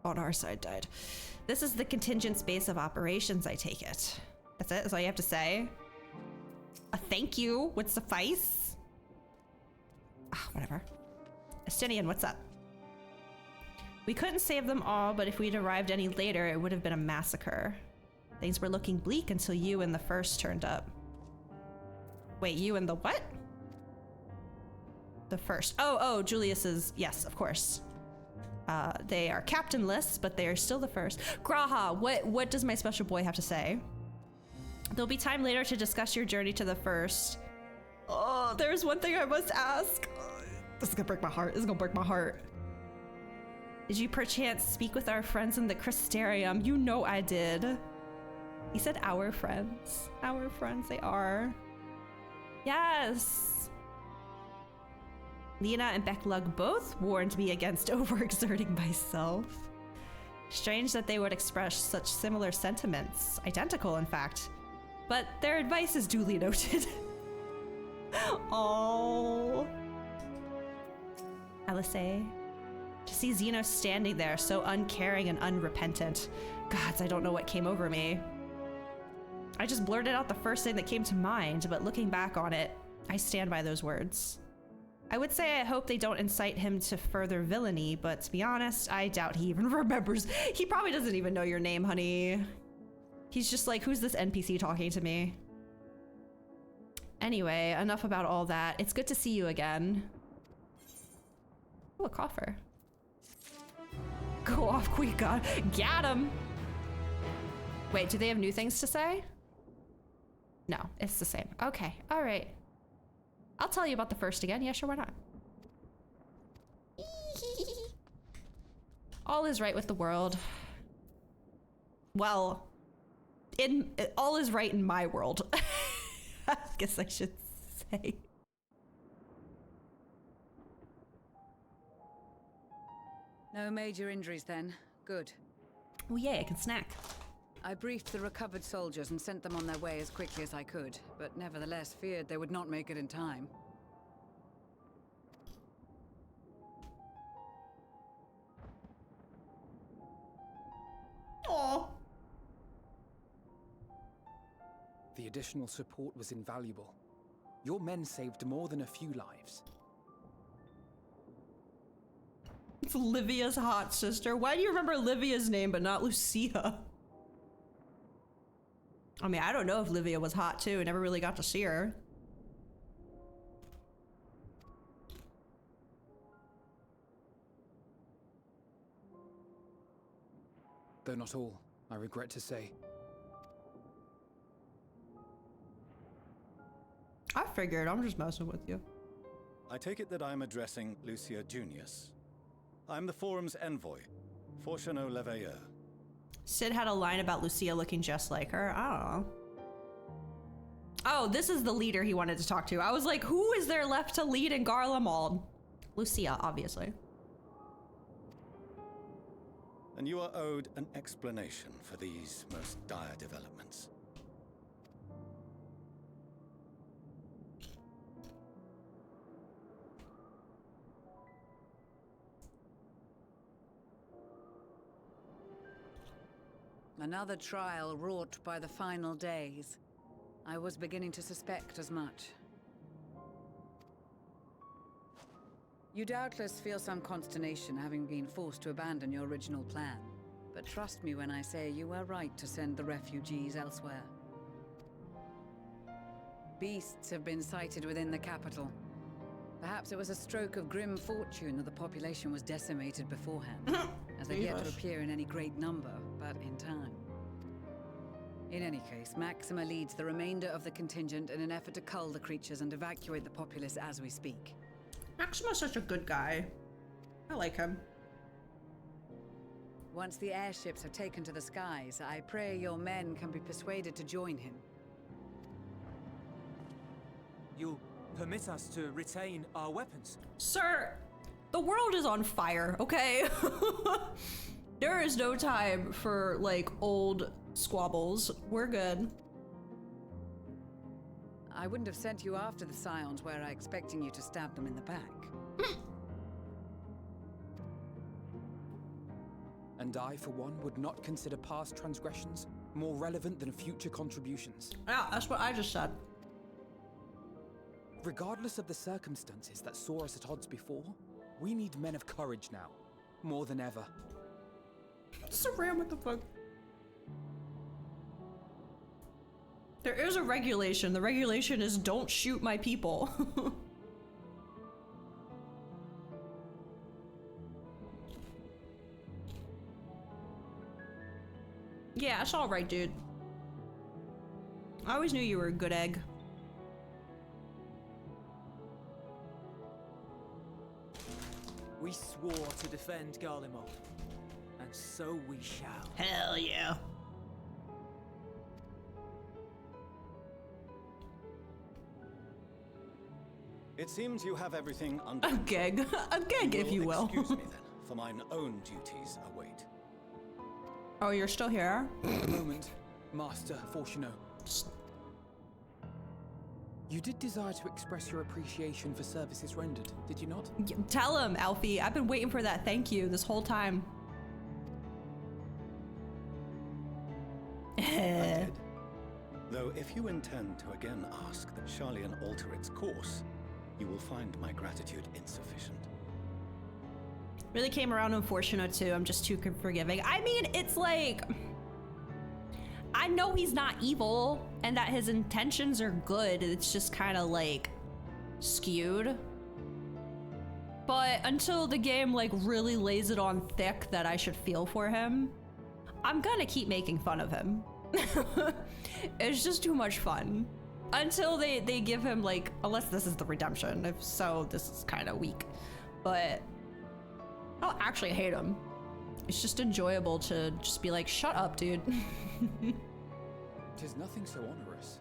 on our side died. This is the contingent space of operations, I take it. That's it? That's all you have to say? A thank you would suffice? Ah, whatever. Estinian, what's up? We couldn't save them all, but if we'd arrived any later, it would have been a massacre. Things were looking bleak until you and the first turned up. Wait, you and the what? The first. Oh, Julius's. Yes, of course. They are captainless, but they are still the first. Graha, what does my special boy have to say? There'll be time later to discuss your journey to the first. Oh, there's one thing I must ask. This is gonna break my heart. This is gonna break my heart. Did you perchance speak with our friends in the Crystarium? You know I did. He said our friends. Our friends, they are. Yes. Lena and Becklug both warned me against overexerting myself. Strange that they would express such similar sentiments. Identical, in fact. But their advice is duly noted. Oh. Alice. To see Xeno standing there, so uncaring and unrepentant. Gods, I don't know what came over me. I just blurted out the first thing that came to mind, but looking back on it, I stand by those words. I would say I hope they don't incite him to further villainy, but to be honest, I doubt he even remembers. He probably doesn't even know your name, honey. He's just like, who's this NPC talking to me? Anyway, enough about all that. It's good to see you again. Oh, a coffer. Go off, Quika. Got him! Wait, do they have new things to say? No, it's the same. Okay, all right. I'll tell you about the first again. Yeah, sure, why not? All is right with the world. Well, all is right in my world. I guess I should say. No major injuries then. Good. Oh yeah, I can snack. I briefed the recovered soldiers and sent them on their way as quickly as I could, but nevertheless feared they would not make it in time. Aww. The additional support was invaluable. Your men saved more than a few lives. It's Livia's hot sister. Why do you remember Livia's name but not Lucia? I mean, I don't know if Livia was hot too. I never really got to see her. Though not all, I regret to say. I figured. I'm just messing with you. I take it that I'm addressing Lucia Junius. I'm the Forum's envoy, Fortuno Leveilleur. Sid had a line about Lucia looking just like her. I don't know. Oh, this is the leader he wanted to talk to. I was like, who is there left to lead in Garlemald? Lucia, obviously. And you are owed an explanation for these most dire developments. Another trial wrought by the final days. I was beginning to suspect as much. You doubtless feel some consternation having been forced to abandon your original plan. But trust me when I say you were right to send the refugees elsewhere. Beasts have been sighted within the capital. Perhaps it was a stroke of grim fortune that the population was decimated beforehand, as they've yet to appear in any great number, but in time. In any case, Maxima leads the remainder of the contingent in an effort to cull the creatures and evacuate the populace as we speak. Maxima's such a good guy. I like him. Once the airships have taken to the skies, I pray your men can be persuaded to join him. You'll permit us to retain our weapons? Sir, the world is on fire, okay? There is no time for, like, old squabbles. We're good. I wouldn't have sent you after the Scions were I expecting you to stab them in the back. And I, for one, would not consider past transgressions more relevant than future contributions. Yeah, that's what I just said. Regardless of the circumstances that saw us at odds before, we need men of courage now, more than ever. Saram, what the fuck? There is a regulation. The regulation is don't shoot my people. Yeah, it's alright, dude. I always knew you were a good egg. We swore to defend Garlemald, and so we shall. Hell yeah. It seems you have everything under A gig. A gig, if you will. Excuse me then, for mine own duties await. Oh, you're still here? A moment, Master Fortuno. You did desire to express your appreciation for services rendered, did you not? Tell him, Alfie. I've been waiting for that thank you this whole time. I did. Though if you intend to again ask that Charlian alter its course, you will find my gratitude insufficient. Really came around on Fortuna too. I'm just too forgiving. I mean, it's like, I know he's not evil and that his intentions are good. It's just kind of like skewed. But until the game like really lays it on thick that I should feel for him, I'm gonna keep making fun of him. It's just too much fun. Until they give him like, unless this is the redemption. If so, this is kind of weak. But I don't actually hate him. It's just enjoyable to just be like, shut up, dude. Tis nothing so onerous.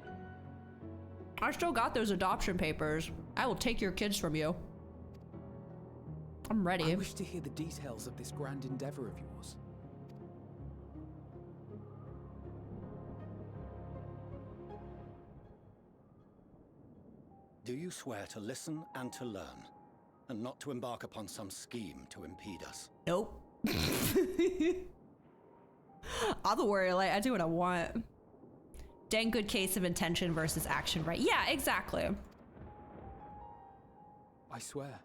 I still got those adoption papers. I will take your kids from you. I'm ready. I wish to hear the details of this grand endeavor of yours. Do you swear to listen and to learn, and not to embark upon some scheme to impede us? Nope. I'm the warrior, like, I do what I want. Dang good case of intention versus action, right? Yeah, exactly. I swear.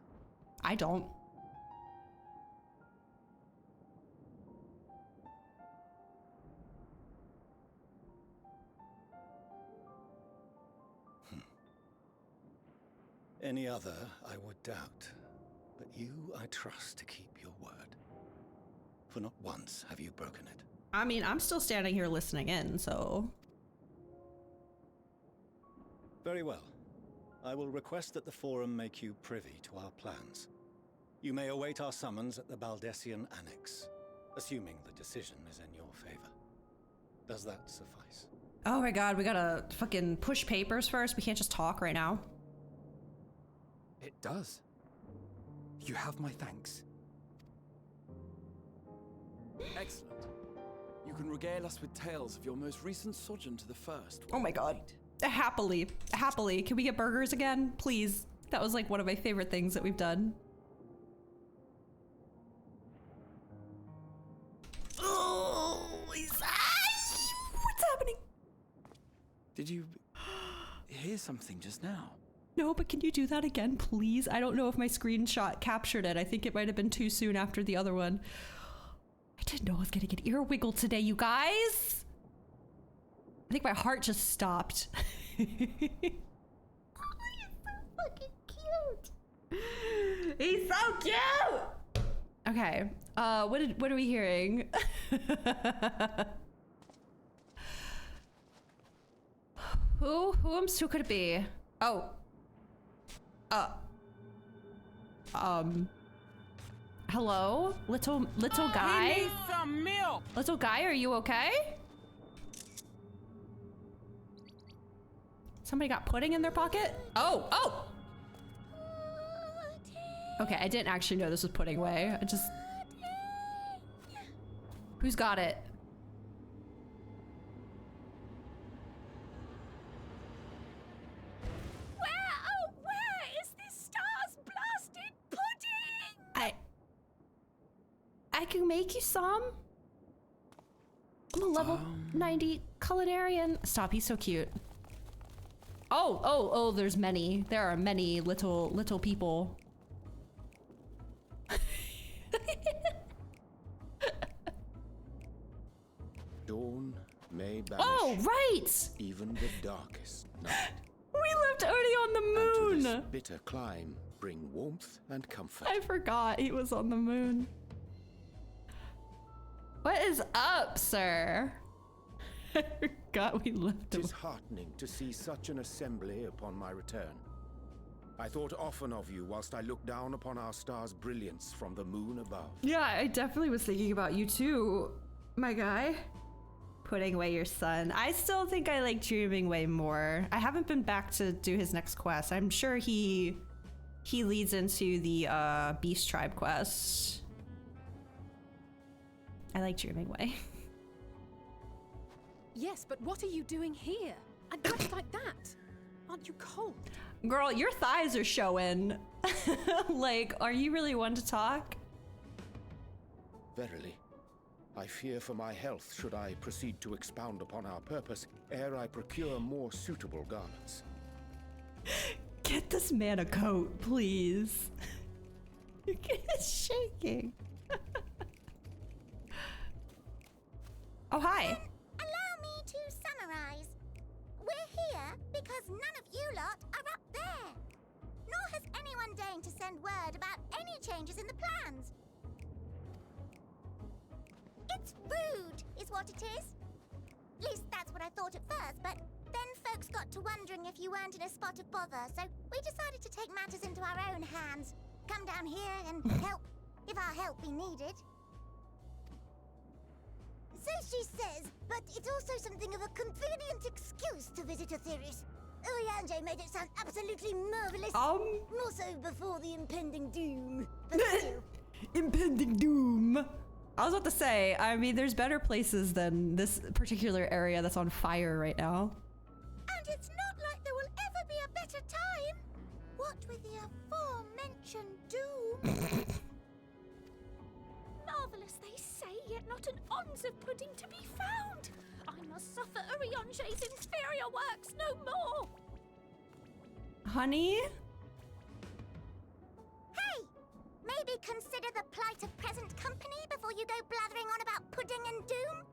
I don't. Any other I would doubt, but you I trust to keep your word. For not once have you broken it. I mean, I'm still standing here listening in, so. Very well. I will request that the Forum make you privy to our plans. You may await our summons at the Baldessian Annex, assuming the decision is in your favor. Does that suffice? Oh my god, we gotta fucking push papers first. We can't just talk right now. It does. You have my thanks. Excellent. You can regale us with tales of your most recent sojourn to the First. Oh my god. Happily. Happily. Can we get burgers again? Please. That was like one of my favorite things that we've done. Oh, he's Did you hear something just now? No, but can you do that again, please? I don't know if my screenshot captured it. I think it might have been too soon after the other one. I didn't know I was getting an ear wiggle today, you guys. I think my heart just stopped. Oh, he's so fucking cute. He's so cute. Okay. What are we hearing? Who could it be? Oh. Hello? Little guy? He needs some milk. Little guy, are you okay? Somebody got pudding in their pocket? Oh! Okay, I didn't actually know this was pudding way. Who's got it? Where is this star's blasted pudding? I can make you some. I'm a level 90 culinarian. Stop, he's so cute. Oh, there's many. There are many little people. Dawn may banish right! even the darkest night. We left Odie on the moon! And to this bitter climb bring warmth and comfort. I forgot he was on the moon. What is up, sir? I forgot we left him. It is heartening to see such an assembly upon my return. I thought often of you whilst I looked down upon our star's brilliance from the moon above. Yeah, I definitely was thinking about you too, my guy. Putting away your son. I still think I like Dreaming way more. I haven't been back to do his next quest. I'm sure he leads into the Beast Tribe quest. I like Dreaming way. Yes, but what are you doing here? And dressed like that? Aren't you cold? Girl, your thighs are showing. Like, are you really one to talk? Verily, I fear for my health should I proceed to expound upon our purpose ere I procure more suitable garments. Get this man a coat, please. It's shaking. Oh, hi. Allow me to summarize. We're here because none of you lot are up there. Nor has anyone deigned to send word about any changes in the plans. It's rude, is what it is. At least that's what I thought at first, but then folks got to wondering if you weren't in a spot of bother, so we decided to take matters into our own hands. Come down here and help, if our help be needed. So she says, but it's also something of a convenient excuse to visit Aetheris. Urianger made it sound absolutely marvelous. More so before the impending doom. But still. Impending doom. I was about to say, I mean, there's better places than this particular area that's on fire right now. And it's not like there will ever be a better time. What with the aforementioned doom? Marvelous, they say, yet not an ounce of pudding to be found. I must suffer Urianger's inferior works no more. Honey? Hey! Maybe consider the plight of present company before you go blathering on about pudding and doom?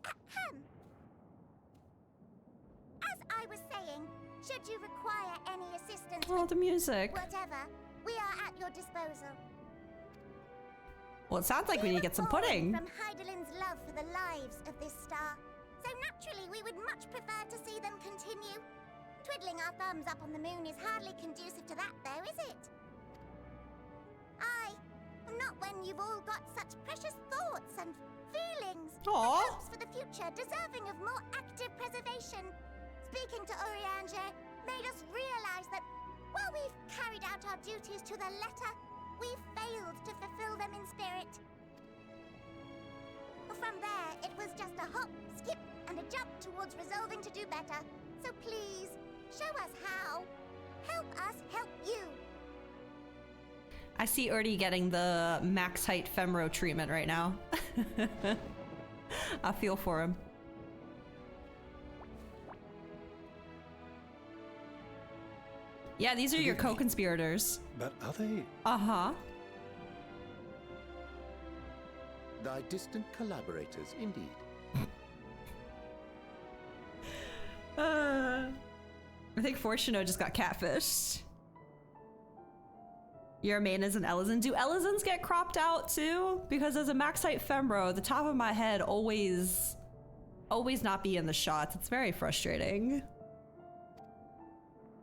Ahem. As I was saying, should you require any assistance Oh, the music. whatever, we are at your disposal. Well, it sounds like we need to get some pudding. From Heidelin's love for the lives of this star, so naturally we would much prefer to see them continue. Twiddling our thumbs up on the moon is hardly conducive to that, though, is it? Not when you've all got such precious thoughts and feelings. Aww. And hopes for the future deserving of more active preservation. Speaking to Urianger made us realize that while we've carried out our duties to the letter, we've failed to fulfill them in spirit. From there, it was just a hop, skip, and a jump towards resolving to do better. So please, show us how. Help us help you. I see Urdi getting the max height femro treatment right now. I feel for him. Yeah, these are your co-conspirators. But are they? Uh-huh. Thy distant collaborators, indeed. I think Fortuno just got catfished. Your main is an Ellison. Do Ellisons get cropped out too? Because as a max height Fembro, the top of my head always not be in the shots. It's very frustrating.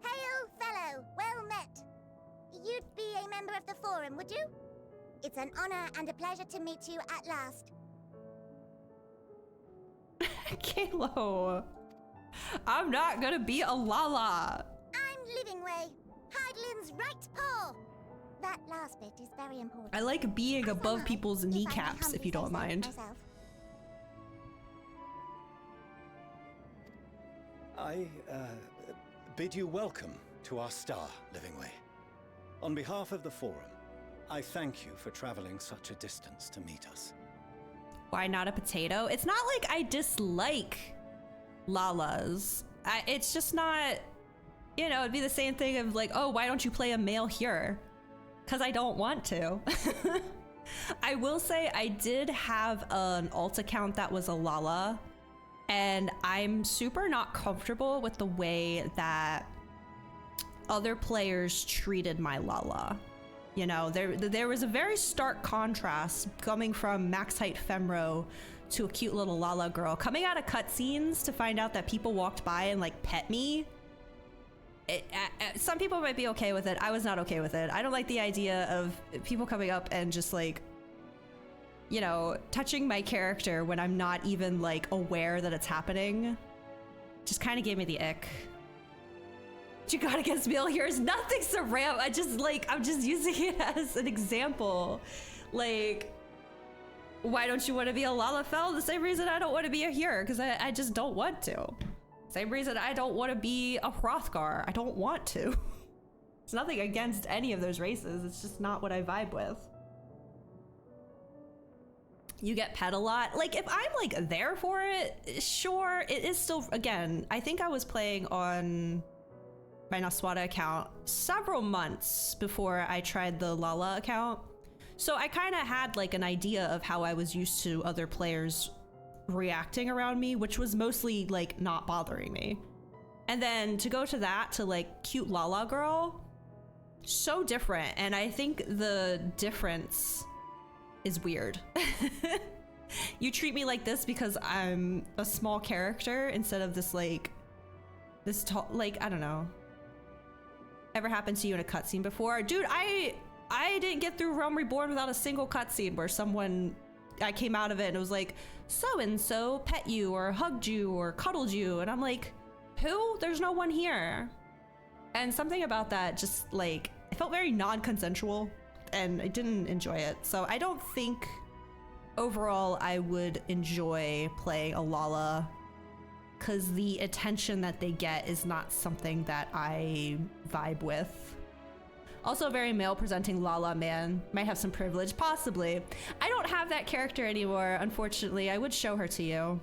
Hail, fellow! Well met! You'd be a member of the Forum, would you? It's an honor and a pleasure to meet you at last. Kalo, I'm not gonna be a Lala. I'm Livingway, Hydelin's right paw. That last bit is very important. I like being above people's if I may kneecaps, humbly if you say don't so mind. myself. I bid you welcome to our star, Livingway. On behalf of the Forum, I thank you for traveling such a distance to meet us. Why not a potato? It's not like I dislike Lalas. It's just not, you know, it'd be the same thing of like, oh, why don't you play a male here? Because I don't want to. I will say I did have an alt account that was a Lala, and I'm super not comfortable with the way that other players treated my Lala. You know, there was a very stark contrast coming from max height Femro to a cute little Lala girl. Coming out of cutscenes to find out that people walked by and like pet me. Some people might be okay with it. I was not okay with it. I don't like the idea of people coming up and just like, you know, touching my character when I'm not even like aware that it's happening. Just kind of gave me the ick. What you got against male heroes? Nothing, Saram. I'm just using it as an example. Like, why don't you want to be a Lalafell? The same reason I don't want to be a hero, because I just don't want to. Same reason I don't want to be a Hrothgar. I don't want to. It's nothing against any of those races. It's just not what I vibe with. You get pet a lot. Like, if I'm like there for it, sure. It is still, again, I think I was playing on my Naswada account several months before I tried the Lala account. So I kind of had like an idea of how I was used to other players reacting around me, which was mostly like not bothering me. And then to go to that, to like cute Lala girl, so different. And I think the difference is weird. You treat me like this because I'm a small character instead of this like, this tall, like, I don't know. Ever happened to you in a cutscene before? Dude, I didn't get through Realm Reborn without a single cutscene where I came out of it and it was like, so-and-so pet you or hugged you or cuddled you. And I'm like, who? There's no one here. And something about that just like, it felt very non-consensual and I didn't enjoy it. So I don't think overall I would enjoy playing a Lala, because the attention that they get is not something that I vibe with. Also, a very male-presenting Lala man. Might have some privilege, possibly. I don't have that character anymore, unfortunately. I would show her to you.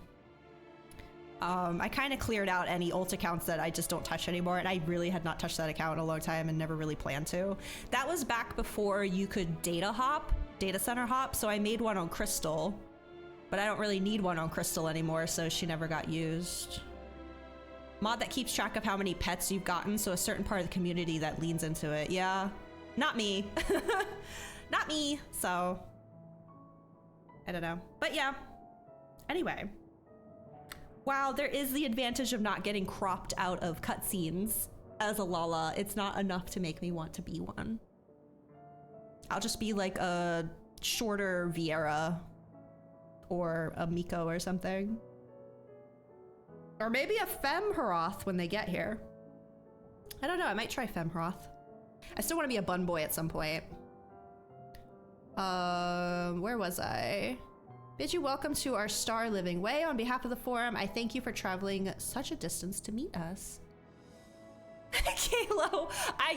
I kind of cleared out any ult accounts that I just don't touch anymore, and I really had not touched that account in a long time and never really planned to. That was back before you could data center hop, so I made one on Crystal. But I don't really need one on Crystal anymore, so she never got used. Mod that keeps track of how many pets you've gotten, so a certain part of the community that leans into it. Yeah, not me. Not me, so I don't know. But yeah, anyway. While there is the advantage of not getting cropped out of cutscenes as a Lala, it's not enough to make me want to be one. I'll just be like a shorter Viera or a Miko or something. Or maybe a Femheroth when they get here. I don't know, I might try Femheroth. I still want to be a bun boy at some point. Where was I? Bid you welcome to our star living way. On behalf of the Forum, I thank you for traveling such a distance to meet us. Kalo,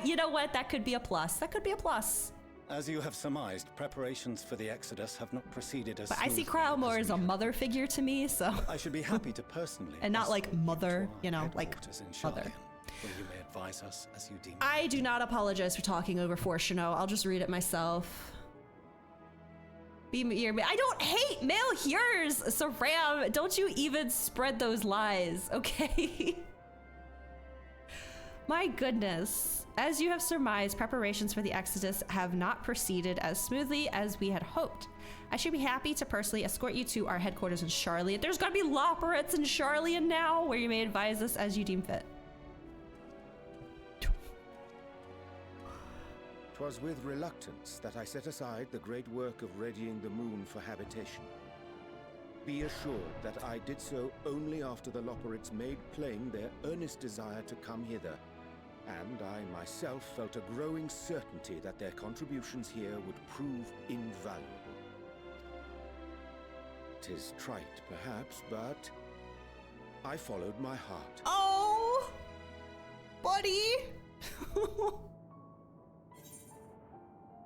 you know what? That could be a plus. That could be a plus. As you have surmised, preparations for the Exodus have not proceeded as But I see smoothly Crowell more as as a we mother figure to me, so. I should be happy to personally And not like escort you mother, to our you know, like headquarters in mother. Sharlayan, where you may advise us as you deem. I do not apologize for talking over Fortuno. I'll just read it myself. I don't hate male hearers, Saram. Don't you even spread those lies, okay? My goodness. As you have surmised, preparations for the Exodus have not proceeded as smoothly as we had hoped. I should be happy to personally escort you to our headquarters in Sharlayan. There's gonna be Loporets in Sharlayan now, where you may advise us as you deem fit. 'Twas with reluctance that I set aside the great work of readying the moon for habitation. Be assured that I did so only after the Loporets made plain their earnest desire to come hither, and I myself felt a growing certainty that their contributions here would prove invaluable. 'Tis trite, perhaps, but I followed my heart. Oh, buddy.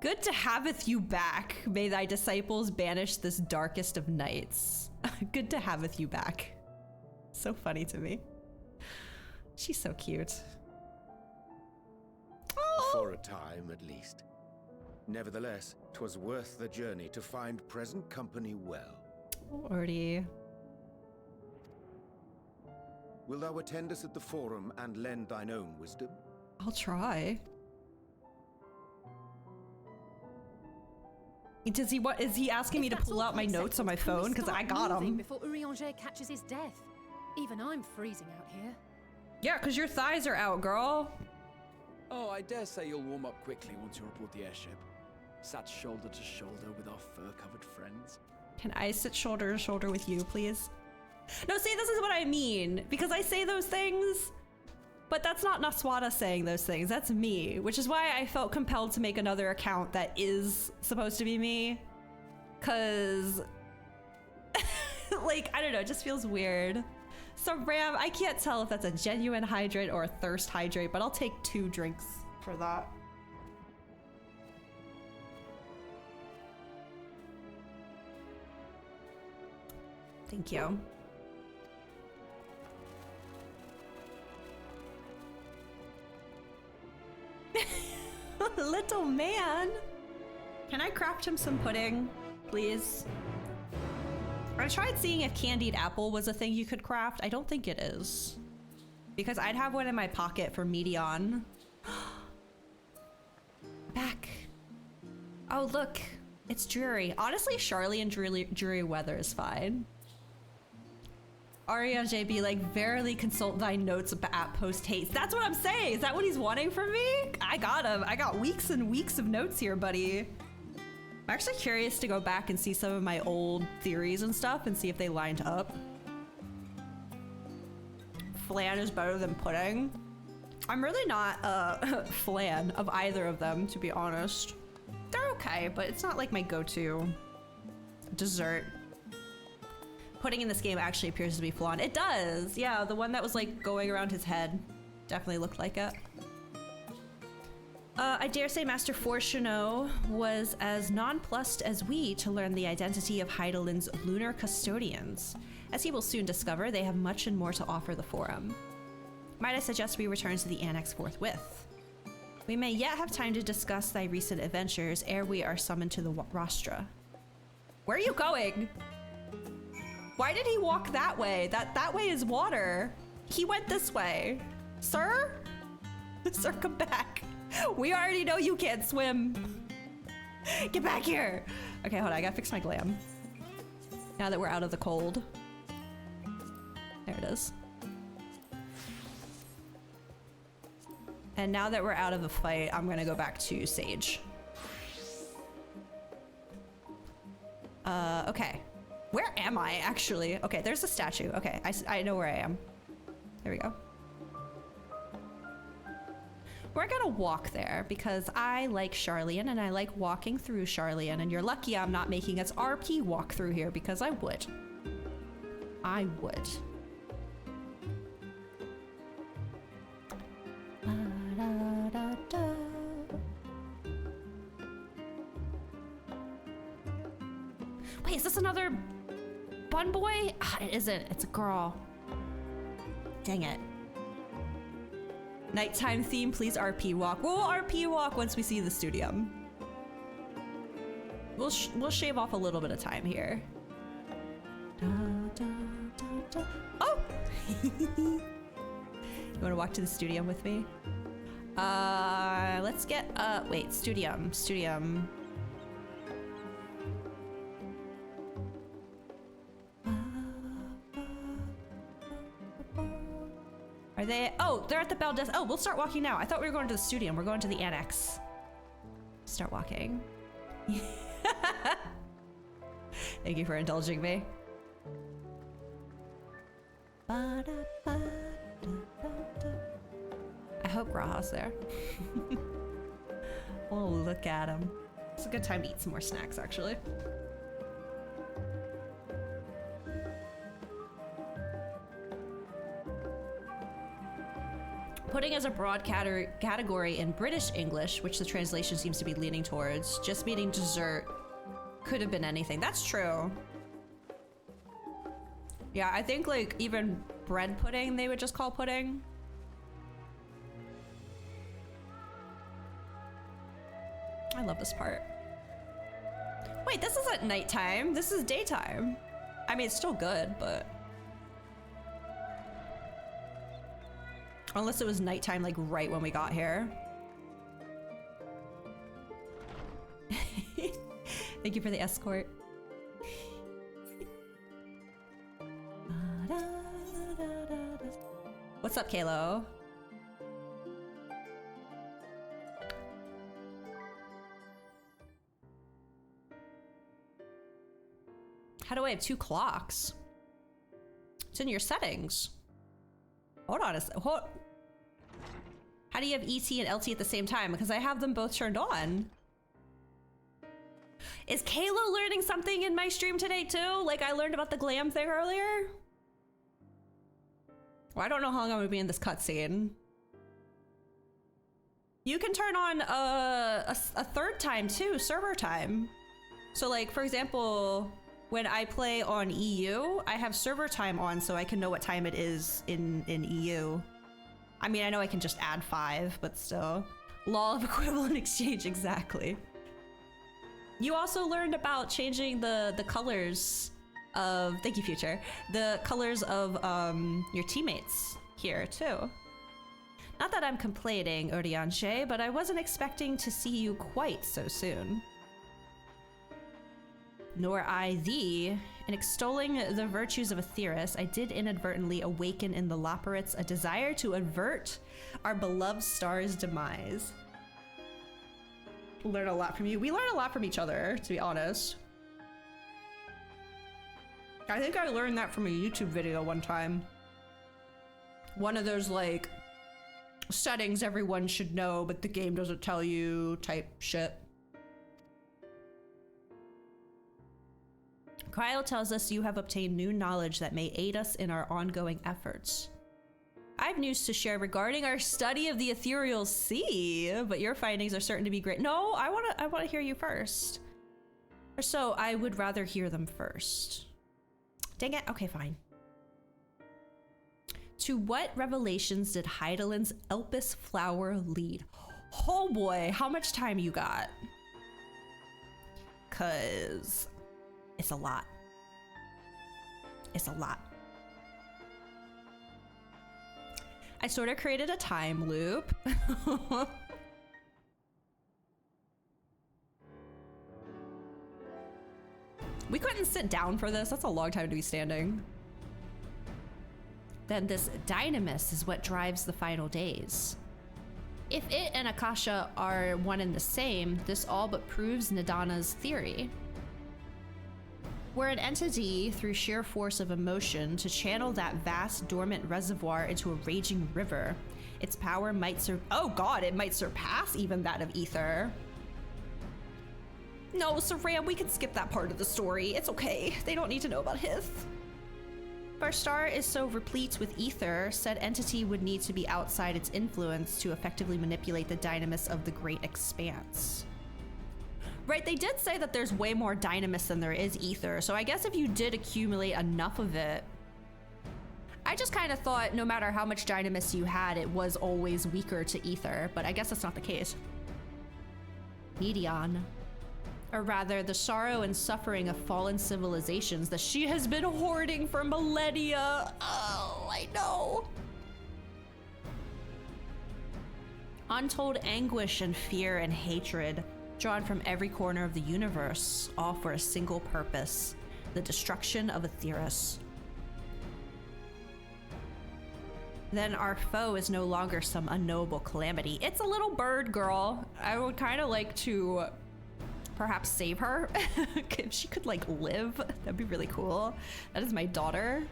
Good to haveth you back. May thy disciples banish this darkest of nights. Good to haveth you back. So funny to me. She's so cute. Oh. For a time, at least. Nevertheless, 'twas worth the journey to find present company well. Lordy. Will thou attend us at the forum and lend thine own wisdom? I'll try. Does he what is he asking me to pull out my notes on my phone? Because I got them. Before Urianger catches his death. Even I'm freezing out here. Yeah, because your thighs are out, girl. Oh, I dare say you'll warm up quickly once you're aboard the airship. Sat shoulder to shoulder with our fur-covered friends. Can I sit shoulder to shoulder with you, please? No, see, this is what I mean. Because I say those things, but that's not Naswada saying those things. That's me, which is why I felt compelled to make another account that is supposed to be me. Because, like, I don't know, it just feels weird. So, Ram, I can't tell if that's a genuine hydrate or a thirst hydrate, but I'll take 2 drinks for that. Thank you. Little man. Can I craft him some pudding, please? I tried seeing if candied apple was a thing you could craft. I don't think it is. Because I'd have one in my pocket for Medion. Back. Oh, look. It's dreary. Honestly, Sharlayan dreary weather is fine. Aria JB, like, verily consult thy notes at post haste. That's what I'm saying. Is that what he's wanting from me? I got him. I got weeks and weeks of notes here, buddy. I'm actually curious to go back and see some of my old theories and stuff and see if they lined up. Flan is better than pudding. I'm really not a flan of either of them, to be honest. They're okay, but it's not like my go-to dessert. Pudding in this game actually appears to be flan. It does! Yeah, the one that was like going around his head definitely looked like it. I dare say Master Fortuno was as nonplussed as we to learn the identity of Heidelin's lunar custodians. As he will soon discover, they have much and more to offer the Forum. Might I suggest we return to the Annex forthwith? We may yet have time to discuss thy recent adventures ere we are summoned to the Rostra. Where are you going? Why did he walk that way? That way is water. He went this way. Sir? Sir, come back. We already know you can't swim. Get back here. Okay, hold on. I gotta fix my glam. Now that we're out of the cold. There it is. And now that we're out of the fight, I'm gonna go back to Sage. Okay. Where am I, actually? Okay, there's a statue. Okay, I know where I am. There we go. We're gonna walk there because I like Sharlayan and I like walking through Sharlayan, and you're lucky I'm not making us RP walk through here because I would. I would. Wait, is this another bun boy? Ah, it isn't. It's a girl. Dang it. Nighttime theme, please RP walk. We'll RP walk once we see the studium. We'll shave off a little bit of time here. Da, da, da, da. Oh! You want to walk to the studium with me? Let's get, wait, studium. Are they? Oh, they're at the Baldes. Oh, we'll start walking now. I thought we were going to the studium. We're going to the annex. Start walking. Thank you for indulging me. I hope Graha's there. Oh, look at him. It's a good time to eat some more snacks, actually. Pudding as a broad category in British English, which the translation seems to be leaning towards, just meaning dessert, could have been anything. That's true. Yeah, I think like even bread pudding they would just call pudding. I love this part. Wait, this isn't nighttime. This is daytime. I mean, it's still good, but... Unless it was nighttime, like right when we got here. Thank you for the escort. What's up, Kalo? How do I have 2 clocks? It's in your settings. Hold on a sec. How do you have ET and LT at the same time? Because I have them both turned on. Is Kalo learning something in my stream today too? Like I learned about the glam thing earlier? Well, I don't know how long I'm gonna be in this cutscene. You can turn on a third time too, server time. So like, for example, when I play on EU, I have server time on so I can know what time it is in EU. I mean, I know I can just add 5, but still. Law of equivalent exchange, exactly. You also learned about changing the colors of, thank you, Future, the colors of your teammates here too. Not that I'm complaining, Orianche, but I wasn't expecting to see you quite so soon. Nor I thee. In extolling the virtues of Aetheris, I did inadvertently awaken in the Loperites a desire to avert our beloved star's demise. Learn a lot from you. We learn a lot from each other, to be honest. I think I learned that from a YouTube video one time. One of those like settings everyone should know, but the game doesn't tell you type shit. Cryo tells us you have obtained new knowledge that may aid us in our ongoing efforts. I have news to share regarding our study of the ethereal sea, but your findings are certain to be great. No, I want to hear you first. Or so I would rather hear them first. Dang it. Okay, fine. To what revelations did Heidelin's Elpis flower lead? Oh boy, how much time you got? 'Cause it's a lot. It's a lot. I sort of created a time loop. We couldn't sit down for this. That's a long time to be standing. Then this dynamis is what drives the final days. If it and Akasha are one and the same, this all but proves Nadana's theory. We're an entity through sheer force of emotion to channel that vast dormant reservoir into a raging river. Its power might oh god, it might surpass even that of ether. No, Saram, we can skip that part of the story. It's okay. They don't need to know about Hith. If our star is so replete with ether, said entity would need to be outside its influence to effectively manipulate the dynamis of the great expanse. Right, they did say that there's way more dynamis than there is ether, so I guess if you did accumulate enough of it... I just kind of thought no matter how much dynamis you had, it was always weaker to ether, but I guess that's not the case. Medion. Or rather, the sorrow and suffering of fallen civilizations that she has been hoarding for millennia. Oh, I know. Untold anguish and fear and hatred, drawn from every corner of the universe, all for a single purpose, the destruction of Aetheris. Then our foe is no longer some unknowable calamity. It's a little bird girl. I would kind of like to perhaps save her. If she could like live, that'd be really cool. That is my daughter.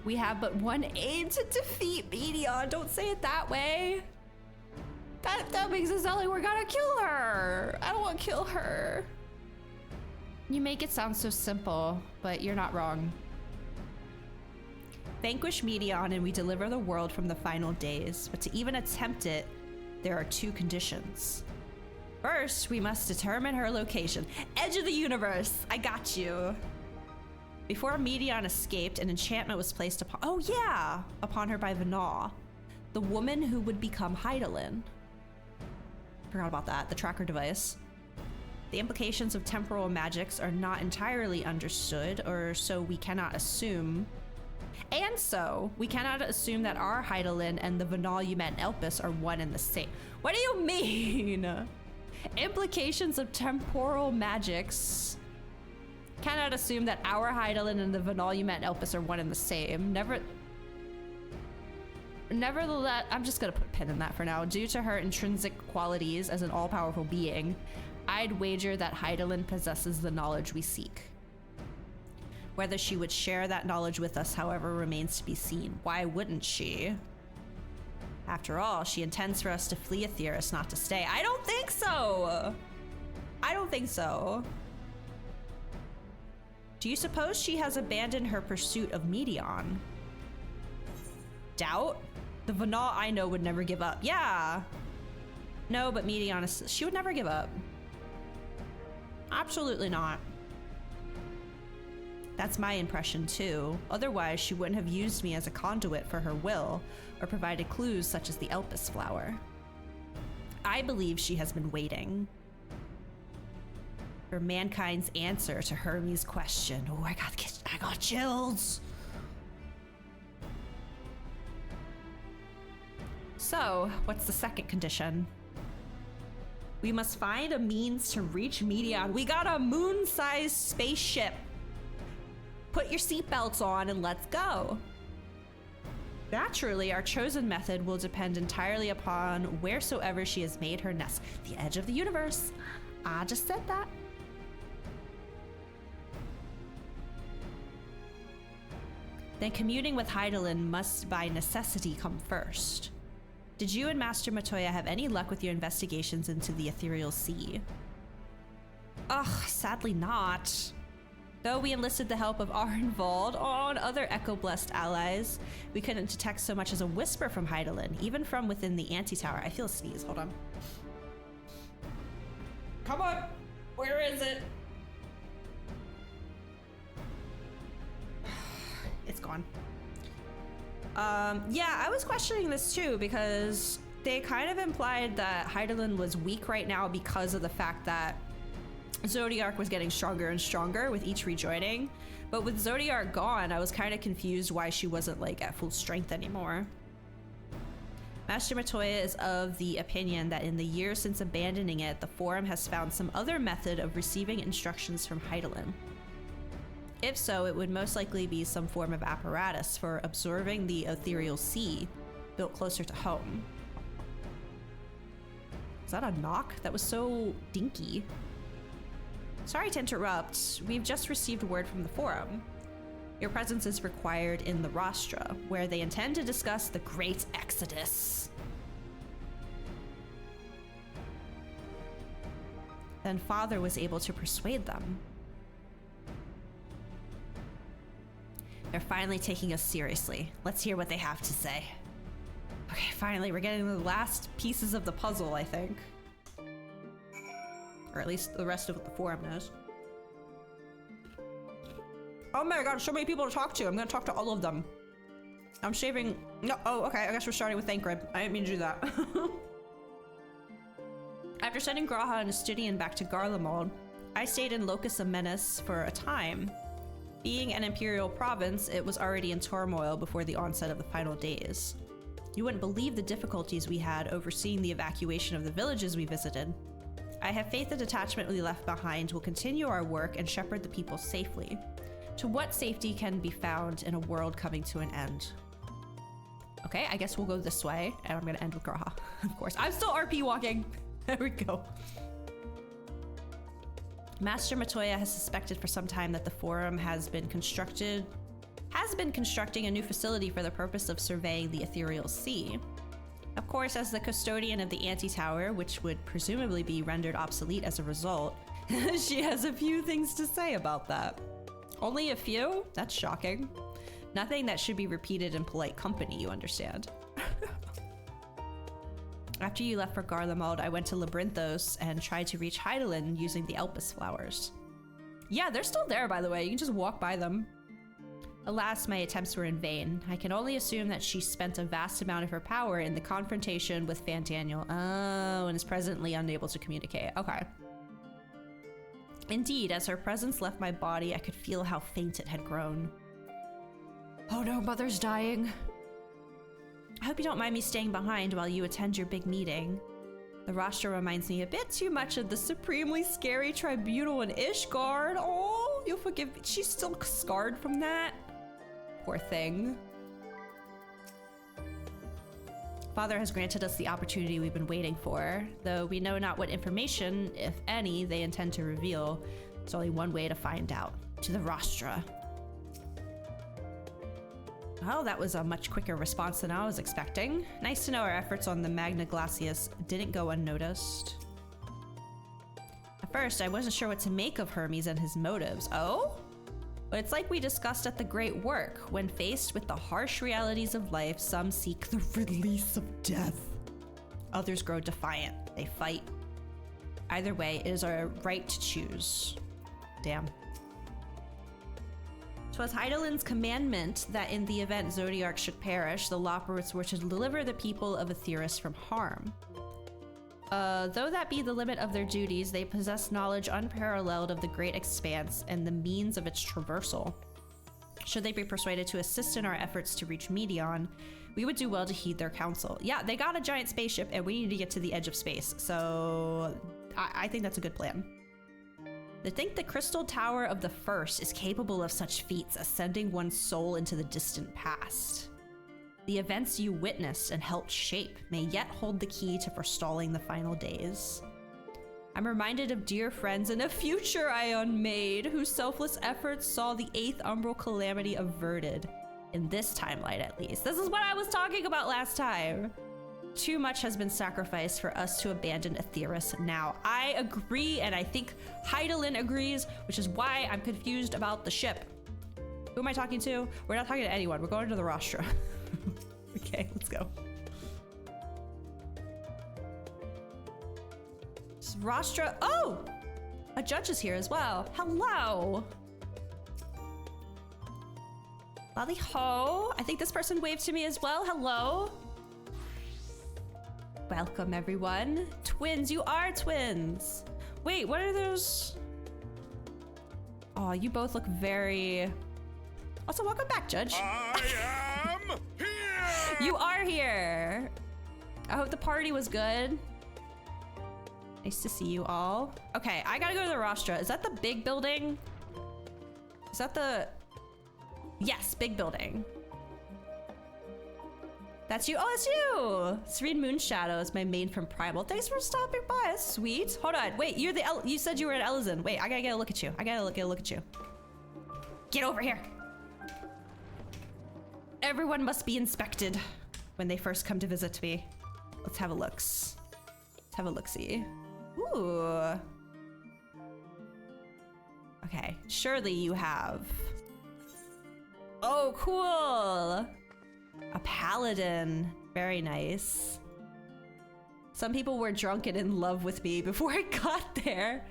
We have but one aim to defeat Medion. Don't say it that way. That makes it sound like we're gonna kill her. I don't want to kill her. You make it sound so simple, but you're not wrong. Vanquish Medion and we deliver the world from the final days. But to even attempt it, there are two conditions. First, we must determine her location. Edge of the universe, I got you. Before Medion escaped, an enchantment was placed upon her by Vanal, the woman who would become Hydaelyn. Forgot about that, the tracker device. The implications of temporal magics are not entirely understood, or so we cannot assume. And so, we cannot assume that our Hydaelyn and the Vanal you met in Elpis are one and the same. What do you mean? Implications of temporal magics. Cannot assume that our Hydaelyn and the Vanal you met in Elpis are one and the same. Nevertheless, I'm just gonna put a pin in that for now. Due to her intrinsic qualities as an all-powerful being, I'd wager that Hydaelyn possesses the knowledge we seek. Whether she would share that knowledge with us, however, remains to be seen. Why wouldn't she? After all, she intends for us to flee Aetheris, not to stay. I don't think so! I don't think so. Do you suppose she has abandoned her pursuit of Medion? Doubt? The Vanal I know would never give up. Yeah! No, but Medion, she would never give up. Absolutely not. That's my impression too. Otherwise, she wouldn't have used me as a conduit for her will, or provided clues such as the Elpis flower. I believe she has been waiting for mankind's answer to Hermes' question. Oh, I got chills. So, what's the second condition? We must find a means to reach Medion. We got a moon-sized spaceship. Put your seatbelts on and let's go. Naturally, our chosen method will depend entirely upon wheresoever she has made her nest. The edge of the universe. I just said that. Then commuting with Hydaelyn must by necessity come first. Did you and Master Matoya have any luck with your investigations into the ethereal sea? Ugh, sadly not. Though we enlisted the help of Arnvald and other Echo-blessed allies, we couldn't detect so much as a whisper from Hydaelyn, even from within the antitower. I feel a sneeze, hold on. Come on, where is it? It's gone. Yeah, I was questioning this too because they kind of implied that Hydaelyn was weak right now because of the fact that Zodiark was getting stronger and stronger with each rejoining. But with Zodiark gone, I was kind of confused why she wasn't like at full strength anymore. Master Matoya is of the opinion that in the years since abandoning it, the Forum has found some other method of receiving instructions from Hydaelyn. If so, it would most likely be some form of apparatus for absorbing the ethereal sea, built closer to home. Is that a knock? That was so dinky. Sorry to interrupt. We've just received word from the Forum. Your presence is required in the Rostra, where they intend to discuss the Great Exodus. Then Father was able to persuade them. They're finally taking us seriously. Let's hear what they have to say. Okay, finally, we're getting the last pieces of the puzzle, I think. Or at least the rest of the forum knows. Oh my god, so many people to talk to. I'm gonna talk to all of them. I'm saving... No, oh, okay, I guess we're starting with Thancred. I didn't mean to do that. After sending Graha and Astidian back to Garlemald, I stayed in Locus of Menace for a time. Being an imperial province, it was already in turmoil before the onset of the final days. You wouldn't believe the difficulties we had overseeing the evacuation of the villages we visited. I have faith the detachment we left behind will continue our work and shepherd the people safely. To what safety can be found in a world coming to an end? Okay, I guess we'll go this way, and I'm gonna end with Graha, of course. I'm still RP walking. There we go. Master Matoya has suspected for some time that the Forum has been constructing a new facility for the purpose of surveying the ethereal sea. Of course, as the custodian of the anti-tower, which would presumably be rendered obsolete as a result, she has a few things to say about that. Only a few? That's shocking. Nothing that should be repeated in polite company, you understand. After you left for Garlemald, I went to Labyrinthos and tried to reach Hydaelyn using the Elpis flowers. Yeah, they're still there, by the way. You can just walk by them. Alas, my attempts were in vain. I can only assume that she spent a vast amount of her power in the confrontation with Fandaniel. Oh, and is presently unable to communicate. Okay. Indeed, as her presence left my body, I could feel how faint it had grown. Oh no, Mother's dying. I hope you don't mind me staying behind while you attend your big meeting. The Rostra reminds me a bit too much of the supremely scary tribunal in Ishgard. Oh, you'll forgive me. She's still scarred from that. Poor thing. Father has granted us the opportunity we've been waiting for, though we know not what information, if any, they intend to reveal. There's only one way to find out. To the Rostra. Well, that was a much quicker response than I was expecting. Nice to know our efforts on the Magna Glacius didn't go unnoticed. At first, I wasn't sure what to make of Hermes and his motives. Oh? But it's like we discussed at the Great Work. When faced with the harsh realities of life, some seek the release of death. Others grow defiant. They fight. Either way, it is our right to choose. Damn. 'Twas Hydaelyn's commandment that in the event Zodiark should perish, the Loporrits were to deliver the people of Aetheris from harm. Though that be the limit of their duties, they possess knowledge unparalleled of the great expanse and the means of its traversal. Should they be persuaded to assist in our efforts to reach Medion, we would do well to heed their counsel. Yeah, they got a giant spaceship and we need to get to the edge of space, so I think that's a good plan. To think the Crystal Tower of the First is capable of such feats as sending one's soul into the distant past. The events you witnessed and helped shape may yet hold the key to forestalling the final days. I'm reminded of dear friends in a future Ion made, whose selfless efforts saw the 8th Umbral Calamity averted. In this timeline, at least. This is what I was talking about last time. Too much has been sacrificed for us to abandon Aetheris now. I agree, and I think Hydaelyn agrees, which is why I'm confused about the ship. Who am I talking to? We're not talking to anyone. We're going to the Rostra. Okay, let's go. Rostra. Oh! A judge is here as well. Hello! Lally ho! I think this person waved to me as well. Hello! Welcome, everyone. Twins, you are twins. Wait, what are those? Oh, you both look very... Also, welcome back, Judge. I am here! You are here. I hope the party was good. Nice to see you all. Okay, I gotta go to the Rostra. Is that the big building? Is that the... Yes, big building. That's you. Oh, it's you! Serene Moonshadow is my main from Primal. Thanks for stopping by. That's sweet. Hold on. Wait, you're the you said you were at Elizin. Wait, I gotta get a look at you. I gotta get a look at you. Get over here. Everyone must be inspected when they first come to visit me. Let's have a look. Let's have a look-see. Ooh. Okay, surely you have. Oh, cool. A paladin. Very nice. Some people were drunk and in love with me before I got there.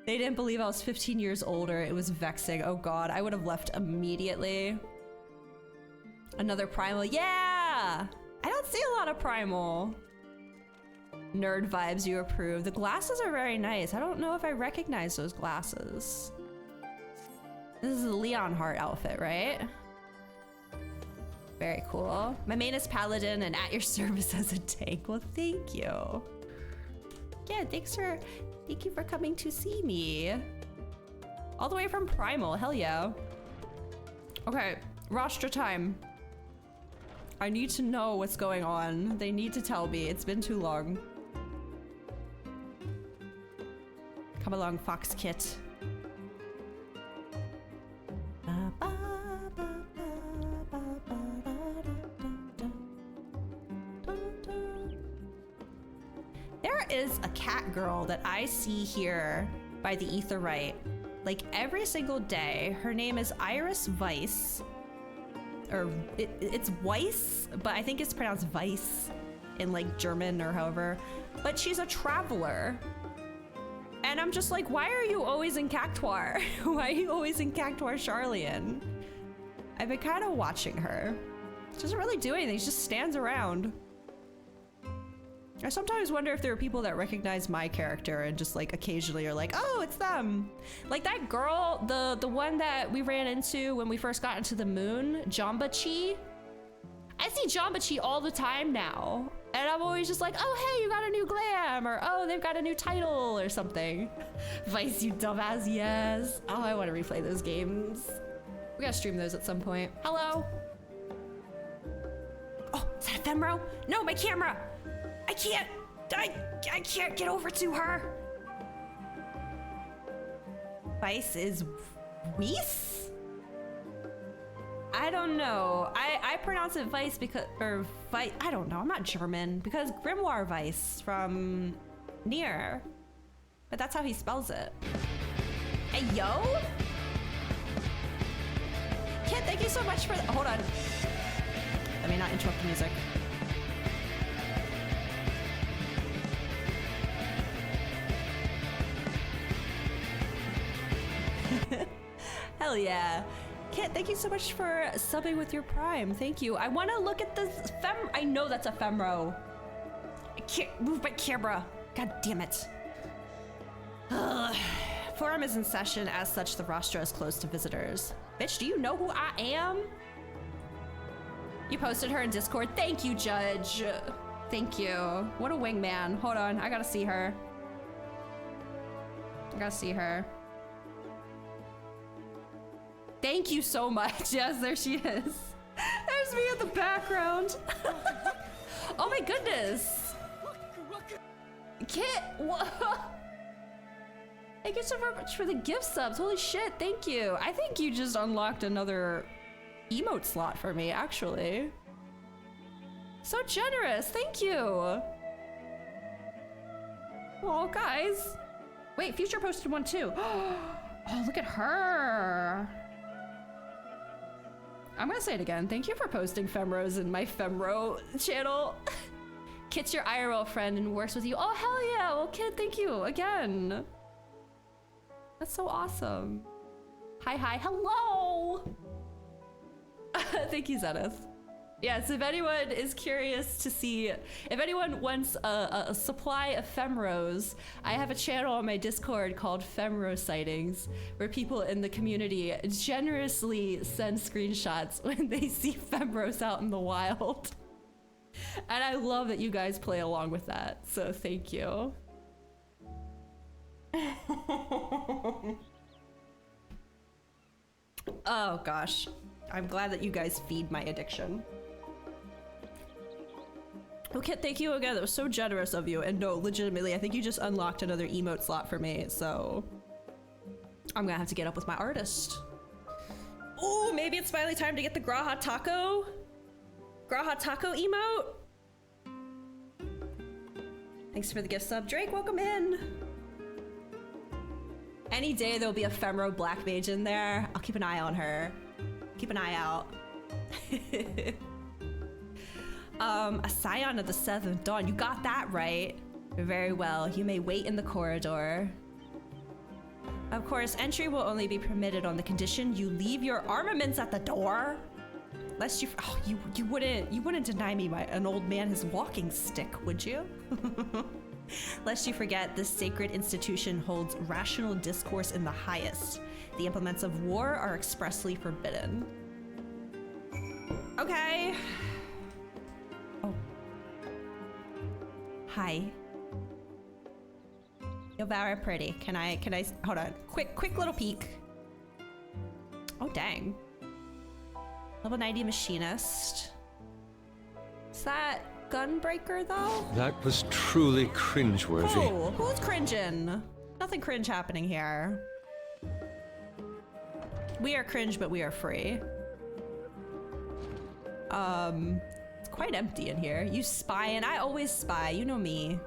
They didn't believe I was 15 years older. It was vexing. Oh god, I would have left immediately. Another primal. Yeah! I don't see a lot of primal. Nerd vibes, you approve. The glasses are very nice. I don't know if I recognize those glasses. This is a Leonhardt outfit, right? Very cool. My main is Paladin and at your service as a tank. Well, thank you. Yeah, thank you for coming to see me. All the way from Primal, hell yeah. Okay, roster time. I need to know what's going on. They need to tell me, it's been too long. Come along, Fox Kit. There is a cat girl that I see here by the Aetheryte, like every single day. Her name is Iris Weiss, or it's Weiss, but I think it's pronounced Weiss in like German or however. But she's a traveler. And I'm just like, why are you always in Cactuar? Why are you always in Cactuar Charlian? I've been kind of watching her. She doesn't really do anything, she just stands around. I sometimes wonder if there are people that recognize my character and just like occasionally are like, oh, it's them. Like that girl, the one that we ran into when we first got into the moon, Jamba Chi. I see Jamba Chi all the time now. And I'm always just like, oh, hey, you got a new glam, or oh, they've got a new title or something. Vice, you dumbass, yes. Oh, I want to replay those games. We gotta stream those at some point. Hello. Oh, is that a Femro? No, my camera. I can't get over to her. Vice is Weiss? I don't know. I pronounce it Vice because, or Vice, I don't know. I'm not German because Grimoire Weiss from Nier. But that's how he spells it. Hey, yo? Kid, thank you so much for hold on. Let me not interrupt the music. Hell yeah. Kit, thank you so much for subbing with your Prime. Thank you. I want to look at this I know that's a Femro. I can't move my camera. God damn it. Ugh. Forum is in session. As such, the roster is closed to visitors. Bitch, do you know who I am? You posted her in Discord. Thank you, Judge. Thank you. What a wingman. Hold on. I gotta see her. I gotta see her. Thank you so much. Yes, there she is. There's me in the background. Oh my goodness. Kit, what? Thank you so much for the gift subs. Holy shit, thank you. I think you just unlocked another emote slot for me, actually. So generous, thank you. Oh, guys. Wait, Future posted one too. Oh, look at her. I'm gonna say it again. Thank you for posting Femros in my Femro channel. Kit's your IRL friend and works with you. Oh, hell yeah. Well, Kit, thank you again. That's so awesome. Hi, hello. Thank you, Zenith. Yes, if anyone is curious to see, if anyone wants a supply of Femros, I have a channel on my Discord called Femro Sightings, where people in the community generously send screenshots when they see Femros out in the wild. And I love that you guys play along with that, so thank you. Oh gosh, I'm glad that you guys feed my addiction. Okay, thank you again. That was so generous of you. And no, legitimately, I think you just unlocked another emote slot for me, so I'm gonna have to get up with my artist. Ooh, maybe it's finally time to get the Graha Taco emote. Thanks for the gift sub. Drake, welcome in. Any day there'll be a Femro Black Mage in there. I'll keep an eye on her. Keep an eye out. A scion of the seventh dawn. You got that right. Very well. You may wait in the corridor. Of course, entry will only be permitted on the condition you leave your armaments at the door. Lest you, oh, you wouldn't deny me an old man his walking stick, would you? Lest you forget, this sacred institution holds rational discourse in the highest. The implements of war are expressly forbidden. Okay. Oh. Hi. You're very pretty. Can I, hold on. Quick little peek. Oh, dang. Level 90 machinist. Is that Gunbreaker, though? That was truly cringeworthy. Oh, who's cringing? Nothing cringe happening here. We are cringe, but we are free. It's quite empty in here. You spying? I always spy. You know me.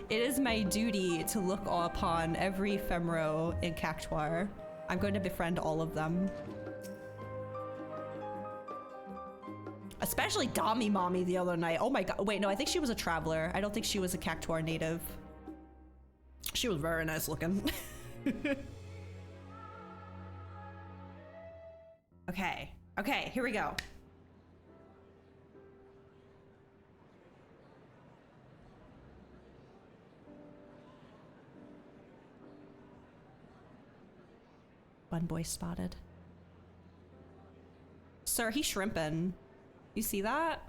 It is my duty to look upon every femro in Cactuar. I'm going to befriend all of them. Especially Dami Mommy the other night. Oh my god. Wait, no, I think she was a traveler. I don't think she was a Cactuar native. She was very nice looking. Okay, here we go. Bun boy spotted. Sir, he's shrimping. You see that?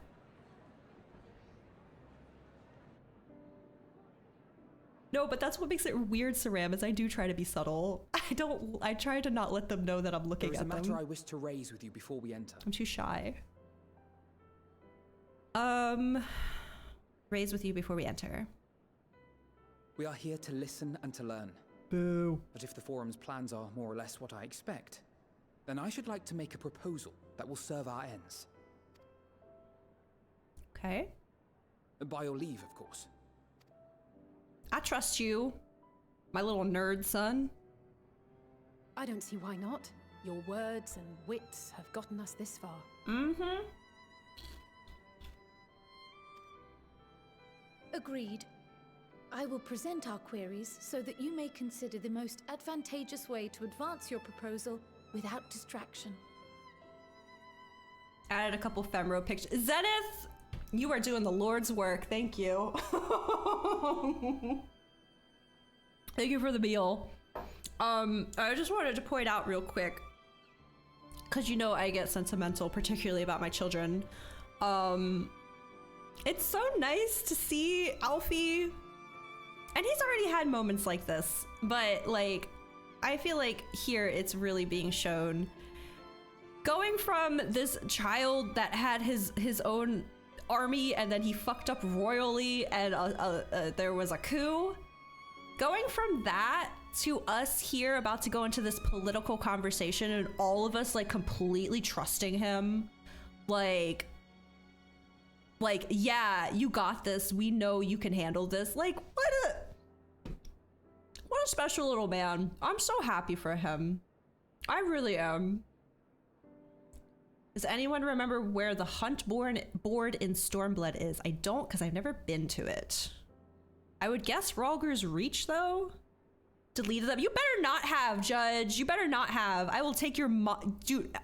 No, but that's what makes it weird, Saram, is I do try to be subtle. I try to not let them know that I'm looking at them. There is a matter I wish to raise with you before we enter. I'm too shy. Raise with you before we enter. We are here to listen and to learn. Boo. But if the forum's plans are more or less what I expect, then I should like to make a proposal that will serve our ends. Okay. By your leave, of course. I trust you, my little nerd son. I don't see why not. Your words and wits have gotten us this far. Mm-hmm. Agreed. I will present our queries so that you may consider the most advantageous way to advance your proposal without distraction. Added a couple femro pictures. Zenith, you are doing the Lord's work. Thank you. Thank you for the meal. I just wanted to point out real quick, because you know I get sentimental, particularly about my children. It's so nice to see Alfie, and he's already had moments like this, but like, I feel like here it's really being shown. Going from this child that had his own army and then he fucked up royally and there was a coup. Going from that to us here about to go into this political conversation and all of us like completely trusting him. Like, yeah, you got this. We know you can handle this. Like, what a special little man. I'm so happy for him. I really am. Does anyone remember where the hunt board in Stormblood is? I don't, because I've never been to it. I would guess Rhalgr's Reach, though? Deleted them. You better not have, Judge. You better not have. I will take your dude,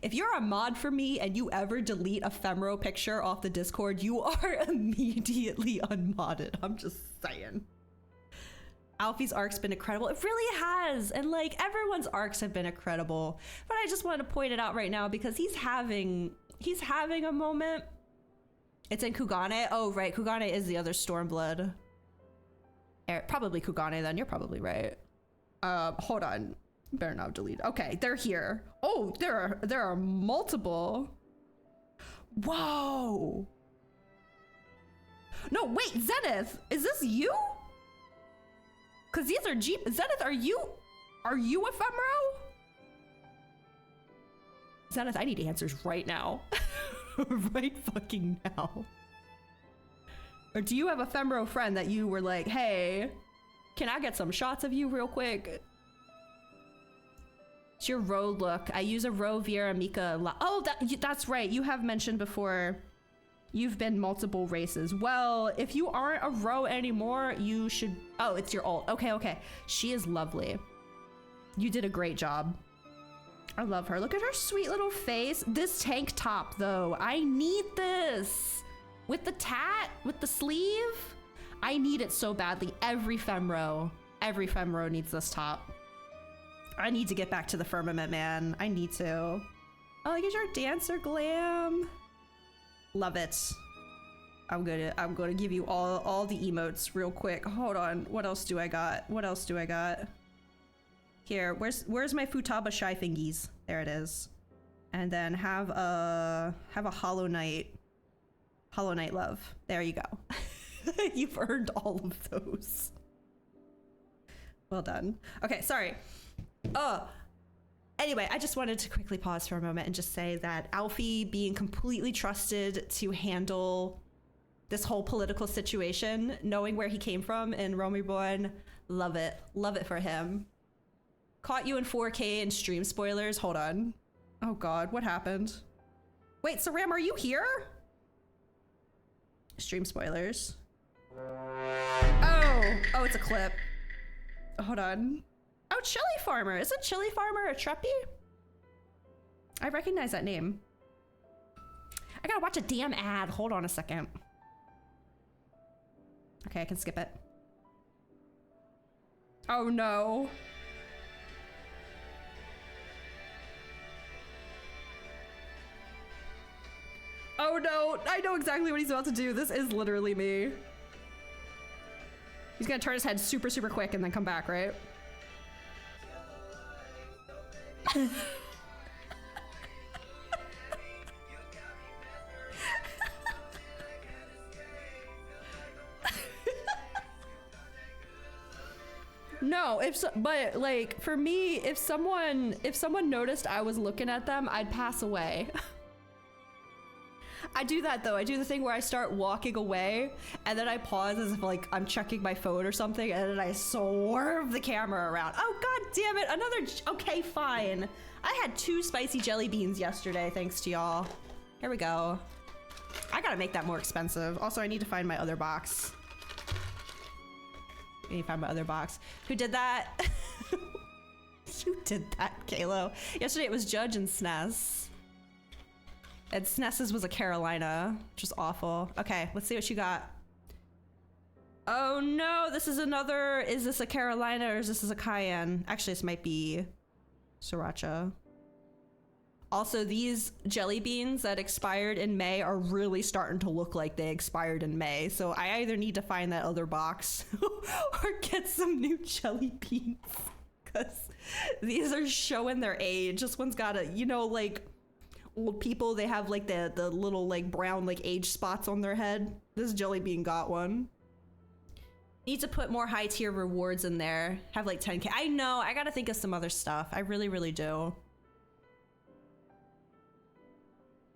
if you're a mod for me and you ever delete a Femro picture off the Discord, you are immediately unmodded. I'm just saying. Alfie's arc's been incredible. It really has. And like everyone's arcs have been incredible. But I just want to point it out right now because he's having a moment. It's in Kugane. Oh, right. Kugane is the other Stormblood. Probably Kugane then. You're probably right. Hold on. Better not delete. Okay, they're here. Oh, there are multiple. Whoa. No, wait, Zenith, is this you? Cause these are Jeep. Zenith, are you Ephemeral? Zenith, I need answers right now. Right fucking now. Or do you have a Femro friend that you were like, hey, can I get some shots of you real quick? It's your roe look. I use a roe Viera Mika. Oh, that's right. You have mentioned before you've been multiple races. Well, if you aren't a roe anymore, you should... Oh, it's your alt. Okay, okay. She is lovely. You did a great job. I love her. Look at her sweet little face. This tank top, though. I need this. With the tat, with the sleeve. I need it so badly. Every femro needs this top. I need to get back to the firmament, man. I need to. Oh, look at your dancer glam. Love it. I'm gonna give you all the emotes real quick. Hold on. What else do I got? What else do I got? Here, where's my Futaba shy thingies? There it is. And then have a Hollow Knight love. There you go. You've earned all of those. Well done. Okay, sorry. Anyway, I just wanted to quickly pause for a moment and just say that Alfie being completely trusted to handle this whole political situation, knowing where he came from in Rome Reborn, love it. Love it for him. Caught you in 4K and stream spoilers. Hold on. Oh God, what happened? Wait, Saram, are you here? Stream spoilers. Oh, it's a clip. Hold on. Oh, Chili Farmer. Is a Chili Farmer a Treppy? I recognize that name. I gotta watch a damn ad. Hold on a second. Okay, I can skip it. Oh no. Oh no, I know exactly what he's about to do. This is literally me. He's gonna turn his head super, super quick and then come back, right? No, but like for me, if someone noticed I was looking at them, I'd pass away. I do that though. I do the thing where I start walking away and then I pause as if like I'm checking my phone or something, and then I swerve the camera around. Oh God damn it, okay, fine. I had 2 spicy jelly beans yesterday thanks to y'all. Here we go. I gotta make that more expensive. Also, I need to find my other box. I need to find my other box. Who did that? You did that, Kalo. Yesterday it was Judge and SNES. And SNES's was a Carolina, which is awful. Okay, let's see what you got. Oh no, this is another, is this a Carolina or is this a Cayenne? Actually, this might be Sriracha. Also, these jelly beans that expired in May are really starting to look like they expired in May. So I either need to find that other box or get some new jelly beans. Because these are showing their age. This one's got a, you know, like old people, they have like the little like brown like age spots on their head. This jelly bean got one. Need to put more high tier rewards in there. Have like 10K. I know, I gotta think of some other stuff. I really, really do.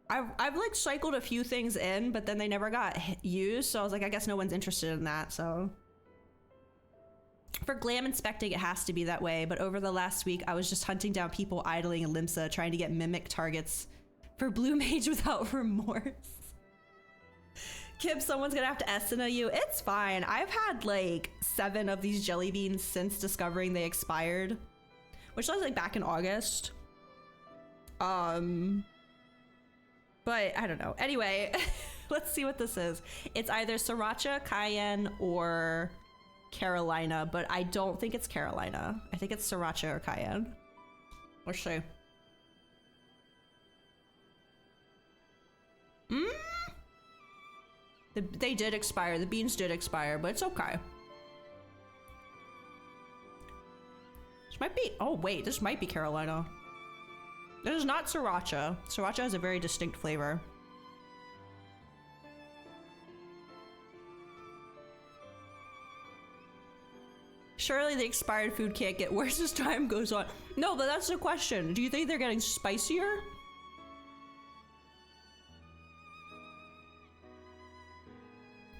I've like cycled a few things in, but then they never got used. So I was like, I guess no one's interested in that, so. For glam inspecting, it has to be that way. But over the last week, I was just hunting down people idling in Limsa, trying to get mimic targets for Blue Mage without remorse. Kib, someone's gonna have to Estina you. It's fine. I've had like 7 of these jelly beans since discovering they expired, which was like back in August. But I don't know. Anyway, let's see what this is. It's either Sriracha, Cayenne, or Carolina, but I don't think it's Carolina. I think it's Sriracha or Cayenne. Let's see. They did expire. The beans did expire, but it's okay. This might be, oh wait, this might be Carolina. This is not Sriracha. Sriracha has a very distinct flavor. Surely the expired food can't get worse as time goes on. No, but that's the question. Do you think they're getting spicier?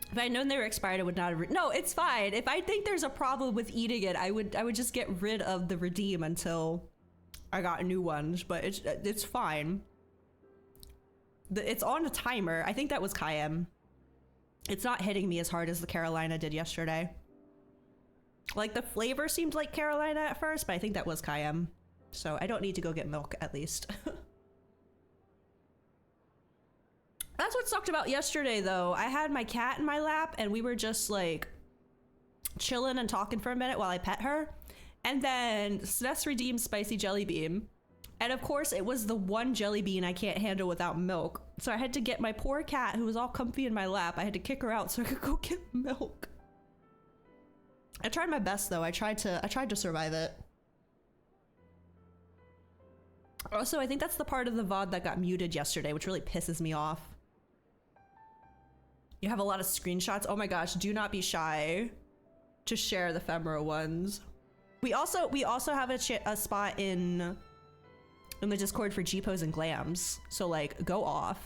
If I'd known they were expired, I would not have. No, it's fine. If I think there's a problem with eating it, I would just get rid of the redeem until I got new ones, but it's fine. It's on a timer. I think that was Cayenne. It's not hitting me as hard as the Carolina did yesterday. Like, the flavor seemed like Carolina at first, but I think that was Cayenne. So I don't need to go get milk, at least. That's what sucked about yesterday, though. I had my cat in my lap, and we were just, like, chilling and talking for a minute while I pet her. And then SNES redeemed Spicy Jelly Bean. And of course, it was the one jelly bean I can't handle without milk. So I had to get my poor cat, who was all comfy in my lap, I had to kick her out so I could go get milk. I tried my best, though. I tried to survive it. Also, I think that's the part of the VOD that got muted yesterday, which really pisses me off. You have a lot of screenshots. Oh my gosh, do not be shy to share the ephemera ones. We also have a spot in the Discord for G-Pose and Glams. So, like, go off.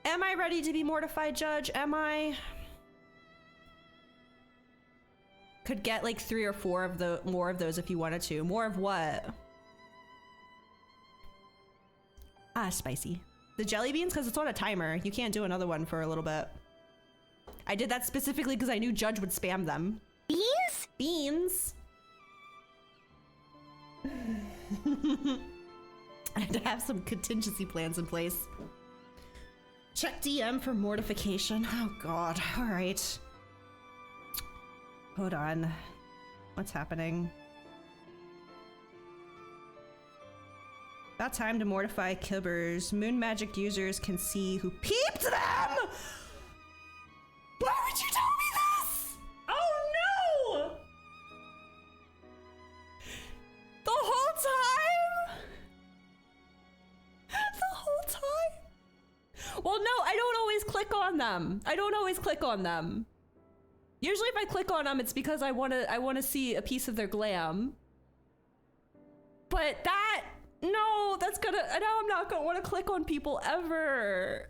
Am I ready to be mortified, Judge? Am I? Could get like 3 or 4 of more of those if you wanted to. More of what? Ah, spicy. The jelly beans, because it's on a timer. You can't do another one for a little bit. I did that specifically because I knew Judge would spam them. Beans? Beans. I had to have some contingency plans in place. Check DM for mortification. Oh god. All right. Hold on. What's happening? About time to mortify kibbers. Moon magic users can see who peeped them! Why would you tell me this? Oh no! The whole time? The whole time? Well, no, I don't always click on them. I don't always click on them. Usually if I click on them, it's because I want to see a piece of their glam. But that, no, that's gonna, now I'm not gonna want to click on people ever.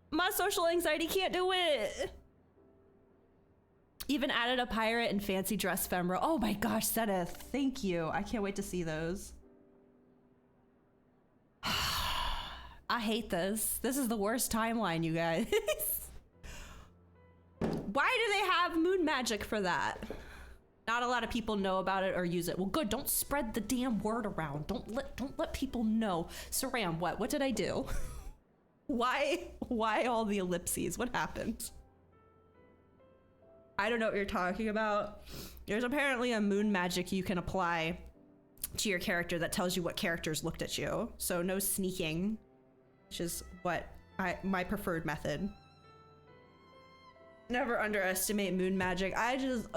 My social anxiety can't do it. Even added a pirate and fancy dress ephemera. Oh my gosh, Seneth, thank you. I can't wait to see those. I hate this. This is the worst timeline, you guys. Why do they have moon magic for that? Not a lot of people know about it or use it. Well, good. Don't spread the damn word around. Don't let people know. Saram, what did I do? Why all the ellipses? What happened? I don't know what you're talking about. There's apparently a moon magic you can apply to your character that tells you what characters looked at you. So no sneaking, which is what my preferred method. Never underestimate moon magic. I just,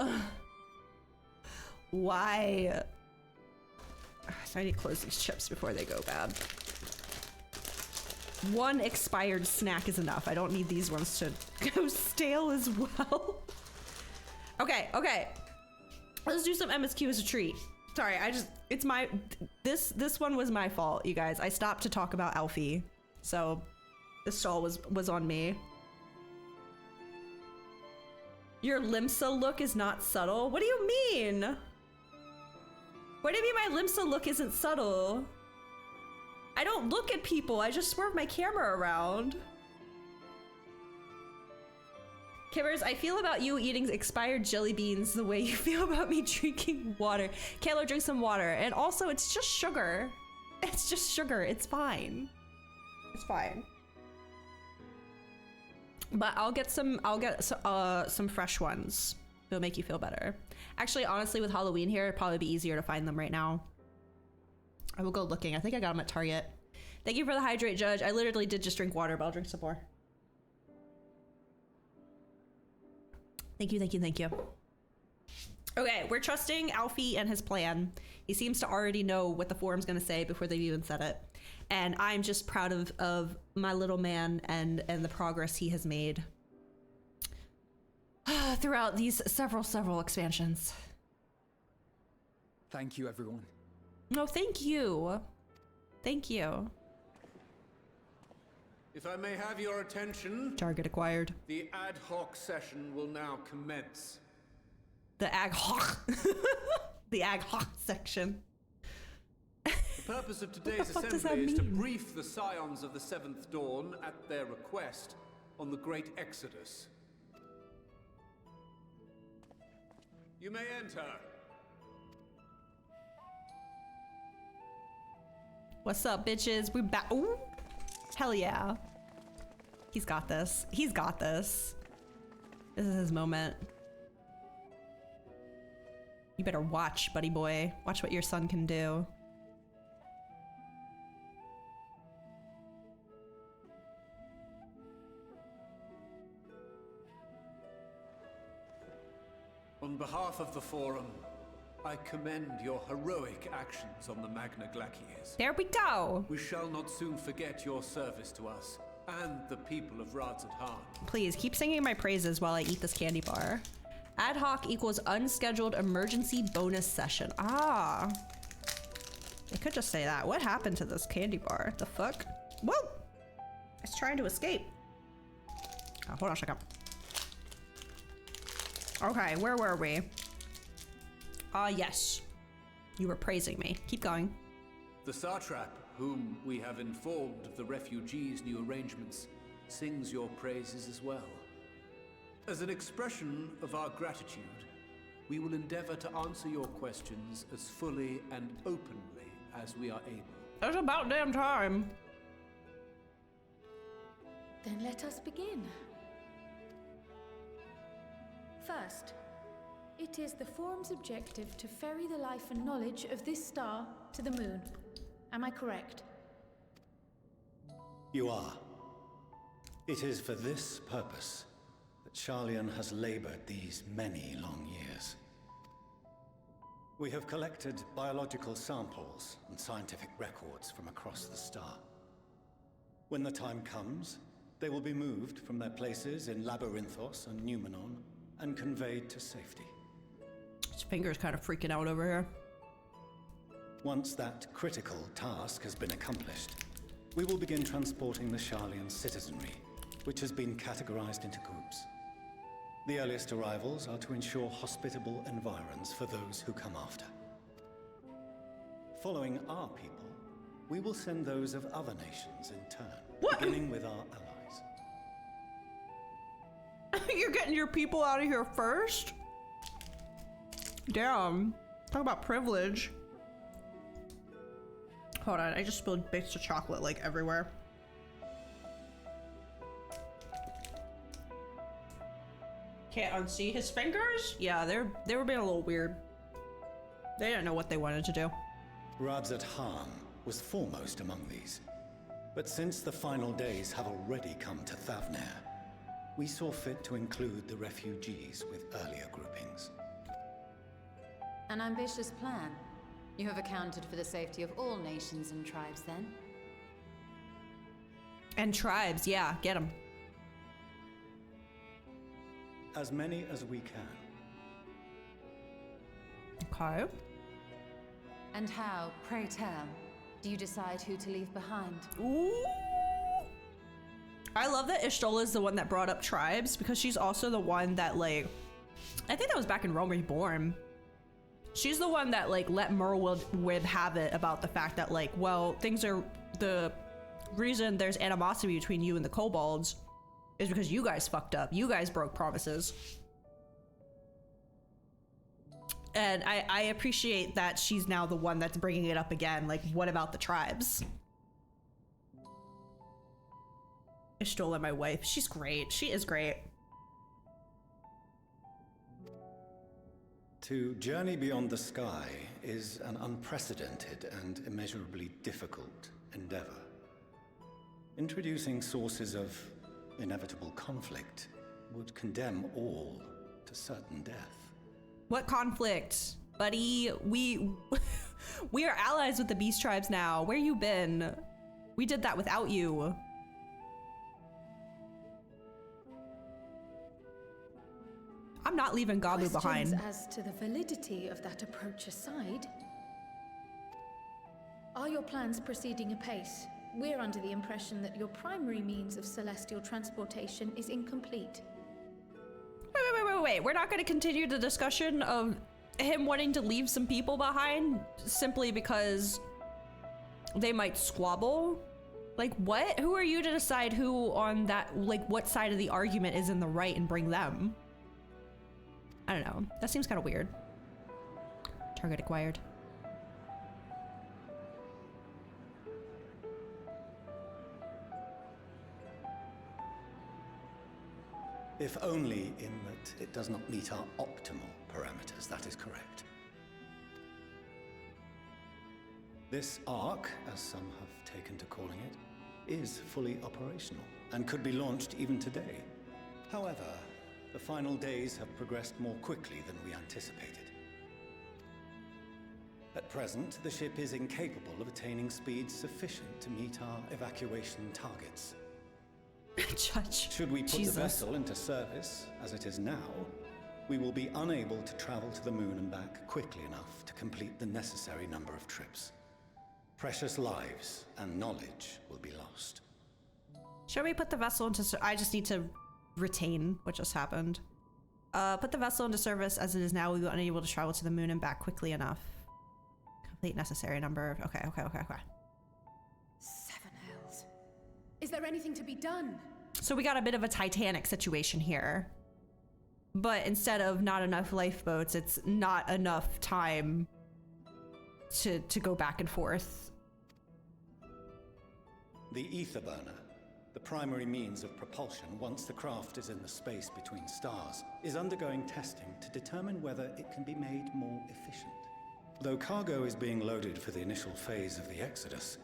why? I need to close these chips before they go bad. One expired snack is enough. I don't need these ones to go stale as well. Okay. Let's do some MSQ as a treat. Sorry, this one was my fault, you guys. I stopped to talk about Alfie, so this stall was on me. Your Limsa look is not subtle. What do you mean? What do you mean my Limsa look isn't subtle? I don't look at people. I just swerve my camera around. Kibbers, I feel about you eating expired jelly beans the way you feel about me drinking water. Kayla, drink some water. And also, it's just sugar. It's just sugar. It's fine. It's fine. But I'll get some fresh ones. It'll make you feel better. Actually, honestly, with Halloween here, it'd probably be easier to find them right now. I will go looking. I think I got them at Target. Thank you for the hydrate, Judge. I literally did just drink water, but I'll drink some more. Thank you. Okay, we're trusting Alfie and his plan. He seems to already know what the forum's gonna say before they've even said it. And I'm just proud of my little man and the progress he has made throughout these several expansions. Thank you, everyone. No, thank you. Thank you. If I may have your attention. Target acquired. The ad hoc session will now commence. The ad hoc. The ad hoc section. purpose of today's fuck does that assembly is to mean? brief the Scions of the Seventh Dawn, at their request, on the Great Exodus. You may enter. What's up, bitches? We back. Ooh. Hell yeah. He's got this. He's got this. This is his moment. You better watch, buddy boy. Watch what your son can do. On behalf of the Forum, I commend your heroic actions on the Magna Glaciers. There we go. We shall not soon forget your service to us and the people of Radzat Han. Please keep singing my praises while I eat this candy bar. Ad hoc equals unscheduled emergency bonus session. Ah. I could just say that. What happened to this candy bar? The fuck? Whoa! It's trying to escape. Oh, hold on a second. Okay, where were we? Yes. You were praising me. Keep going. The Satrap, whom we have informed of the refugees' new arrangements, sings your praises as well. As an expression of our gratitude, we will endeavor to answer your questions as fully and openly as we are able. It's about damn time. Then let us begin. First, it is the Forum's objective to ferry the life and knowledge of this star to the moon. Am I correct? You are. It is for this purpose that Sharlayan has labored these many long years. We have collected biological samples and scientific records from across the star. When the time comes, they will be moved from their places in Labyrinthos and Numenon and conveyed to safety. His finger's kind of freaking out over here. Once that critical task has been accomplished, we will begin transporting the Sharlayan citizenry, which has been categorized into groups. The earliest arrivals are to ensure hospitable environs for those who come after. Following our people, we will send those of other nations in turn, beginning with our allies. You're getting your people out of here first? Damn. Talk about privilege. Hold on, I just spilled bits of chocolate like everywhere. Can't unsee his fingers? Yeah, they were being a little weird. They didn't know what they wanted to do. Radzat Han was foremost among these. But since the final days have already come to Thavnair, we saw fit to include the refugees with earlier groupings. An ambitious plan. You have accounted for the safety of all nations and tribes, then? And tribes, yeah, get them. As many as we can. Okay. And how, pray tell, do you decide who to leave behind? Ooh. I love that Ishtola is the one that brought up tribes, because she's also the one that, like, I think that was back in Rome Reborn. She's the one that, like, let Merwyd have it about the fact that, like, well, things are, the reason there's animosity between you and the kobolds is because you guys fucked up. You guys broke promises. And I appreciate that she's now the one that's bringing it up again. Like, what about the tribes? Ishtola, my wife, she's great. She is great. To journey beyond the sky is an unprecedented and immeasurably difficult endeavor. Introducing sources of inevitable conflict would condemn all to certain death. What conflict? Buddy, we are allies with the beast tribes now. Where you been? We did that without you. I'm not leaving Gabu behind. As to the validity of that approach aside, are your plans proceeding apace? We're under the impression that your primary means of celestial transportation is incomplete. Wait. We're not going to continue the discussion of him wanting to leave some people behind simply because they might squabble. Like, what? Who are you to decide who on that, like, what side of the argument is in the right and bring them? I don't know. That seems kind of weird. Target acquired. If only in that it does not meet our optimal parameters, that is correct. This Ark, as some have taken to calling it, is fully operational and could be launched even today. However, the final days have progressed more quickly than we anticipated. At present, the ship is incapable of attaining speeds sufficient to meet our evacuation targets. Judge. Should we put Jesus. the vessel into service, as it is now, we will be unable to travel to the moon and back quickly enough to complete the necessary number of trips. Precious lives and knowledge will be lost. Should we put the vessel into I just need to retain what just happened. Put the vessel into service as it is now. We will be unable to travel to the moon and back quickly enough. Complete necessary number. Okay. 7 hells. Is there anything to be done? So we got a bit of a Titanic situation here. But instead of not enough lifeboats, it's not enough time to go back and forth. The ether burner, the primary means of propulsion once the craft is in the space between stars, is undergoing testing to determine whether it can be made more efficient. Though cargo is being loaded for the initial phase of the Exodus,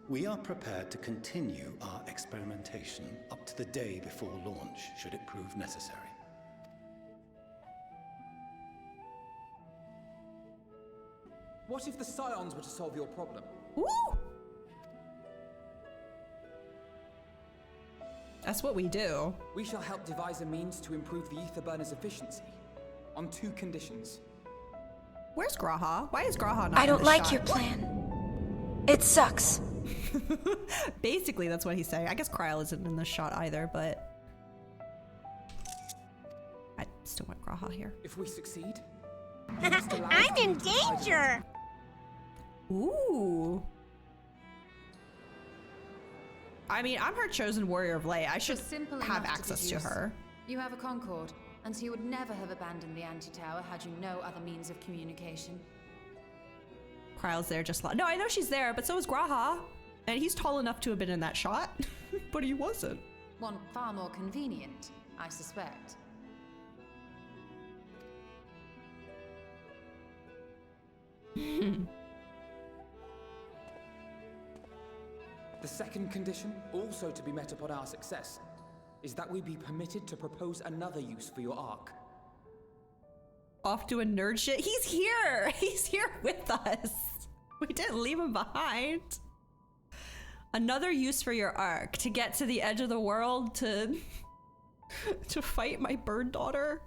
we are prepared to continue our experimentation up to the day before launch, should it prove necessary. What if the Scions were to solve your problem? Woo! That's what we do. We shall help devise a means to improve the ether burner's efficiency, on 2 conditions. Where's Graha? Why is Graha not I in don't this like shot? your plan. It sucks. Basically, that's what he's saying. I guess Kryl isn't in this shot either, but I still want Graha here. If we succeed, I'm in danger! Ooh. I mean, I'm her chosen warrior of light. I should Simple have enough access to deduce. her. You have a Concord, and so you would never have abandoned the anti-tower had you no other means of communication. Kryl's there just no, I know she's there, but so is Graha. And he's tall enough to have been in that shot, but he wasn't. One far more convenient, I suspect. The second condition, also to be met upon our success, is that we be permitted to propose another use for your Ark. Off to a nerd shit. He's here! He's here with us. We didn't leave him behind. Another use for your Ark, to get to the edge of the world to fight my bird daughter.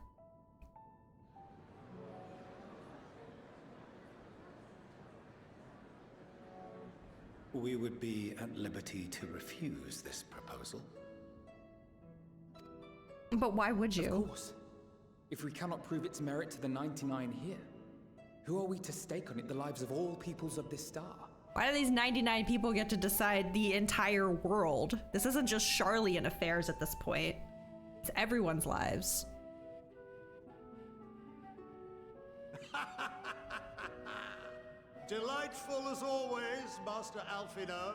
We would be at liberty to refuse this proposal. But why would you? Of course. If we cannot prove its merit to the 99 here, who are we to stake on it the lives of all peoples of this star? Why do these 99 people get to decide the entire world? This isn't just Charlian affairs at this point. It's everyone's lives. Delightful as always, Master Alfino.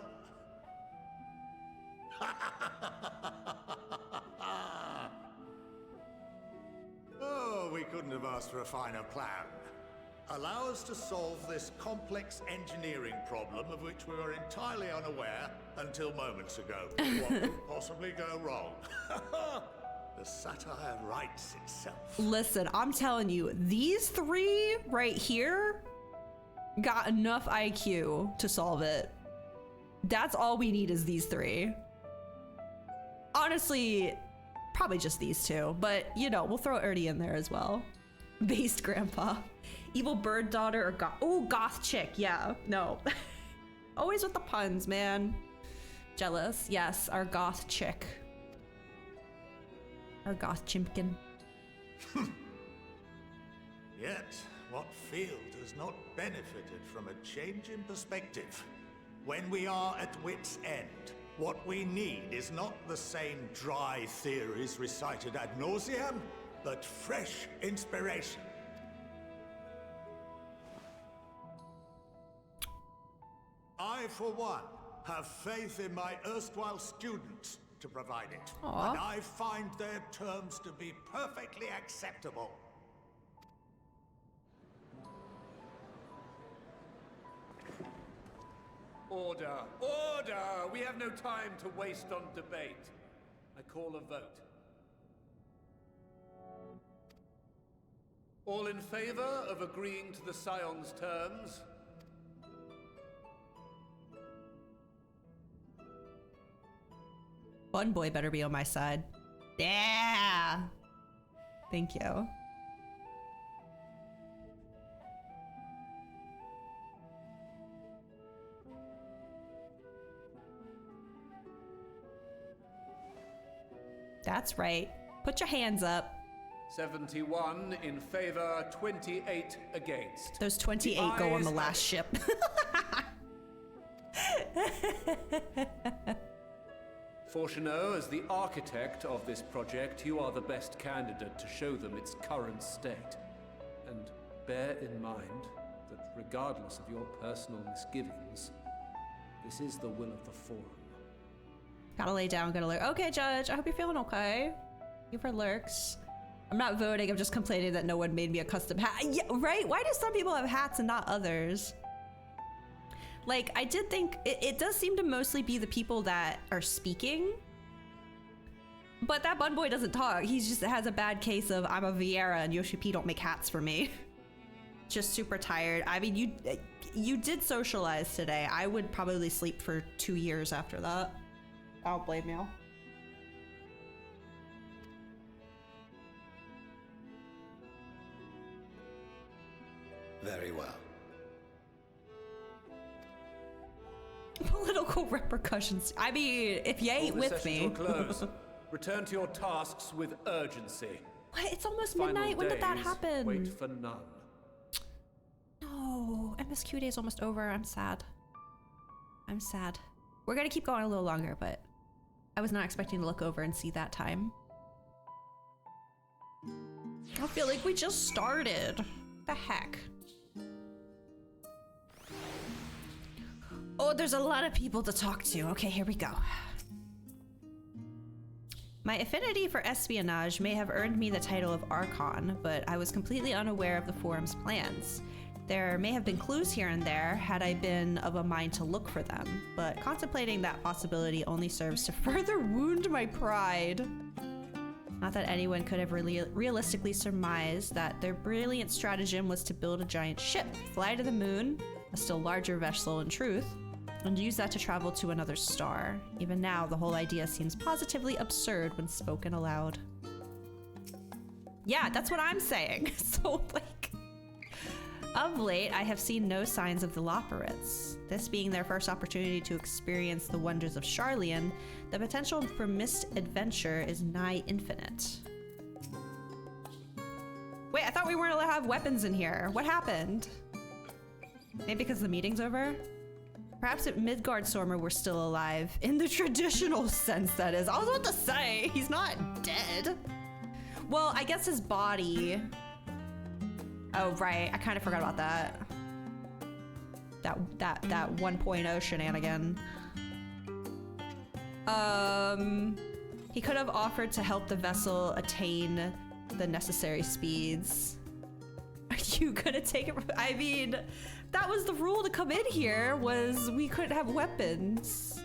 Oh, we couldn't have asked for a finer plan. Allow us to solve this complex engineering problem of which we were entirely unaware until moments ago. What could possibly go wrong? The satire writes itself. Listen, I'm telling you, these 3 right here got enough IQ to solve it. That's all we need is these 3. Honestly, probably just these 2, but you know, we'll throw Ernie in there as well. Based grandpa. Evil bird daughter or goth. Oh, goth chick. Yeah, no. Always with the puns, man. Jealous. Yes, our goth chick. Our goth chimpkin. Yet, what field has not benefited from a change in perspective? when we are at wit's end. What we need is not the same dry theories recited ad nauseam, but fresh inspiration. I, for one, have faith in my erstwhile students to provide it. Aww. And I find their terms to be perfectly acceptable. Order! Order! We have no time to waste on debate. I call a vote. All in favor of agreeing to the Scion's terms? Bun boy better be on my side. Yeah! Thank you. That's right. Put your hands up. 71 in favor, 28 against. Those 28 go on the last ship. Fortuneau, as the architect of this project, you are the best candidate to show them its current state. And bear in mind that regardless of your personal misgivings, this is the will of the Forum. Gotta lay down, gotta lurk. Okay, Judge, I hope you're feeling okay. Thank you for lurks. I'm not voting, I'm just complaining that no one made me a custom hat. Yeah, right? Why do some people have hats and not others? Like, I did think, it does seem to mostly be the people that are speaking. But that bun boy doesn't talk. He just has a bad case of, I'm a Vieira and Yoshi P don't make hats for me. Just super tired. I mean, you did socialize today. I would probably sleep for 2 years after that. I don't blame you. Very well. Political repercussions. I mean, if you ain't with me. Return to your tasks with urgency. What? It's almost midnight. When did that happen? Wait for none. No, MSQ day is almost over. I'm sad. I'm sad. We're gonna keep going a little longer, but I was not expecting to look over and see that time. I feel like we just started. The heck? Oh, there's a lot of people to talk to. Okay, here we go. My affinity for espionage may have earned me the title of Archon, but I was completely unaware of the Forum's plans. There may have been clues here and there had I been of a mind to look for them, but contemplating that possibility only serves to further wound my pride. Not that anyone could have really realistically surmised that their brilliant stratagem was to build a giant ship, fly to the moon, a still larger vessel in truth, and use that to travel to another star. Even now, the whole idea seems positively absurd when spoken aloud. Yeah, that's what I'm saying. So, like, of late, I have seen no signs of the Loperites. This being their first opportunity to experience the wonders of Sharlayan, the potential for missed adventure is nigh infinite. Wait, I thought we weren't allowed to have weapons in here. What happened? Maybe because the meeting's over? Perhaps if Midgardsormr were still alive, in the traditional sense, that is. I was about to say, he's not dead. Well, I guess his body. Oh, right, I kind of forgot about that. That 1.0 shenanigan. He could have offered to help the vessel attain the necessary speeds. Are you gonna take it? I mean, that was the rule to come in here, was we couldn't have weapons.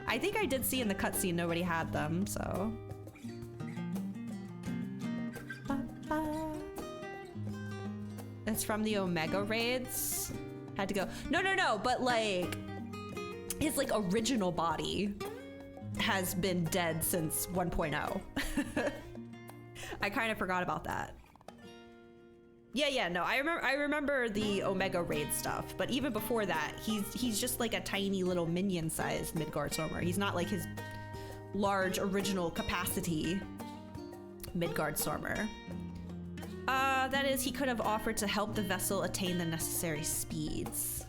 I think I did see in the cutscene nobody had them, so. It's from the Omega raids. Had to go. No, but like, his like original body has been dead since 1.0. I kind of forgot about that. Yeah, no, I remember the Omega raid stuff, but even before that, he's just like a tiny little minion-sized Midgardsormr. He's not like his large original capacity Midgardsormr. That is, he could have offered to help the vessel attain the necessary speeds.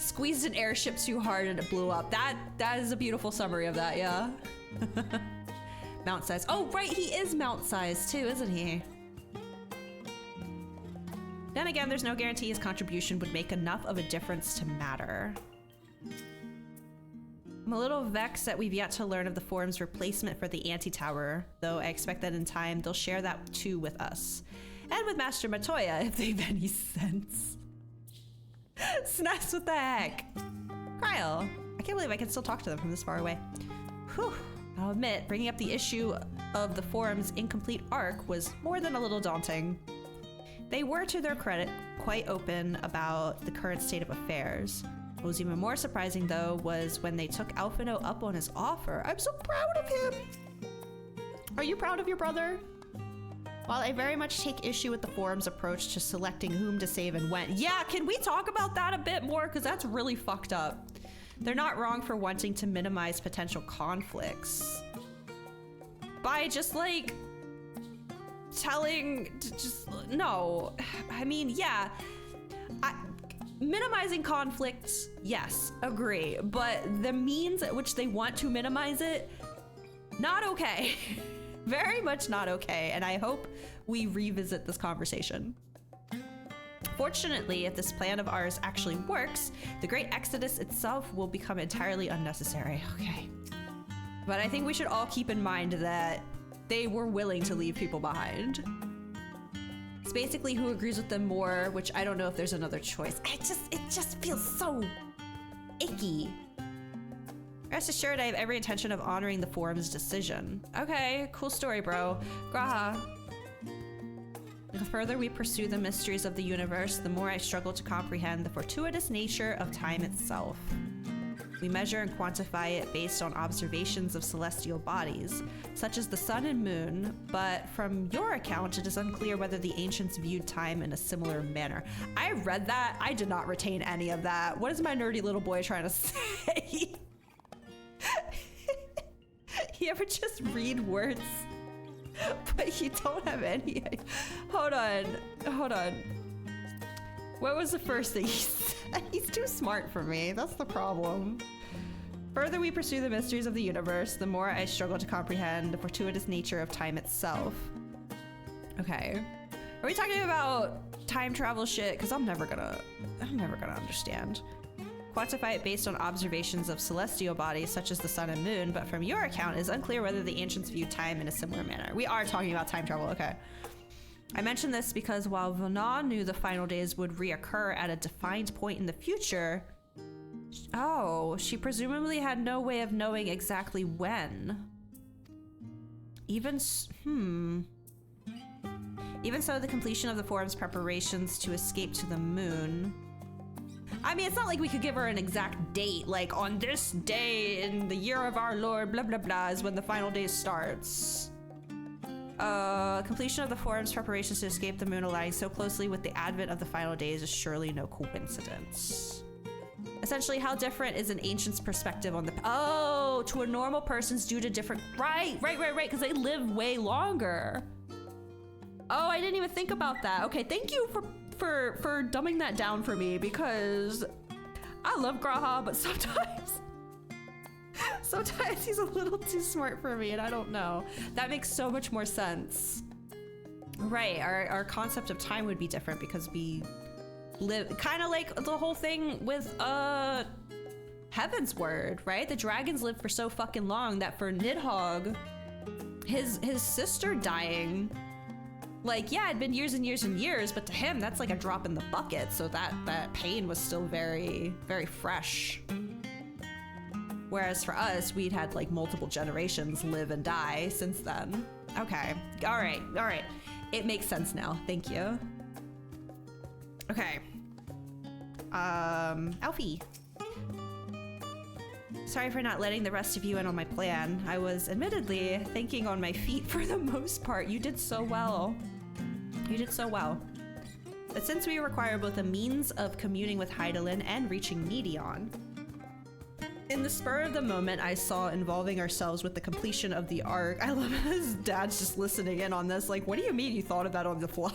Squeezed an airship too hard and it blew up. That is a beautiful summary of that, yeah. Mount size. Oh, right, he is mount size too, isn't he? Then again, there's no guarantee his contribution would make enough of a difference to matter. I'm a little vexed that we've yet to learn of the Forum's replacement for the anti-tower, though I expect that in time they'll share that too with us. And with Master Matoya, if they've any sense. Snaps, what the heck? Kryle, I can't believe I can still talk to them from this far away. Whew. I'll admit, bringing up the issue of the Forum's incomplete arc was more than a little daunting. They were, to their credit, quite open about the current state of affairs. What was even more surprising, though, was when they took Alphino up on his offer. I'm so proud of him! Are you proud of your brother? While I very much take issue with the Forum's approach to selecting whom to save and when. Yeah, can we talk about that a bit more? Because that's really fucked up. They're not wrong for wanting to minimize potential conflicts. By just, like, telling... no. I mean, yeah. Minimizing conflicts, yes, agree. But the means at which they want to minimize it, not okay. Very much not okay, and I hope we revisit this conversation. Fortunately, if this plan of ours actually works, the Great Exodus itself will become entirely unnecessary. Okay. But I think we should all keep in mind that they were willing to leave people behind. It's basically who agrees with them more, which I don't know if there's another choice. It just feels so icky. Rest assured, I have every intention of honoring the Forum's decision. Okay, cool story, bro. Graha. The further we pursue the mysteries of the universe, the more I struggle to comprehend the fortuitous nature of time itself. We measure and quantify it based on observations of celestial bodies, such as the sun and moon, but from your account, it is unclear whether the ancients viewed time in a similar manner. I read that. I did not retain any of that. What is my nerdy little boy trying to say? You ever just read words, but you don't have any? Hold on. What was the first thing he said? He's too smart for me. That's the problem. Further we pursue the mysteries of the universe, the more I struggle to comprehend the fortuitous nature of time itself. Okay. Are we talking about time travel shit? Because I'm never gonna understand. Quantify it based on observations of celestial bodies such as the sun and moon, but from your account, it is unclear whether the ancients viewed time in a similar manner. We are talking about time travel, okay. I mention this because while Vana knew the final days would reoccur at a defined point in the future, she presumably had no way of knowing exactly when. Even so, the completion of the Forum's preparations to escape to the moon. I mean, it's not like we could give her an exact date, like on this day in the year of our Lord, blah, blah, blah, is when the final day starts. Completion of the Forum's preparations to escape the moon aligning so closely with the advent of the final days is surely no coincidence. Essentially, how different is an ancient's perspective on the... Oh, to a normal person's due to different... Right, because they live way longer. Oh, I didn't even think about that. Okay, thank you for dumbing that down for me, because I love Graha, but sometimes he's a little too smart for me, and I don't know. That makes so much more sense. Right, our concept of time would be different because we live kind of like the whole thing with Heaven's Word, right? The dragons lived for so fucking long that for Nidhogg, his sister dying, like, yeah, it'd been years and years and years, but to him, that's like a drop in the bucket. So that pain was still very, very fresh. Whereas for us, we'd had like multiple generations live and die since then. Okay, all right. It makes sense now, thank you. Okay. Alfie. Sorry for not letting the rest of you in on my plan. I was admittedly thinking on my feet for the most part. You did so well. But since we require both a means of communing with Hydaelyn and reaching Medion, in the spur of the moment I saw involving ourselves with the completion of the arc. I love his dad's just listening in on this. Like, what do you mean you thought of that on the fly?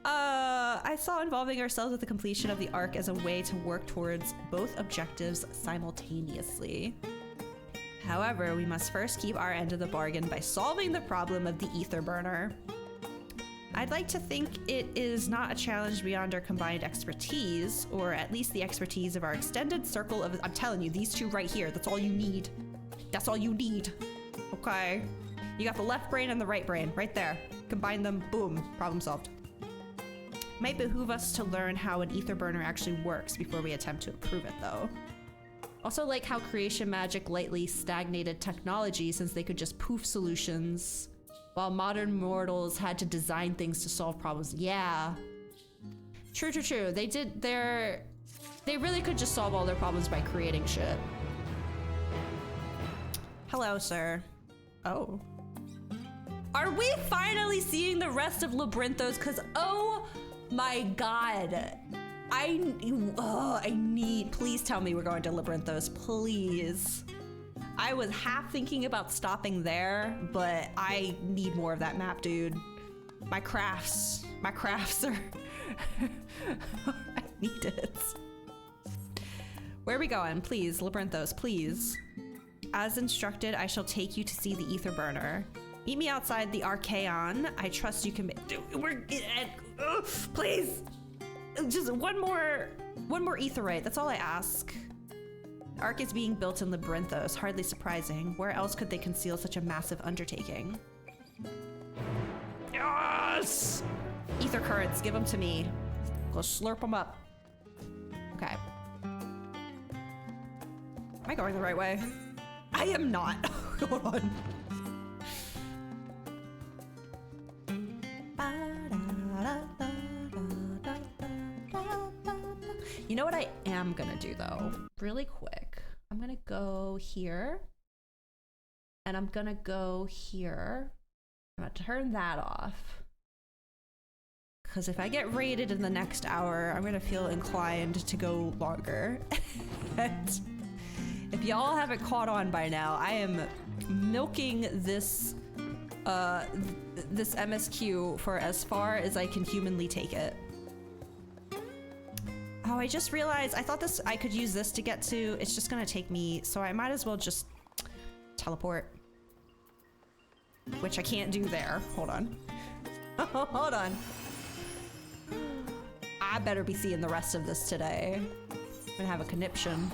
I I saw involving ourselves with the completion of the arc as a way to work towards both objectives simultaneously. However, we must first keep our end of the bargain by solving the problem of the ether burner. I'd like to think it is not a challenge beyond our combined expertise, or at least the expertise of our extended circle of— I'm telling you, these two right here, that's all you need. That's all you need, okay? You got the left brain and the right brain, right there. Combine them, boom, problem solved. Might behoove us to learn how an ether burner actually works before we attempt to improve it, though. Also like how creation magic lightly stagnated technology since they could just poof solutions, while modern mortals had to design things to solve problems. Yeah. True, true, true. They really could just solve all their problems by creating shit. Hello, sir. Oh. Are we finally seeing the rest of Labyrinthos? Cause oh my god. I need, please tell me we're going to Labyrinthos, please. I was half thinking about stopping there, but I need more of that map, dude. My crafts are, I need it. Where are we going? Please, Labyrinthos, please. As instructed, I shall take you to see the ether burner. Meet me outside the Archaeon. I trust you can please. Just one more etherite. That's all I ask. The Ark is being built in Labyrinthos. Hardly surprising. Where else could they conceal such a massive undertaking? Yes! Ether currents, give them to me. Go slurp them up. Okay. Am I going the right way? I am not. Hold on. You know what I am gonna do though, really quick? I'm gonna go here and I'm gonna go here. I'm gonna turn that off. Because if I get raided in the next hour, I'm gonna feel inclined to go longer. And if y'all haven't caught on by now, I am milking this this MSQ for as far as I can humanly take it. Oh, I just realized I thought I could use this to get to. It's just gonna take me, so I might as well just teleport. Which I can't do there. Hold on. Hold on. I better be seeing the rest of this today. I'm gonna have a conniption.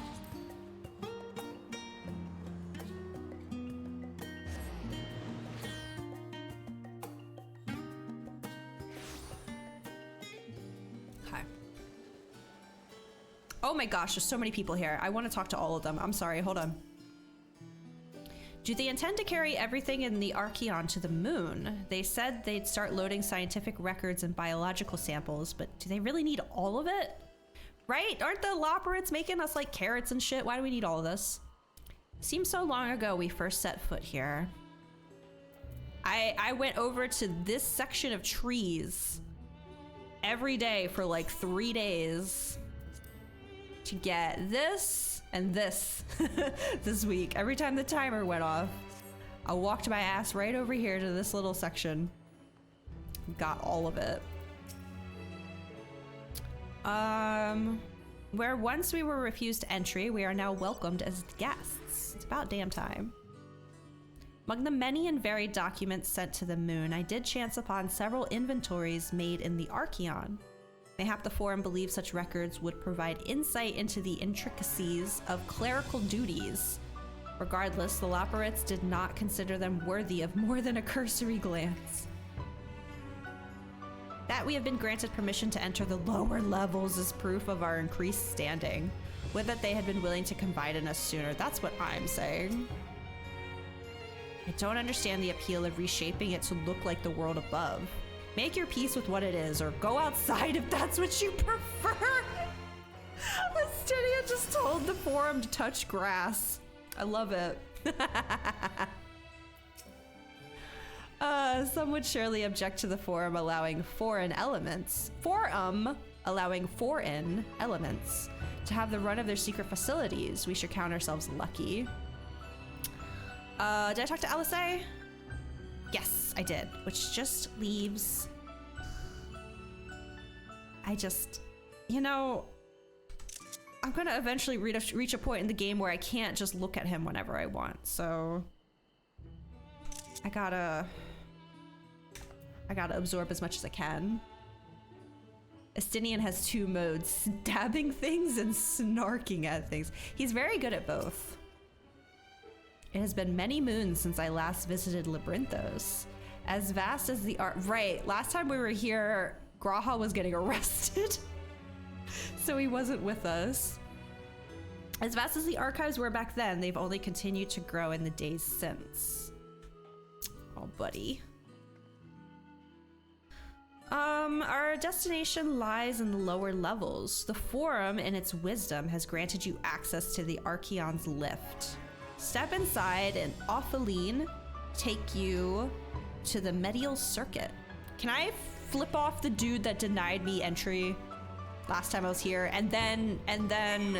Oh my gosh, there's so many people here. I want to talk to all of them. I'm sorry, hold on. Do they intend to carry everything in the Archaeon to the moon? They said they'd start loading scientific records and biological samples, but do they really need all of it? Right? Aren't the Loperids making us like carrots and shit? Why do we need all of this? Seems so long ago we first set foot here. I went over to this section of trees every day for like 3 days. To get this and this this week. Every time the timer went off, I walked my ass right over here to this little section. Got all of it. Where once we were refused entry, we are now welcomed as guests. It's about damn time. Among the many and varied documents sent to the moon, I did chance upon several inventories made in the Archaeon. Mayhap the Forum believed such records would provide insight into the intricacies of clerical duties. Regardless, the Loperids did not consider them worthy of more than a cursory glance. That we have been granted permission to enter the lower levels is proof of our increased standing. Would that they had been willing to confide in us sooner, that's what I'm saying. I don't understand the appeal of reshaping it to look like the world above. Make your peace with what it is, or go outside if that's what you prefer. Astinia just told the Forum to touch grass. I love it. Some would surely object to the Forum allowing foreign elements to have the run of their secret facilities. We should count ourselves lucky. Did I talk to Alisei? Yes, I did, which just leaves I just, you know, I'm gonna eventually reach a point in the game where I can't just look at him whenever I want, so I gotta absorb as much as I can. Estinian has 2 modes, stabbing things and snarking at things. He's very good at both. It has been many moons since I last visited Labyrinthos. As vast as the art, right, last time we were here, Graha was getting arrested. So he wasn't with us. As vast as the archives were back then, they've only continued to grow in the days since. Oh, buddy. Our destination lies in the lower levels. The Forum, in its wisdom, has granted you access to the Archeon's lift. Step inside and Ophaline take you to the medial circuit. Can I flip off the dude that denied me entry last time I was here and then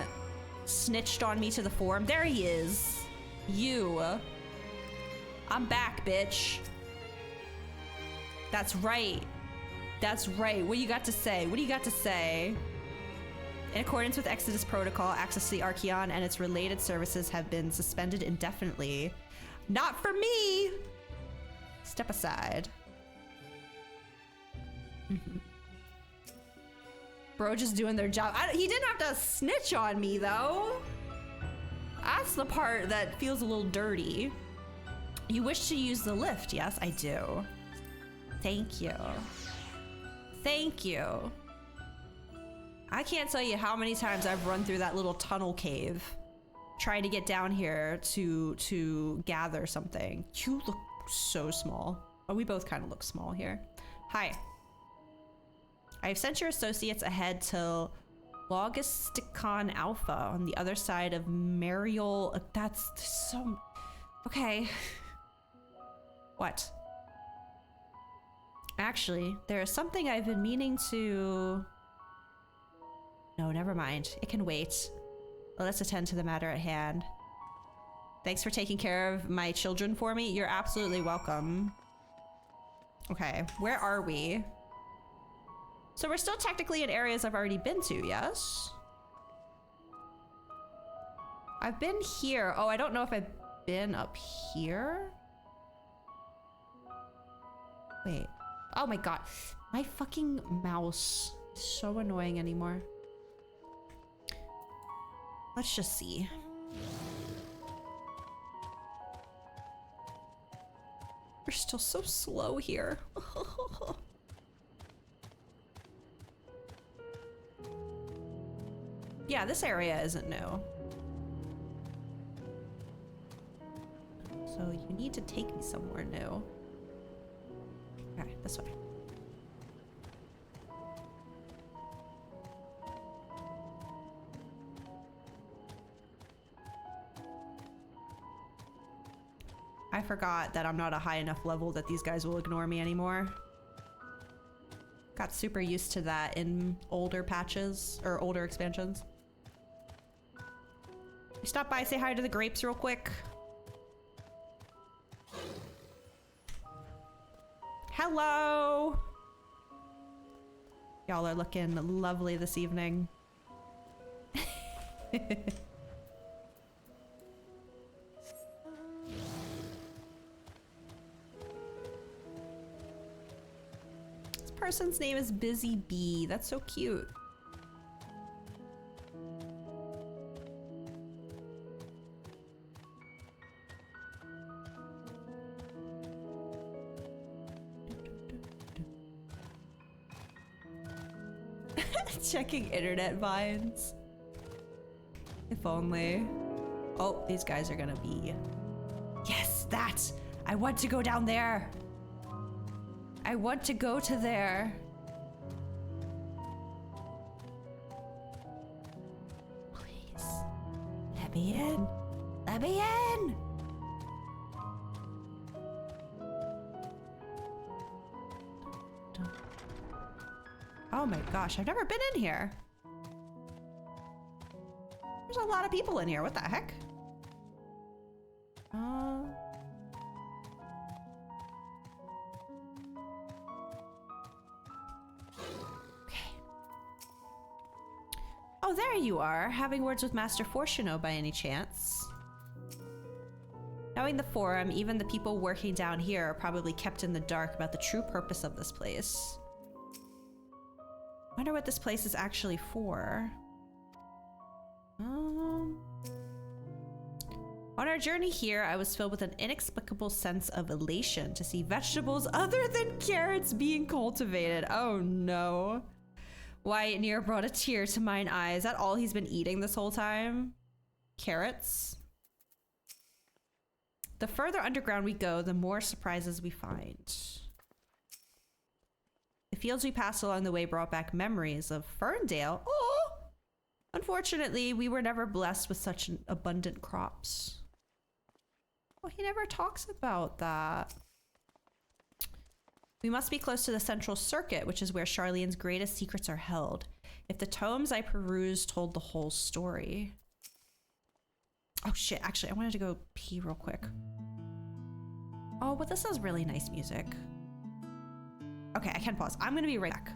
snitched on me to the Forum? There he is. You. I'm back, bitch. That's right. That's right. What do you got to say? What do you got to say? In accordance with Exodus Protocol, access to the Archeon and its related services have been suspended indefinitely. Not for me! Step aside. Bro just doing their job. He didn't have to snitch on me, though. That's the part that feels a little dirty. You wish to use the lift? Yes, I do. Thank you. Thank you. I can't tell you how many times I've run through that little tunnel cave trying to get down here to gather something. You look so small. Oh, we both kind of look small here. Hi. I've sent your associates ahead to Logisticon Alpha on the other side of Mariol. That's so... Okay. What? Actually, there is something I've been meaning to... No, never mind. It can wait. Let us attend to the matter at hand. Thanks for taking care of my children for me. You're absolutely welcome. Okay, where are we? So we're still technically in areas I've already been to, yes? I've been here. Oh, I don't know if I've been up here. Wait. Oh my god. My fucking mouse is so annoying anymore. Let's just see. We're still so slow here. Yeah, this area isn't new. So you need to take me somewhere new. Okay, this way. I forgot that I'm not a high enough level that these guys will ignore me anymore. Got super used to that in older patches, or older expansions. Stop by, say hi to the grapes real quick. Hello! Y'all are looking lovely this evening. This person's name is Busy Bee. That's so cute. Checking internet vines. If only. Oh, these guys are gonna be... Yes, that! I want to go down there! I want to go to there. Please. Let me in. Let me in! Oh my gosh, I've never been in here. There's a lot of people in here. What the heck? Okay. there you are, having words with Master Fortuno by any chance? Knowing the Forum, even the people working down here are probably kept in the dark about the true purpose of this place. Wonder what this place is actually for. On our journey here, I was filled with an inexplicable sense of elation to see vegetables other than carrots being cultivated. Oh no. Wyatt near brought a tear to mine eye. Is that all he's been eating this whole time? Carrots? The further underground we go, the more surprises we find. The fields we passed along the way brought back memories of Ferndale. Oh! Unfortunately, we were never blessed with such abundant crops. Well, he never talks about that. We must be close to the central circuit, which is where Charlene's greatest secrets are held. If the tomes I perused told the whole story. Oh shit, actually, I wanted to go pee real quick. Oh, but this is really nice music. Okay, I can pause. I'm gonna be right back.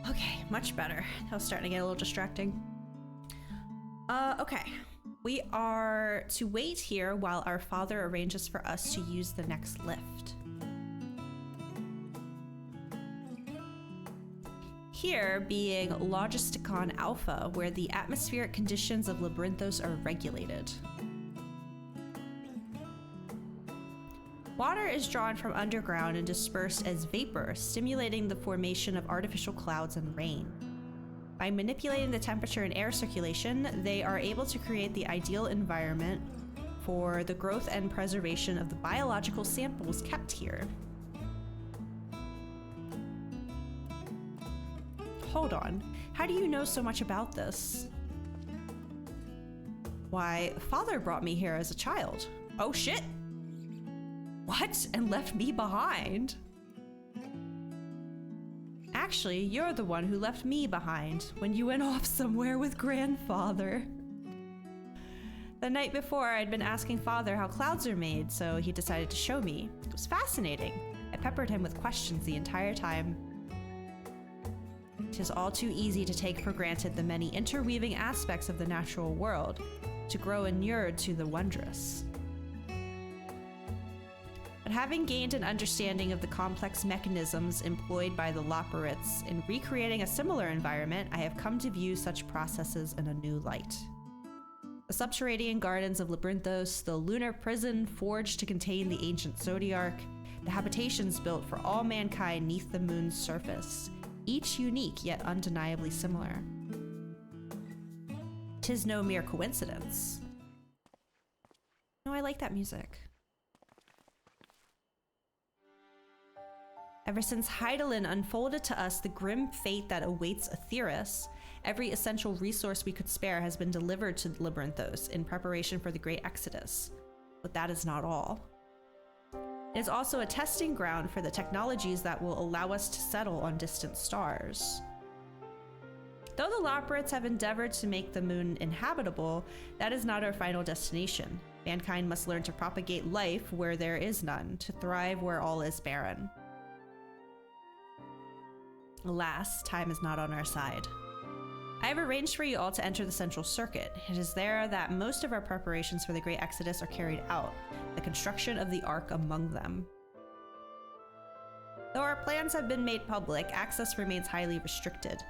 Okay, much better. That was starting to get a little distracting. Okay. We are to wait here while our father arranges for us to use the next lift. Here being Logisticon Alpha, where the atmospheric conditions of Labyrinthos are regulated. Water is drawn from underground and dispersed as vapor, stimulating the formation of artificial clouds and rain. By manipulating the temperature and air circulation, they are able to create the ideal environment for the growth and preservation of the biological samples kept here. Hold on, how do you know so much about this? Why, Father brought me here as a child. Oh shit! What? And left me behind? Actually, you're the one who left me behind when you went off somewhere with Grandfather. The night before, I'd been asking Father how clouds are made, so he decided to show me. It was fascinating. I peppered him with questions the entire time. 'Tis all too easy to take for granted the many interweaving aspects of the natural world, to grow inured to the wondrous. But having gained an understanding of the complex mechanisms employed by the Loporrits in recreating a similar environment, I have come to view such processes in a new light. The subterranean gardens of Labyrinthos, the lunar prison forged to contain the ancient Zodiarch, the habitations built for all mankind neath the moon's surface, each unique yet undeniably similar. 'Tis no mere coincidence. No, I like that music. Ever since Hydaelyn unfolded to us the grim fate that awaits Aetheris, every essential resource we could spare has been delivered to Labyrinthos in preparation for the Great Exodus. But that is not all. It is also a testing ground for the technologies that will allow us to settle on distant stars. Though the Loporrits have endeavored to make the moon inhabitable, that is not our final destination. Mankind must learn to propagate life where there is none, to thrive where all is barren. Alas, time is not on our side. I have arranged for you all to enter the Central Circuit. It is there that most of our preparations for the Great Exodus are carried out, the construction of the Ark among them. Though our plans have been made public, access remains highly restricted.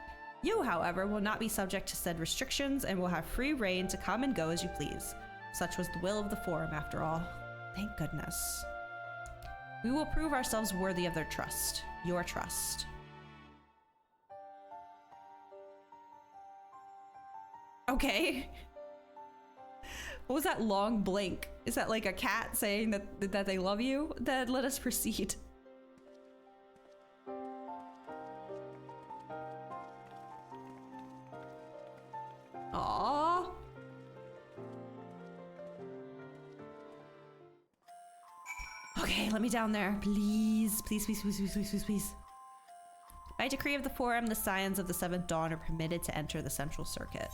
You, however, will not be subject to said restrictions and will have free reign to come and go as you please. Such was the will of the Forum, after all. Thank goodness. We will prove ourselves worthy of their trust. Your trust. Okay. What was that long blink? Is that like a cat saying that they love you? Then let us proceed. Aww. Okay, let me down there. Please, please, please, please, please, please, please, please. By decree of the Forum, the Scions of the Seventh Dawn are permitted to enter the Central Circuit.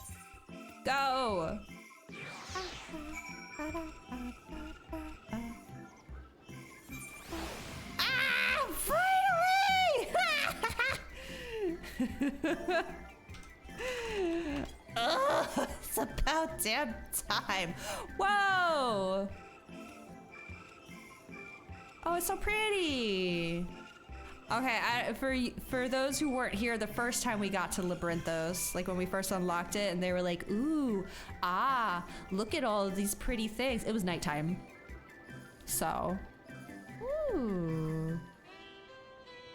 Go! Ah! Finally! Oh, it's about damn time. Whoa! Oh, it's so pretty. Okay, for those who weren't here the first time we got to Labyrinthos, like when we first unlocked it, and they were like, ooh, ah, look at all of these pretty things. It was nighttime. So, ooh,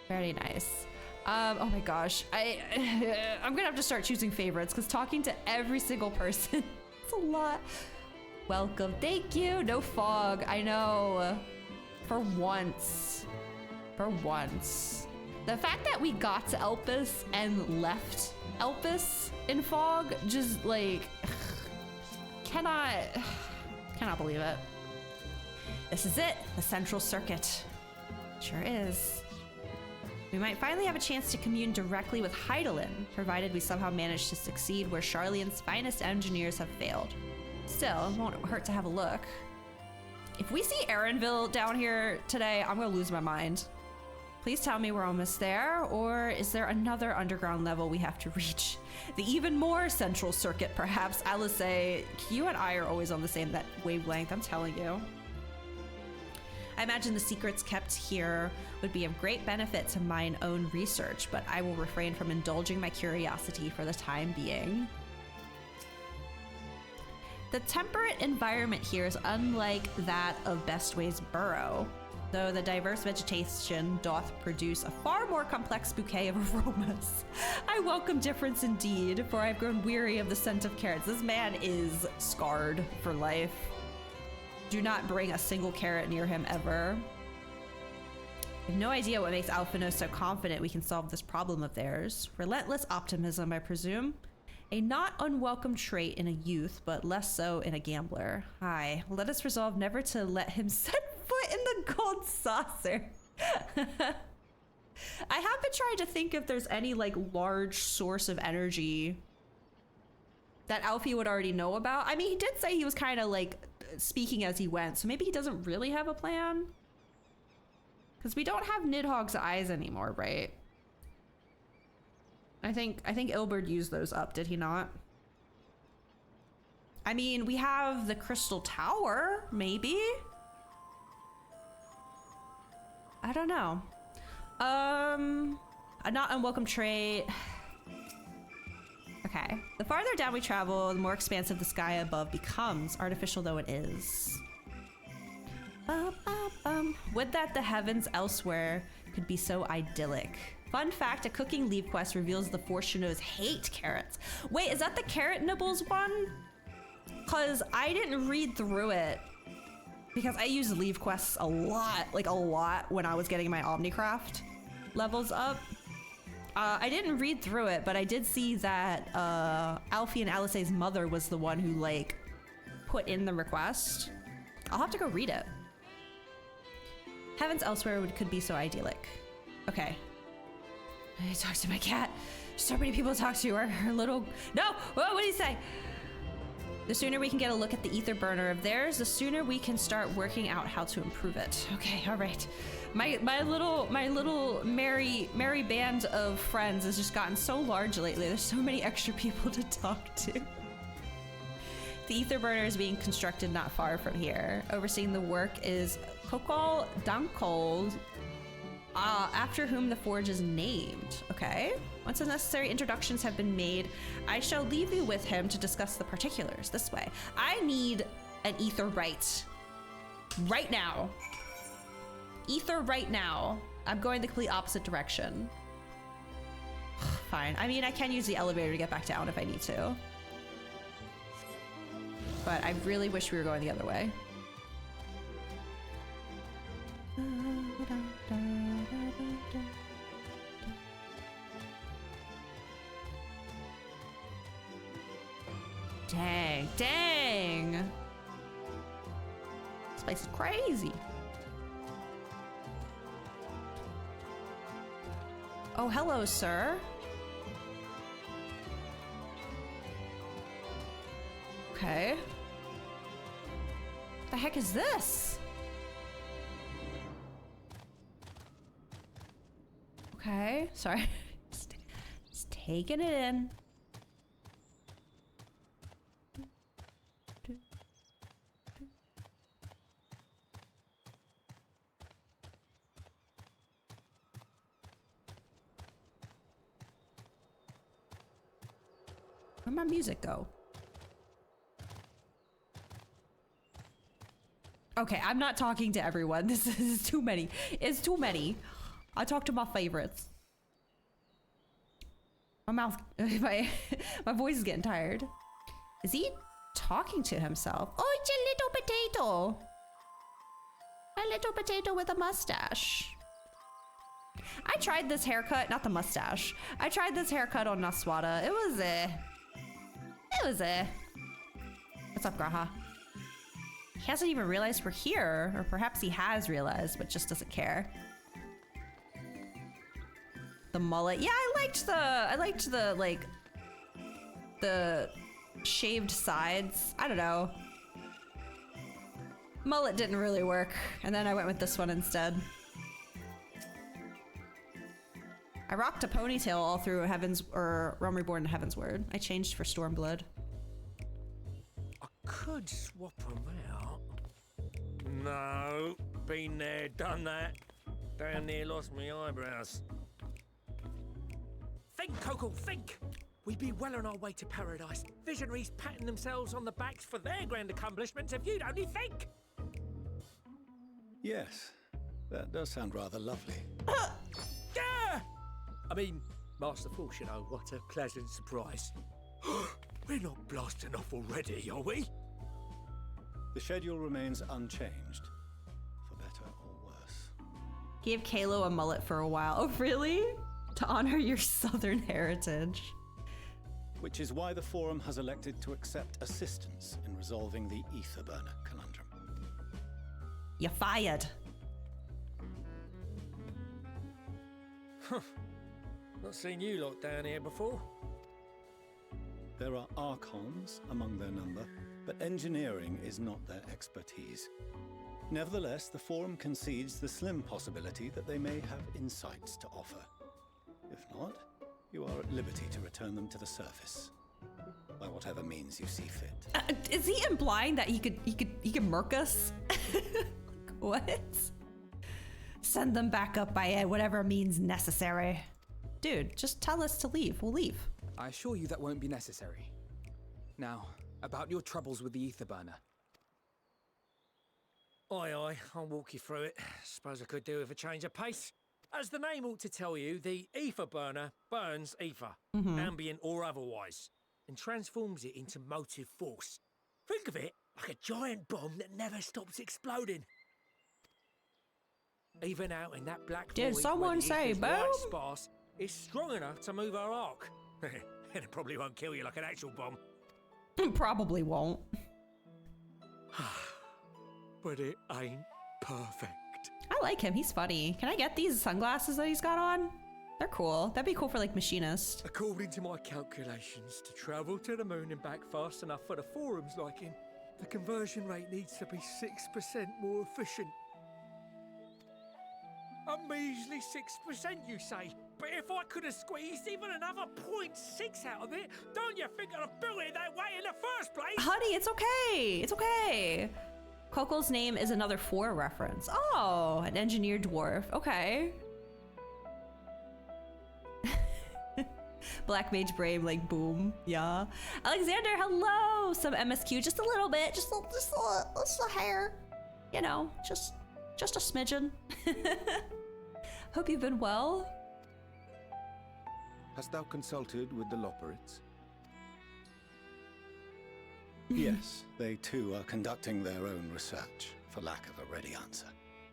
very nice. Oh my gosh, I'm gonna have to start choosing favorites because talking to every single person, it's a lot. Welcome, thank you. No fog, I know. For once. For once. The fact that we got to Elpis and left Elpis in fog, just like, cannot believe it. This is it, the Central Circuit. Sure is. We might finally have a chance to commune directly with Heidelin, provided we somehow manage to succeed where Charlian's finest engineers have failed. Still, it won't hurt to have a look. If we see Erenville down here today, I'm gonna lose my mind. Please tell me we're almost there, or is there another underground level we have to reach? The even more Central Circuit, perhaps. Alice, you and I are always on the same wavelength, I'm telling you. I imagine the secrets kept here would be of great benefit to mine own research, but I will refrain from indulging my curiosity for the time being. The temperate environment here is unlike that of Bestway's burrow, though the diverse vegetation doth produce a far more complex bouquet of aromas. I welcome difference indeed, for I've grown weary of the scent of carrots. This man is scarred for life. Do not bring a single carrot near him ever. I have no idea what makes Alphinaud so confident we can solve this problem of theirs. Relentless optimism, I presume. A not unwelcome trait in a youth, but less so in a gambler. Aye, let us resolve never to let him set foot in the gold saucer. I have been trying to think if there's any like large source of energy that Alfie would already know about. I mean, he did say he was kind of like speaking as he went, so maybe he doesn't really have a plan. Because we don't have Nidhogg's eyes anymore, right? I think Ilberd used those up, did he not? I mean, we have the Crystal Tower, maybe? I don't know. A not unwelcome trait. Okay. The farther down we travel, the more expansive the sky above becomes, artificial though it is. Would that the heavens elsewhere could be so idyllic. Fun fact, a cooking leave quest reveals the Fortunatos hate carrots. Wait, is that the carrot nibbles one? Cause I didn't read through it because I used leave quests a lot when I was getting my Omnicraft levels up. I didn't read through it, but I did see that Alfie and Alice's mother was the one who like put in the request. I'll have to go read it. Heavens elsewhere could be so idyllic. Okay. I need to talk to my cat. So many people to talk to. Her little... No! What did he say? The sooner we can get a look at the ether burner of theirs, the sooner we can start working out how to improve it. Okay, all right. My little merry band of friends has just gotten so large lately. There's so many extra people to talk to. The ether burner is being constructed not far from here. Overseeing the work is Kokol Dankol, after whom the forge is named. Okay. Once the necessary introductions have been made, I shall leave you with him to discuss the particulars this way. I need an ether right now. Ether right now. I'm going the complete opposite direction. Fine. I mean, I can use the elevator to get back down if I need to. But I really wish we were going the other way. Dang. This place is crazy. Oh, hello, sir. Okay. The heck is this? Okay, sorry. Just taking it in. Where'd my music go? Okay, I'm not talking to everyone. This is too many. It's too many. I talk to my favorites. My mouth, my voice is getting tired. Is he talking to himself? Oh, it's a little potato. A little potato with a mustache. I tried this haircut, not the mustache. I tried this haircut on Naswada. It was What's up, Graha? He hasn't even realized we're here, or perhaps he has realized, but just doesn't care. The mullet. Yeah, I liked the like the shaved sides. I don't know. Mullet didn't really work, and then I went with this one instead. I rocked a ponytail all through Realm Reborn and Heavensward. I changed for Stormblood. I could swap them out. No, been there, done that. Down near lost my eyebrows. Think, Coco, think! We'd be well on our way to paradise. Visionaries patting themselves on the backs for their grand accomplishments if you'd only think! Yes, that does sound rather lovely. Yeah! I mean, Master Force, you know, what a pleasant surprise. We're not blasting off already, are we? The schedule remains unchanged, for better or worse. Give Kalo a mullet for a while. Oh, really? To honor your southern heritage. Which is why the Forum has elected to accept assistance in resolving the Ether Burner conundrum. You're fired. Not seen you lot down here before. There are Archons among their number, but engineering is not their expertise. Nevertheless, the Forum concedes the slim possibility that they may have insights to offer. If not, you are at liberty to return them to the surface, by whatever means you see fit. Is he implying that he could murk us? What? Send them back up by whatever means necessary. Dude, just tell us to leave. We'll leave. I assure you that won't be necessary. Now, about your troubles with the ether burner. Aye, I'll walk you through it. Suppose I could do with a change of pace. As the name ought to tell you, the ether burner burns ether, ambient or otherwise, and transforms it into motive force. Think of it like a giant bomb that never stops exploding. Even out in that black void, did someone say boom? Sparse, it's strong enough to move our arc. And it probably won't kill you like an actual bomb. Probably won't. But it ain't perfect. I like him. He's funny. Can I get these sunglasses that he's got on? They're cool. That'd be cool for like machinists. According to my calculations, to travel to the moon and back fast enough for the forum's liking, the conversion rate needs to be 6% more efficient. A measly 6%, you say? But if I could have squeezed even another 0.6 out of it, don't you think I'd have built it that way in the first place? Honey, it's okay. It's okay. Coco's name is another 4 reference. Oh, an engineer dwarf. Okay. Black Mage Brave, like boom. Yeah. Alexander, hello. Some MSQ, just a little bit, just a hair. You know, just a smidgen. Hope you've been well. Hast thou consulted with the Loporits? Yes, they too are conducting their own research, for lack of a ready answer.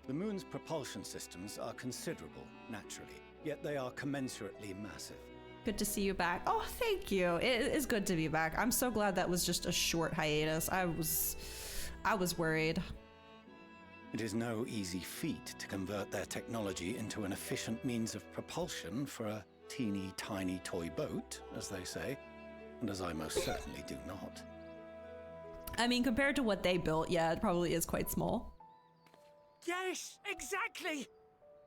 The moon's propulsion systems are considerable, naturally, yet they are commensurately massive. Good to see you back. Oh, thank you. It is good to be back. I'm so glad that was just a short hiatus. I was worried. It is no easy feat to convert their technology into an efficient means of propulsion for a teeny tiny toy boat, as they say, and as I most certainly do not. I mean, compared to what they built, yeah, it probably is quite small. Yes, exactly!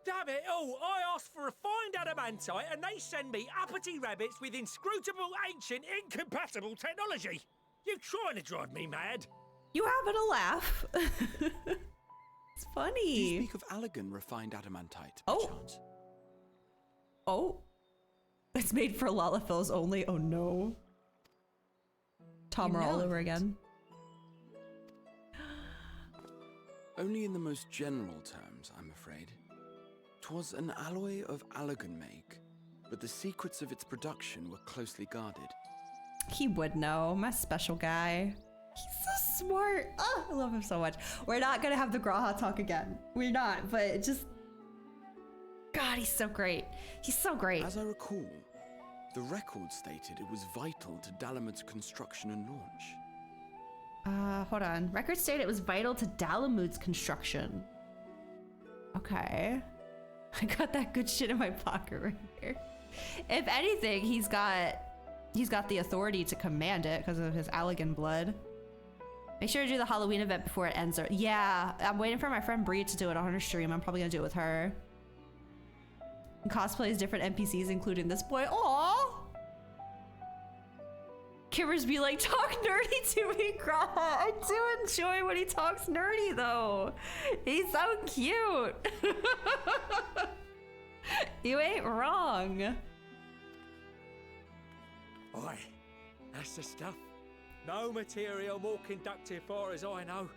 Damn it all, I asked for refined adamantite and they send me uppity rabbits with inscrutable, ancient, incompatible technology! You're trying to drive me mad! You having a laugh? It's funny. Do you speak of Allegan refined adamantite, by chance? Oh. It's made for Lalafels only. Oh no. Tom all over again. Only in the most general terms, I'm afraid. 'Twas an alloy of Allegan make, but the secrets of its production were closely guarded. He would know. My special guy. He's so smart. Oh, I love him so much. We're not gonna have the Graha talk again. We're not, but it just... God, he's so great. He's so great. As I recall, the record stated it was vital to Dalamud's construction and launch. Hold on. Record stated it was vital to Dalamud's construction. Okay. I got that good shit in my pocket right here. If anything, he's got the authority to command it because of his Allegan blood. Make sure to do the Halloween event before it ends. Yeah, I'm waiting for my friend Bree to do it on her stream. I'm probably gonna do it with her. And cosplays different NPCs, including this boy. Aww! Kimmers be like, talk nerdy to me, Graha. I do enjoy when he talks nerdy, though. He's so cute. You ain't wrong. Oi, that's the stuff. No material more conductive far as I know.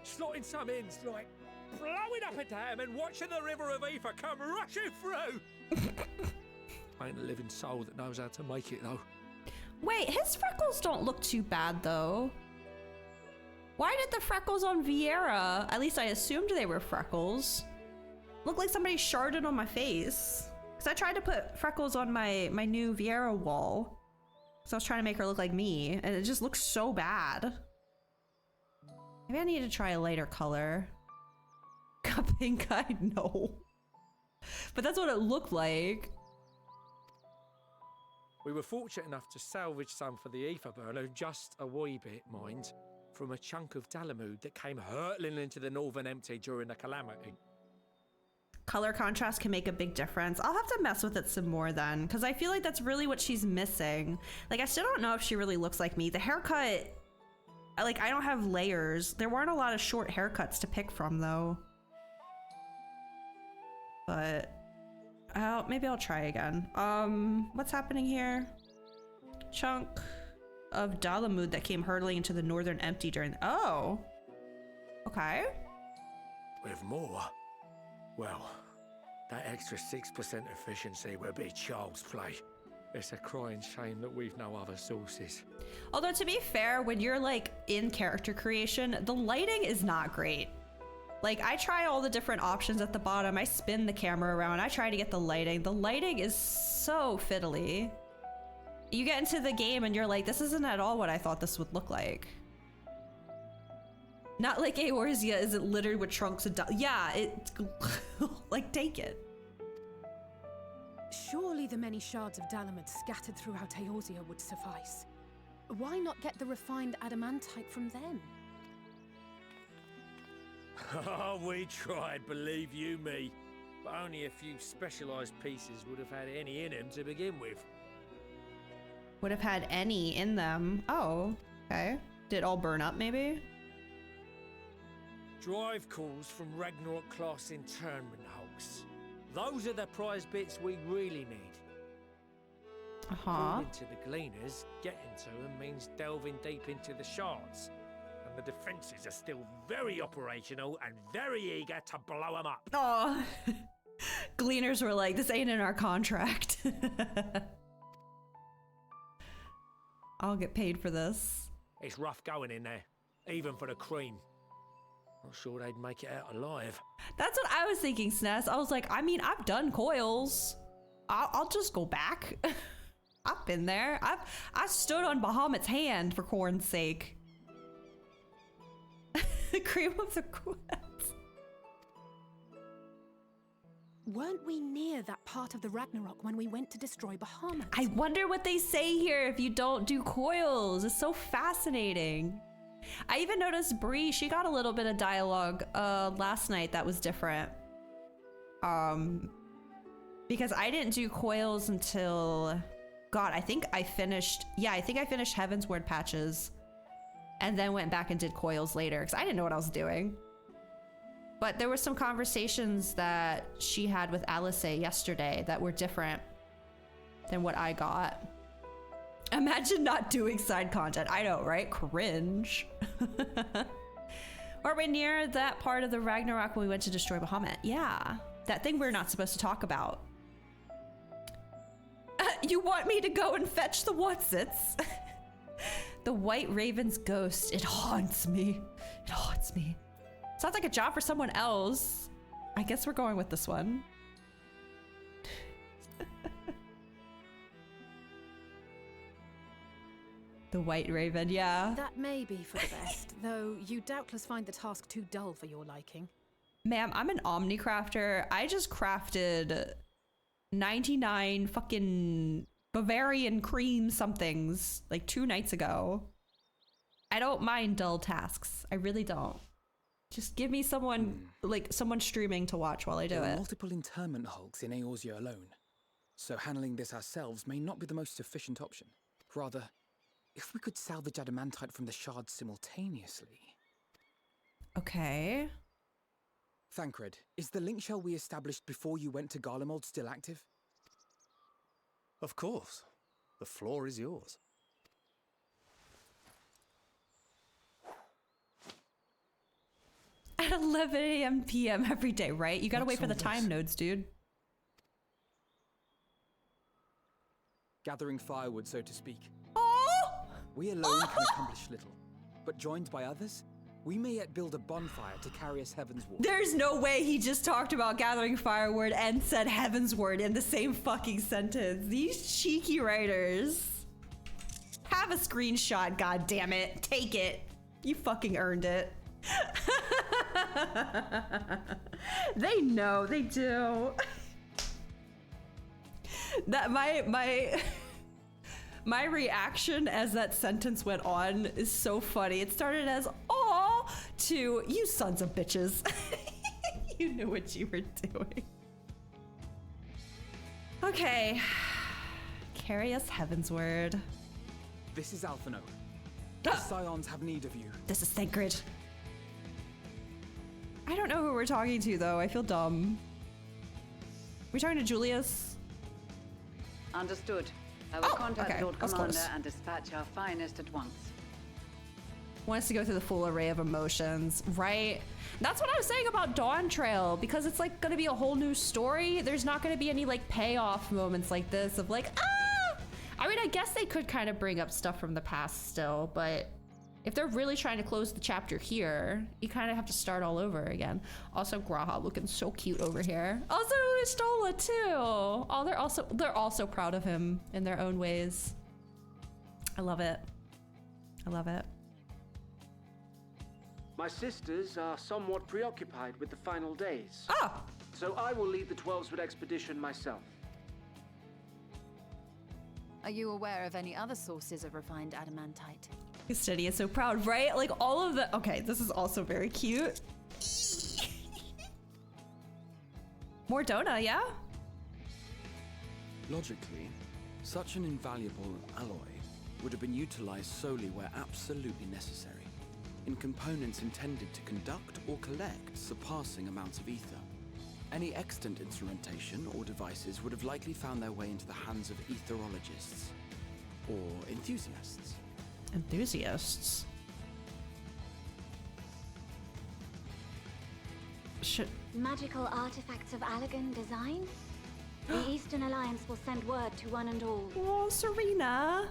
Slotting some ends like blowing up a dam and watching the river of ether come rushing through. Ain't a living soul that knows how to make it though. Wait, his freckles don't look too bad though. Why did the freckles on Vieira, at least I assumed they were freckles, look like somebody sharded on my face? Because I tried to put freckles on my new Vieira wall. So I was trying to make her look like me, and it just looks so bad. Maybe I need to try a lighter color. Got pink eye? No. But that's what it looked like. We were fortunate enough to salvage some for the ether burner, just a wee bit, mind, from a chunk of Dalamud that came hurtling into the Northern Empty during the calamity. Color contrast can make a big difference. I'll have to mess with it some more then, because I feel like that's really what she's missing. Like, I still don't know if she really looks like me. The haircut, like, I don't have layers. There weren't a lot of short haircuts to pick from, though. But, maybe I'll try again. What's happening here? Chunk of Dalamud that came hurtling into the Northern Empty during... Oh! Okay. With more? Well, that extra 6% efficiency would be child's play. It's a crying shame that we've no other sources. Although, to be fair, when you're, like, in character creation, the lighting is not great. Like, I try all the different options at the bottom. I spin the camera around. I try to get the lighting. The lighting is so fiddly. You get into the game and you're like, this isn't at all what I thought this would look like. Not like Eorzea isn't littered with trunks and yeah, it like take it. Surely the many shards of Dalamud scattered throughout Eorzea would suffice. Why not get the refined adamantite from them? Oh, we tried, believe you me. But only a few specialised pieces would have had any in them to begin with. Would have had any in them. Oh, okay. Did it all burn up, maybe? Drive cores from Ragnarok class internment hulks. Those are the prize bits we really need. According to the Gleaners, getting to them means delving deep into the shards. And the defences are still very operational and very eager to blow them up. Oh, Gleaners were like, this ain't in our contract. I'll get paid for this. It's rough going in there, even for the cream. Not sure they'd make it out alive. That's what I was thinking, Sness. I was like, I mean, I've done coils. I'll just go back. I've been there. I stood on Bahamut's hand for corn's sake. The cream of the quest. Weren't we near that part of the Ragnarok when we went to destroy Bahamut? I wonder what they say here if you don't do coils. It's so fascinating. I even noticed Bree, she got a little bit of dialogue last night that was different. Because I didn't do coils until, God, I think I finished Heaven's Word patches and then went back and did coils later because I didn't know what I was doing. But there were some conversations that she had with Alice yesterday that were different than what I got. Imagine not doing side content. I know, right? Cringe. Are we near that part of the Ragnarok when we went to destroy Bahamut? Yeah. That thing we're not supposed to talk about. You want me to go and fetch the whatsits? The White Raven's ghost. It haunts me. It haunts me. Sounds like a job for someone else. I guess we're going with this one. The White Raven, yeah. That may be for the best, though you doubtless find the task too dull for your liking. Ma'am, I'm an Omni-crafter. I just crafted 99 fucking Bavarian cream somethings like 2 nights ago. I don't mind dull tasks. I really don't. Just give me someone, like someone streaming to watch while I do There are it. multiple internment hulks in Eorzea alone, so handling this ourselves may not be the most efficient option. Rather, if we could salvage adamantite from the shards simultaneously. Okay. Thancred, is the link shell we established before you went to Garlemald still active? Of course. The floor is yours. At 11 a.m. p.m. every day, right? You gotta wait for the time nodes, dude. Gathering firewood, so to speak. Oh! We alone can accomplish little, but joined by others, we may yet build a bonfire to carry us Heaven's Ward. There's no way he just talked about gathering firewood and said Heaven's Word in the same fucking sentence. These cheeky writers. Have a screenshot, goddammit. Take it. You fucking earned it. They know, they do. That my reaction as that sentence went on is so funny. It started as "aw" to "you sons of bitches." You knew what you were doing. Okay. Carry us Heaven's Word. This is Alphino. The Scions have need of you. This is Thancred. I don't know who we're talking to, though. I feel dumb. We talking to Julius? Understood. I will contact okay. Lord That's Commander close. and dispatch our finest at once. Wants to go through the full array of emotions, right? That's what I was saying about Dawn Trail, because it's like gonna be a whole new story. There's not gonna be any like payoff moments like this of like, ah! I mean, I guess they could kind of bring up stuff from the past still, but if they're really trying to close the chapter here, you kind of have to start all over again. Also, Graha looking so cute over here. Also, Stola too. Oh, they're also proud of him in their own ways. I love it. I love it. My sisters are somewhat preoccupied with the final days. Ah! So I will lead the 12-Sword expedition myself. Are you aware of any other sources of refined adamantite? Steady is so proud, right? Like all of the. Okay, this is also very cute. More Dona, yeah? Logically, such an invaluable alloy would have been utilized solely where absolutely necessary, in components intended to conduct or collect surpassing amounts of ether. Any extant instrumentation or devices would have likely found their way into the hands of etherologists or enthusiasts. Enthusiasts? Magical artifacts of Allegan design? The Eastern Alliance will send word to one and all. Oh, Serena.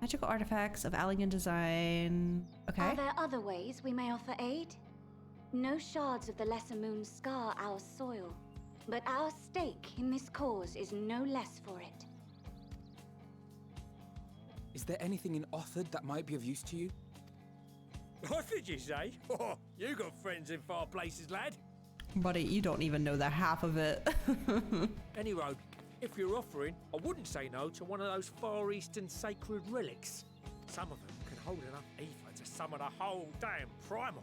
Magical artifacts of Allegan design. Okay. Are there other ways we may offer aid? No shards of the Lesser Moon scar our soil, but our stake in this cause is no less for it. Is there anything in Othard that might be of use to you? What did you say? Oh, you got friends in far places, lad. Buddy, you don't even know the half of it. Anyway, if you're offering, I wouldn't say no to one of those Far Eastern sacred relics. Some of them can hold enough ether to summon a whole damn primal.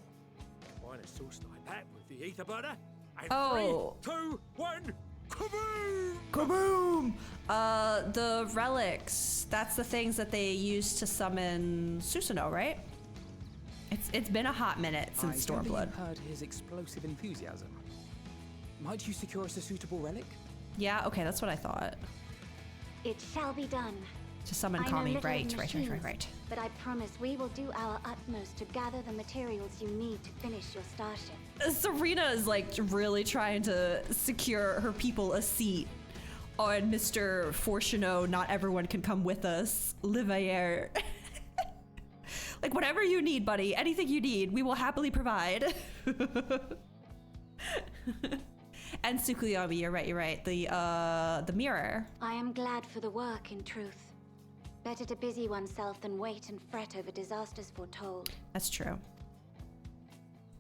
Combine a source like that with the ether burner, and Oh. 3, 2, 1, kaboom! Kaboom! The relics. That's the things that they use to summon Susanoo, right? It's been a hot minute since Stormblood. I heard his explosive enthusiasm. Might you secure us a suitable relic? Yeah, okay, that's what I thought. It shall be done. To summon I know Kami, little of right. machines, but I promise we will do our utmost to gather the materials you need to finish your starship. Serena is like really trying to secure her people a seat on Mr. Fortuno. Not everyone can come with us. Livaire. Like whatever you need, buddy. Anything you need, we will happily provide. And Tsukuyomi, you're right. The mirror. I am glad for the work, in truth. Better to busy oneself than wait and fret over disasters foretold. That's true.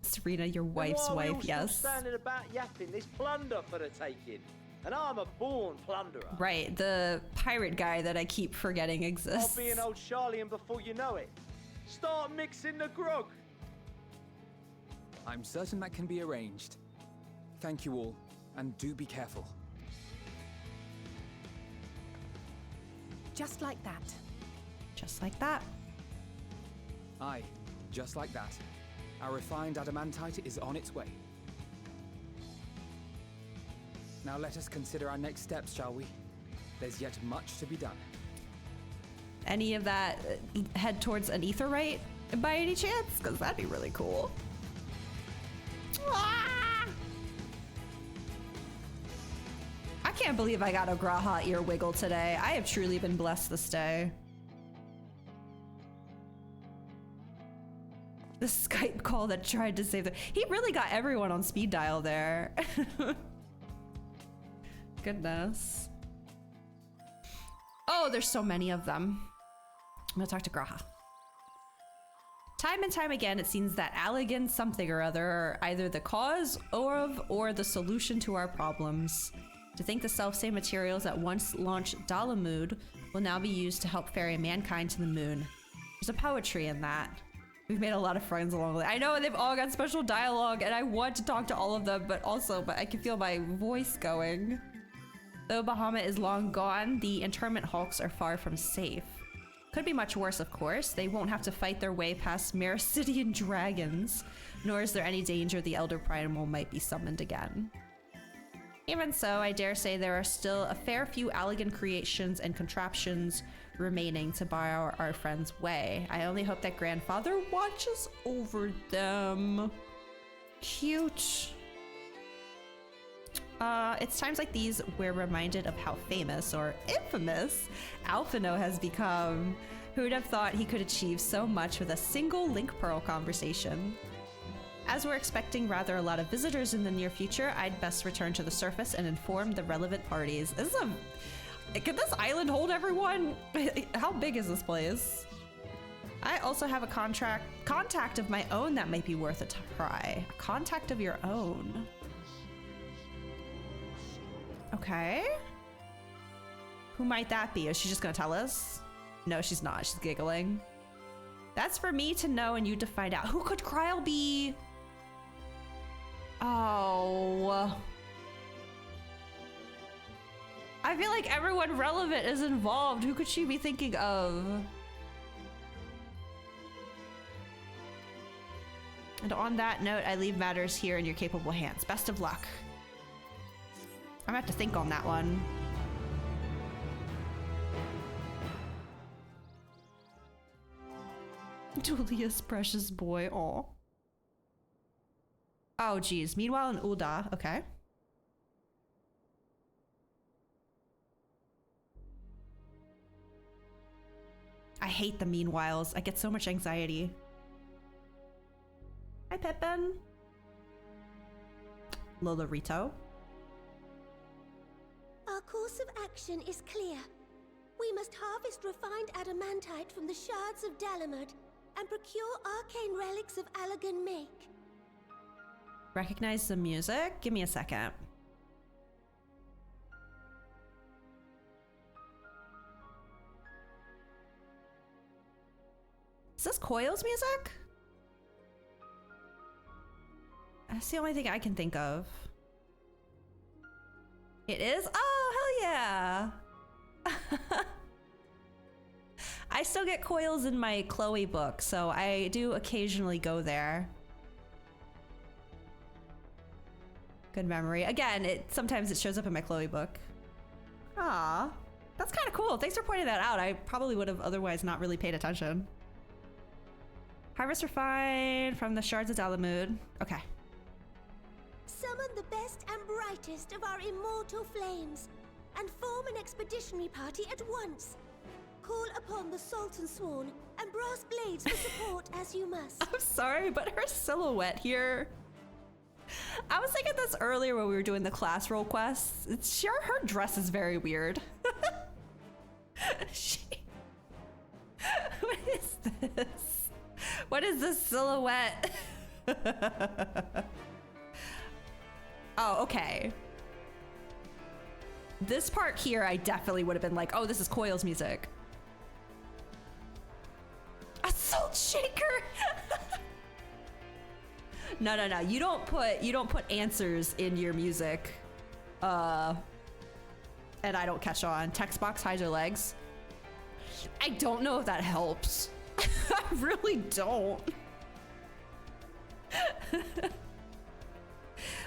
Serena, your wife's Why are we wife, all yes. still standing about yapping? There's plunder for the taking, and I'm a born plunderer. Right, the pirate guy that I keep forgetting I'll exists. be an old Charlian before you know it. Start mixing the grog. I'm certain that can be arranged. Thank you all, and do be careful. Just like that. Just like that. Aye, just like that. Our refined adamantite is on its way. Now let us consider our next steps, shall we? There's yet much to be done. Any of that head towards an aetherite by any chance? Because that'd be really cool. Ah! I can't believe I got a Graha ear wiggle today. I have truly been blessed this day. The Skype call that tried to save them. He really got everyone on speed dial there. Goodness. Oh, there's so many of them. I'm gonna talk to Graha. Time and time again, it seems that Allegan something or other are either the cause or the solution to our problems. To think the self-same materials that once launched Dalamud will now be used to help ferry mankind to the moon. There's a poetry in that. We've made a lot of friends along the way. I know they've all got special dialogue and I want to talk to all of them, but I can feel my voice going. Though Bahamut is long gone, the internment hulks are far from safe. Could be much worse, of course. They won't have to fight their way past Mericidian dragons, nor is there any danger the Elder Primal might be summoned again. Even so, I dare say there are still a fair few Allegan creations and contraptions remaining to bar our friends' way. I only hope that Grandfather watches over them. Cute. It's times like these we're reminded of how famous or infamous Alphino has become. Who'd have thought he could achieve so much with a single Link Pearl conversation? As we're expecting rather a lot of visitors in the near future, I'd best return to the surface and inform the relevant parties. Can this island hold everyone? How big is this place? I also have a contact of my own that might be worth a try. A contact of your own. Okay. Who might that be? Is she just gonna tell us? No, she's not. She's giggling. That's for me to know and you to find out. Who could Kryle be? Oh. I feel like everyone relevant is involved. Who could she be thinking of? And on that note, I leave matters here in your capable hands. Best of luck. I'm gonna have to think on that one. Julia's precious boy. Aw. Oh, geez. Meanwhile in Ulda. Okay. I hate the meanwhiles. I get so much anxiety. Hi, Pippin. Lolorito. Our course of action is clear. We must harvest refined adamantite from the shards of Dalamud and procure arcane relics of Allagan make. Recognize the music? Give me a second. Is this Coil's music? That's the only thing I can think of. It is? Oh, hell yeah! I still get Coils in my Chloe book, so I do occasionally go there. Good memory. Again, sometimes it shows up in my Chloe book. Aw, that's kind of cool. Thanks for pointing that out. I probably would have otherwise not really paid attention. Harvest refined from the shards of Dalamud. Okay. Summon the best and brightest of our immortal flames and form an expeditionary party at once. Call upon the Sultan Sworn and brass blades for support as you must. I'm sorry, but her silhouette here. I was thinking this earlier when we were doing the class role quests. Her dress is very weird. What is this? What is this silhouette? Oh, okay. This part here, I definitely would have been like, oh, this is Coil's music. A salt shaker. No. You don't put answers in your music. And I don't catch on. Text box hides your legs. I don't know if that helps. I really don't.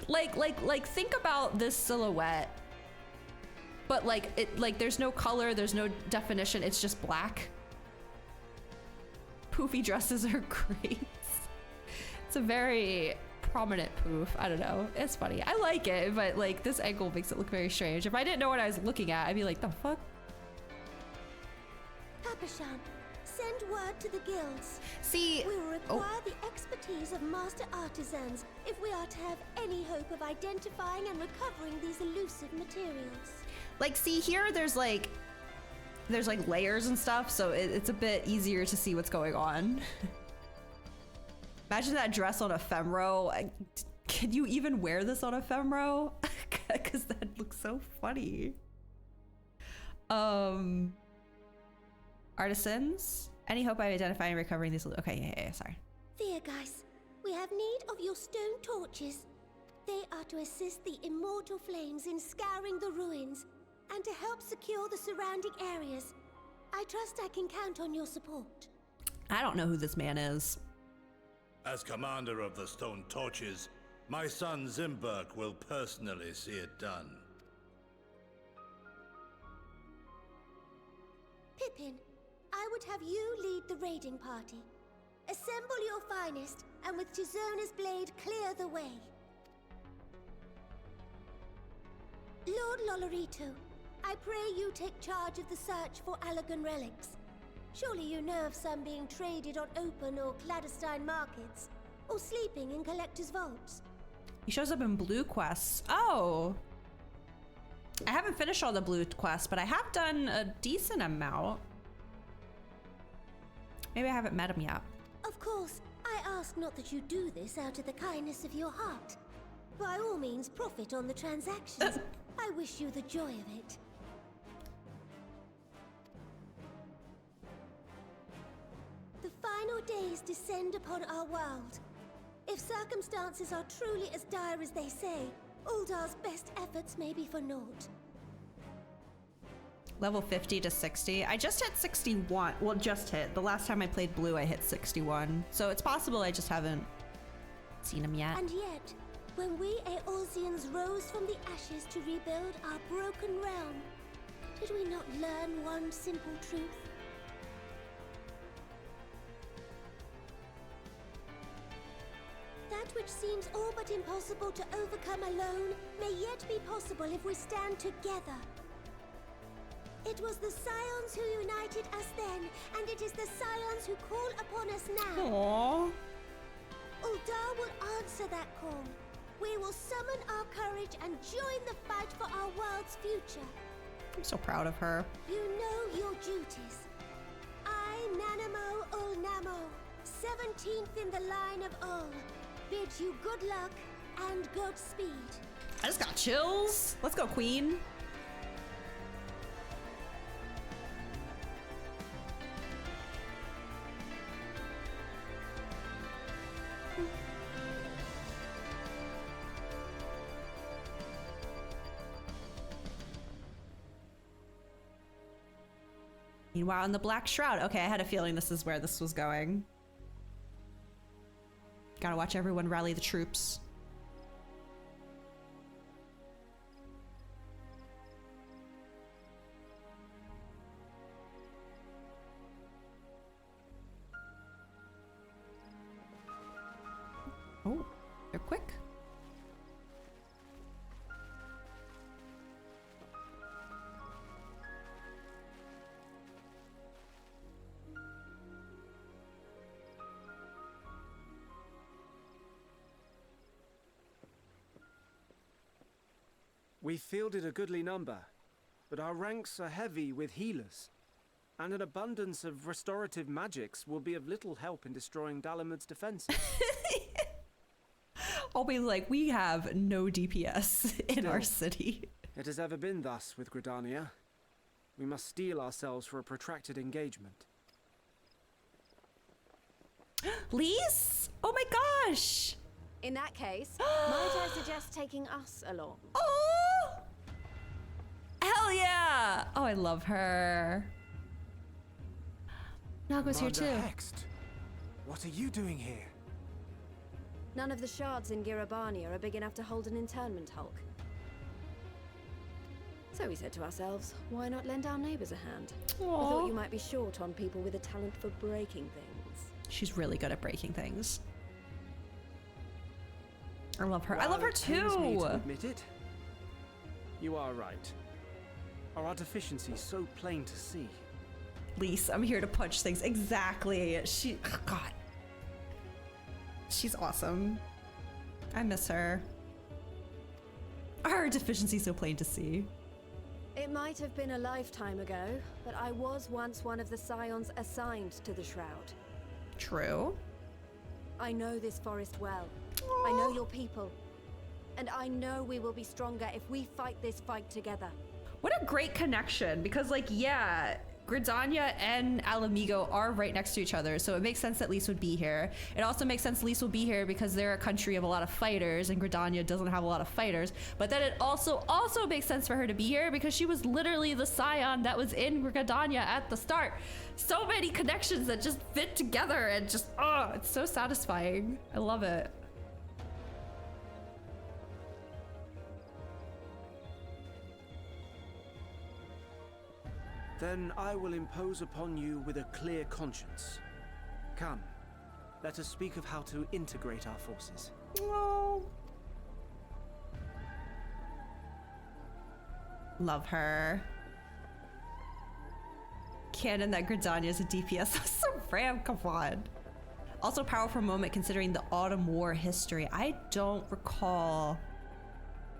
Like think about this silhouette. But there's no color, there's no definition, it's just black. Poofy dresses are great. It's a very prominent poof. I don't know. It's funny. I like it, but like this angle makes it look very strange. If I didn't know what I was looking at, I'd be like, the fuck? Papashan, send word to the guilds. See, we will require the expertise of master artisans if we are to have any hope of identifying and recovering these elusive materials. Like, see here, there's like layers and stuff, so it's a bit easier to see what's going on. Imagine that dress on a femro. Can you even wear this on a femro? Because that looks so funny. Artisans? Any hope of identifying and recovering these? Okay, yeah, sorry. Fear, guys. We have need of your stone torches. They are to assist the immortal flames in scouring the ruins and to help secure the surrounding areas. I trust I can count on your support. I don't know who this man is. As commander of the Stone Torches, my son Zimberk will personally see it done. Pippin, I would have you lead the raiding party. Assemble your finest, and with Chizona's blade clear the way. Lord Lolorito, I pray you take charge of the search for Allagan relics. Surely you know of some being traded on open or clandestine markets, or sleeping in collectors' vaults. He shows up in blue quests. Oh! I haven't finished all the blue quests, but I have done a decent amount. Maybe I haven't met him yet. Of course, I ask not that you do this out of the kindness of your heart. By all means, profit on the transactions. I wish you the joy of it. final days descend upon our world. If circumstances are truly as dire as they say, Uldar's best efforts may be for naught. Level 50 to 60. I just hit 61. Well, just hit. The last time I played blue, I hit 61. So it's possible I just haven't seen him yet. And yet, when we Eorzeans rose from the ashes to rebuild our broken realm, did we not learn one simple truth? That which seems all but impossible to overcome alone may yet be possible if we stand together. It was the Scions who united us then, and it is the Scions who call upon us now. Aww. Uldar will answer that call. We will summon our courage and join the fight for our world's future. I'm so proud of her. You know your duties. I, Nanamo Ulnamo, 17th in the line of Ul, bid you good luck and Godspeed. I just got chills. Let's go, Queen. Meanwhile, in the Black Shroud. Okay, I had a feeling this is where this was going. Gotta watch everyone rally the troops. Oh, they're quick. We fielded a goodly number, but our ranks are heavy with healers, and an abundance of restorative magics will be of little help in destroying Dalamud's defenses. I'll be like, we have no DPS in our city. It has ever been thus with Gridania. We must steel ourselves for a protracted engagement. Lise? Oh my gosh! In that case, might I suggest taking us along? Oh! Hell yeah! Oh, I love her. Nago's here too. Hext, what are you doing here? None of the shards in Girabania are big enough to hold an internment hulk. So we said to ourselves, why not lend our neighbors a hand? Aww. I thought you might be short on people with a talent for breaking things. She's really good at breaking things. I love her. While I love her it pains me too. to admit it, you are right. Our deficiencies so plain to see. Lise, I'm here to punch things. Exactly. God. She's awesome. I miss her. Her deficiency so plain to see. It might have been a lifetime ago, but I was once one of the Scions assigned to the Shroud. True. I know this forest well. I know your people. And I know we will be stronger if we fight this fight together. What a great connection, because like, yeah, Gridania and Alamigo are right next to each other, so it makes sense that Lise would be here. It also makes sense Lise will be here because they're a country of a lot of fighters and Gridania doesn't have a lot of fighters. But then it also makes sense for her to be here because she was literally the scion that was in Gridania at the start. So many connections that just fit together and just, oh, it's so satisfying. I love it. Then I will impose upon you with a clear conscience. Come, let us speak of how to integrate our forces. Oh. Love her. Canon that Gridania is a DPS. That's so ram, come on. Also powerful moment considering the Autumn War history. I don't recall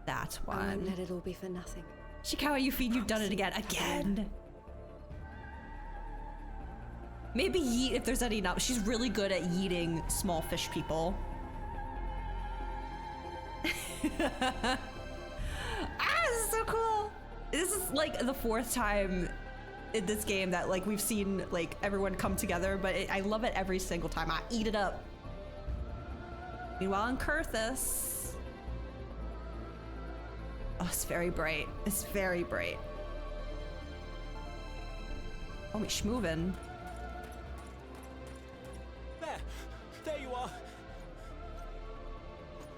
that one. I won't let it all be for nothing. Shikawa Yuffie, you've done it again. Maybe yeet if there's any not. She's really good at yeeting small fish people. Ah, this is so cool. This is like the fourth time in this game that like we've seen like everyone come together, but I love it every single time. I eat it up. Meanwhile, in Kurthus, oh, it's very bright. It's very bright. Oh, we schmoovin'. There you are.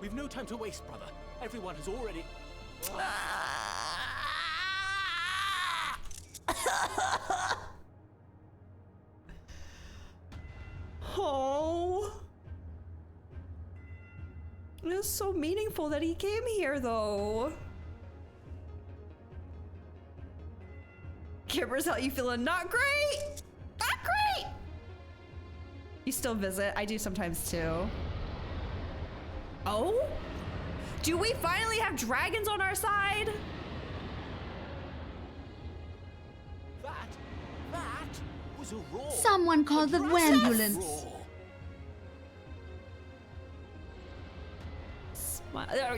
We've no time to waste, brother. Everyone has already... Oh. It is so meaningful that he came here, though. Kippers, how you feeling? Not great! Not great! You still visit? I do sometimes, too. Oh? Do we finally have dragons on our side? That was a roar. Someone call the ambulance.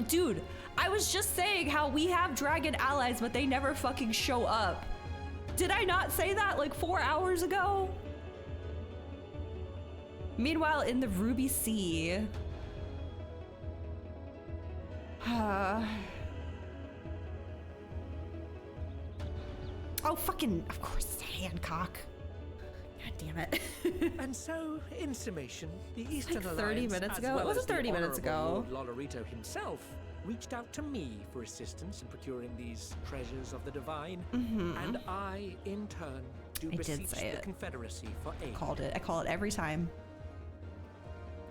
Dude, I was just saying how we have dragon allies, but they never fucking show up. Did I not say that like 4 hours ago? Meanwhile, in the Ruby Sea. Oh, fucking, of course, it's Hancock. God damn it. And so, in summation, the Eastern like 30 Alliance, minutes as ago? well It wasn't as the 30 minutes Honorable ago. Lord Lolorito himself reached out to me for assistance in procuring these treasures of the divine, and I, in turn, I did beseech say the it. Confederacy for aid. Called it. I call it every time.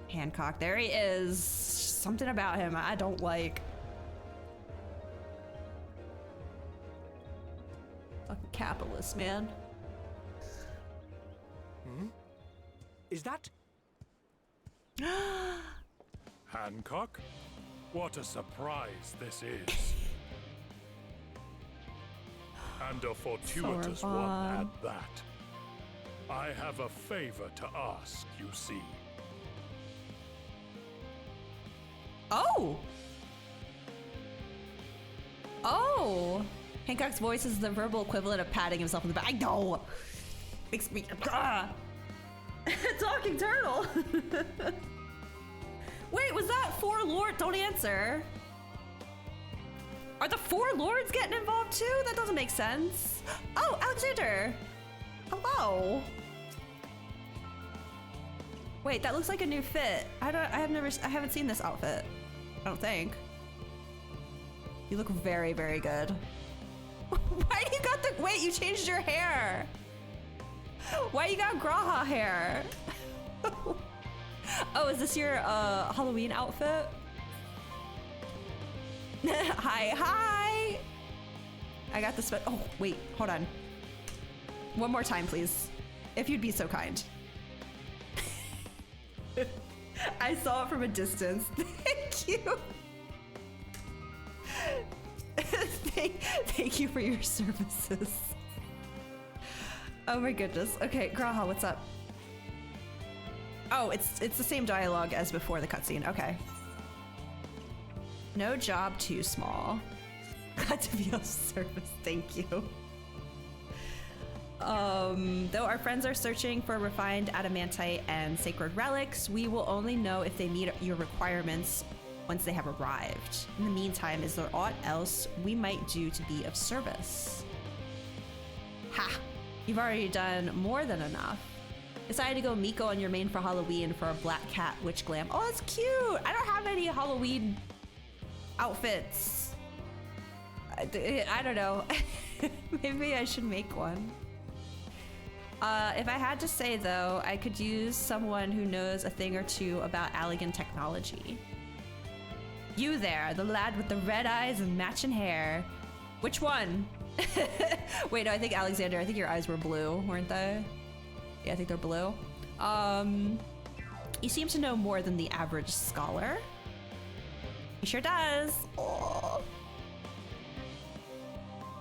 Hancock, there he is. Something about him I don't like. Fucking capitalist, man. Is that? Hancock? What a surprise this is. And a fortuitous one at that. I have a favor to ask, you see. Oh! Oh! Hancock's voice is the verbal equivalent of patting himself on the back. I know! Makes me... Talking turtle! Wait, was that 4 lords? Don't answer. Are the 4 lords getting involved too? That doesn't make sense. Oh, Alexander! Hello! Wait, that looks like a new fit. I haven't seen this outfit. I don't think. You look very, very good. Why do you got the, wait, you changed your hair. Why you got Graha hair? Oh, is this your Halloween outfit? Hi. I got this, oh, wait, hold on. One more time, please. If you'd be so kind. I saw it from a distance. Thank you. Thank you for your services. Oh my goodness. Okay, Graha, what's up? Oh, it's the same dialogue as before the cutscene. Okay. No job too small. Glad to be of service. Thank you. Though our friends are searching for refined adamantite and sacred relics, we will only know if they meet your requirements once they have arrived. In the meantime, is there aught else we might do to be of service? Ha! You've already done more than enough. Decided to go Miko on your main for Halloween for a black cat witch glam. Oh, that's cute! I don't have any Halloween outfits. I don't know. Maybe I should make one. If I had to say, though, I could use someone who knows a thing or two about Allegan technology. You there, the lad with the red eyes and matching hair. Which one? Wait, no, I think Alexander, I think your eyes were blue, weren't they? Yeah, I think they're blue. You seem to know more than the average scholar. He sure does. Oh.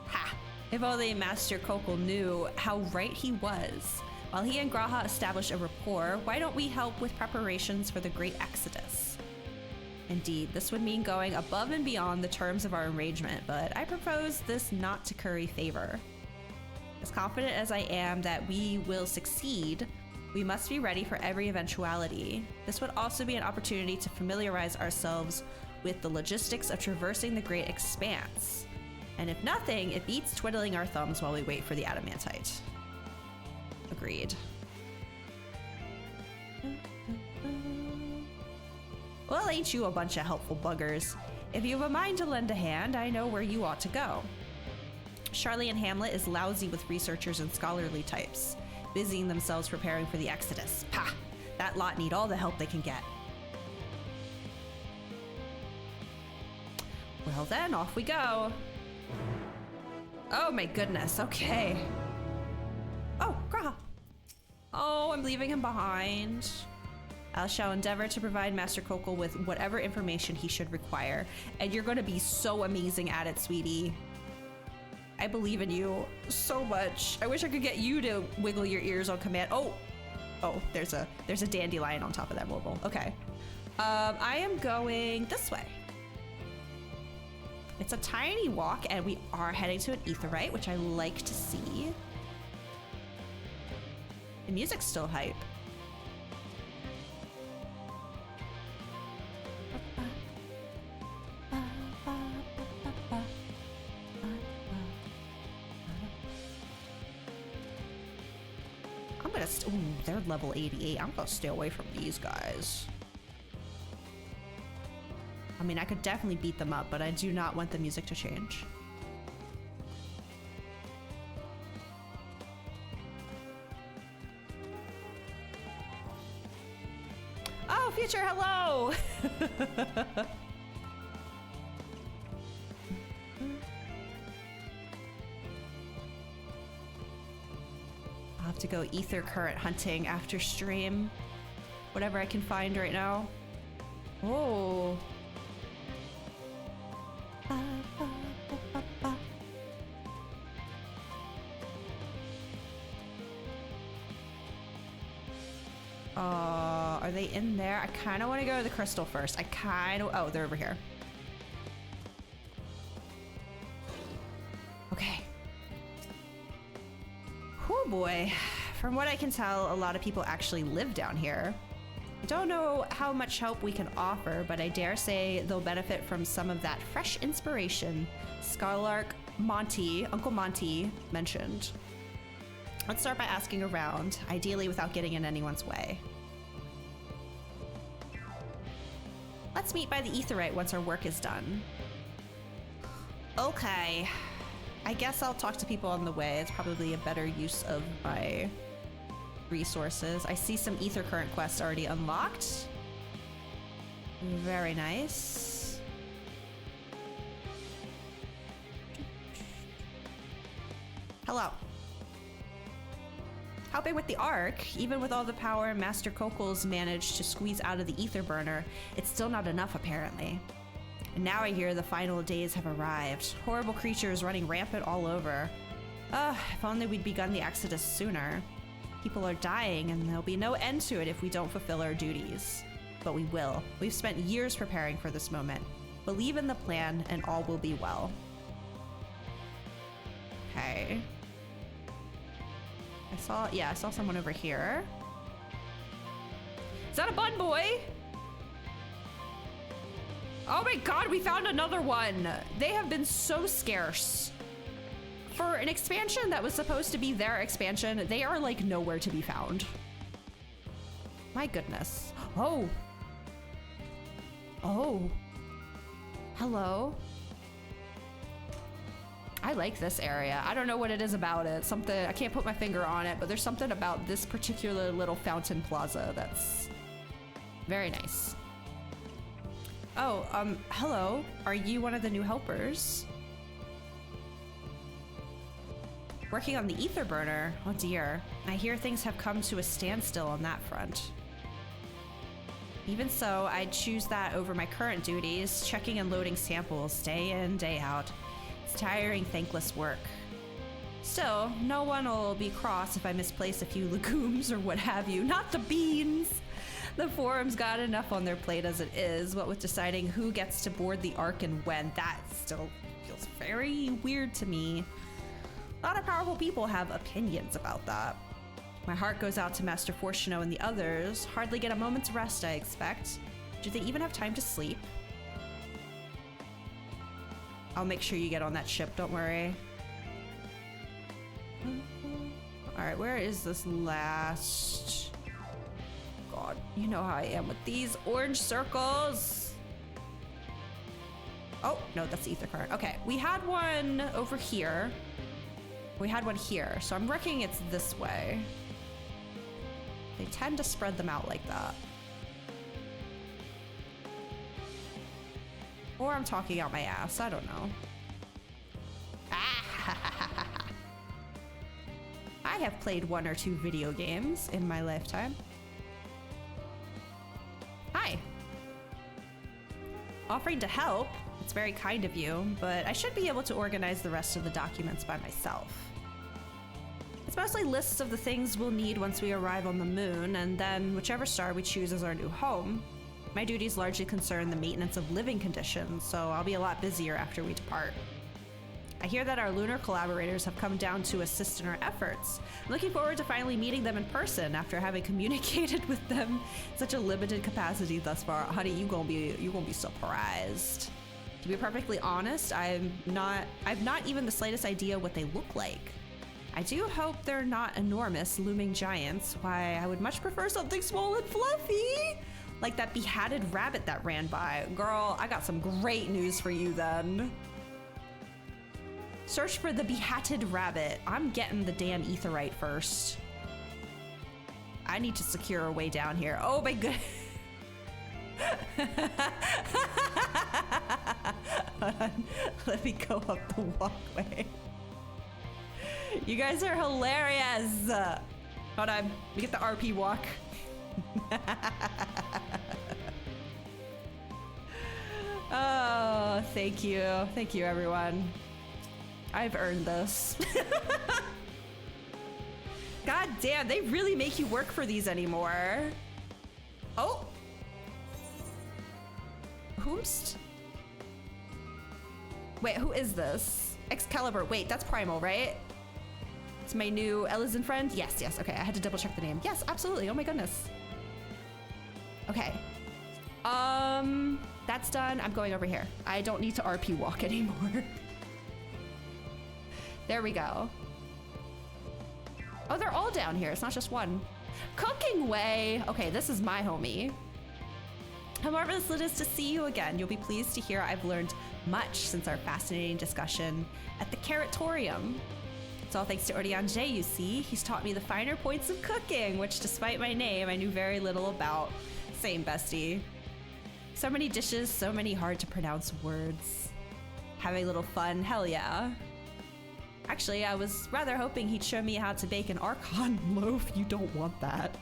Ha! If only Master Kokol knew how right he was. While he and Graha establish a rapport, why don't we help with preparations for the Great Exodus? Indeed, this would mean going above and beyond the terms of our arrangement, but I propose this not to curry favor. As confident as I am that we will succeed, we must be ready for every eventuality. This would also be an opportunity to familiarize ourselves with the logistics of traversing the Great Expanse. And if nothing, it beats twiddling our thumbs while we wait for the adamantite. Agreed. Well, ain't you a bunch of helpful buggers? If you have a mind to lend a hand, I know where you ought to go. Charlie and Hamlet is lousy with researchers and scholarly types, busying themselves preparing for the Exodus. Pah! That lot need all the help they can get. Well then, off we go. Oh my goodness, okay. Oh, Graha. Oh, I'm leaving him behind. I shall endeavor to provide Master Kokol with whatever information he should require. And you're gonna be so amazing at it, sweetie. I believe in you so much. I wish I could get you to wiggle your ears on command. Oh, there's a dandelion on top of that mobile. Okay. I am going this way. It's a tiny walk, and we are heading to an aetheryte, which I like to see. The music's still hype. Ooh, they're level 88. I'm gonna stay away from these guys. I mean, I could definitely beat them up, but I do not want the music to change. Oh, future, hello! I'll have to go ether current hunting after stream. Whatever I can find right now. Oh. Are they in there? I kind of want to go to the crystal first. Oh, they're over here. Okay. Oh boy. From what I can tell, a lot of people actually live down here. I don't know how much help we can offer, but I dare say they'll benefit from some of that fresh inspiration Skylark Uncle Monty mentioned. Let's start by asking around, ideally without getting in anyone's way. Let's meet by the aetheryte once our work is done. Okay. I guess I'll talk to people on the way. It's probably a better use of my resources. I see some ether current quests already unlocked. Very nice. Hello. Helping with the Ark, even with all the power Master Kokol's managed to squeeze out of the ether burner, it's still not enough apparently. And now I hear the final days have arrived. Horrible creatures running rampant all over. If only we'd begun the Exodus sooner. People are dying, and there'll be no end to it if we don't fulfill our duties. But we will. We've spent years preparing for this moment. Believe in the plan, and all will be well. Okay. I saw someone over here. Is that a bun boy? Oh my god, we found another one. They have been so scarce. For an expansion that was supposed to be their expansion, they are like nowhere to be found. My goodness. Oh. Oh. Hello. I like this area. I don't know what it is about it. Something, I can't put my finger on it, but there's something about this particular little fountain plaza that's very nice. Oh, hello. Are you one of the new helpers? Working on the ether burner? Oh dear. I hear things have come to a standstill on that front. Even so, I'd choose that over my current duties, checking and loading samples day in, day out. It's tiring, thankless work. Still, no one will be cross if I misplace a few legumes or what have you. Not the beans! The forum's got enough on their plate as it is, what with deciding who gets to board the Ark and when. That still feels very weird to me. A lot of powerful people have opinions about that. My heart goes out to Master Fortuno and the others. Hardly get a moment's rest, I expect. Do they even have time to sleep? I'll make sure you get on that ship, don't worry. Alright, where is this last... God, you know how I am with these orange circles. Oh, no, that's the ether current. Okay, we had one over here. We had one here, so I'm reckoning it's this way. They tend to spread them out like that. Or I'm talking out my ass, I don't know. I have played 1 or 2 video games in my lifetime. Hi. Offering to help, it's very kind of you, but I should be able to organize the rest of the documents by myself. It's mostly lists of the things we'll need once we arrive on the moon, and then whichever star we choose as our new home. My duties largely concern the maintenance of living conditions, so I'll be a lot busier after we depart. I hear that our lunar collaborators have come down to assist in our efforts. I'm looking forward to finally meeting them in person after having communicated with them in such a limited capacity thus far. Honey, you gonna be surprised. To be perfectly honest, I've not even the slightest idea what they look like. I do hope they're not enormous, looming giants. Why, I would much prefer something small and fluffy, like that behatted rabbit that ran by. Girl, I got some great news for you then. Search for the behatted rabbit. I'm getting the damn etherite first. I need to secure a way down here. Oh my god. Hold on. Let me go up the walkway. You guys are hilarious. Hold on. We get the RP walk. Oh, thank you. Thank you, everyone. I've earned this. God damn, they really make you work for these anymore. Oh. Whomst? Wait, who is this? Excalibur. Wait, that's Primal, right? It's my new Elysian friend? Yes, yes. Okay, I had to double check the name. Yes, absolutely. Oh my goodness. Okay. That's done. I'm going over here. I don't need to RP walk anymore. There we go. Oh, they're all down here. It's not just one. Cooking Way. Okay, this is my homie. How marvelous it is to see you again. You'll be pleased to hear I've learned much since our fascinating discussion at the Caratorium. It's all thanks to Ordianje, you see. He's taught me the finer points of cooking, which despite my name, I knew very little about. Same, bestie. So many dishes, so many hard to pronounce words. Having a little fun, hell yeah. Actually, I was rather hoping he'd show me how to bake an Archon loaf. You don't want that.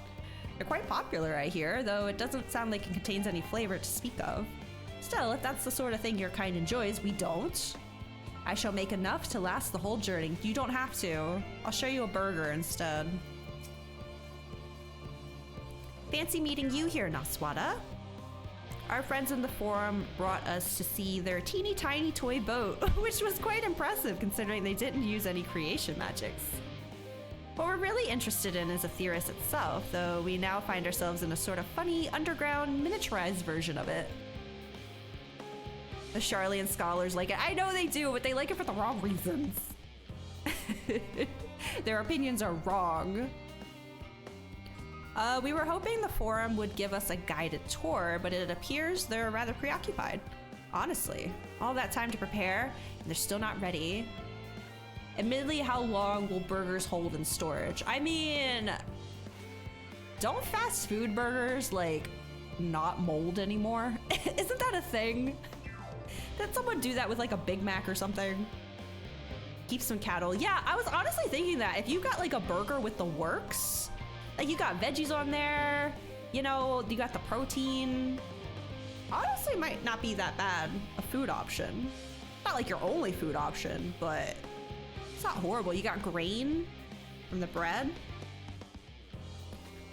They're quite popular, I hear, though it doesn't sound like it contains any flavor to speak of. Still, if that's the sort of thing your kind enjoys, we don't. I shall make enough to last the whole journey. You don't have to. I'll show you a burger instead. Fancy meeting you here, Naswada. Our friends in the forum brought us to see their teeny tiny toy boat, which was quite impressive considering they didn't use any creation magics. What we're really interested in is Aetheris itself, though we now find ourselves in a sort of funny, underground, miniaturized version of it. The Charlian scholars like it. I know they do, but they like it for the wrong reasons. Their opinions are wrong. We were hoping the forum would give us a guided tour, but it appears they're rather preoccupied. Honestly, all that time to prepare, and they're still not ready. Admittedly, how long will burgers hold in storage? I mean, don't fast food burgers, like, not mold anymore? Isn't that a thing? Did someone do that with, like, a Big Mac or something? Keep some cattle. Yeah, I was honestly thinking that if you got, like, a burger with the works, like, you got veggies on there, you know, you got the protein. Honestly, might not be that bad a food option. Not like your only food option, but it's not horrible. You got grain from the bread.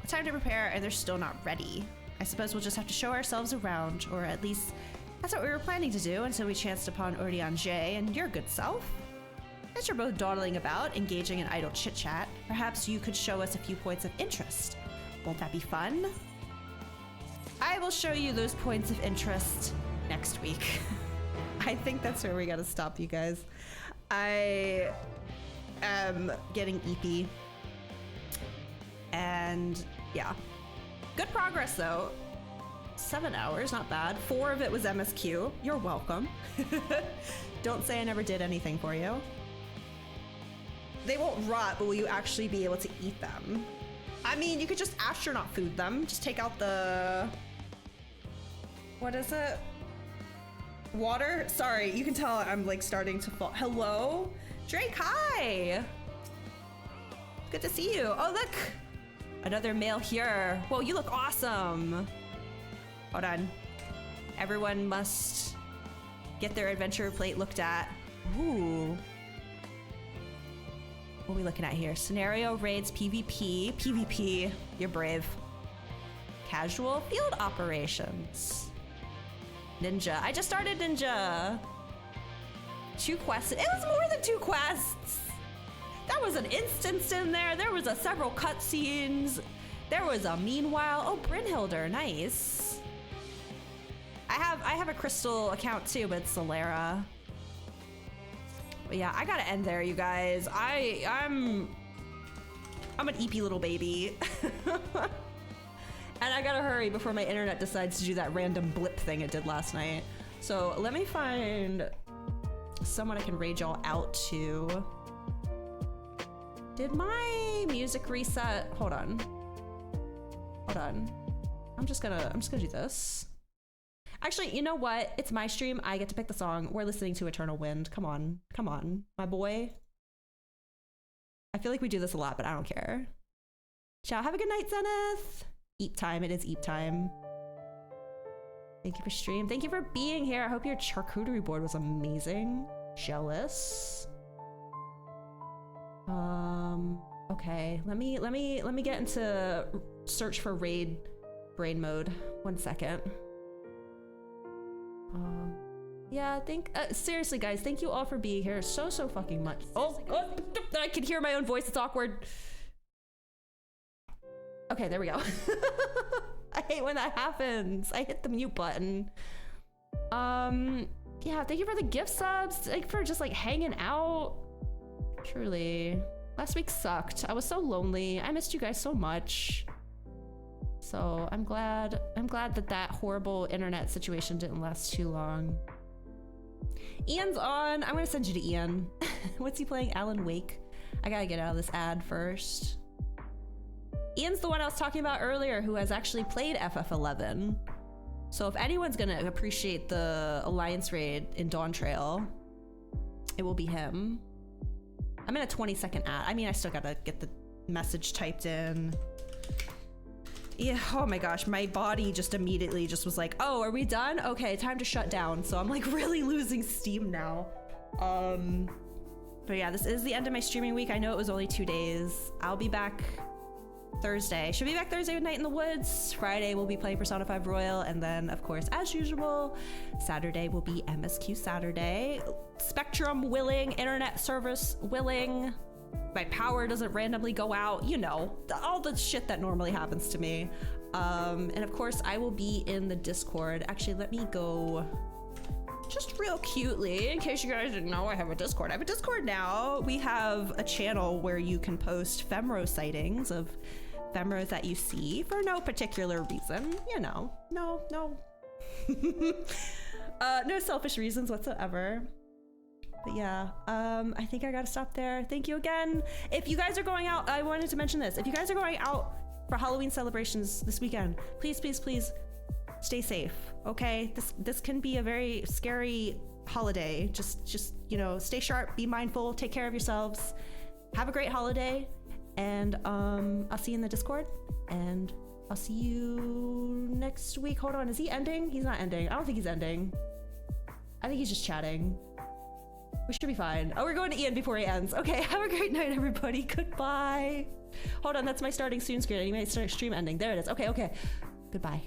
Time to prepare, and they're still not ready. I suppose we'll just have to show ourselves around, or at least that's what we were planning to do until we chanced upon Ordianje and your good self. As you're both dawdling about, engaging in idle chit-chat, perhaps you could show us a few points of interest. Won't that be fun? I will show you those points of interest next week. I think that's where we gotta stop, you guys. I am getting eepy. And yeah. Good progress though. 7 hours, not bad. 4 of it was MSQ. You're welcome. Don't say I never did anything for you. They won't rot, but will you actually be able to eat them? I mean, you could just astronaut food them. Just take out the... What is it? Water? Sorry, you can tell I'm like starting to fall. Hello? Drake, hi! Good to see you. Oh, look! Another male here. Whoa, you look awesome. Hold on. Everyone must get their adventure plate looked at. Ooh. What are we looking at here? Scenario, raids, PvP. PvP, you're brave. Casual, field operations. Ninja, I just started Ninja. 2 quests, it was more than 2 quests. There was an instance in there. There was several cutscenes. There was a meanwhile. Oh, Brynhilder, nice. I have a crystal account too, but it's Solera. But yeah, I gotta end there, you guys. I'm an eepy little baby. And I gotta hurry before my internet decides to do that random blip thing it did last night. So let me find someone I can raid y'all out to. Did my music reset? Hold on. Hold on. I'm just gonna do this. Actually, you know what? It's my stream. I get to pick the song. We're listening to Eternal Wind. Come on. Come on, my boy. I feel like we do this a lot, but I don't care. Ciao. Have a good night, Zenith. Eat time. It is eat time. Thank you for stream. Thank you for being here. I hope your charcuterie board was amazing. Jealous. Okay. Let me get into search for raid brain mode. 1 second. Yeah, seriously guys, thank you all for being here so fucking much. Oh, I can hear my own voice. It's awkward. Okay, there we go. I hate when that happens. I hit the mute button. Yeah, thank you for the gift subs. Thank you for just like hanging out. Truly. Last week sucked. I was so lonely. I missed you guys so much. So I'm glad that horrible internet situation didn't last too long. Ian's on. I'm gonna send you to Ian. What's he playing? Alan Wake. I gotta get out of this ad first. Ian's the one I was talking about earlier who has actually played FF11. So if anyone's gonna appreciate the Alliance raid in Dawn Trail, it will be him. I'm in a 20-second ad. I mean, I still gotta get the message typed in. Yeah, oh my gosh, my body just immediately just was like, oh, are we done? Okay, time to shut down. So I'm like really losing steam now. But yeah, this is the end of my streaming week. I know it was only 2 days. I'll be back Thursday. Should be back Thursday with Night in the Woods. Friday we'll be playing Persona 5 Royal, and then of course, as usual, Saturday will be MSQ Saturday. Spectrum willing, internet service willing. My power doesn't randomly go out, you know, all the shit that normally happens to me. And of course I will be in the Discord. Actually, let me go just real cutely, in case you guys didn't know, I have a Discord. I have a Discord now. We have a channel where you can post Femro sightings of Femros that you see for no particular reason, you know, no selfish reasons whatsoever. But yeah, I think I gotta stop there. Thank you again. If you guys are going out, I wanted to mention this. If you guys are going out for Halloween celebrations this weekend, please stay safe, okay? This can be a very scary holiday. Just you know, stay sharp, be mindful, take care of yourselves. Have a great holiday, and I'll see you in the Discord, and I'll see you next week. Hold on, is he ending? He's not ending. I don't think he's ending. I think he's just chatting. We should be fine. Oh, we're going to Ian before he ends. Okay, have a great night, everybody. Goodbye. Hold on, that's my starting soon screen. I need my stream ending. There it is. Okay. Goodbye.